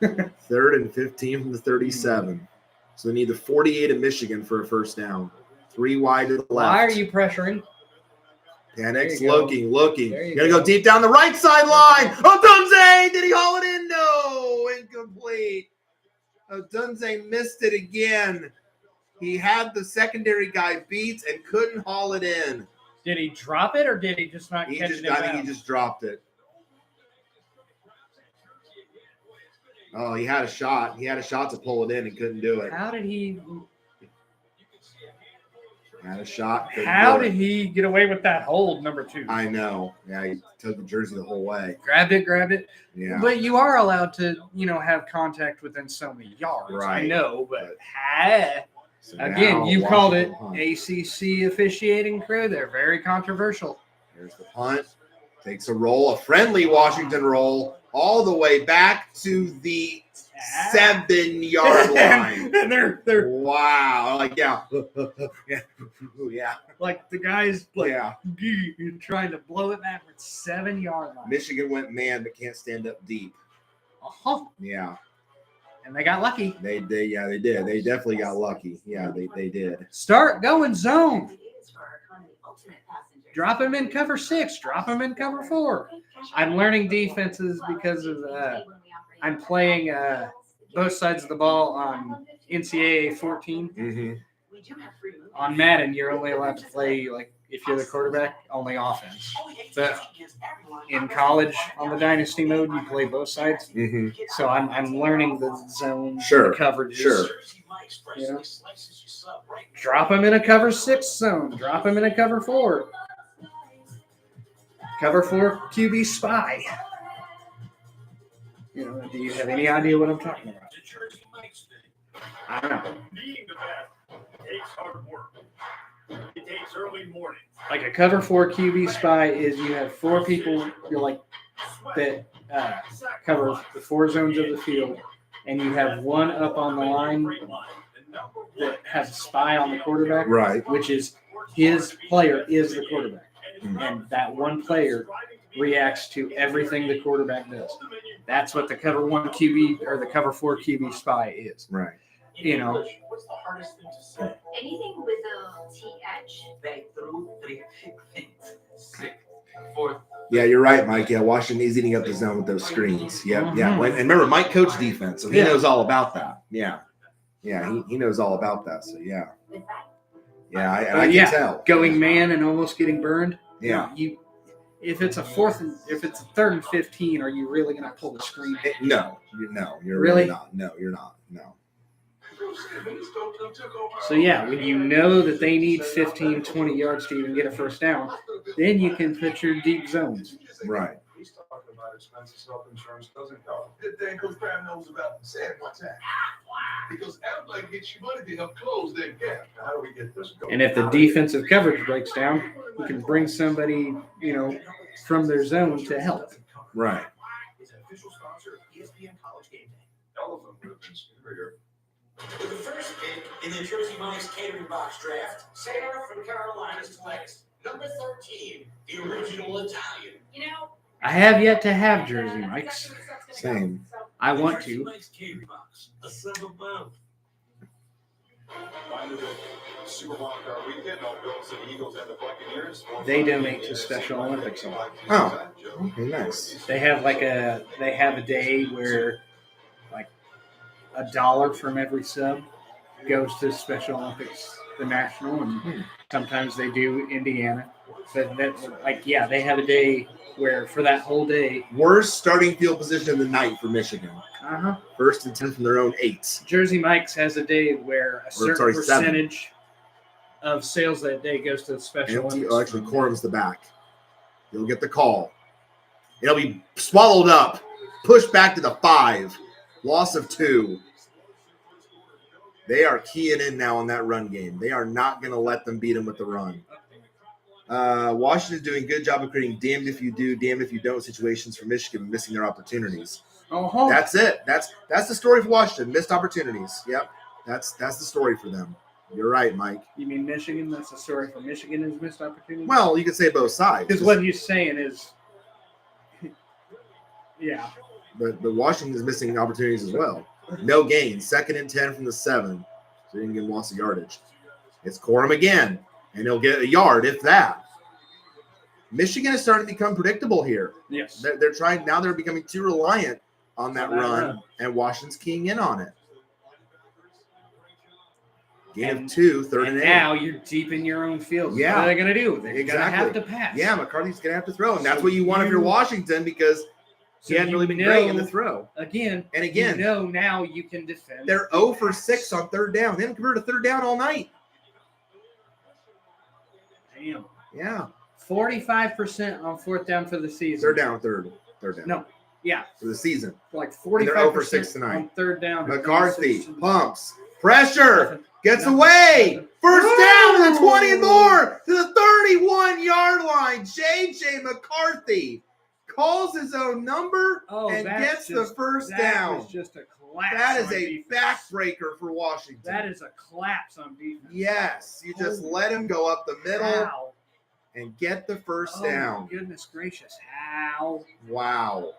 Speaker 1: 3rd and 15 from the 37. So they need the 48 of Michigan for a first down. 3 wide to the left.
Speaker 2: Why are you pressuring?
Speaker 1: Penix
Speaker 2: There
Speaker 1: looking.
Speaker 2: There you
Speaker 1: Gonna
Speaker 2: go.
Speaker 1: go deep down the right sideline. Odunze! Did he haul it in? No. Incomplete. Odunze missed it again. He had the secondary guy beat and couldn't haul it in.
Speaker 2: Did he drop it or did he just not catch it?
Speaker 1: I think he just dropped it. Oh, he had a shot. He had a shot to pull it in and couldn't do it.
Speaker 2: How did he?
Speaker 1: Had a shot.
Speaker 2: How did he get away with that hold, number 2?
Speaker 1: I know. Yeah, he took the jersey the whole way.
Speaker 2: Grabbed it.
Speaker 1: Yeah.
Speaker 2: But you are allowed to, have contact within so many yards.
Speaker 1: Right.
Speaker 2: I know, but
Speaker 1: So
Speaker 2: again,
Speaker 1: now
Speaker 2: you called it
Speaker 1: Washington punt.
Speaker 2: ACC officiating crew. They're very controversial.
Speaker 1: Here's the punt. Takes a roll, a friendly Washington roll, all the way back to the 7-yard line.
Speaker 2: And they're
Speaker 1: wow. Like, yeah. Yeah.
Speaker 2: like the guys
Speaker 1: Yeah.
Speaker 2: trying to blow it back with 7-yard line.
Speaker 1: Michigan went man, but can't stand up deep.
Speaker 2: Uh-huh.
Speaker 1: Yeah.
Speaker 2: And they got lucky.
Speaker 1: They did. They definitely got lucky. Yeah, they did.
Speaker 2: Start going zone.
Speaker 8: It is for our economy ultimate passengers.
Speaker 2: Drop him in cover 6. Drop him in cover 4. I'm learning defenses because of I'm playing both sides of the ball on NCAA 14.
Speaker 1: Mm-hmm.
Speaker 8: We do have free movies.
Speaker 2: On Madden, you're only allowed to play, like, if you're the quarterback, only offense. But in college, on the Dynasty mode, you play both sides.
Speaker 1: Mm-hmm.
Speaker 2: So I'm learning the zone,
Speaker 1: Sure,
Speaker 2: the coverages.
Speaker 1: sure.
Speaker 2: You know? Drop him in a cover 6 zone. Drop him in a cover 4. Cover 4 QB spy. Do you have any idea what I'm talking about? I don't know.
Speaker 3: Being the best takes hard work. It takes early mornings.
Speaker 2: Like a cover 4 QB spy is you have 4 people that cover the 4 zones of the field, and you have one up on the line that has a spy on the quarterback,
Speaker 1: Right.
Speaker 2: which is his player is the quarterback. And that one player reacts to everything the quarterback does. That's what the cover 1 QB or the cover 4 QB spy is.
Speaker 1: Right.
Speaker 11: What's the hardest thing to say?
Speaker 9: Anything with a TH.
Speaker 11: They threw 3 things. 6, 4.
Speaker 1: Yeah, you're right, Mike. Yeah, Washington is eating up the zone with those screens. Yep. Yeah. And remember, Mike coached defense, so he knows all about that. Yeah. Yeah, he knows all about that. So yeah. Yeah, I can tell.
Speaker 2: Going man and almost getting burned.
Speaker 1: Yeah.
Speaker 2: If it's a 3rd and 15, are you really going to pull the screen?
Speaker 1: No, you're really not. No, you're not. No.
Speaker 2: So yeah, when you know that they need 15, 20 yards to even get a first down, then you can put your deep zones.
Speaker 1: Right.
Speaker 5: He's talking about expenses, health insurance doesn't cover. Good thing Coach Crab knows about saying what's that. Because everybody gets you money to help close their gap. How do we get this going?
Speaker 2: And if the defensive coverage breaks down, you can bring somebody, from their zone to help.
Speaker 1: Right.
Speaker 11: It's an official sponsor of ESPN College Game Day.
Speaker 5: Elephant ribbons. Here we go.
Speaker 12: With the first pick in the Jersey Mike's catering box draft, Sarah from Carolina selects number 13, the original Italian.
Speaker 2: I have yet to have Jersey Mike's.
Speaker 1: Same.
Speaker 2: I want
Speaker 12: Jersey
Speaker 2: to.
Speaker 12: Mike's catering box, a silver bound.
Speaker 3: Super Wildcard Weekend, no Bills and Eagles and the Buccaneers.
Speaker 2: They donate to Special Olympics a lot.
Speaker 1: Oh, okay, nice.
Speaker 2: They have a day where $1 from every sub goes to Special Olympics, the national, and sometimes they do Indiana. But they have a day where for that whole day,
Speaker 1: Worst starting field position of the night for Michigan. 1st and 10 from their own 8.
Speaker 2: Jersey Mike's has a day where a certain percentage of sales that day goes to the Special Olympics.
Speaker 1: Actually, Corum's the back. He'll get the call. It'll be swallowed up, pushed back to the 5. Loss of 2. They are keying in now on that run game. They are not going to let them beat them with the run. Washington's doing a good job of creating damned if you do, damned if you don't situations for Michigan, missing their opportunities. That's it. That's the story for Washington. Missed opportunities. Yep. That's the story for them. You're right, Mike.
Speaker 2: You mean Michigan? That's the story for Michigan is missed opportunities?
Speaker 1: Well, you could say both sides.
Speaker 2: Because what he's saying is, yeah.
Speaker 1: But Washington is missing opportunities as well. No gain. 2nd and 10 from the 7. So he didn't get loss of yardage. It's Corum again. And he'll get a yard, if that. Michigan is starting to become predictable here.
Speaker 2: Yes.
Speaker 1: They're trying now. They're becoming too reliant on that run, and Washington's keying in on it. Gain of 2, third and 8.
Speaker 2: Now you're deep in your own field.
Speaker 1: Yeah.
Speaker 2: What are they going to do? They're
Speaker 1: Exactly.
Speaker 2: going to have to pass.
Speaker 1: Yeah, McCarthy's going to have to throw. And that's
Speaker 2: So
Speaker 1: what you want if you're Washington because he hadn't really been great in the throw.
Speaker 2: Again,
Speaker 1: And again,
Speaker 2: now you can defend.
Speaker 1: they're 0 for 6 on third down. They haven't converted a third down all night.
Speaker 2: Damn.
Speaker 1: Yeah.
Speaker 2: 45% on fourth down for the season.
Speaker 1: Third down.
Speaker 2: No. Yeah.
Speaker 1: For the season.
Speaker 2: Like
Speaker 1: And they're 0 for 6
Speaker 2: 45%
Speaker 1: tonight.
Speaker 2: on third down.
Speaker 1: McCarthy pumps. Pressure. Gets
Speaker 2: Nothing.
Speaker 1: away. First down to the 20 and more. To the 31-yard line. J.J. McCarthy calls his own number and gets the first down.
Speaker 2: That was just a collapse.
Speaker 1: That is
Speaker 2: on
Speaker 1: a
Speaker 2: defense.
Speaker 1: backbreaker for Washington.
Speaker 2: That is a collapse on defense.
Speaker 1: Yes. You just let him go up the middle
Speaker 2: How?
Speaker 1: and get the first
Speaker 2: Oh,
Speaker 1: down.
Speaker 2: my goodness gracious. How?
Speaker 1: Wow.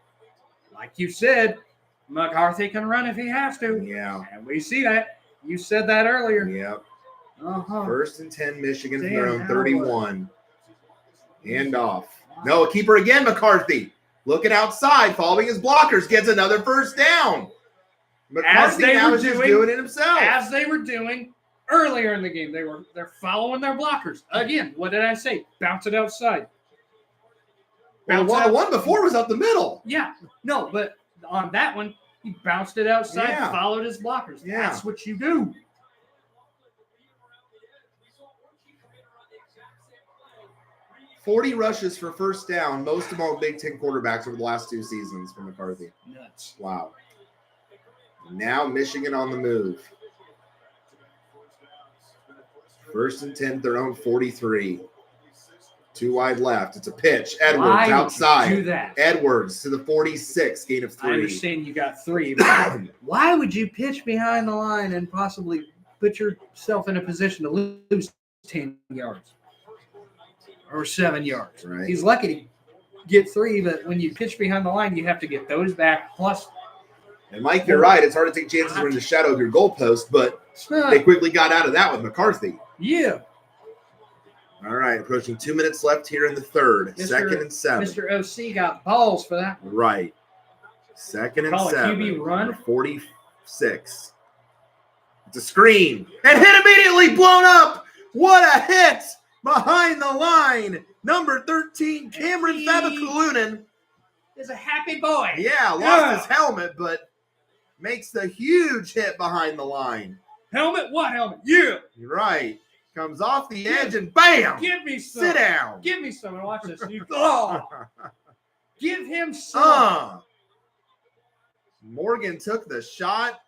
Speaker 2: Like you said, McCarthy can run if he has to.
Speaker 1: Yeah.
Speaker 2: And we see that. You said that earlier.
Speaker 1: Yep.
Speaker 2: Uh-huh.
Speaker 1: First and 10, Michigan from their
Speaker 2: Dan
Speaker 1: own 31. Hand off. No, a keeper again, McCarthy. Looking outside, following his blockers, gets another first down. McCarthy now is just doing it himself.
Speaker 2: As they were doing earlier in the game. They're following their blockers. Again, what did I say? Bounce it outside.
Speaker 1: Well, the one before was up the middle.
Speaker 2: Yeah. No, but on that one, he bounced it outside,
Speaker 1: Yeah.
Speaker 2: followed his blockers.
Speaker 1: Yeah.
Speaker 2: That's what you do.
Speaker 1: $40 rushes for first down, most among Big Ten quarterbacks over the last 2 seasons for McCarthy.
Speaker 2: Nuts.
Speaker 1: Wow. Now Michigan on the move. First and 10, their own 43. 2 wide left. It's a pitch. Edwards
Speaker 2: Why would
Speaker 1: outside.
Speaker 2: you do that?
Speaker 1: Edwards to the 46, gain of 3.
Speaker 2: I understand you got 3, but why would you pitch behind the line and possibly put yourself in a position to lose 10 yards or 7 yards?
Speaker 1: Right.
Speaker 2: He's lucky to get 3, but when you pitch behind the line, you have to get those back. Plus,
Speaker 1: And Mike, you're right. It's hard to take chances when in the shadow of your goalpost, but they quickly got out of that with McCarthy.
Speaker 2: Yeah.
Speaker 1: All right, approaching 2 minutes left here in the third. Second and 7.
Speaker 2: Mr. OC got balls for that.
Speaker 1: Right. Second and
Speaker 2: Call it
Speaker 1: 7.
Speaker 2: QB run.
Speaker 1: Number 46. It's a screen. And hit immediately, blown up. What a hit behind the line. Number 13, Cameron Fabakalunen.
Speaker 2: Is a happy boy.
Speaker 1: Yeah, lost his helmet, but makes the huge hit behind the line.
Speaker 2: Helmet? What helmet? Yeah.
Speaker 1: You're right. Comes off the edge and bam!
Speaker 2: Give me some.
Speaker 1: Sit down.
Speaker 2: Give me some and watch this. Give him some.
Speaker 1: Morgan took the shot,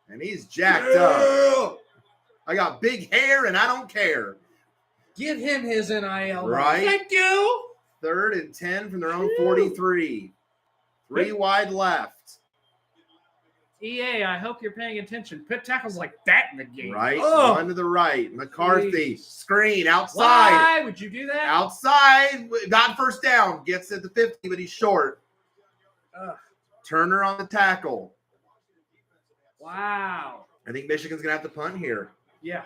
Speaker 1: and he's jacked up. I got big hair, and I don't care.
Speaker 2: Give him his NIL.
Speaker 1: Right.
Speaker 2: Thank you.
Speaker 1: Third and 10 from their own 43. 3 wide left.
Speaker 2: EA, I hope you're paying attention. Put tackles like that in the game.
Speaker 1: Right.
Speaker 2: Oh.
Speaker 1: One to the right. McCarthy.
Speaker 2: Jeez.
Speaker 1: Screen outside.
Speaker 2: Why would you do that?
Speaker 1: Outside. Got first down. Gets at the 50, but he's short. Turner on the tackle.
Speaker 2: Wow.
Speaker 1: I think Michigan's going to have to punt here.
Speaker 2: Yeah.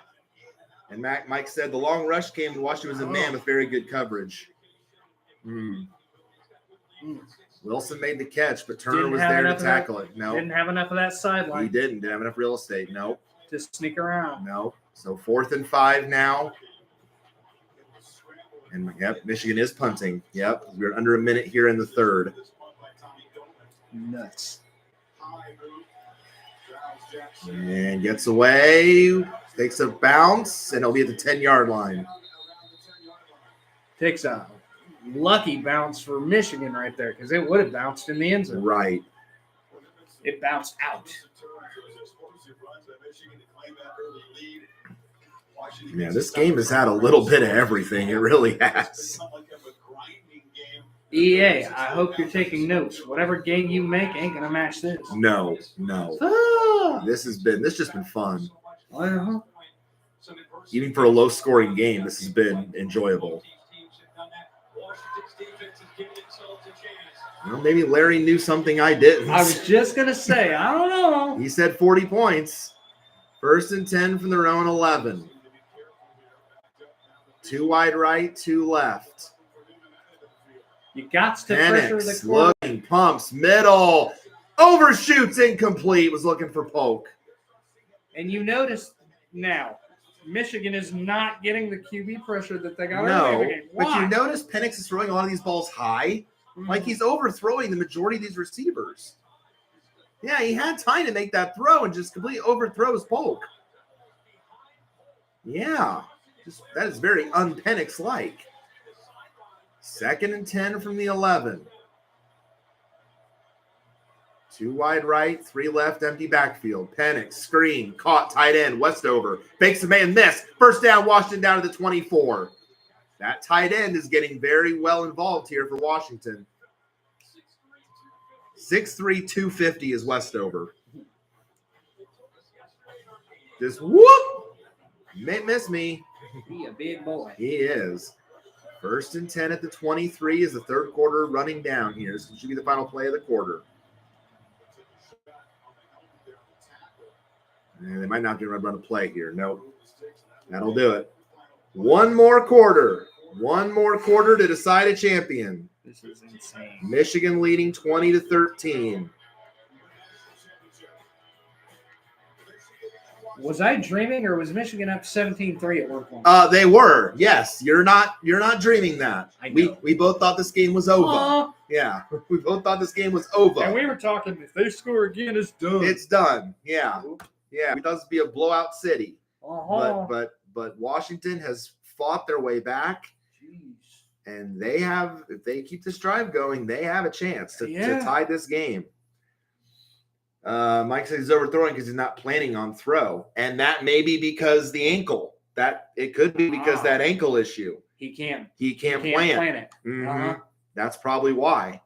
Speaker 1: And Mike said the long rush came and Washington was a man with very good coverage. Wilson made the catch, but Turner was there to tackle it. No.
Speaker 2: Didn't have enough of that sideline.
Speaker 1: He didn't have enough real estate. No.
Speaker 2: Just sneak around.
Speaker 1: No. So 4th and 5 now. And yep, Michigan is punting. Yep. We're under a minute here in the third.
Speaker 2: Nuts.
Speaker 1: And gets away. Takes a bounce, and he'll be at the 10-yard line.
Speaker 2: Takes a lucky bounce for Michigan right there because it would have bounced in the end zone.
Speaker 1: Right.
Speaker 2: It bounced out.
Speaker 1: Yeah, this game has had a little bit of everything. It really has.
Speaker 2: EA, I hope you're taking notes. Whatever game you make ain't gonna match this.
Speaker 1: No.
Speaker 2: Ah.
Speaker 1: This has just been fun.
Speaker 2: Uh-huh.
Speaker 1: Even for a low-scoring game, this has been enjoyable. Well, maybe Larry knew something I didn't.
Speaker 2: I was just gonna say, I don't know.
Speaker 1: He said 40 points. First and 10 from their own 11. 2 wide right, 2 left.
Speaker 2: You got to pressure the
Speaker 1: Penix
Speaker 2: quarterback.
Speaker 1: looking, pumps, middle, overshoots, incomplete, was looking for poke.
Speaker 2: And you notice Now, Michigan is not getting the QB pressure that they got early in
Speaker 1: No,
Speaker 2: the game.
Speaker 1: but
Speaker 2: Why?
Speaker 1: you notice Penix is throwing a lot of these balls high. Like he's overthrowing the majority of these receivers. Yeah, he had time to make that throw and just completely overthrows Polk. Yeah, that is very un-Penix-like. 2nd and 10 from the 11. 2 wide right, 3 left, empty backfield. Penix, screen, caught, tight end, Westover. Fakes a man, miss. First down, Washington down to the 24. That tight end is getting very well involved here for Washington. 6'3", 250 is Westover. Just whoop! Miss me.
Speaker 2: He a big boy.
Speaker 1: He is. 1st and 10 at the 23 is the 3rd quarter running down here. This should be the final play of the quarter. And they might not get a run a play here. Nope. That'll do it. One more quarter. One more quarter to decide a champion.
Speaker 2: This is insane.
Speaker 1: Michigan leading 20-13.
Speaker 2: Was I dreaming, or was Michigan up 17-3 at one point?
Speaker 1: They were. Yes, you're not dreaming that.
Speaker 2: I know.
Speaker 1: We both thought this game was over. Yeah, we both thought this game was over.
Speaker 2: And we were talking, if they score again, it's done.
Speaker 1: It's done. Yeah, yeah. We thought this would be a blowout city.
Speaker 2: Uh-huh.
Speaker 1: But Washington has fought their way back.
Speaker 2: Jeez.
Speaker 1: And they have, if they keep this drive going, they have a chance to tie this game. Mike says he's overthrowing because he's not planning on throw. And that may be because the ankle. That it could be because that ankle issue.
Speaker 2: He can't
Speaker 1: plan
Speaker 2: it.
Speaker 1: Mm-hmm.
Speaker 2: Uh-huh.
Speaker 1: That's probably why.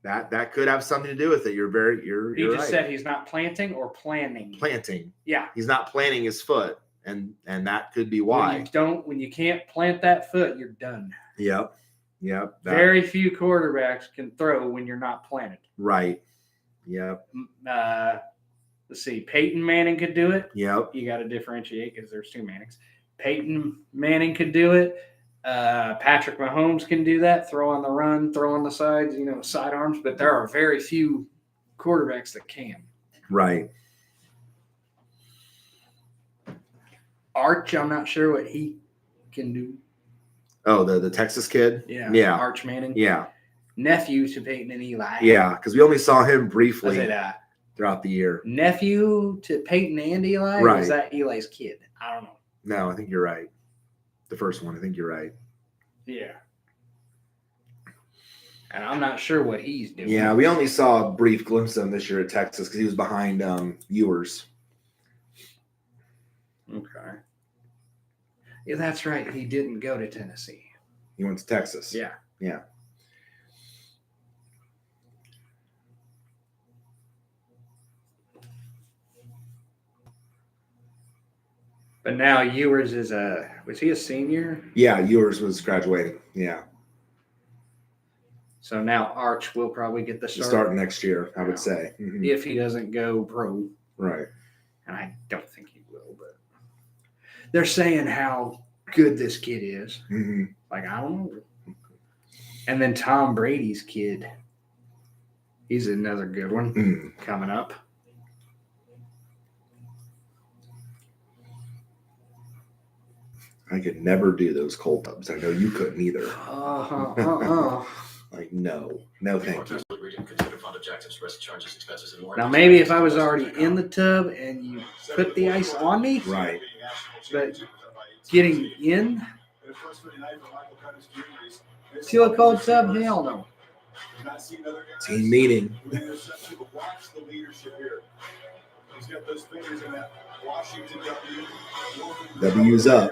Speaker 1: That could have something to do with it. You're
Speaker 2: He just
Speaker 1: right.
Speaker 2: said he's not planting or planning.
Speaker 1: Planting.
Speaker 2: Yeah.
Speaker 1: He's not planting his foot. And that could be why.
Speaker 2: When you can't plant that foot, you're done.
Speaker 1: Yep.
Speaker 2: Very few quarterbacks can throw when you're not planted.
Speaker 1: Right. Yep.
Speaker 2: Let's see. Peyton Manning could do it.
Speaker 1: Yep.
Speaker 2: You got to differentiate because there's 2 Mannings. Peyton Manning could do it. Patrick Mahomes can do that. Throw on the run, throw on the sides, sidearms. But there are very few quarterbacks that can.
Speaker 1: Right.
Speaker 2: Arch, I'm not sure what he can do.
Speaker 1: Oh, the Texas kid?
Speaker 2: Yeah. Arch Manning.
Speaker 1: Yeah.
Speaker 2: Nephew to Peyton and Eli.
Speaker 1: Yeah, because we only saw him briefly throughout the year.
Speaker 2: Nephew to Peyton and Eli?
Speaker 1: Right.
Speaker 2: Or is that Eli's kid? I don't know.
Speaker 1: No, I think you're right. The first one, I think you're right.
Speaker 2: Yeah. And I'm not sure what he's doing.
Speaker 1: Yeah, we only saw a brief glimpse of him this year at Texas because he was behind Ewers.
Speaker 2: Okay. Yeah, that's right. He didn't go to Tennessee.
Speaker 1: He went to Texas.
Speaker 2: Yeah.
Speaker 1: Yeah.
Speaker 2: But now Ewers is was he a senior?
Speaker 1: Yeah, Ewers was graduating. Yeah.
Speaker 2: So now Arch will probably get the start.
Speaker 1: Start next year, I would say. Mm-hmm.
Speaker 2: If he doesn't go pro.
Speaker 1: Right.
Speaker 2: And I don't think he will, but they're saying how good this kid is.
Speaker 1: Mm-hmm.
Speaker 2: Like, I don't know. And then Tom Brady's kid. He's another good one coming up.
Speaker 1: I could never do those cold tubs. I know you couldn't either. Like, no, thank you.
Speaker 2: Now, maybe if I was already in the tub and you put the ice on me,
Speaker 1: right?
Speaker 2: But getting in to a cold tub, hell no.
Speaker 1: Team meeting. W's up.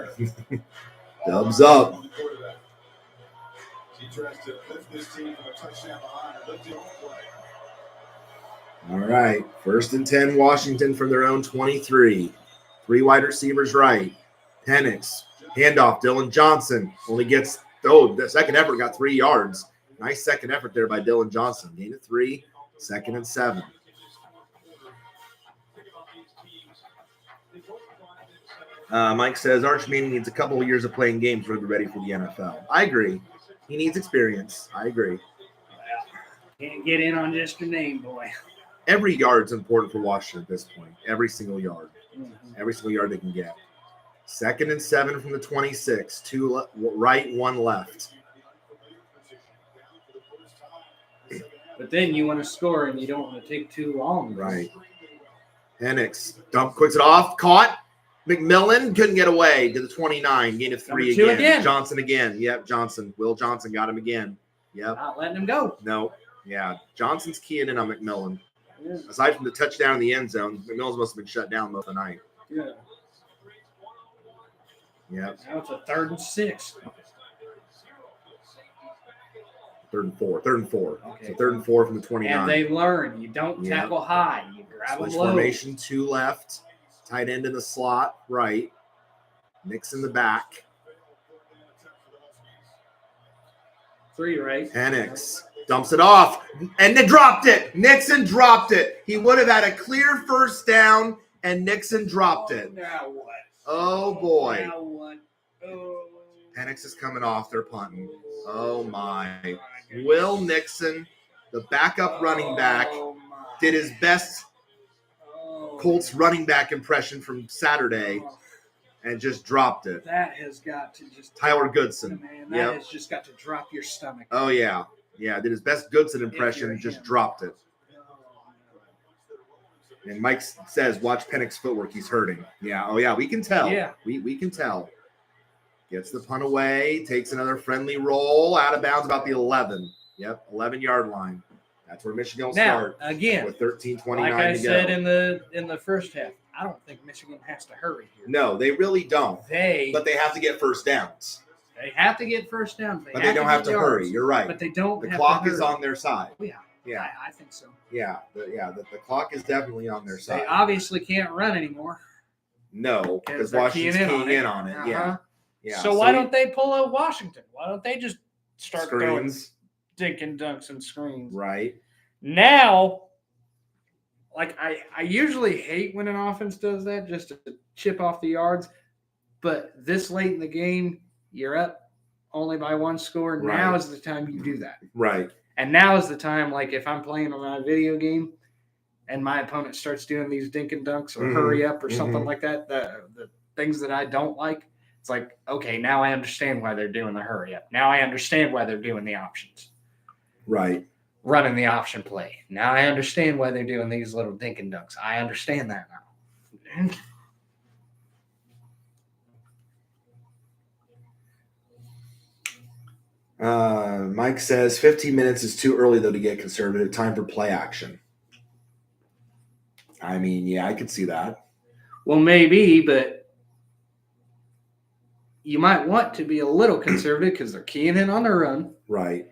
Speaker 1: Dubs up. All right. 1st and 10, Washington from their own 23. 3 wide receivers right. Penix. Handoff. Dylan Johnson only gets, the second effort got 3 yards. Nice second effort there by Dylan Johnson. Gain of 3. 2nd and 7. Mike says Arch Manning needs a couple of years of playing games to be ready for the NFL. I agree. He needs experience. I agree.
Speaker 2: Can't get in on just your name, boy.
Speaker 1: Every yard's important for Washington at this point. Every single yard. Every single yard they can get. 2nd and 7 from the 26. 2 right, 1 left.
Speaker 2: But then you want to score and you don't want to take too long.
Speaker 1: Right. Penix quicks it off. Caught. McMillan couldn't get away to the 29. Gain of 3 again. Johnson again. Yep, Johnson. Will Johnson got him again. Yep.
Speaker 2: Not letting him go.
Speaker 1: No. Yeah. Johnson's keying in on McMillan. Yeah. Aside from the touchdown in the end zone, McMillan's must have been shut down most of the night.
Speaker 2: Yeah.
Speaker 1: Yep.
Speaker 2: Now it's a 3rd and 6.
Speaker 1: 3rd and 4. 3rd and 4.
Speaker 2: Okay.
Speaker 1: So 3rd and 4 from the 29.
Speaker 2: And they learn. You don't tackle high. You grab them low.
Speaker 1: Formation, 2 left. Tight end in the slot, right. Nix in the back.
Speaker 2: 3 right.
Speaker 1: Penix dumps it off. And they dropped it. Nixon dropped it. He would have had a clear first down, and Nixon dropped it.
Speaker 2: Now what?
Speaker 1: Oh, boy.
Speaker 2: Now what? Oh.
Speaker 1: Penix is coming off. They're punting. Oh, my. Will Nixon, the backup running back, did his best Colts running back impression from Saturday and just dropped it.
Speaker 2: That has got to just...
Speaker 1: Tyler Goodson.
Speaker 2: Man, that has just got to drop your stomach.
Speaker 1: Oh, yeah. Yeah, did his best Goodson impression and just dropped it. And Mike says, watch Penix footwork. He's hurting. Yeah. Oh, yeah. We can tell.
Speaker 2: Yeah.
Speaker 1: We can tell. Gets the punt away. Takes another friendly roll. Out of bounds about the 11. Yep. 11-yard line. That's where Michigan will start.
Speaker 2: Again,
Speaker 1: with 13:29
Speaker 2: like I
Speaker 1: to go.
Speaker 2: said in the first half, I don't think Michigan has to hurry here.
Speaker 1: No, they really don't.
Speaker 2: But
Speaker 1: they have to get first downs.
Speaker 2: They have to get first down.
Speaker 1: But they don't have to hurry. You're right.
Speaker 2: But they don't.
Speaker 1: The clock is on their side.
Speaker 2: Yeah.
Speaker 1: Yeah.
Speaker 2: I think so.
Speaker 1: Yeah. The clock is definitely on their side.
Speaker 2: They obviously can't run anymore.
Speaker 1: No, because Washington's keying in on it. Yeah. Yeah.
Speaker 2: So why don't they pull out Washington? Why don't they just start throwing dink and dunks and screens?
Speaker 1: Right.
Speaker 2: Now, like I usually hate when an offense does that just to chip off the yards. But this late in the game, you're up only by 1 score.
Speaker 1: Right.
Speaker 2: Now is the time you do that.
Speaker 1: Right.
Speaker 2: And now is the time, like if I'm playing on my video game and my opponent starts doing these dink and dunks or hurry up or something like that, the things that I don't like, it's like, okay, now I understand why they're doing the hurry up. Now I understand why they're doing the options.
Speaker 1: Right.
Speaker 2: Running the option play. Now I understand why they're doing these little dink and dunks. I understand that now.
Speaker 1: Mike says 15 minutes is too early, though, to get conservative. Time for play action. I mean, yeah, I could see that.
Speaker 2: Well, maybe, but you might want to be a little conservative because they're keying in on the run.
Speaker 1: Right.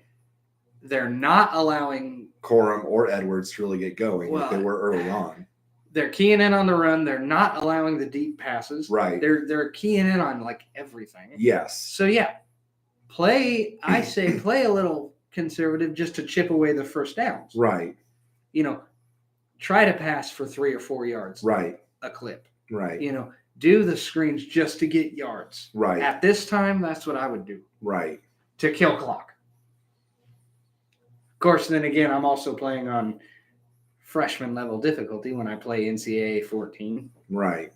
Speaker 2: They're not allowing
Speaker 1: Corum or Edwards to really get going like they were early on.
Speaker 2: They're keying in on the run. They're not allowing the deep passes.
Speaker 1: Right.
Speaker 2: They're keying in on like everything.
Speaker 1: Yes.
Speaker 2: So yeah, I say play a little conservative just to chip away the first downs.
Speaker 1: Right.
Speaker 2: Try to pass for 3 or 4 yards.
Speaker 1: Right.
Speaker 2: A clip.
Speaker 1: Right.
Speaker 2: Do the screens just to get yards.
Speaker 1: Right.
Speaker 2: At this time, that's what I would do.
Speaker 1: Right.
Speaker 2: To kill clock. Of course, then again, I'm also playing on freshman level difficulty when I play NCAA 14.
Speaker 1: Right.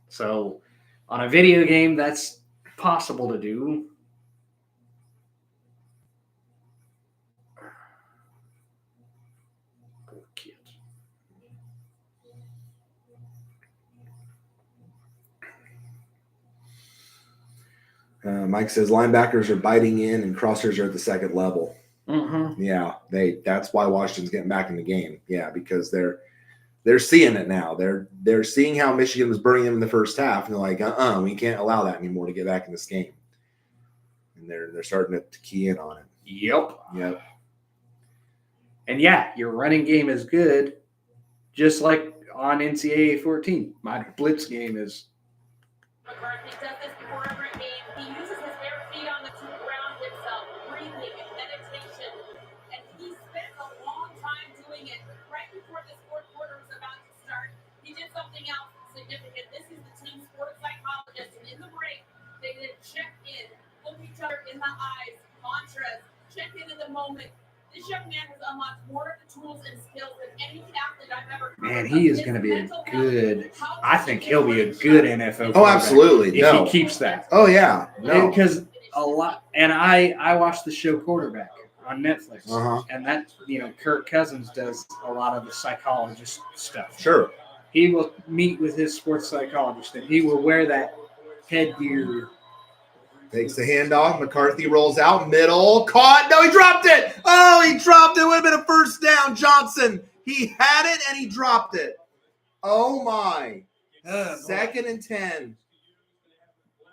Speaker 2: So on a video game, that's possible to do. Poor kids.
Speaker 1: Mike says linebackers are biting in and crossers are at the second level.
Speaker 2: Mm-hmm.
Speaker 1: Yeah, that's why Washington's getting back in the game. Yeah, because they're seeing it now. They're seeing how Michigan was burning them in the first half, and they're like, we can't allow that anymore to get back in this game. And they're starting to key in on it.
Speaker 2: Yep. And yeah, your running game is good, just like on NCAA 14. My blitz game is.
Speaker 6: McCarthy does this before every game. He uses his bare feet on the to ground himself, breathing and meditation. And he spent a long time doing it. Right before this fourth quarter was about to start, he did something else significant. This is the team sports psychologist. And in the break, they did check in, look each other in the eyes, mantras, check in the moment. This young man has unlocked more of the tools and skills than any athlete I've ever
Speaker 2: Man, he is going to be a good. I think he'll be a good NFL.
Speaker 1: Oh, absolutely.
Speaker 2: If he keeps that.
Speaker 1: Oh yeah. No.
Speaker 2: Because a lot, and I watched the show Quarterback on Netflix, and that Kirk Cousins does a lot of the psychologist stuff.
Speaker 1: Sure.
Speaker 2: He will meet with his sports psychologist, and he will wear that headgear.
Speaker 1: Takes the handoff. McCarthy rolls out middle. Caught. No, he dropped it. Oh, he dropped it. Would have been a first down. Johnson. He had it and he dropped it. Oh my. 2nd and 10.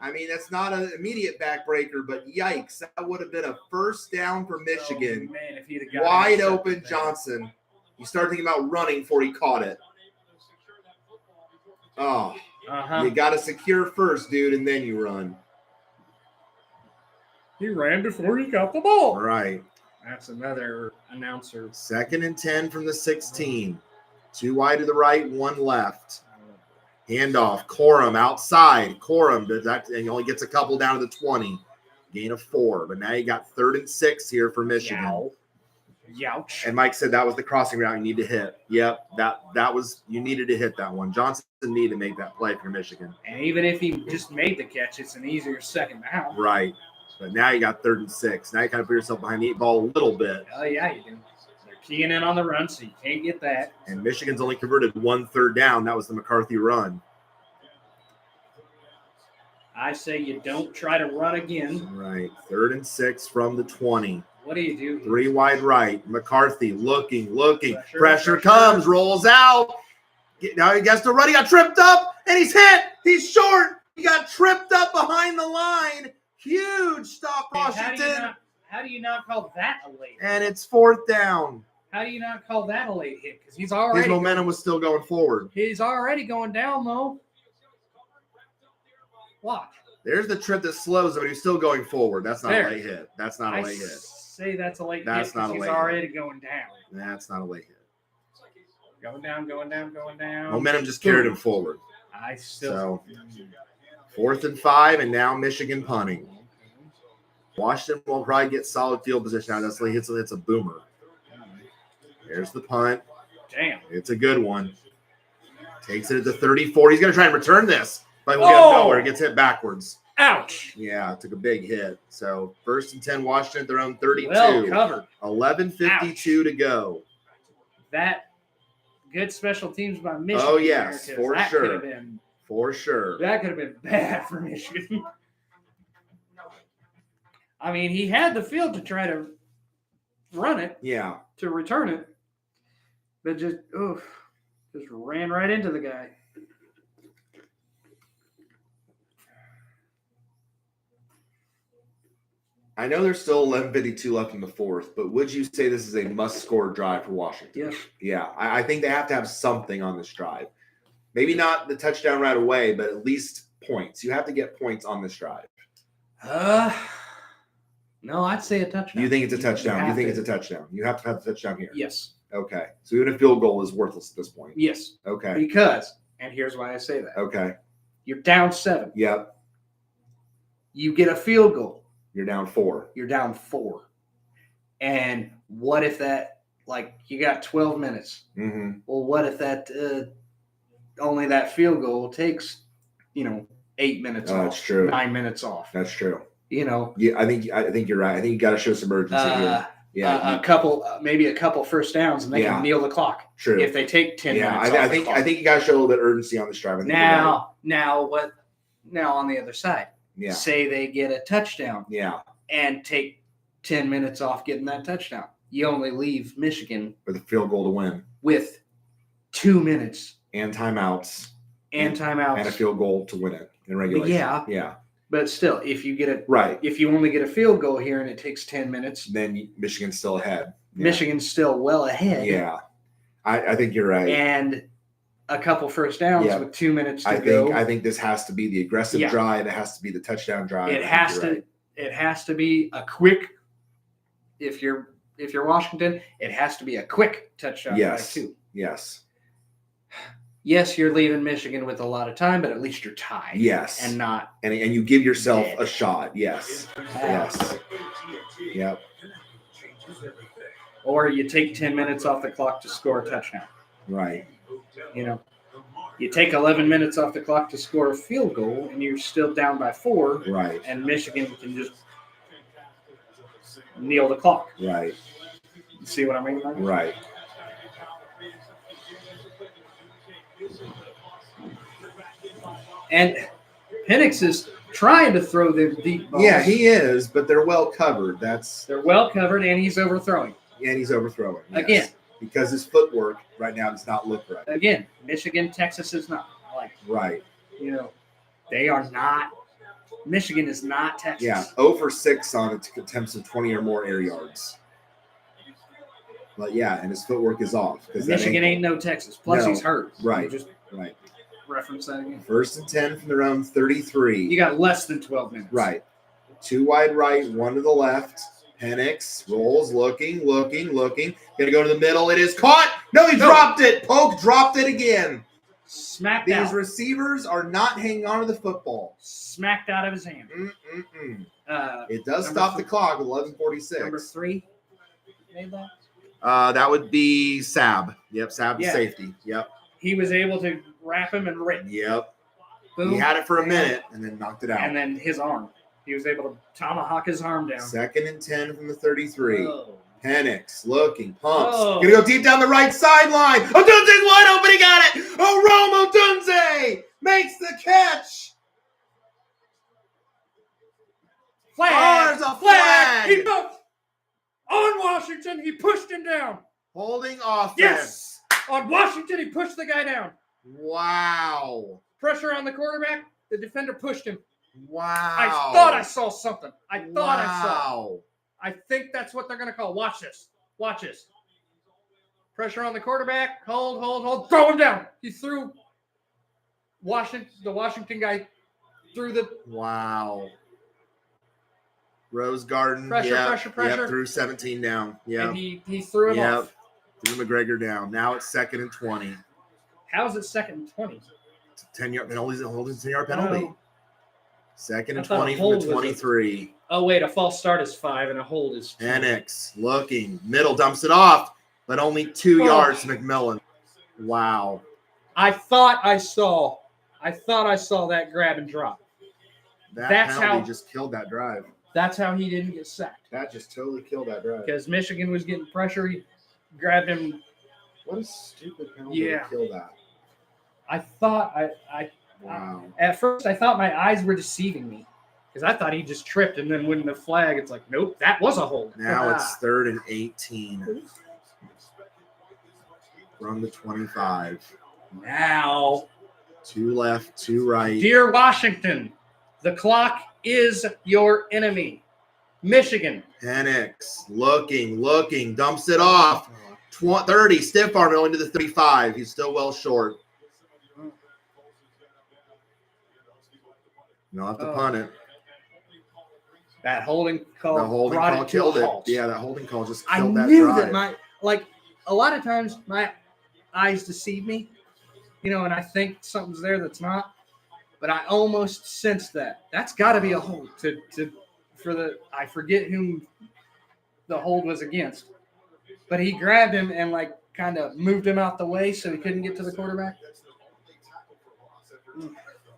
Speaker 1: I mean, that's not an immediate backbreaker, but yikes. That would have been a first down for Michigan.
Speaker 2: Oh, man, if he'd have got
Speaker 1: wide open Johnson. You start thinking about running before he caught it. Oh. You got to secure first, dude, and then you run.
Speaker 2: He ran before he got the ball.
Speaker 1: Right.
Speaker 2: That's another announcer. 2nd
Speaker 1: and 10 from the 16. 2 wide to the right, 1 left. Handoff. Corum outside. Corum, and he only gets a couple down to the 20. Gain of 4. But now you got 3rd and 6 here for Michigan.
Speaker 2: Youch.
Speaker 1: And Mike said that was the crossing route you need to hit. Yep, that was you needed to hit that one. Johnson needed to make that play for Michigan.
Speaker 2: And even if he just made the catch, it's an easier second down.
Speaker 1: Right. But now you got 3rd and 6. Now you kind of put yourself behind the 8 ball a little bit.
Speaker 2: Oh, yeah, you do. They're keying in on the run, so you can't get that.
Speaker 1: And Michigan's only converted 1 third down. That was the McCarthy run.
Speaker 2: I say you don't try to run again.
Speaker 1: Right. 3rd and 6 from the 20.
Speaker 2: What do you do?
Speaker 1: 3 wide right. McCarthy looking. Pressure comes, rolls out. Now he gets to run. He got tripped up, and he's hit. He's short. He got tripped up behind the line. Huge stop, Washington.
Speaker 2: How do you not call that a late hit?
Speaker 1: And it's 4th down.
Speaker 2: How do you not call that a late hit? Because he's already
Speaker 1: his momentum was still going forward.
Speaker 2: He's already going down, though. Watch.
Speaker 1: There's the trip that slows him, but he's still going forward. That's not a late hit. That's not a late hit.
Speaker 2: Say that's a late
Speaker 1: that's
Speaker 2: hit.
Speaker 1: Not a late
Speaker 2: he's already going down.
Speaker 1: That's not a late hit.
Speaker 2: Going down.
Speaker 1: Momentum just carried him forward.
Speaker 2: I still.
Speaker 1: So 4th and 5, and now Michigan punting. Washington will probably get solid field position. Now it's a boomer. There's the punt.
Speaker 2: Damn.
Speaker 1: It's a good one. Takes it at the 34. He's going to try and return this, but we got nowhere. It gets hit backwards.
Speaker 2: Ouch.
Speaker 1: Yeah, it took a big hit. So 1st and 10, Washington at their own 32.
Speaker 2: Well covered.
Speaker 1: 11:52 to go.
Speaker 2: That good special teams by Michigan.
Speaker 1: Oh, yes, for sure. For sure.
Speaker 2: That could have been bad for Michigan. I mean, he had the field to try to run it.
Speaker 1: Yeah.
Speaker 2: To return it. But just ran right into the guy.
Speaker 1: I know there's still 11:52 left in the 4th, but would you say this is a must-score drive for Washington?
Speaker 2: Yes.
Speaker 1: Yeah, I think they have to have something on this drive. Maybe not the touchdown right away, but at least points. You have to get points on this drive.
Speaker 2: No, I'd say a touchdown.
Speaker 1: You think it's a touchdown? You think it's a touchdown? You have to have the touchdown here.
Speaker 2: Yes.
Speaker 1: Okay. So even a field goal is worthless at this point.
Speaker 2: Yes.
Speaker 1: Okay.
Speaker 2: Because, and here's why I say that.
Speaker 1: Okay.
Speaker 2: You're down 7.
Speaker 1: Yep.
Speaker 2: You get a field goal.
Speaker 1: You're down 4.
Speaker 2: You're down 4. And what if that, you got 12 minutes?
Speaker 1: Mm-hmm.
Speaker 2: Well, what if that only that field goal takes, 8 minutes off?
Speaker 1: That's true.
Speaker 2: 9 minutes off.
Speaker 1: That's true.
Speaker 2: Yeah,
Speaker 1: I think you're right. I think you got to show some urgency here. Yeah,
Speaker 2: maybe a couple first downs, and they can kneel the clock.
Speaker 1: True.
Speaker 2: If they take 10 minutes.
Speaker 1: I think you got to show a little bit of urgency on this drive.
Speaker 2: Now on the other side.
Speaker 1: Yeah.
Speaker 2: Say they get a touchdown.
Speaker 1: Yeah.
Speaker 2: And take 10 minutes off getting that touchdown. You only leave Michigan
Speaker 1: with a field goal to win.
Speaker 2: With 2 minutes.
Speaker 1: And timeouts.
Speaker 2: And a
Speaker 1: field goal to win it in regulation.
Speaker 2: Yeah. But still, if you get if you only get a field goal here and it takes 10 minutes,
Speaker 1: then Michigan's still ahead. Yeah.
Speaker 2: Michigan's still well ahead.
Speaker 1: Yeah. I think you're right.
Speaker 2: And a couple first downs with 2 minutes to go.
Speaker 1: I think this has to be the aggressive drive. It has to be the touchdown drive.
Speaker 2: It has to be a quick. If you're Washington, it has to be a quick touchdown drive too.
Speaker 1: Yes.
Speaker 2: Yes, you're leaving Michigan with a lot of time, but at least you're tied.
Speaker 1: Yes.
Speaker 2: And not
Speaker 1: and you give yourself a shot. Yes. Yes. Yep.
Speaker 2: Or you take 10 minutes off the clock to score a touchdown.
Speaker 1: Right.
Speaker 2: You know, you take 11 minutes off the clock to score a field goal, and you're still down by 4.
Speaker 1: Right.
Speaker 2: And Michigan can just kneel the clock.
Speaker 1: Right.
Speaker 2: You see what I mean?
Speaker 1: Right.
Speaker 2: And Penix is trying to throw them deep balls.
Speaker 1: Yeah, he is, but they're well covered.
Speaker 2: They're well covered, and he's overthrowing.
Speaker 1: And he's overthrowing. Yes.
Speaker 2: Again.
Speaker 1: Because his footwork right now does not look right.
Speaker 2: Again, Michigan, Texas is not. Like,
Speaker 1: right.
Speaker 2: You know, they are not. Michigan is not Texas.
Speaker 1: Yeah, 0 for 6 on attempts of 20 or more air yards. But yeah, and his footwork is off.
Speaker 2: Michigan ain't no Texas. Plus, he's hurt.
Speaker 1: Right.
Speaker 2: Just
Speaker 1: right.
Speaker 2: Reference that again.
Speaker 1: 1st and 10 from their own 33.
Speaker 2: You got less than 12 minutes.
Speaker 1: Right. 2 wide right, 1 to the left. Penix rolls, looking. Gonna go to the middle. It is caught. No, he dropped it. Polk dropped it again.
Speaker 2: Smacked
Speaker 1: These
Speaker 2: out.
Speaker 1: receivers are not hanging on to the football.
Speaker 2: Smacked out of his hand.
Speaker 1: It does stop the clock at 11:46.
Speaker 2: Number 3 made that?
Speaker 1: That would be Sab. Yep, Sab the safety. Yep.
Speaker 2: He was able to wrap him and rip.
Speaker 1: Yep.
Speaker 2: Boom.
Speaker 1: He had it for a minute and then knocked it out.
Speaker 2: And then his arm. He was able to tomahawk his arm down.
Speaker 1: 2nd and 10 from the 33.
Speaker 2: Oh.
Speaker 1: Penix looking, pumps.
Speaker 2: Oh.
Speaker 1: Gonna go deep down the right sideline. Odunze's wide open. He got it. Rome Odunze makes the catch.
Speaker 2: Flag.
Speaker 1: Oh, there's a flag.
Speaker 2: He pushed on Washington. He pushed him down.
Speaker 1: Holding offense.
Speaker 2: Yes. On Washington, he pushed the guy down.
Speaker 1: Wow.
Speaker 2: Pressure on the quarterback. The defender pushed him.
Speaker 1: Wow.
Speaker 2: I thought I saw something. I thought I saw.
Speaker 1: Wow.
Speaker 2: I think that's what they're going to call. Watch this. Watch this. Pressure on the quarterback. Hold. Throw him down. He threw the Washington guy through the.
Speaker 1: Wow. Rose Garden.
Speaker 2: Pressure.
Speaker 1: Yep, threw 17 down. Yeah.
Speaker 2: And he threw him off.
Speaker 1: Threw McGregor down. Now it's 2nd and 20.
Speaker 2: How is it 2nd and 20?
Speaker 1: It's a 10-yard penalty. Holding 10-yard penalty. 2nd and
Speaker 2: thought
Speaker 1: 20
Speaker 2: a
Speaker 1: from
Speaker 2: hold
Speaker 1: the
Speaker 2: was
Speaker 1: 23.
Speaker 2: Oh, wait. A false start is 5 and a hold is 2.
Speaker 1: Penix looking. Middle dumps it off, but only 2 yards to McMillan. Wow.
Speaker 2: I thought I saw that grab and drop.
Speaker 1: That's penalty just killed that drive.
Speaker 2: That's how he didn't get sacked.
Speaker 1: That just totally killed that drive.
Speaker 2: Because Michigan was getting pressure. He grabbed him.
Speaker 1: What a stupid penalty to kill that.
Speaker 2: I thought
Speaker 1: Wow.
Speaker 2: At first, I thought my eyes were deceiving me because I thought he just tripped and then winning the flag. It's like, nope, that was a hold.
Speaker 1: Now it's 3rd and 18 from the 25.
Speaker 2: Now,
Speaker 1: 2 left, 2 right.
Speaker 2: dear Washington, the clock is your enemy. Michigan.
Speaker 1: Penix looking, dumps it off. 30, stiff arm going to the 35. He's still well short. You'll have to punt it.
Speaker 2: That holding call.
Speaker 1: The holding call killed it. Yeah, that holding call just killed that drive.
Speaker 2: I knew that a lot of times my eyes deceive me, and I think something's there that's not. But I almost sensed that. That's got to be a hold I forget whom the hold was against. But he grabbed him and kind of moved him out the way so he couldn't get to the quarterback.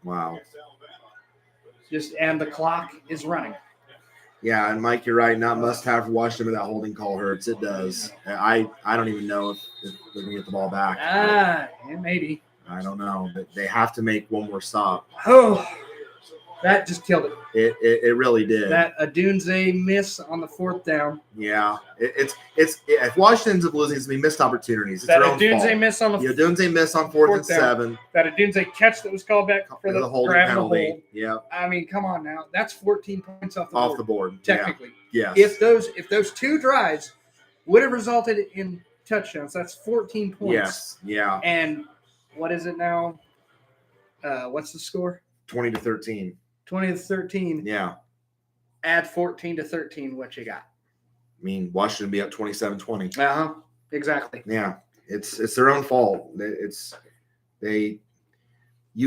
Speaker 1: Wow.
Speaker 2: And the clock is running.
Speaker 1: Yeah, and Mike, you're right. Not must have for Washington, but that holding call hurts. It does. I don't even know if they're going to get the ball back.
Speaker 2: Yeah, maybe.
Speaker 1: I don't know, but they have to make one more stop.
Speaker 2: Oh, that just killed it.
Speaker 1: It really did.
Speaker 2: That Odunze miss on the 4th down.
Speaker 1: Yeah, if Washington ends up losing, it's going to be missed opportunities. It's
Speaker 2: that
Speaker 1: their own
Speaker 2: Odunze
Speaker 1: fault.
Speaker 2: miss on the
Speaker 1: Odunze miss on 4th and 7.
Speaker 2: That Odunze catch that was called back for the
Speaker 1: holding
Speaker 2: grab
Speaker 1: penalty.
Speaker 2: and the hold.
Speaker 1: Yeah.
Speaker 2: I mean, come on now. That's 14 points off the board. Technically.
Speaker 1: Yeah.
Speaker 2: If those 2 drives would have resulted in touchdowns, that's 14 points.
Speaker 1: Yes. Yeah.
Speaker 2: And what is it now? What's the score?
Speaker 1: 20-13.
Speaker 2: 20-13.
Speaker 1: Yeah.
Speaker 2: Add 14-13. What you got?
Speaker 1: I mean, Washington be up 27-20.
Speaker 2: Uh-huh. Exactly.
Speaker 1: Yeah. It's their own fault. You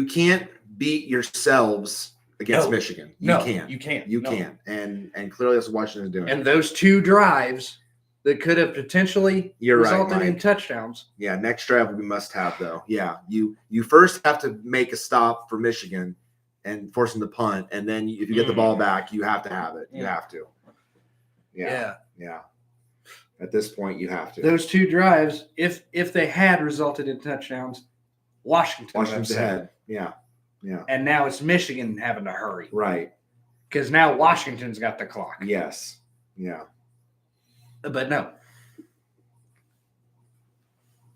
Speaker 1: can't beat yourselves against Michigan. You can't.
Speaker 2: You can't.
Speaker 1: You can't. And clearly that's what Washington is doing.
Speaker 2: And those 2 drives that could have potentially
Speaker 1: You're right,
Speaker 2: resulted in
Speaker 1: Mike.
Speaker 2: touchdowns.
Speaker 1: Yeah, next drive we must have though. Yeah, you first have to make a stop for Michigan and force them to punt, and then if you get the ball back, you have to have it. You have to. Yeah. At this point, you have to.
Speaker 2: Those two drives, if they had resulted in touchdowns,
Speaker 1: Washington's ahead. Yeah.
Speaker 2: And now it's Michigan having to hurry.
Speaker 1: Right.
Speaker 2: Because now Washington's got the clock.
Speaker 1: Yes. Yeah.
Speaker 2: But no.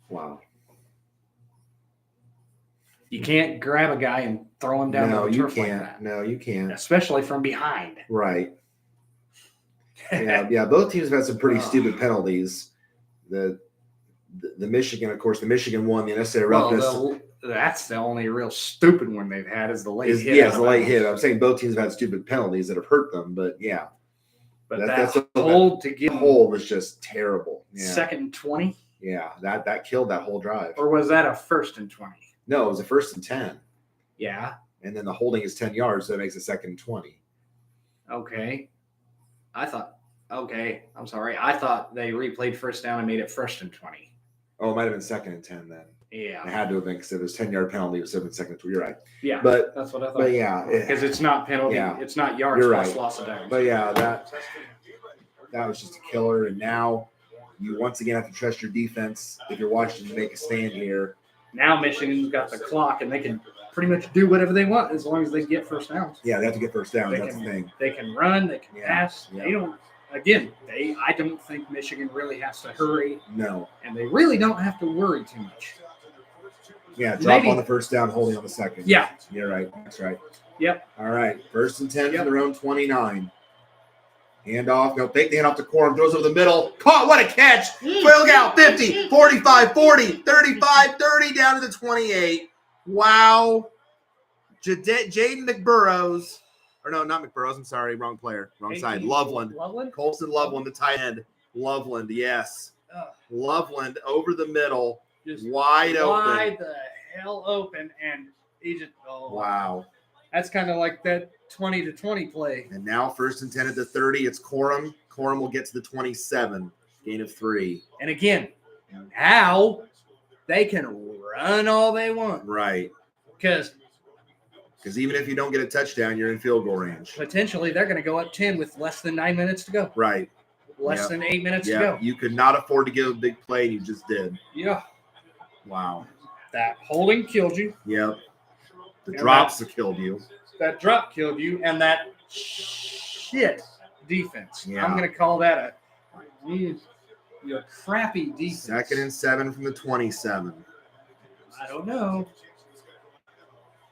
Speaker 1: Wow.
Speaker 2: You can't grab a guy and throw him down the turf like
Speaker 1: can't.
Speaker 2: that.
Speaker 1: No, you can't.
Speaker 2: Especially from behind.
Speaker 1: Right. Yeah. Both teams have had some pretty stupid penalties. The Michigan, of course, the Michigan one, the unnecessary roughness.
Speaker 2: That's the only real stupid one they've had is the late hit.
Speaker 1: Yeah, it's the late hit. I'm saying both teams have had stupid penalties that have hurt them, but yeah.
Speaker 2: But that's hold to get
Speaker 1: the hold was just terrible. Yeah.
Speaker 2: 2nd and 20.
Speaker 1: Yeah, that killed that whole drive.
Speaker 2: Or was that a 1st and 20?
Speaker 1: No, it was a 1st and 10.
Speaker 2: Yeah.
Speaker 1: And then the holding is 10 yards, so that makes it 2nd and 20.
Speaker 2: Okay. I'm sorry. I thought they replayed 1st down and made it 1st and 20.
Speaker 1: Oh, it might have been 2nd and 10 then.
Speaker 2: Yeah.
Speaker 1: It had to have been because it was 10-yard penalty. It was 7 seconds. You're right.
Speaker 2: Yeah.
Speaker 1: But
Speaker 2: that's what I thought.
Speaker 1: But yeah.
Speaker 2: Because it's not penalty.
Speaker 1: Yeah.
Speaker 2: It's not yards plus loss of downs.
Speaker 1: But yeah, that was just a killer. And now you once again have to trust your defense if you're watching to make a stand here.
Speaker 2: Now Michigan's got the clock and they can pretty much do whatever they want as long as they get first downs.
Speaker 1: Yeah, they have to get first down. That's the thing.
Speaker 2: They can run. They can pass.
Speaker 1: Yeah.
Speaker 2: They don't. Again, I don't think Michigan really has to hurry.
Speaker 1: No.
Speaker 2: And they really don't have to worry too much.
Speaker 1: Yeah, drop on the first down, holding on the second.
Speaker 2: Yeah.
Speaker 1: You're right. That's right.
Speaker 2: Yep.
Speaker 1: All right. 1st and 10 from their own 29. Handoff. Go take the handoff to Corum. Throws over the middle. Caught. What a catch. Look out. 50, 45, 40, 35, 30, down to the 28. Wow. Jaden McBurrows. Or no, not McBurrows. I'm sorry. Wrong player. Wrong side. Loveland. Colson Loveland, the tight end. Loveland, yes. Loveland over the middle.
Speaker 2: Just
Speaker 1: wide open.
Speaker 2: Wide the hell open. And he just,
Speaker 1: wow.
Speaker 2: That's kind of like that 20-20 play.
Speaker 1: And now 1st and 10 at the 30. It's Corum. Corum will get to the 27. Gain of 3.
Speaker 2: And again, now they can run all they want.
Speaker 1: Right.
Speaker 2: Because
Speaker 1: even if you don't get a touchdown, you're in field goal range.
Speaker 2: Potentially, they're going to go up 10 with less than 9 minutes to go.
Speaker 1: Right.
Speaker 2: Less than 8 minutes to go.
Speaker 1: You could not afford to give a big play, and you just did.
Speaker 2: Yeah.
Speaker 1: Wow.
Speaker 2: That holding killed you.
Speaker 1: Yep. The drops have killed you.
Speaker 2: That drop killed you, and that shit defense.
Speaker 1: Yeah.
Speaker 2: I'm going to call that a crappy defense.
Speaker 1: 2nd and 7 from the 27.
Speaker 2: I don't know.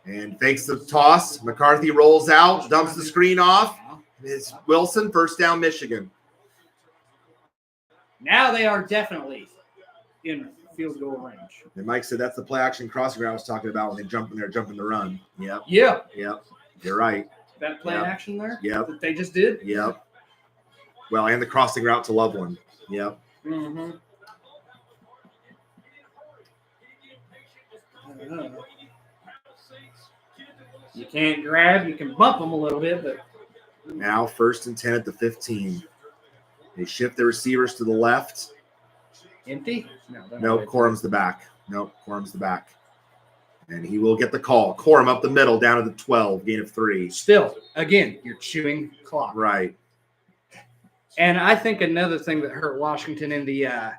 Speaker 1: And fakes the toss. McCarthy rolls out, dumps the screen off. It's Wilson, 1st down, Michigan.
Speaker 2: Now they are definitely in field goal range.
Speaker 1: And Mike said that's the play action crossing route I was talking about when they jump in there, jumping the run. Yep.
Speaker 2: Yeah.
Speaker 1: Yep. You're right.
Speaker 2: That play action there?
Speaker 1: Yep.
Speaker 2: That they just did?
Speaker 1: Yep. Well, and the crossing route to Loveland. Yep.
Speaker 2: Mm-hmm. You can't grab. You can bump them a little bit, but
Speaker 1: now 1st and 10 at the 15. They shift the receivers to the left.
Speaker 2: Empty?
Speaker 1: Nope, Corum's the back. Nope, Corum's the back. And he will get the call. Corum up the middle, down to the 12, gain of 3.
Speaker 2: Still, again, you're chewing clock.
Speaker 1: Right.
Speaker 2: And I think another thing that hurt Washington in the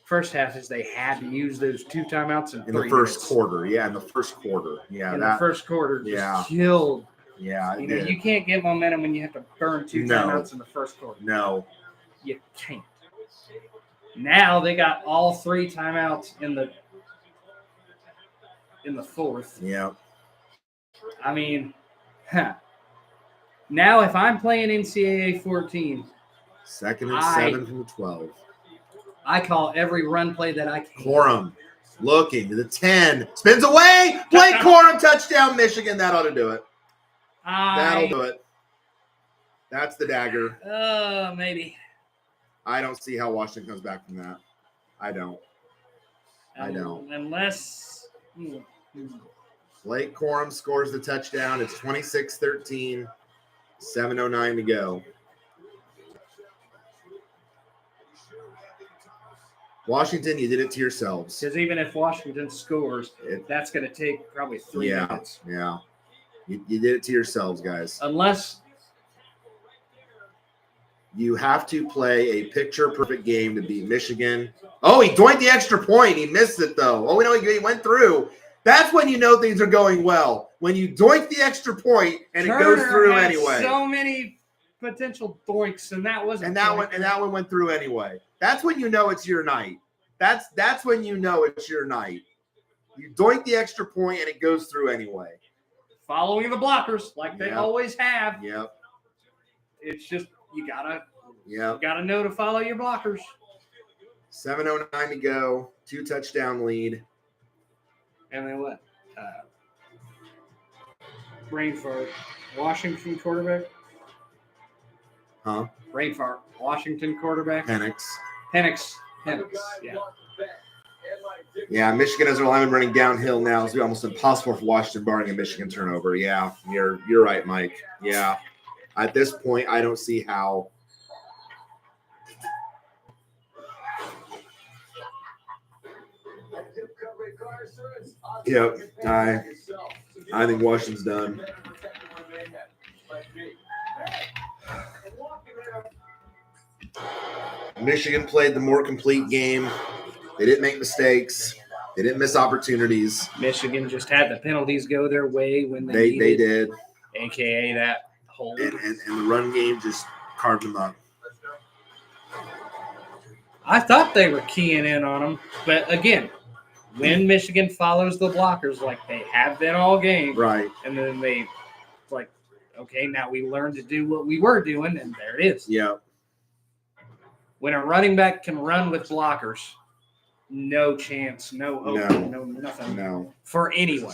Speaker 2: first half is they had to use those 2 timeouts in
Speaker 1: the first quarter. Yeah, in the first quarter. Yeah,
Speaker 2: the first quarter just killed.
Speaker 1: Yeah,
Speaker 2: you can't get momentum when you have to burn 2 timeouts in the first quarter.
Speaker 1: No.
Speaker 2: You can't. Now they got all 3 timeouts in the fourth.
Speaker 1: Yeah.
Speaker 2: I mean, now if I'm playing NCAA 14,
Speaker 1: 2nd and 7 from the 12.
Speaker 2: I call every run play that I can.
Speaker 1: Corum looking to the 10. Spins away. Blake Corum, touchdown, Michigan. That ought to do it. That'll do it. That's the dagger.
Speaker 2: Maybe.
Speaker 1: I don't see how Washington comes back from that. I don't.
Speaker 2: Unless
Speaker 1: Blake Corum scores the touchdown. It's 26-13. 7:09 to go. Washington, you did it to yourselves.
Speaker 2: Because even if Washington scores, that's going to take probably 3 minutes.
Speaker 1: Yeah. You did it to yourselves, guys.
Speaker 2: Unless
Speaker 1: you have to play a picture-perfect game to beat Michigan. Oh, he doinked the extra point. He missed it, though. Oh, we know he went through. That's when you know things are going well. When you doink the extra point and
Speaker 2: Turner
Speaker 1: it goes through
Speaker 2: had
Speaker 1: anyway.
Speaker 2: So many potential doinks, and that wasn't.
Speaker 1: And that one went through anyway. That's when you know it's your night. That's when you know it's your night. You doink the extra point and it goes through anyway.
Speaker 2: Following the blockers like they always have.
Speaker 1: Yep.
Speaker 2: It's just you gotta know to follow your blockers.
Speaker 1: 7:09 to go. 2 touchdown lead.
Speaker 2: And then what? Brain fart. Washington quarterback.
Speaker 1: Huh?
Speaker 2: Brain fart. Washington quarterback.
Speaker 1: Penix.
Speaker 2: Yeah.
Speaker 1: Yeah, Michigan has their lineman running downhill now. It's almost impossible for Washington barring a Michigan turnover. Yeah, you're right, Mike. Yeah. At this point, I don't see how. Yep. I think Washington's done. Michigan played the more complete game. They didn't make mistakes. They didn't miss opportunities.
Speaker 2: Michigan just had the penalties go their way when
Speaker 1: they did.
Speaker 2: AKA that hold.
Speaker 1: And the run game just carved them up.
Speaker 2: I thought they were keying in on them. But again, when Michigan follows the blockers like they have been all game.
Speaker 1: Right.
Speaker 2: And then they like, okay, now we learned to do what we were doing, and there it is.
Speaker 1: Yeah.
Speaker 2: When a running back can run with blockers, no chance, no hope, no nothing.
Speaker 1: No.
Speaker 2: For anyone.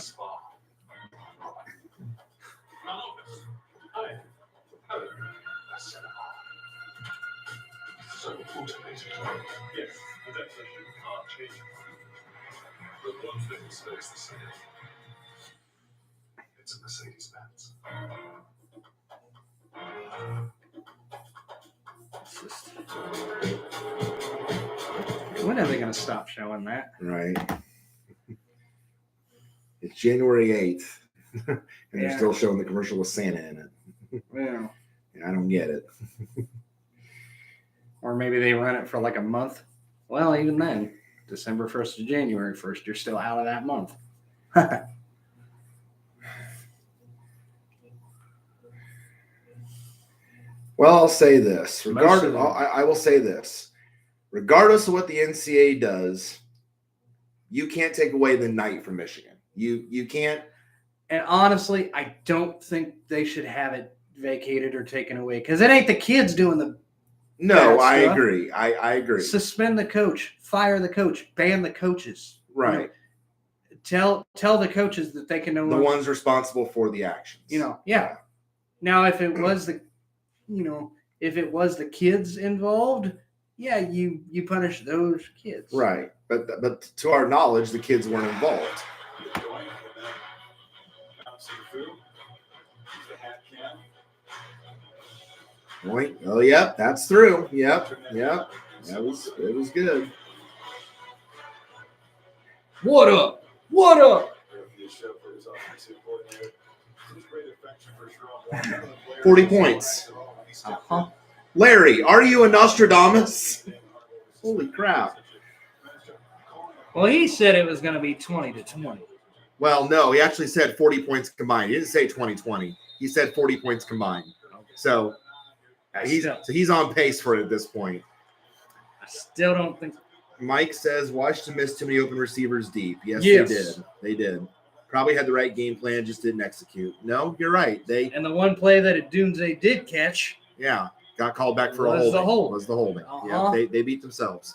Speaker 10: Yes, but that's a you can't change. But one thing stays the same. It's a Mercedes-Benz.
Speaker 2: When are they going to stop showing that?
Speaker 1: Right. It's January 8th. And they're still showing the commercial with Santa in it.
Speaker 2: Yeah.
Speaker 1: I don't get it.
Speaker 2: Or maybe they run it for like a month. Well, even then, December 1st to January 1st, you're still out of that month.
Speaker 1: Well, I'll say this. I will say this. Regardless of what the NCAA does, you can't take away the night from Michigan. You can't.
Speaker 2: And honestly, I don't think they should have it vacated or taken away because it ain't the kids doing the.
Speaker 1: No, I agree. I agree.
Speaker 2: Suspend the coach, fire the coach, ban the coaches.
Speaker 1: Right.
Speaker 2: Tell the coaches that they can no longer.
Speaker 1: The ones responsible for the actions.
Speaker 2: Yeah. Now, if it was the kids involved, yeah, you punish those kids.
Speaker 1: Right. But to our knowledge, the kids weren't involved. Point. Oh, yep, that's through. Yep. It was good.
Speaker 2: What up?
Speaker 1: 40 points.
Speaker 2: Uh-huh.
Speaker 1: Larry, are you a Nostradamus? Holy crap.
Speaker 2: Well, he said it was going to be 20-20.
Speaker 1: Well, no, he actually said 40 points combined. He didn't say 20-20. He said 40 points combined. So he's on pace for it at this point.
Speaker 2: I still don't think.
Speaker 1: Mike says Washington missed too many open receivers deep. Yes, they did. Probably had the right game plan, just didn't execute. No, you're right.
Speaker 2: And the one play that Odunze did catch.
Speaker 1: Yeah, got called back for a holding. Was the holding.
Speaker 2: Uh-huh.
Speaker 1: Yeah, they beat themselves.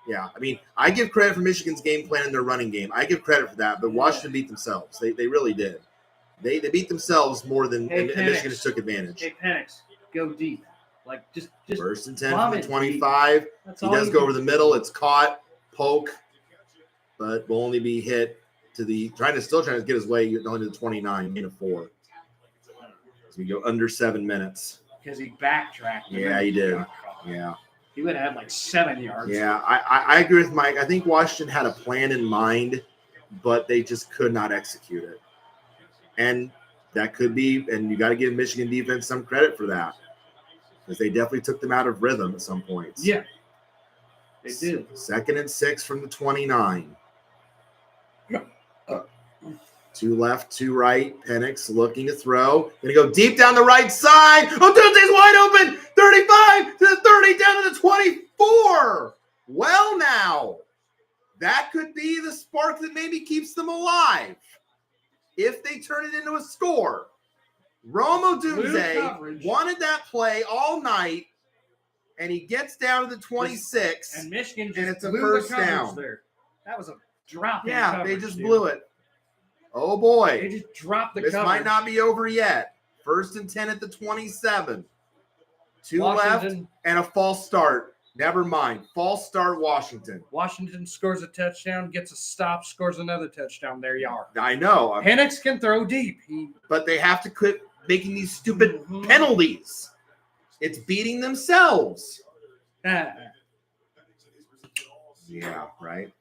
Speaker 1: Yeah, I mean, I give credit for Michigan's game plan and their running game. I give credit for that, but Washington beat themselves. They really did. They beat themselves more than and Michigan just took advantage.
Speaker 2: Hey, Penix, go deep. Like just
Speaker 1: first and 10 from the 25. He does go over the middle. It's caught, poke, but will only be hit to the trying to get his way only to the 29 in a 4. So we go under 7 minutes.
Speaker 2: Because he backtracked.
Speaker 1: Yeah, he did. Yeah.
Speaker 2: He would have had like 7 yards.
Speaker 1: Yeah, I agree with Mike. I think Washington had a plan in mind, but they just could not execute it. And that could be, and you got to give Michigan defense some credit for that, because they definitely took them out of rhythm at some points.
Speaker 2: Yeah, they did.
Speaker 1: 2nd and 6 from the 29. 2 left, 2 right. Penix looking to throw. Going to go deep down the right side. Odunze's wide open. 35 to the 30, down to the 24. Well, now, that could be the spark that maybe keeps them alive if they turn it into a score. Rome Odunze wanted that play all night, and he gets down to the 26.
Speaker 2: And Michigan just
Speaker 1: and it's a
Speaker 2: blew
Speaker 1: first
Speaker 2: the coverage
Speaker 1: down.
Speaker 2: there. That was a drop.
Speaker 1: Yeah,
Speaker 2: coverage,
Speaker 1: they just
Speaker 2: dude.
Speaker 1: blew it. Oh, boy.
Speaker 2: They just dropped the
Speaker 1: This
Speaker 2: coverage.
Speaker 1: might not be over yet. 1st and 10 at the 27. 2 left
Speaker 2: Washington.
Speaker 1: and a false start. Never mind. False start, Washington.
Speaker 2: Washington scores a touchdown, gets a stop, scores another touchdown. There you are.
Speaker 1: I know.
Speaker 2: Penix can throw deep.
Speaker 1: But they have to quit making these stupid penalties. It's beating themselves. Yeah, right.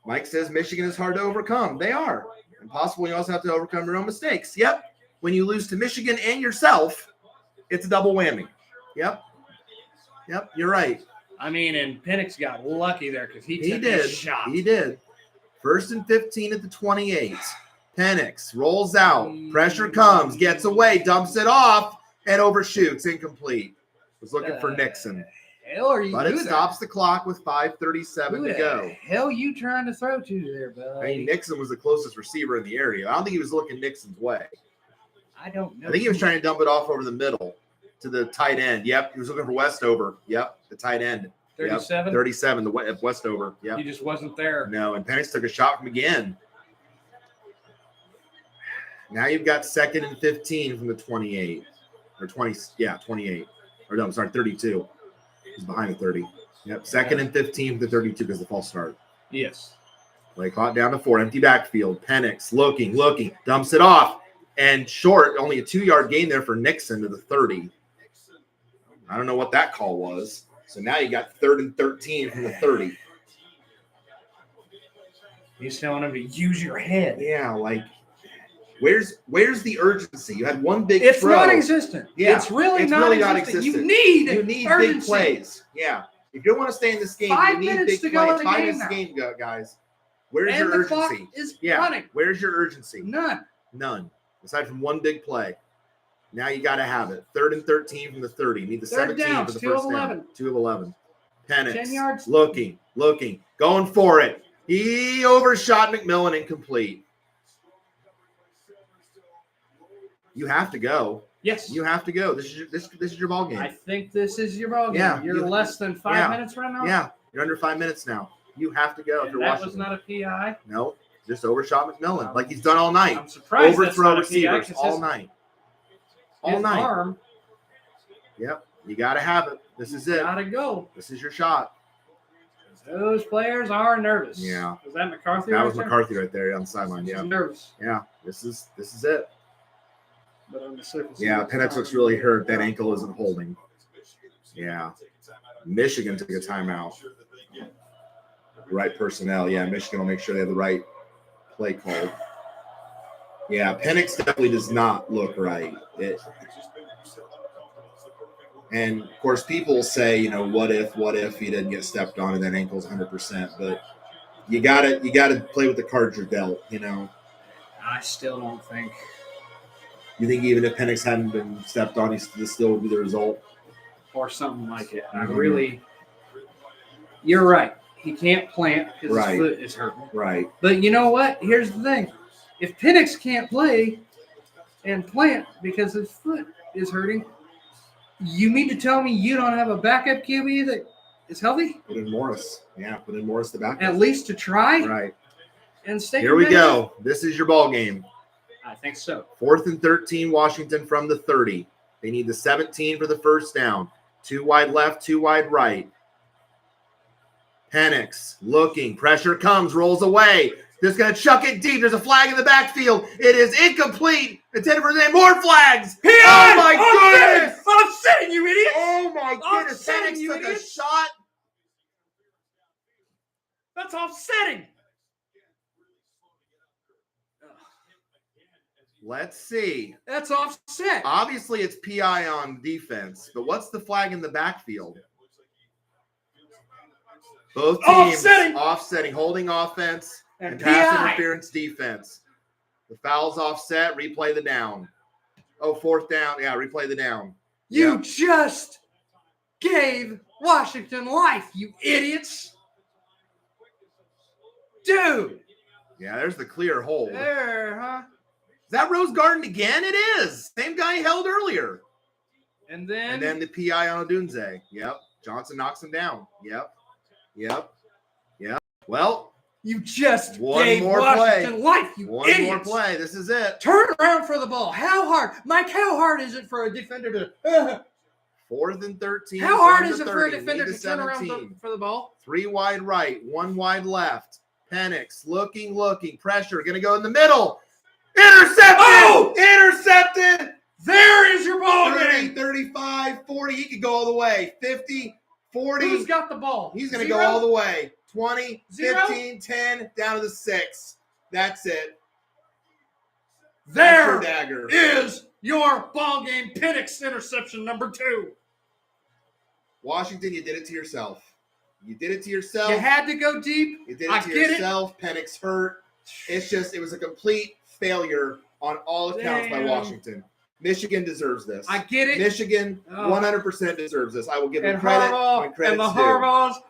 Speaker 1: Mike says Michigan is hard to overcome. They are. And possibly you also have to overcome your own mistakes. Yep. When you lose to Michigan and yourself, it's a double whammy. Yep. You're right.
Speaker 2: I mean, and Penix got lucky there because he took a shot.
Speaker 1: He did. 1st and 15 at the 28. Penix rolls out. Pressure comes. Gets away. Dumps it off. And overshoots. Incomplete. Was looking for Nixon.
Speaker 2: Hell are you
Speaker 1: But it stops the clock with 5:37 to go.
Speaker 2: Who the hell you trying to throw to there, buddy?
Speaker 1: I mean, Nixon was the closest receiver in the area. I don't think he was looking Nixon's way.
Speaker 2: I don't know.
Speaker 1: I think he was trying to dump it off over the middle to the tight end. Yep. He was looking for Westover. Yep. The tight end.
Speaker 2: 37?
Speaker 1: Yep. 37, the Westover. Yep.
Speaker 2: He just wasn't there.
Speaker 1: No, and Penix took a shot from again. Now you've got 2nd and 15 from the 28. Or 20, 28. Or no, I'm sorry, 32. He's behind the 30. Yep, 2nd and 15 from the 32 because of the false start.
Speaker 2: Yes.
Speaker 1: Play caught down to 4, empty backfield. Penix looking, dumps it off. And short, only a 2-yard gain there for Nixon to the 30. I don't know what that call was. So now you got 3rd and 13 from the 30.
Speaker 2: He's telling him to use your head.
Speaker 1: Yeah, like where's the urgency? You had one big
Speaker 2: It's
Speaker 1: throw.
Speaker 2: non-existent.
Speaker 1: Yeah,
Speaker 2: it's really non-existent. You need
Speaker 1: big
Speaker 2: urgency.
Speaker 1: plays. Yeah. If you want to stay in this game,
Speaker 2: 5
Speaker 1: you need
Speaker 2: minutes
Speaker 1: big
Speaker 2: to go
Speaker 1: plays.
Speaker 2: in the
Speaker 1: 5
Speaker 2: game
Speaker 1: minutes
Speaker 2: now.
Speaker 1: game, guys. Where's
Speaker 2: And
Speaker 1: your
Speaker 2: the clock
Speaker 1: urgency?
Speaker 2: is
Speaker 1: Yeah.
Speaker 2: running.
Speaker 1: Where's your urgency?
Speaker 2: None.
Speaker 1: Aside from one big play. Now you got to have it. 3rd and 13 from the 30. You need the
Speaker 2: 3rd
Speaker 1: 17
Speaker 2: down,
Speaker 1: for the
Speaker 2: 2 of
Speaker 1: first
Speaker 2: 11.
Speaker 1: down. 2 of 11. Penix
Speaker 2: 10 yards.
Speaker 1: looking, going for it. He overshot McMillan, incomplete. You have to go.
Speaker 2: Yes.
Speaker 1: You have to go. This is your ball game.
Speaker 2: I think this is your ball game.
Speaker 1: Yeah,
Speaker 2: You're less than 5 minutes right now?
Speaker 1: Yeah. You're under 5 minutes now. You have to go if you're
Speaker 2: That
Speaker 1: Washington.
Speaker 2: was not a PI.
Speaker 1: No. Just overshot McMillan like he's done all night.
Speaker 2: I'm surprised
Speaker 1: Overthrow
Speaker 2: that's not a PI,
Speaker 1: receivers
Speaker 2: 'cause
Speaker 1: all
Speaker 2: his-
Speaker 1: night.
Speaker 2: His
Speaker 1: All night.
Speaker 2: arm
Speaker 1: Yep. You got to have it. This is it.
Speaker 2: gotta go.
Speaker 1: This is your shot.
Speaker 2: Those players are nervous.
Speaker 1: Yeah.
Speaker 2: Was that McCarthy?
Speaker 1: That
Speaker 2: right
Speaker 1: was
Speaker 2: there?
Speaker 1: McCarthy right there on the sideline.
Speaker 2: He's
Speaker 1: Yeah.
Speaker 2: nervous.
Speaker 1: Yeah. This is it.
Speaker 2: But on the surface,
Speaker 1: Yeah. Penix looks really hurt. That ankle isn't holding. Yeah. Michigan took a timeout. Right personnel. Yeah. Michigan will make sure they have the right play called. Yeah. Penix definitely does not look right. And of course, people will say, what if he didn't get stepped on and that ankle's 100%? But you gotta play with the cards you're dealt.
Speaker 2: I still don't think.
Speaker 1: You think even if Penix hadn't been stepped on, this still would be the result?
Speaker 2: Or something like it. I
Speaker 1: Mhm.
Speaker 2: really. You're right. He can't plant because
Speaker 1: Right.
Speaker 2: his foot is hurting.
Speaker 1: Right.
Speaker 2: But you know what? Here's the thing. If Penix can't play and plant because his foot is hurting, you mean to tell me you don't have a backup QB that is healthy?
Speaker 1: Put in Morris. Yeah, put in Morris the backup.
Speaker 2: At least to try
Speaker 1: Right.
Speaker 2: and stay
Speaker 1: Here we
Speaker 2: competitive?
Speaker 1: go. This is your ball game.
Speaker 2: I think so.
Speaker 1: 4th and 13, Washington from the 30. They need the 17 for the first down. 2 wide left, 2 wide right. Penix looking. Pressure comes, rolls away. Just going to chuck it deep. There's a flag in the backfield. It is incomplete. Intended for the more flags. Oh, my goodness.
Speaker 2: I'm saying, you idiot.
Speaker 1: Oh, my goodness.
Speaker 2: saying,
Speaker 1: Penix
Speaker 2: you
Speaker 1: took a
Speaker 2: idiot.
Speaker 1: shot
Speaker 2: That's offsetting.
Speaker 1: Let's see.
Speaker 2: That's offset.
Speaker 1: Obviously, it's PI on defense, but what's the flag in the backfield? Both teams offsetting, holding offense and pass interference defense. The foul's offset. Replay the down. Oh, fourth down. Yeah, replay the down.
Speaker 2: You just gave Washington life, you idiots. Dude.
Speaker 1: Yeah, there's the clear hold.
Speaker 2: There, huh?
Speaker 1: Is that Rose Garden again? It is. Same guy held earlier.
Speaker 2: And then
Speaker 1: the PI on Odunze. Yep. Johnson knocks him down. Yep. Well,
Speaker 2: you just
Speaker 1: one
Speaker 2: gave
Speaker 1: more
Speaker 2: Washington
Speaker 1: play.
Speaker 2: life, you
Speaker 1: One
Speaker 2: idiots.
Speaker 1: more play. This is it.
Speaker 2: Turn around for the ball. How hard? Mike, how hard is it for a defender to...
Speaker 1: 4th and 13.
Speaker 2: How hard is it for a defender to turn around for the ball?
Speaker 1: 3 wide right, 1 wide left. Penix looking. Pressure. Going to go in the middle. Intercepted!
Speaker 2: Oh!
Speaker 1: Intercepted!
Speaker 2: There is your ball
Speaker 1: 30,
Speaker 2: game.
Speaker 1: 35, 40. He could go all the way. 50, 40.
Speaker 2: Who's got the ball?
Speaker 1: He's going to go all the way. 20,
Speaker 2: 0?
Speaker 1: 15, 10, down to the 6. That's it.
Speaker 2: There
Speaker 1: That's your dagger.
Speaker 2: is your ball game. Penix interception number 2.
Speaker 1: Washington, you did it to yourself. You did it to
Speaker 2: You
Speaker 1: yourself.
Speaker 2: had to go deep.
Speaker 1: You did it to yourself. Penix hurt. It was a complete failure on all accounts by Washington. Michigan deserves this.
Speaker 2: I get it.
Speaker 1: Michigan 100% deserves this. I will give them credit when credit's
Speaker 2: and the
Speaker 1: due.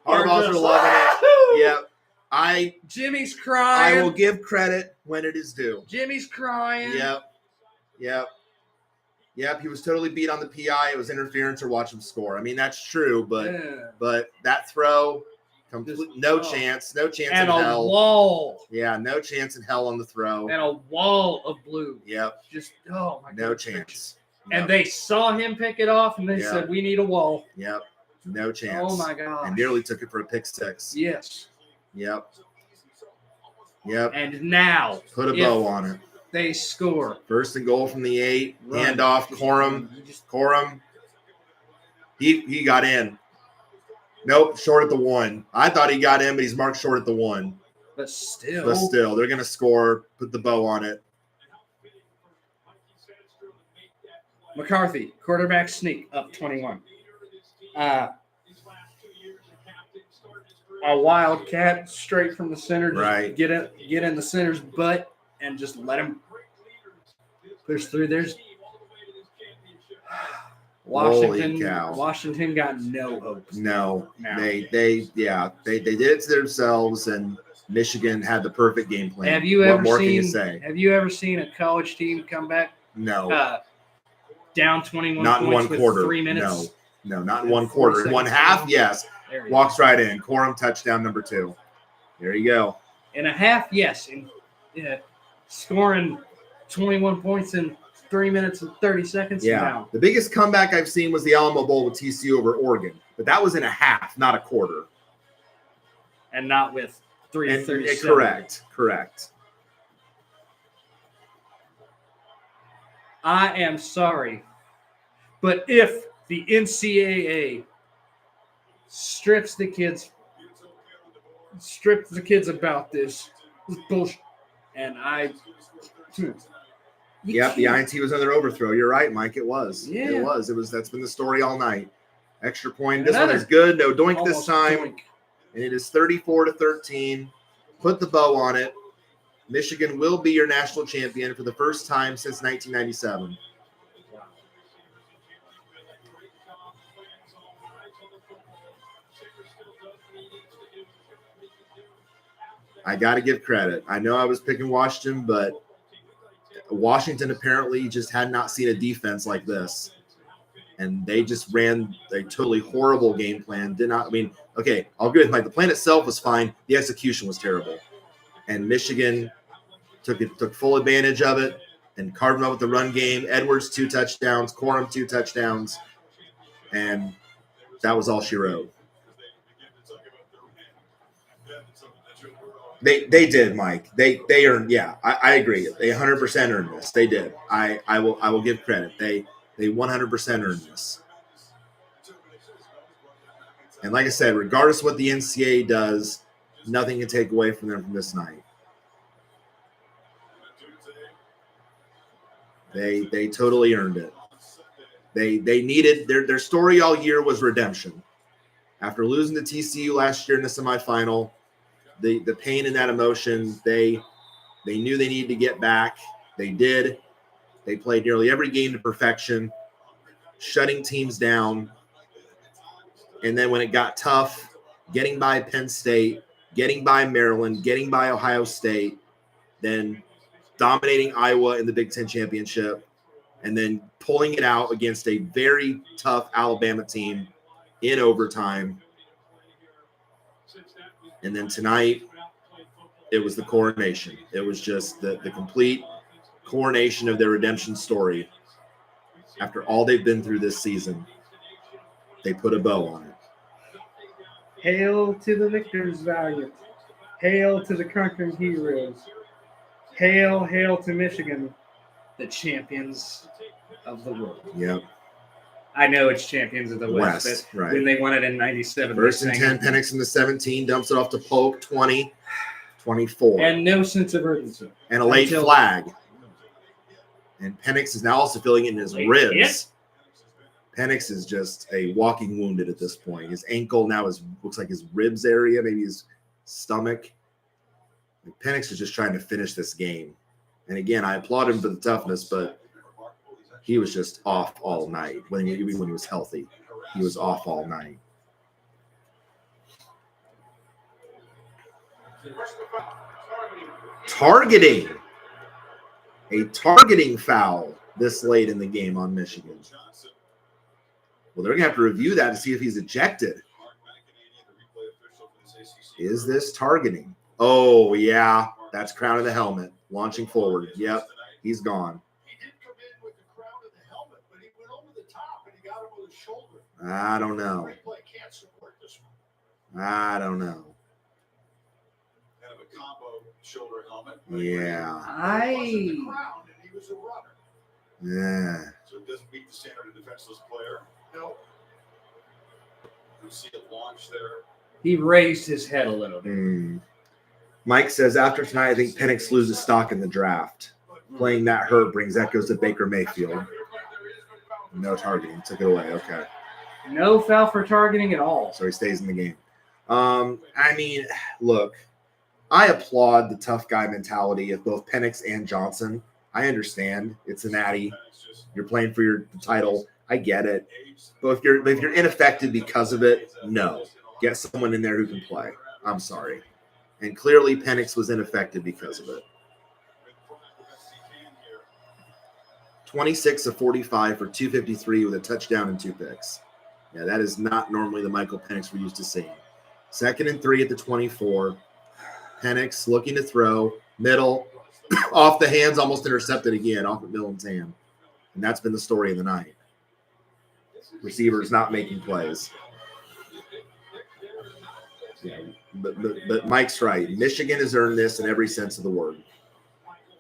Speaker 2: Harbaughs
Speaker 1: are loving it. Yep.
Speaker 2: Jimmy's crying.
Speaker 1: I will give credit when it is due.
Speaker 2: Jimmy's crying.
Speaker 1: Yep. He was totally beat on the PI. It was interference or watch him score. I mean, that's true, but that throw, no chance in
Speaker 2: and
Speaker 1: hell.
Speaker 2: A wall.
Speaker 1: Yeah, no chance in hell on the throw.
Speaker 2: And a wall of blue.
Speaker 1: Yep.
Speaker 2: Just no
Speaker 1: chance.
Speaker 2: And they saw him pick it off, and they said, "We need a wall."
Speaker 1: Yep. No chance.
Speaker 2: Oh my God.
Speaker 1: And nearly took it for a pick 6.
Speaker 2: Yes.
Speaker 1: Yep.
Speaker 2: And now
Speaker 1: put a bow on it.
Speaker 2: They score.
Speaker 1: 1st and goal from the 8. Hand off Corum. He got in. Nope, short at the 1. I thought he got in, but he's marked short at the 1.
Speaker 2: But still,
Speaker 1: they're going to score. Put the bow on it.
Speaker 2: McCarthy, quarterback sneak, up 21. A wildcat straight from the center. Just get in the center's butt and just let him push through. There's Washington got no hope.
Speaker 1: No. They did it to themselves, and Michigan had the perfect game plan.
Speaker 2: Have you ever seen a college team come back?
Speaker 1: No.
Speaker 2: Down 21
Speaker 1: not
Speaker 2: points
Speaker 1: in 1 quarter.
Speaker 2: 3 minutes?
Speaker 1: No, not in 1 quarter. In 1 half, yes. Walks right in. Corum touchdown number 2. There you go.
Speaker 2: In a half, yes. Scoring 21 points in 3 minutes and 30 seconds.
Speaker 1: Yeah.
Speaker 2: Now.
Speaker 1: The biggest comeback I've seen was the Alamo Bowl with TCU over Oregon, but that was in a half, not a quarter.
Speaker 2: And not with 3:37.
Speaker 1: Correct.
Speaker 2: I am sorry, but if the NCAA strips the kids about this bullshit, and
Speaker 1: the INT was on their overthrow. You're right, Mike. It was.
Speaker 2: Yeah.
Speaker 1: It was. That's been the story all night. Extra point. This one is good. No doink this time.
Speaker 2: Doink.
Speaker 1: And it is 34-13. Put the bow on it. Michigan will be your national champion for the first time since 1997. I got to give credit. I know I was picking Washington, but Washington apparently just had not seen a defense like this. And they just ran a totally horrible game plan. I'll agree with Mike. The plan itself was fine. The execution was terrible. And Michigan took full advantage of it and carved them up with the run game. Edwards 2 touchdowns, Corum 2 touchdowns, and that was all she wrote. They did, Mike. They earned. Yeah, I agree. They 100% earned this. They did. I will give credit. They 100% earned this. And like I said, regardless of what the NCAA does, nothing can take away from them from this night. They totally earned it. They needed their story all year was redemption. After losing to TCU last year in the semifinal, the pain and that emotion, they knew they needed to get back. They did. They played nearly every game to perfection, shutting teams down. And then when it got tough, getting by Penn State, getting by Maryland, getting by Ohio State, then dominating Iowa in the Big Ten championship, and then pulling it out against a very tough Alabama team in overtime. And then tonight, it was the coronation. It was just the complete coronation of their redemption story. After all they've been through this season, they put a bow on it.
Speaker 2: Hail to the victors valiant. Hail to the conquering heroes. Hail, hail to Michigan, the champions of the world.
Speaker 1: Yep.
Speaker 2: I know it's champions of the West, but
Speaker 1: right.
Speaker 2: When they won it in 97.
Speaker 1: First and 10, Penix in the 17, dumps it off to Polk, 20, 24.
Speaker 2: And no sense of urgency.
Speaker 1: And a late flag. And Penix is now also feeling it in his ribs.
Speaker 2: Hit.
Speaker 1: Penix is just a walking wounded at this point. His ankle now looks like his ribs area, maybe his stomach. And Penix is just trying to finish this game. And again, I applaud him for the toughness, but he was just off all night. When he was healthy, he was off all night. Targeting. A targeting foul this late in the game on Michigan. Well, they're going to have to review that to see if he's ejected. Is this targeting? Oh, yeah. That's crown of the helmet. Launching forward. Yep. He's gone.
Speaker 4: He did come in with the crown of the helmet, but he went over the top and he got him with his shoulder.
Speaker 1: I don't know.
Speaker 4: Replay can't support this one.
Speaker 1: I don't know.
Speaker 3: Kind of a combo shoulder helmet.
Speaker 1: Yeah.
Speaker 4: He was a runner.
Speaker 1: Yeah.
Speaker 3: So it doesn't meet the standard of defenseless player.
Speaker 4: No.
Speaker 3: You see it launch there.
Speaker 2: He raised his head a little bit.
Speaker 1: Mike says, after tonight, I think Penix loses stock in the draft. Playing that hurt brings echoes to Baker Mayfield. No targeting. Took it away. Okay.
Speaker 2: No foul for targeting at all.
Speaker 1: So he stays in the game. I mean, look, I applaud the tough guy mentality of both Penix and Johnson. I understand. It's a natty. You're playing for your title. I get it. But if you're ineffective because of it, no. Get someone in there who can play. I'm sorry. And clearly Penix was ineffective because of it. 26 of 45 for 253 with a touchdown and 2 picks. Yeah, that is not normally the Michael Penix we're used to seeing. 2nd and 3 at the 24. Penix looking to throw. Middle. Off the hands, almost intercepted again. Off of Millen's hand. And that's been the story of the night. Receivers not making plays. Yeah, but Mike's right. Michigan has earned this in every sense of the word.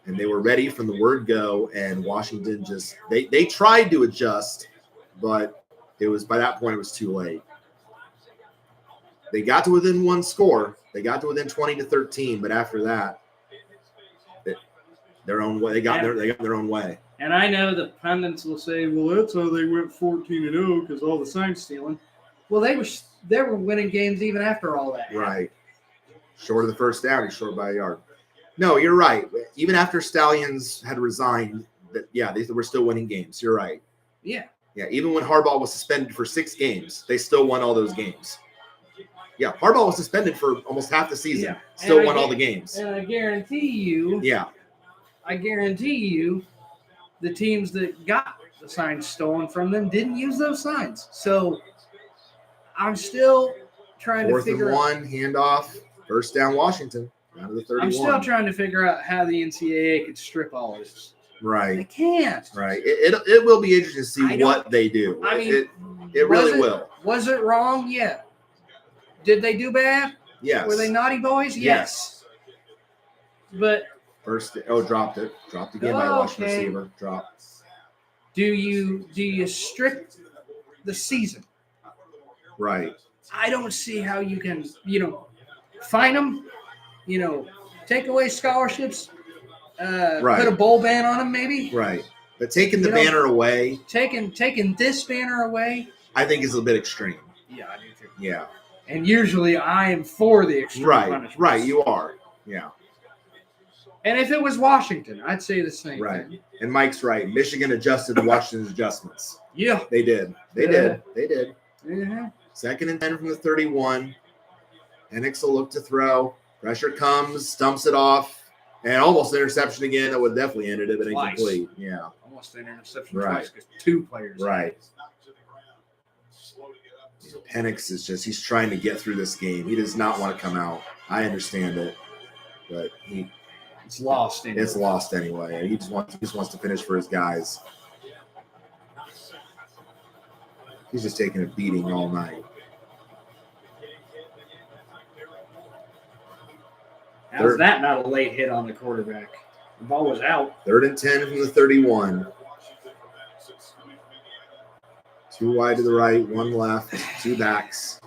Speaker 1: And they were ready from the word go, and Washington just they tried to adjust, but it was by that point it was too late. They got to within one score. They got to within 20-13, but after that, their own way. They got their own way.
Speaker 2: And I know the pundits will say, "Well, that's how they went 14-0 because all the sign stealing." Well, they were winning games even after all that.
Speaker 1: Right. Short of the first down, he's short by a yard. No, you're right. Even after Stallions had resigned, they were still winning games. You're right.
Speaker 2: Yeah.
Speaker 1: Yeah, even when Harbaugh was suspended for 6 games, they still won all those games. Yeah, Harbaugh was suspended for almost half the season. Yeah. Still won all the games.
Speaker 2: And I guarantee you.
Speaker 1: Yeah.
Speaker 2: I guarantee you the teams that got the signs stolen from them didn't use those signs. So I'm still trying to figure out.
Speaker 1: 4th and 1, handoff, first down Washington, down to the 31.
Speaker 2: I'm still trying to figure out how the NCAA could strip all this.
Speaker 1: Right.
Speaker 2: They can't.
Speaker 1: Right. It will be interesting to see what they do.
Speaker 2: I mean,
Speaker 1: it really will.
Speaker 2: Was it wrong? Yeah. Did they do bad?
Speaker 1: Yes.
Speaker 2: Were they naughty boys? Yes. But
Speaker 1: dropped it. Dropped again by a Washington receiver. Dropped.
Speaker 2: Do you strip the season?
Speaker 1: Right.
Speaker 2: I don't see how you can, fine them, take away scholarships,
Speaker 1: Right.
Speaker 2: put a bowl ban on them maybe.
Speaker 1: Right. But taking the banner away,
Speaker 2: taking this banner away,
Speaker 1: I think is a bit extreme.
Speaker 2: Yeah, I do too.
Speaker 1: Yeah.
Speaker 2: And usually I am for the extreme punishments.
Speaker 1: Right, you are. Yeah.
Speaker 2: And if it was Washington, I'd say the same thing.
Speaker 1: And Mike's right. Michigan adjusted to Washington's adjustments.
Speaker 2: Yeah.
Speaker 1: They did. They did.
Speaker 2: Mm-hmm.
Speaker 1: 2nd and 10 from the 31. Penix will look to throw. Pressure comes, stumps it off, and almost interception again. That would definitely ended it, but incomplete. Yeah.
Speaker 2: Almost an interception twice because 2 players.
Speaker 1: Right. Penix is he's trying to get through this game. He does not want to come out. I understand it, but
Speaker 2: it's lost anyway.
Speaker 1: It's lost anyway. He just wants to finish for his guys. He's just taking a beating all night.
Speaker 2: How's that not a late hit on the quarterback? The ball was out.
Speaker 1: 3rd and 10 from the 31. 2 wide to the right, 1 left, 2 backs.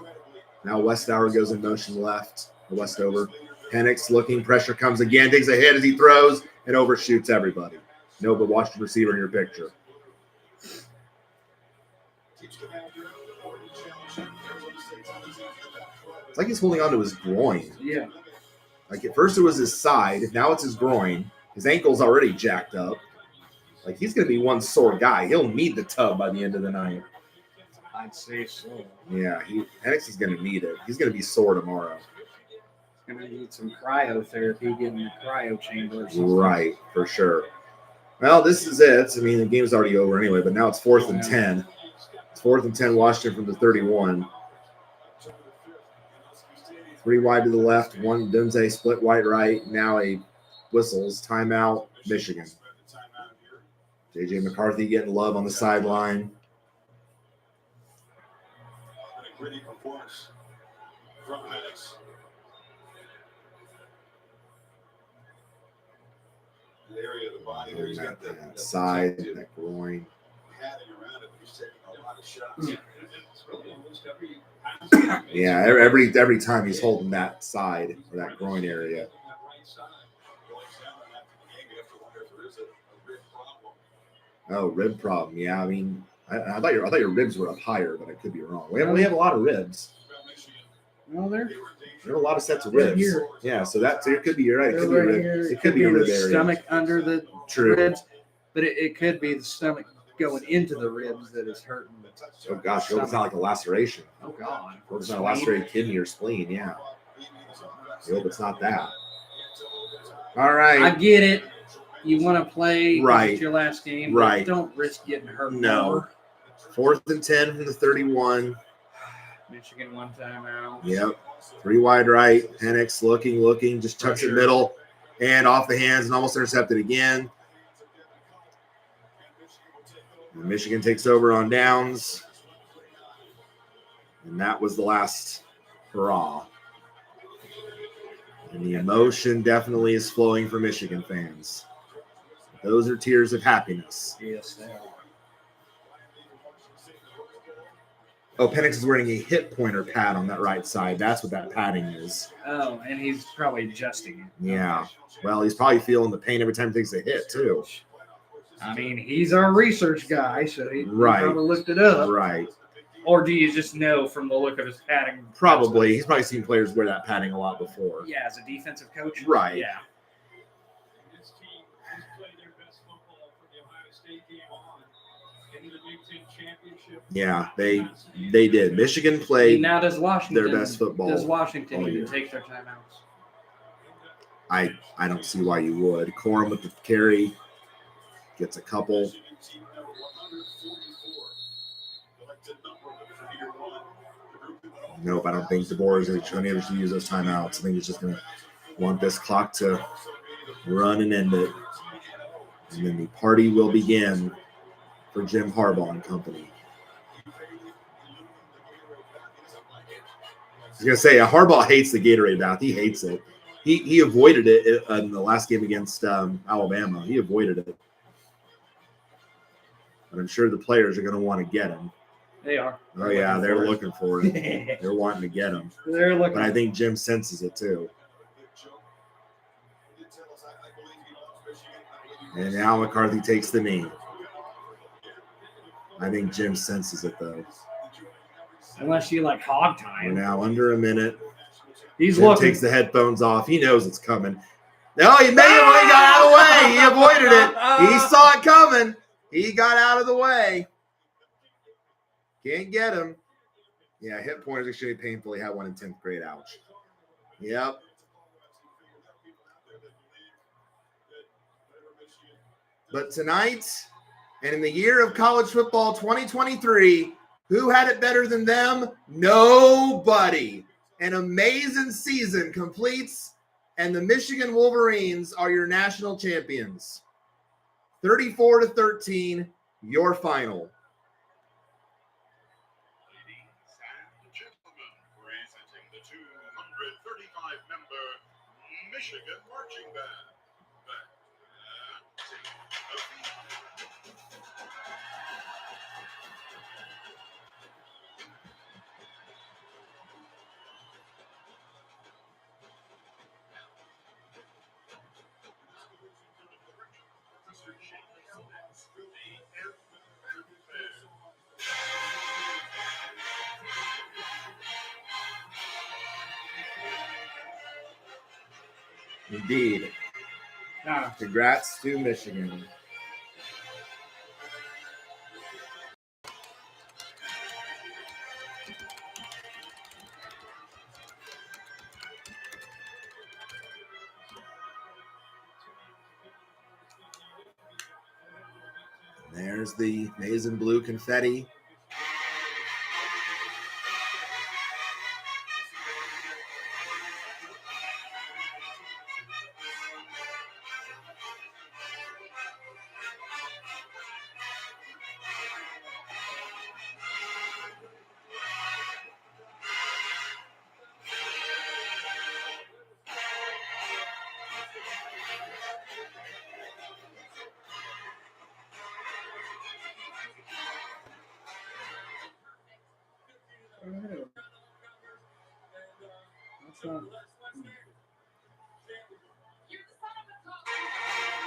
Speaker 1: Now Westover goes in motion left, Westover. Penix looking, pressure comes again, takes a hit as he throws and overshoots everybody. No, but watch the receiver in your picture. It's like he's holding on to his groin.
Speaker 2: Yeah.
Speaker 1: Like at first it was his side, now it's his groin. His ankle's already jacked up. Like he's going to be one sore guy. He'll need the tub by the end of the night.
Speaker 2: I'd say so.
Speaker 1: Yeah, Penix is going to need it. He's going to be sore tomorrow.
Speaker 2: He's going to need some cryotherapy, get in the cryo chamber or something.
Speaker 1: Right, for sure. Well, this is it. I mean, the game's already over anyway, but now it's 4th and 10. It's 4th and 10, Washington from the 31. 3 wide to the left, 1 Odunze, split wide right. Now a whistles, timeout, Michigan. J.J. McCarthy getting love on the sideline.
Speaker 10: Gritty performance from Penix. The area of the body there, he's got that
Speaker 1: side, that groin.
Speaker 10: Padding around it, he's taking a lot of shots.
Speaker 1: Yeah, every time he's holding that side or that groin area. Oh, rib problem. Yeah, I mean, I thought your ribs were up higher, but I could be wrong. We have a lot of ribs.
Speaker 2: Well, there
Speaker 1: have a lot of sets of ribs.
Speaker 2: Here.
Speaker 1: Yeah, so it could be. You're right. It could
Speaker 2: right
Speaker 1: be a rib.
Speaker 2: here.
Speaker 1: It could be a rib
Speaker 2: the
Speaker 1: area.
Speaker 2: Stomach under the
Speaker 1: True.
Speaker 2: ribs, but it could be the stomach going into the ribs that is hurting.
Speaker 1: Oh gosh, I hope it's not like a laceration.
Speaker 2: Oh God,
Speaker 1: I hope it's not a lacerated kidney or spleen. Yeah, I hope it's not that. All right.
Speaker 2: I get it. You want to play
Speaker 1: right.
Speaker 2: It's your last game,
Speaker 1: right?
Speaker 2: Don't risk getting hurt.
Speaker 1: No. 4th and 10 from the 31.
Speaker 2: Michigan 1 timeout.
Speaker 1: Yep. 3 wide right. Penix looking, just chucks it middle and off the hands and almost intercepted again. And Michigan takes over on downs. And that was the last hurrah. And the emotion definitely is flowing for Michigan fans. Those are tears of happiness.
Speaker 2: Yes, they are.
Speaker 1: Oh, Penix is wearing a hip pointer pad on that right side. That's what that padding is.
Speaker 2: Oh, and he's probably adjusting it.
Speaker 1: Yeah. Well, he's probably feeling the pain every time he takes a hit, too.
Speaker 2: I mean, he's our research guy, so he
Speaker 1: right.
Speaker 2: probably looked it up.
Speaker 1: Right.
Speaker 2: Or do you just know from the look of his padding?
Speaker 1: Probably. He's probably seen players wear that padding a lot before.
Speaker 2: Yeah, as a defensive coach?
Speaker 1: Right.
Speaker 2: Yeah.
Speaker 1: Yeah, they did. Michigan played
Speaker 2: now does Washington,
Speaker 1: their best football.
Speaker 2: Does Washington even take their timeouts?
Speaker 1: I don't see why you would. Corum with the carry gets a couple. Nope, I don't think DeBoer is going to use those timeouts. I think he's just going to want this clock to run and end it. And then the party will begin for Jim Harbaugh and company. I was going to say, Harbaugh hates the Gatorade bath. He hates it. He avoided it in the last game against Alabama. He avoided it. But I'm sure the players are going to want to get him.
Speaker 2: They are.
Speaker 1: Oh yeah, they're looking for it. They're wanting to get him.
Speaker 2: They're looking.
Speaker 1: But I think Jim senses it too. And now McCarthy takes the knee. I think Jim senses it though.
Speaker 2: Unless you like hog
Speaker 1: We're
Speaker 2: time.
Speaker 1: now under a minute.
Speaker 2: He's
Speaker 1: Jim
Speaker 2: looking.
Speaker 1: takes the headphones off. He knows it's coming. No, he made it. He got out of the way. He avoided it. He saw it coming. He got out of the way. Can't get him. Yeah, hit pointers extremely painfully. Had one in 10th grade. Ouch. Yep. But tonight, and in the year of college football 2023, who had it better than them? Nobody. An amazing season completes, and the Michigan Wolverines are your national champions. 34-13, your final.
Speaker 10: Ladies and gentlemen, presenting the 235-member Michigan Marching Band.
Speaker 1: Indeed. Congrats to Michigan. There's the maize and blue confetti.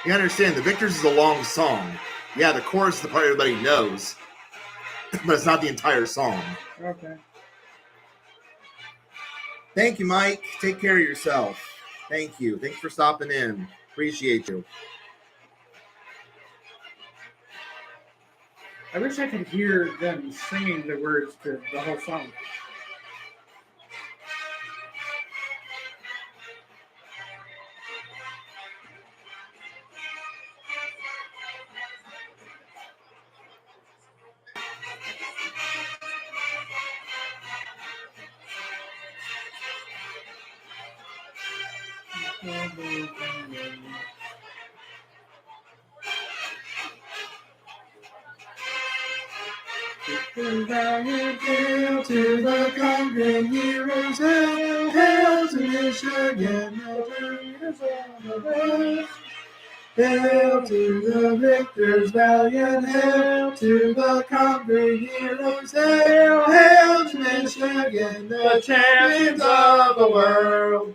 Speaker 1: You understand, the Victors is a long song. Yeah, the chorus is the part everybody knows, but it's not the entire song.
Speaker 2: Okay.
Speaker 1: Thank you, Mike. Take care of yourself. Thank you. Thanks for stopping in. Appreciate you.
Speaker 2: I wish I could hear them singing the words to the whole song.
Speaker 1: Hail to the conquering heroes, hail to Michigan, hail to the victors valiant, hail to the conquering heroes, hail to Michigan, the champions of the world.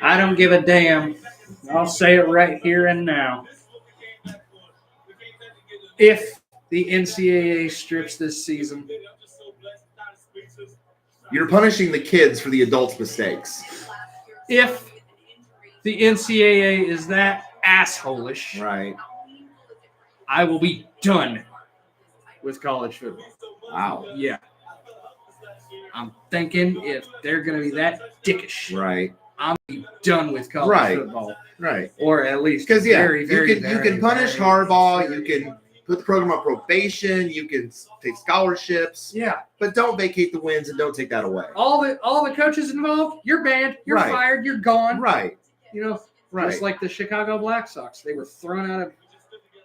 Speaker 2: I don't give a damn. I'll say it right here and now. If the NCAA strips this season,
Speaker 1: You're punishing the kids for the adults' mistakes.
Speaker 2: if the NCAA is that asshole-ish,
Speaker 1: Right.
Speaker 2: I will be done with college football.
Speaker 1: Wow.
Speaker 2: Yeah. I'm thinking if they're going to be that dickish,
Speaker 1: Right.
Speaker 2: I'm going to be done with college football.
Speaker 1: Right.
Speaker 2: Or at least
Speaker 1: Because, yeah,
Speaker 2: very, very,
Speaker 1: you can punish Harbaugh. You can put the program on probation. You can take scholarships.
Speaker 2: Yeah.
Speaker 1: But don't vacate the wins and don't take that away.
Speaker 2: All the coaches involved, you're banned, you're
Speaker 1: Right.
Speaker 2: fired, you're gone.
Speaker 1: Right.
Speaker 2: You know,
Speaker 1: Right.
Speaker 2: just like the Chicago Black Sox. They were thrown out of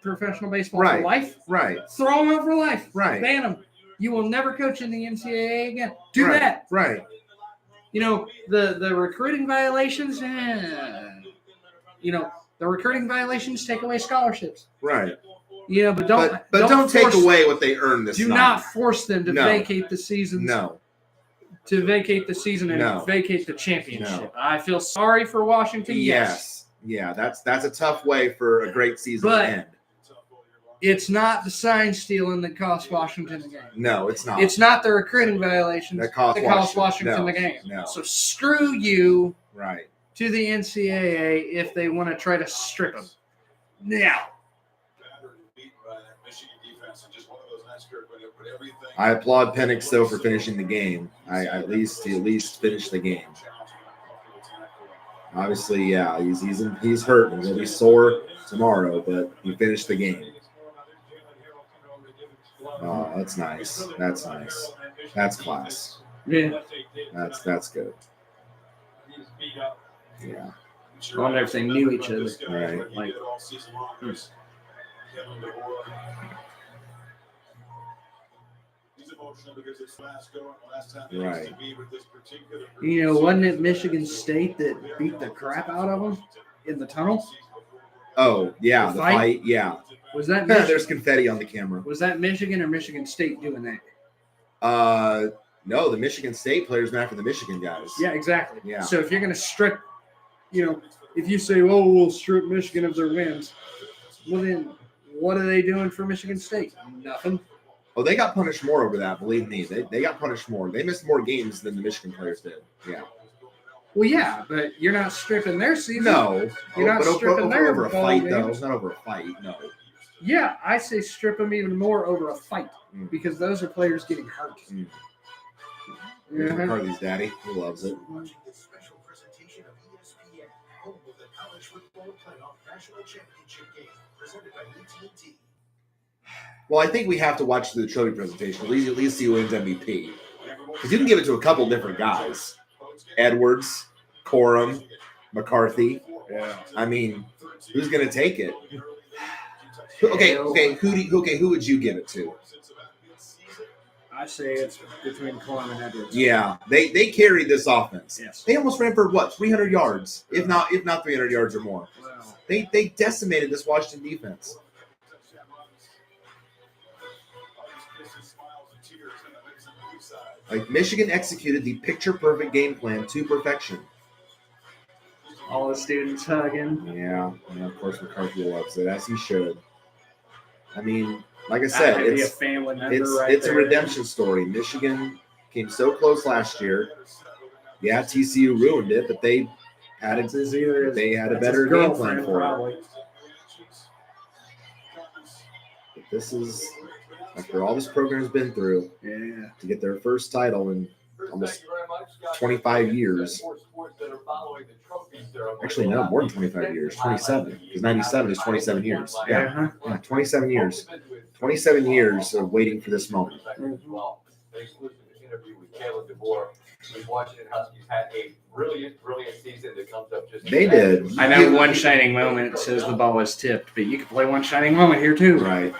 Speaker 2: professional baseball
Speaker 1: Right.
Speaker 2: for life.
Speaker 1: Right.
Speaker 2: Throw them out for life.
Speaker 1: Right.
Speaker 2: Ban them. You will never coach in the NCAA again. Do
Speaker 1: Right.
Speaker 2: that.
Speaker 1: Right.
Speaker 2: You know, the recruiting violations, you know, the recruiting violations take away scholarships.
Speaker 1: Right.
Speaker 2: You know, but don't
Speaker 1: take
Speaker 2: force,
Speaker 1: away what they earn this
Speaker 2: do
Speaker 1: night.
Speaker 2: not force them to
Speaker 1: No.
Speaker 2: vacate the season.
Speaker 1: No.
Speaker 2: To vacate the season and
Speaker 1: No.
Speaker 2: vacate the championship.
Speaker 1: No.
Speaker 2: I feel sorry for Washington.
Speaker 1: Yes. Yeah, that's a tough way for a great season
Speaker 2: But
Speaker 1: to end.
Speaker 2: it's not the sign stealing that cost Washington the game.
Speaker 1: No, it's not.
Speaker 2: It's not the recruiting violations
Speaker 1: That cost
Speaker 2: Washington
Speaker 1: No.
Speaker 2: the game.
Speaker 1: No.
Speaker 2: So screw you
Speaker 1: Right.
Speaker 2: to the NCAA if they want to try to strip them. Now,
Speaker 1: I applaud Penix though for finishing the game. He at least finished the game. Obviously, yeah, he's hurt and he'll be sore tomorrow, but he finished the game. Oh, that's nice. That's nice. That's class.
Speaker 2: yeah,
Speaker 1: That's good. Yeah.
Speaker 2: I wonder if they knew each other.
Speaker 1: Right.
Speaker 2: Like,
Speaker 1: Right.
Speaker 2: you know, wasn't it Michigan State that beat the crap out of them in the tunnel?
Speaker 1: Oh, yeah,
Speaker 2: The
Speaker 1: the
Speaker 2: fight?
Speaker 1: fight. Yeah.
Speaker 2: Was that
Speaker 1: There's confetti on the camera.
Speaker 2: Was that Michigan or Michigan State doing that?
Speaker 1: No, the Michigan State players went after the Michigan guys.
Speaker 2: Yeah, exactly.
Speaker 1: Yeah.
Speaker 2: So if you're going to strip, you know, if you say, "Oh, we'll strip Michigan of their wins," well then, what are they doing for Michigan State? Nothing.
Speaker 1: Oh, they got punished more over that. Believe me, they got punished more. They missed more games than the Michigan players did. Yeah.
Speaker 2: Well, yeah, but you're not stripping their season.
Speaker 1: No,
Speaker 2: You're not
Speaker 1: but
Speaker 2: stripping their
Speaker 1: over a
Speaker 2: ball
Speaker 1: fight though.
Speaker 2: games.
Speaker 1: It's not over a fight. No.
Speaker 2: Yeah, I say strip them even more over a fight because those are players getting hurt.
Speaker 1: Mm. Here's
Speaker 2: Uh-huh.
Speaker 1: McCarthy's daddy. He loves it.
Speaker 4: Watching this special presentation of ESPN, home of the College Football Playoff National Championship game, presented by AT&T.
Speaker 1: Well, I think we have to watch the trophy presentation. At least see who wins MVP. Because you can give it to a couple different guys. Edwards, Corum, McCarthy.
Speaker 2: Yeah.
Speaker 1: I mean, who's going to take it? Okay. Who would you give it to?
Speaker 2: I say it's between Corum and Edwards.
Speaker 1: Yeah, they carried this offense.
Speaker 2: Yes.
Speaker 1: They almost ran for 300 yards, if not 300 yards or more.
Speaker 2: Wow.
Speaker 1: They decimated this Washington defense. Like Michigan executed the picture-perfect game plan to perfection.
Speaker 2: All the students hugging.
Speaker 1: Yeah, and of course McCarthy loves it, as he should. I mean, like I said,
Speaker 2: That might be a
Speaker 1: it's
Speaker 2: family member right
Speaker 1: a
Speaker 2: there.
Speaker 1: redemption story. Michigan came so close last year. Yeah, TCU ruined it, but they had it. They had a better game plan for it. But this is after all this program's been through.
Speaker 2: Yeah.
Speaker 1: To get their first title in almost 25 years. Actually, no, more than 25 years. 27. Because 97 is 27 years. Yeah. Yeah, 27 years. 27 years of waiting for this moment.
Speaker 13: Well, an exclusive interview with DeBoer. The Washington Huskies had a brilliant season that comes up just.
Speaker 1: They did.
Speaker 2: I know one shining moment says the ball was tipped, but you can play one shining moment here too.
Speaker 1: Right.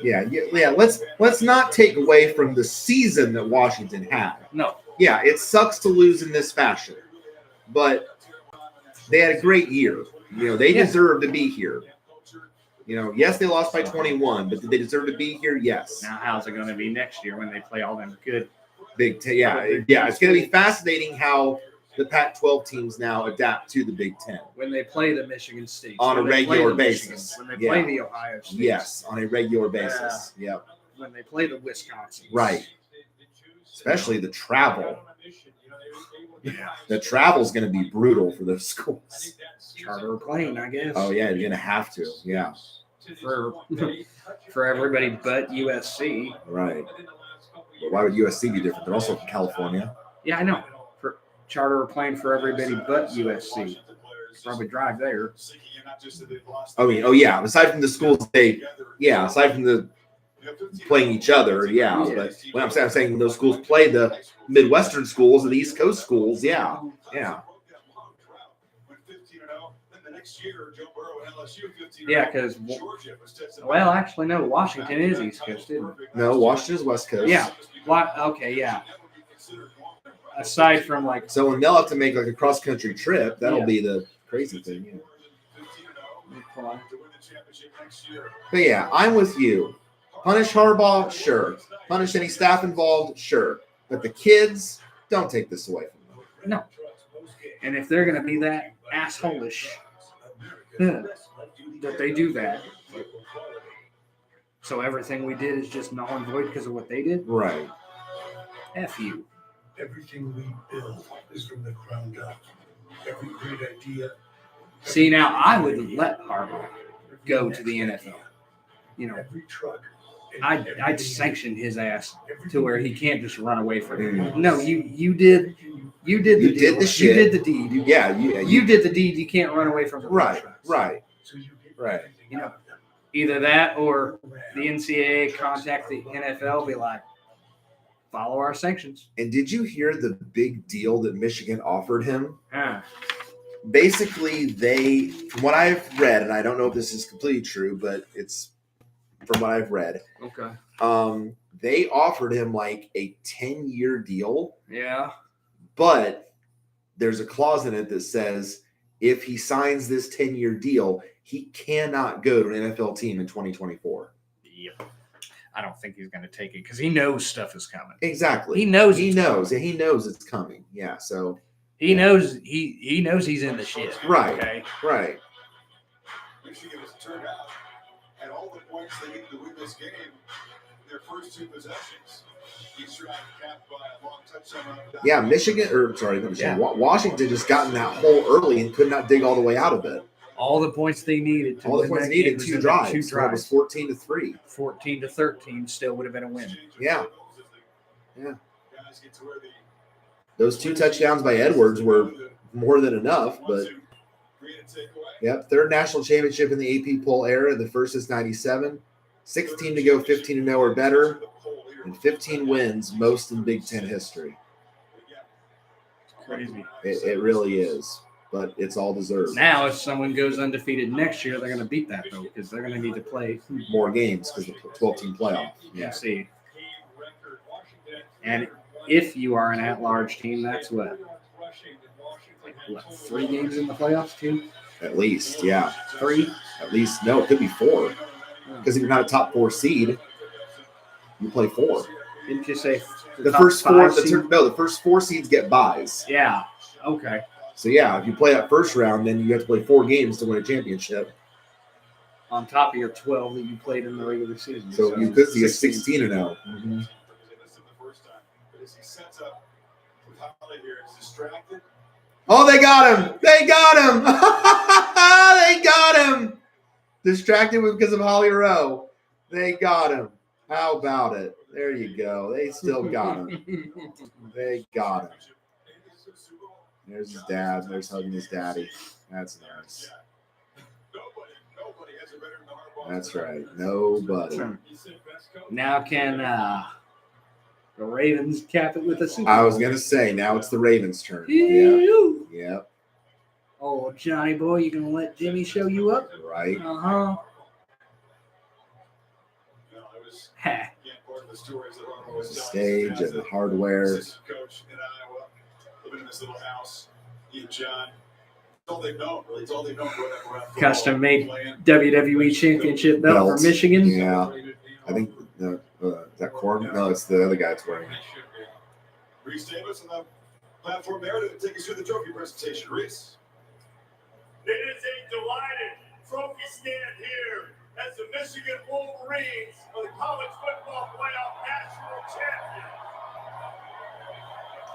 Speaker 1: Yeah. Let's not take away from the season that Washington had.
Speaker 2: No.
Speaker 1: Yeah, it sucks to lose in this fashion, but they had a great year. You know, they deserve to be here. You know, yes, they lost by 21, but did they deserve to be here? Yes.
Speaker 2: Now, how's it going to be next year when they play all them good?
Speaker 1: Yeah. It's going to be fascinating how the Pac-12 teams now adapt to the Big Ten
Speaker 2: When they play the Michigan State.
Speaker 1: on a
Speaker 2: when they play
Speaker 1: regular
Speaker 2: the
Speaker 1: basis.
Speaker 2: Michigan, when they play the Ohio State.
Speaker 1: Yes, on a regular basis. Yep.
Speaker 2: When they play the Wisconsin.
Speaker 1: Right. Especially the travel.
Speaker 2: Yeah.
Speaker 1: The travel's going to be brutal for those schools.
Speaker 2: Charter or plane, I guess.
Speaker 1: Oh, yeah, you're going to have to. Yeah.
Speaker 2: For everybody but USC.
Speaker 1: Right. But why would USC be different? They're also from California.
Speaker 2: Yeah, I know. For charter or plane for everybody but USC. Probably drive there.
Speaker 1: I mean, oh, yeah. Aside from the schools they Yeah, aside from the playing each other, yeah. But when I'm saying when those schools play the Midwestern schools and the East Coast schools, yeah.
Speaker 2: Yeah, because well, actually, no. Washington is East Coast, isn't it?
Speaker 1: No, Washington is West Coast.
Speaker 2: Yeah. Okay. Yeah. Aside from like,
Speaker 1: so when they'll have to make like a cross country trip, that'll
Speaker 2: Yeah.
Speaker 1: be the crazy thing. Yeah. But yeah, I'm with you. Punish Harbaugh, sure. Punish any staff involved, sure. But the kids, don't take this away from them.
Speaker 2: no. And if they're gonna be that asshole-ish, that they do that, so everything we did is just null and void because of what they did.
Speaker 1: Right.
Speaker 2: F you.
Speaker 4: Everything we build is from the ground up. Every great idea.
Speaker 2: See, now I would let Harbaugh go to the NFL. You know,
Speaker 4: Every truck.
Speaker 2: I'd sanction his ass to where he can't just run away from it. No, you did the deed.
Speaker 1: the shit.
Speaker 2: You did the deed.
Speaker 1: You
Speaker 2: did the deed. You can't run away from the contracts.
Speaker 1: Right.
Speaker 2: You know, either that or the NCAA contact the NFL, be like, follow our sanctions.
Speaker 1: And did you hear the big deal that Michigan offered him? Basically, they, from what I've read, and I don't know if this is completely true, but it's from what I've read.
Speaker 2: Okay.
Speaker 1: They offered him like a 10-year deal.
Speaker 2: Yeah.
Speaker 1: But there's a clause in it that says if he signs this 10-year deal, he cannot go to an NFL team in 2024.
Speaker 2: Yep. I don't think he's going to take it because he knows stuff is coming.
Speaker 1: Exactly.
Speaker 2: He knows.
Speaker 1: He knows it's coming. Yeah. So
Speaker 2: he knows. He knows he's in the shit.
Speaker 1: Right.
Speaker 2: Okay.
Speaker 1: Right.
Speaker 3: Michigan has turned out at all the points they needed to win this game. Their first two possessions. Each drive capped by a long touchdown.
Speaker 1: Yeah, Washington just got in that hole early and could not dig all the way out of it.
Speaker 2: All the points they needed.
Speaker 1: All the points needed, two drives. It was 14-3.
Speaker 2: 14-13 still would have been a win.
Speaker 1: Yeah. Those two touchdowns by Edwards were more than enough, but yep, third national championship in the AP poll era. The first is 97. 16 to go, 15-0 or better, and 15 wins, most in Big Ten history.
Speaker 2: Crazy.
Speaker 1: It really is, but it's all deserved.
Speaker 2: Now, if someone goes undefeated next year, they're going to beat that, though, because they're going to need to play
Speaker 1: more games because the 12-team playoff.
Speaker 2: Yeah. See. And if you are an at-large team, that's what? 3 games in the playoffs, too?
Speaker 1: At least, yeah.
Speaker 2: 3?
Speaker 1: At least, no, it could be 4. Because if you're not a top 4 seed, you play 4.
Speaker 2: Didn't you say
Speaker 1: the first 4? The first 4 seeds get buys.
Speaker 2: Yeah. Okay.
Speaker 1: So yeah, if you play that first round, then you have to play 4 games to win a championship.
Speaker 2: On top of your 12 that you played in the regular season.
Speaker 1: So you could see a 16-0. Mm-hmm. Oh, they got him! They got him! They got him! Distracted because of Holly Rowe. They got him. How about it? There you go. They still got him. They got him. There's his dad. There's hugging his daddy. That's nice. That's right. Nobody.
Speaker 2: Now can the Ravens cap it with a Super Bowl?
Speaker 1: I was going to say, now it's the Ravens' turn. Yep.
Speaker 2: Oh, Johnny boy, you going to let Jimmy show you up?
Speaker 1: Right.
Speaker 2: Uh-huh.
Speaker 1: There's the stage and the hardware.
Speaker 2: Custom made WWE Championship belt for Michigan.
Speaker 1: Yeah. I think is that Corum? No, it's the other guy that's wearing it.
Speaker 3: Reese Davis on the platform there to take us through the trophy presentation. Reese.
Speaker 14: It is a delighted trophy stand here as the Michigan Wolverines are the college football playoff national champion.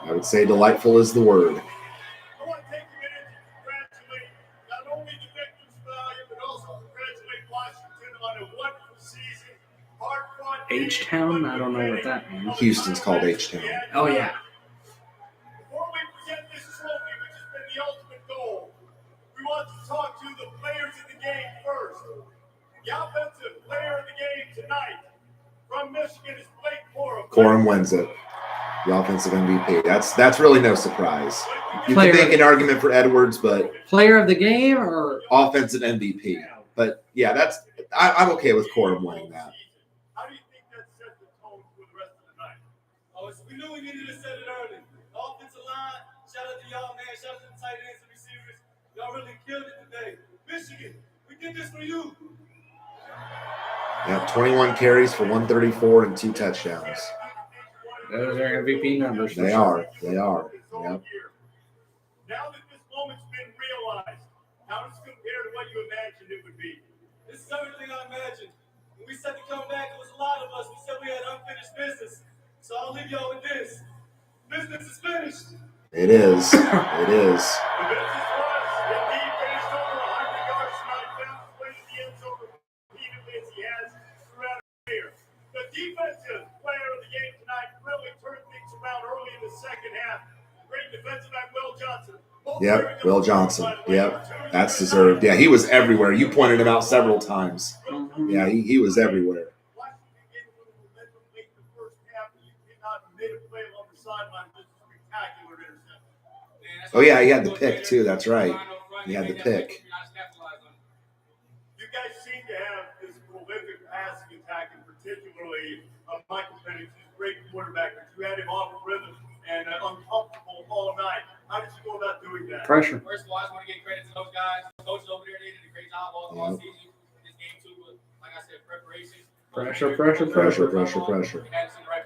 Speaker 1: I would say delightful is the word.
Speaker 14: I want to take a minute to congratulate not only the victors value, but also congratulate Washington on a wonderful season. Hard-fought
Speaker 2: H-Town? I don't know what that means.
Speaker 1: Houston's called H-Town.
Speaker 2: Oh, yeah.
Speaker 14: Before we present this trophy, which has been the ultimate goal, we want to talk to the players in the game first. The offensive player of the
Speaker 1: Corum wins it. The offensive MVP. That's really no surprise. You
Speaker 2: Player-
Speaker 1: can make an argument for Edwards, but
Speaker 2: Player of the game or
Speaker 1: offensive MVP. But yeah, I'm okay with Corum winning that.
Speaker 14: How do you think that set the tone for the rest of the night? We knew we needed to set it early. The offensive line, shout out to y'all, man. Shout out to the tight ends and receivers. Y'all really killed it today. Michigan, we did this for you.
Speaker 1: Yeah, 21 carries for 134 and 2 touchdowns.
Speaker 2: those are MVP numbers. for
Speaker 1: They
Speaker 2: sure.
Speaker 1: are. They are. Yep.
Speaker 14: Now that this moment's been realized, how does it compare to what you imagined it would be? This is everything I imagined. When we said to come back, it was a lot of us. We said we had unfinished business. So I'll leave y'all with this. Business is finished.
Speaker 1: It is. It is.
Speaker 14: The business was indeed finished over 100 yards tonight. Found his way to the end zone repeatedly as he has throughout his career. The defensive player of the game tonight really turned things around early in the second half. Great defensive back Will Johnson.
Speaker 1: Yep. Will Johnson. Yep. That's deserved. Yeah, he was everywhere. You pointed him out several times. Yeah, he was everywhere.
Speaker 14: Washington gave a little momentum late in the first half, and you did not made a play along the sideline. Just a spectacular interception.
Speaker 1: Oh, yeah, he had the pick, too. That's right. He had the pick.
Speaker 14: You guys seem to have this prolific passing attack, and particularly Michael Penix, who's a great quarterback, but you had him off rhythm and uncomfortable all night. How did you go about doing that?
Speaker 2: Pressure.
Speaker 15: First of all, I just want to give credit to those guys. The coaches over there, they did a great job all season. This game, too, but like I said, preparation.
Speaker 2: Pressure.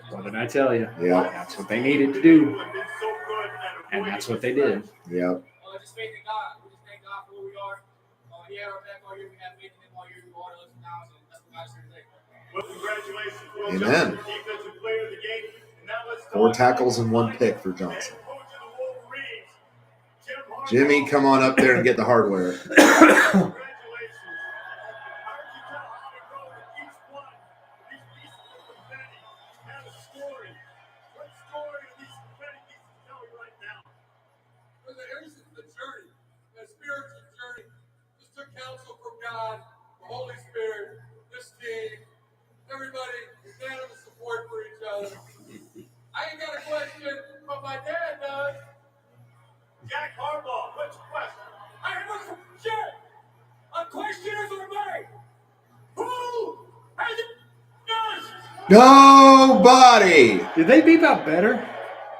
Speaker 2: What did I tell you?
Speaker 1: Yeah.
Speaker 2: That's what they needed to do. And that's what they did.
Speaker 1: Yep.
Speaker 15: Just faith in God. We just thank God for who we are. He had our back all year. We have faith in him all year. We water ups and downs, and that's what God is here today.
Speaker 14: Well, congratulations. Will
Speaker 1: Amen.
Speaker 14: Johnson, defensive player of the game. And now let's
Speaker 1: 4 tackles and 1 pick for Johnson. Jimmy, come on up there and get the hardware.
Speaker 15: Counsel from God, the Holy Spirit, this team, everybody, unanimous support for each other. I ain't got a question, but my dad does.
Speaker 14: Jack Harbaugh, what's your question?
Speaker 15: I have a question. A question is made. Who has it done?
Speaker 1: Nobody.
Speaker 2: Did they beep out better?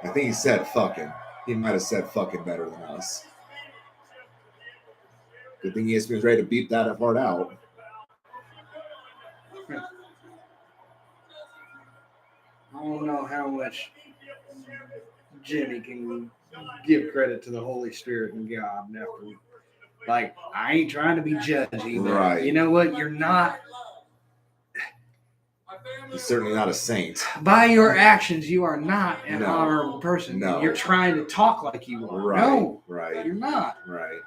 Speaker 1: I think he said fucking. He might have said fucking better than us. Good thing ESPN's ready to beep that part out.
Speaker 2: I don't know how much Jimmy can give credit to the Holy Spirit and God. After, like, I ain't trying to be judgy, but
Speaker 1: Right.
Speaker 2: you know what? You're not.
Speaker 1: He's certainly not a saint.
Speaker 2: By your actions, you are not an
Speaker 1: No.
Speaker 2: honorable person.
Speaker 1: No.
Speaker 2: You're trying to talk like you are.
Speaker 1: Right.
Speaker 2: No,
Speaker 1: Right.
Speaker 2: you're not.
Speaker 1: Right.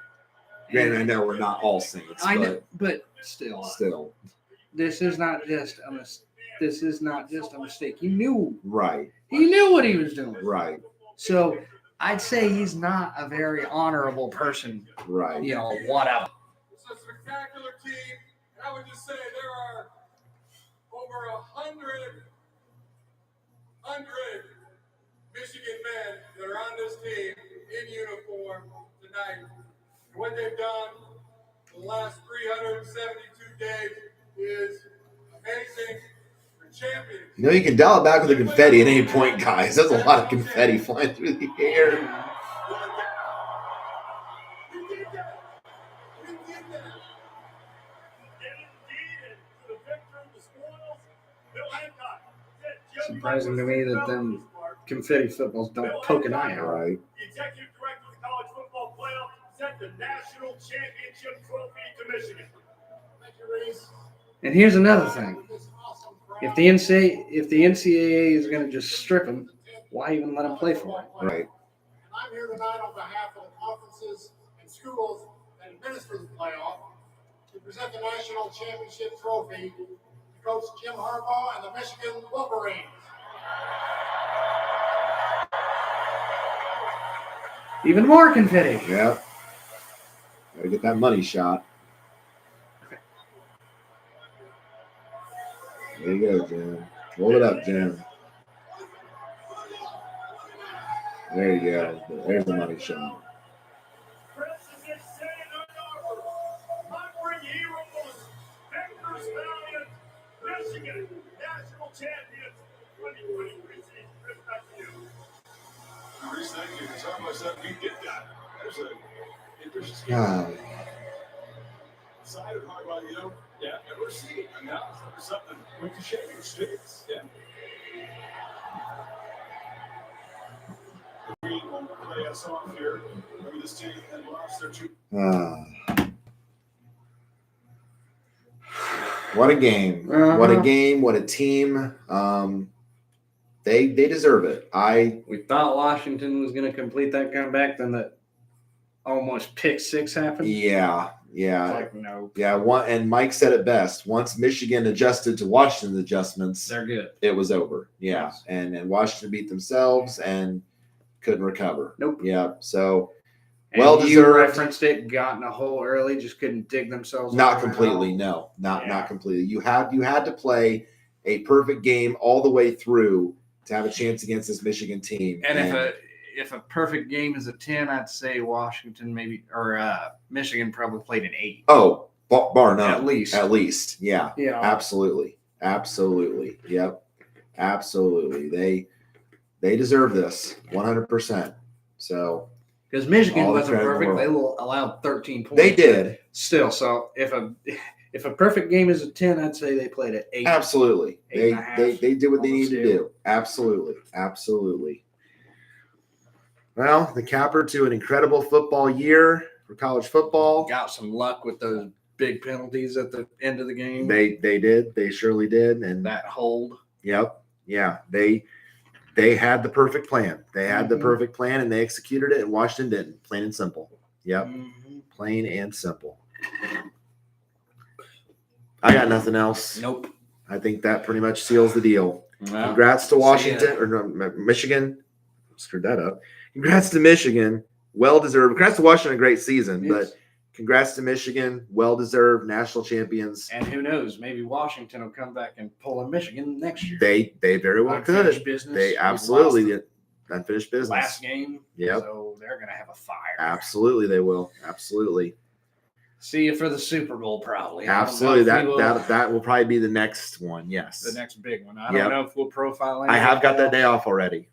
Speaker 1: Granted, I know we're not all saints,
Speaker 2: I know,
Speaker 1: but
Speaker 2: but still,
Speaker 1: this
Speaker 2: is not just a this is not just a mistake. He knew.
Speaker 1: Right.
Speaker 2: He knew what he was doing.
Speaker 1: Right.
Speaker 2: So I'd say he's not a very honorable person.
Speaker 1: Right.
Speaker 2: You know, whatever.
Speaker 15: It's a spectacular team, and I would just say there are over 100 Michigan men that are on this team in uniform tonight. And what they've done the last 372 days is amazing. They're champions.
Speaker 1: You know, you can dial it back with the confetti at any point, guys. There's a lot of confetti flying through the air.
Speaker 2: Surprising to me that them confetti footballs don't poke an eye out.
Speaker 1: Right.
Speaker 14: The executive director of the college football playoff sent the national championship trophy to Michigan. Thank you, Reese.
Speaker 2: And here's another thing: if the NCAA is going to just strip them, why even let them play for it?
Speaker 1: Right.
Speaker 4: I'm here tonight on behalf of the conferences and schools that administer the playoff to present the national championship trophy to Coach Jim Harbaugh and the Michigan Wolverines.
Speaker 2: Even more confetti.
Speaker 1: Yep. Gotta get that money shot. There you go, Jim. Roll it up, Jim. There you go. There's the money shot.
Speaker 14: Michigan, national champions, 2023 season. Chris, back to you.
Speaker 10: Reese, thank you. It's almost that we did that. There's an interesting side of Harbaugh, you know. Yeah, never seen. And now there's something with the shaping states. Yeah. The Green will play us off here. Maybe this team had lost their two.
Speaker 1: What a game. What a game. What a team. They deserve it.
Speaker 2: We thought Washington was going to complete that comeback, then that almost pick six happened.
Speaker 1: Yeah.
Speaker 2: Like, no.
Speaker 1: Yeah, and Mike said it best. Once Michigan adjusted to Washington's adjustments,
Speaker 2: they're good.
Speaker 1: It was over. Yeah.
Speaker 2: Yes.
Speaker 1: And Washington beat themselves and couldn't recover.
Speaker 2: Nope.
Speaker 1: Yeah. So
Speaker 2: And
Speaker 1: well
Speaker 2: you
Speaker 1: deserved.
Speaker 2: referenced it, got in a hole early, just couldn't dig themselves
Speaker 1: Not
Speaker 2: out.
Speaker 1: completely, no. Not completely. You had to play a perfect game all the way through to have a chance against this Michigan team.
Speaker 2: And if a perfect game is a 10, I'd say Washington Michigan probably played an 8.
Speaker 1: Oh, bar none.
Speaker 2: At least.
Speaker 1: Yeah.
Speaker 2: Yeah.
Speaker 1: Absolutely. Yep. Absolutely. They deserve this 100%. So
Speaker 2: because Michigan
Speaker 1: all the
Speaker 2: wasn't
Speaker 1: credit in the
Speaker 2: perfect, they
Speaker 1: world.
Speaker 2: allowed 13 points.
Speaker 1: They did.
Speaker 2: Still, so if a perfect game is a 10, I'd say they played at 8.
Speaker 1: Absolutely. They
Speaker 2: 8.5,
Speaker 1: did what they
Speaker 2: almost
Speaker 1: needed to do. Absolutely. Well, the capper to an incredible football year for college football.
Speaker 2: Got some luck with those big penalties at the end of the game.
Speaker 1: They did. They surely did. And
Speaker 2: that hold.
Speaker 1: Yep. Yeah. They had the perfect plan. They had the perfect plan and they executed it, and Washington didn't. Plain and simple. Yep. Plain and simple. I got nothing else.
Speaker 2: Nope.
Speaker 1: I think that pretty much seals the deal.
Speaker 2: Well,
Speaker 1: congrats to Washington or no, Michigan. Screwed that up. Congrats to Michigan. Well deserved. Congrats to Washington. A great season, but congrats to Michigan. Well deserved national champions.
Speaker 2: And who knows? Maybe Washington will come back and pull a Michigan next year.
Speaker 1: They very well
Speaker 2: Unfinished
Speaker 1: could.
Speaker 2: business.
Speaker 1: They
Speaker 2: We
Speaker 1: absolutely
Speaker 2: lost
Speaker 1: did. Unfinished business.
Speaker 2: last game.
Speaker 1: Yep.
Speaker 2: So they're going to have a fire.
Speaker 1: Absolutely, they will. Absolutely.
Speaker 2: See you for the Super Bowl, probably.
Speaker 1: Absolutely. That will probably be the next one. Yes.
Speaker 2: The next big one. I don't know if we'll profile
Speaker 1: I have got that day off already.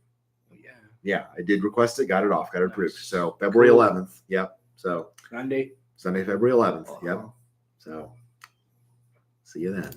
Speaker 2: Yeah.
Speaker 1: Yeah, I did request it, got it off, got it approved. So February 11th. Yep. So
Speaker 2: Sunday,
Speaker 1: February 11th. Yep. So see you then.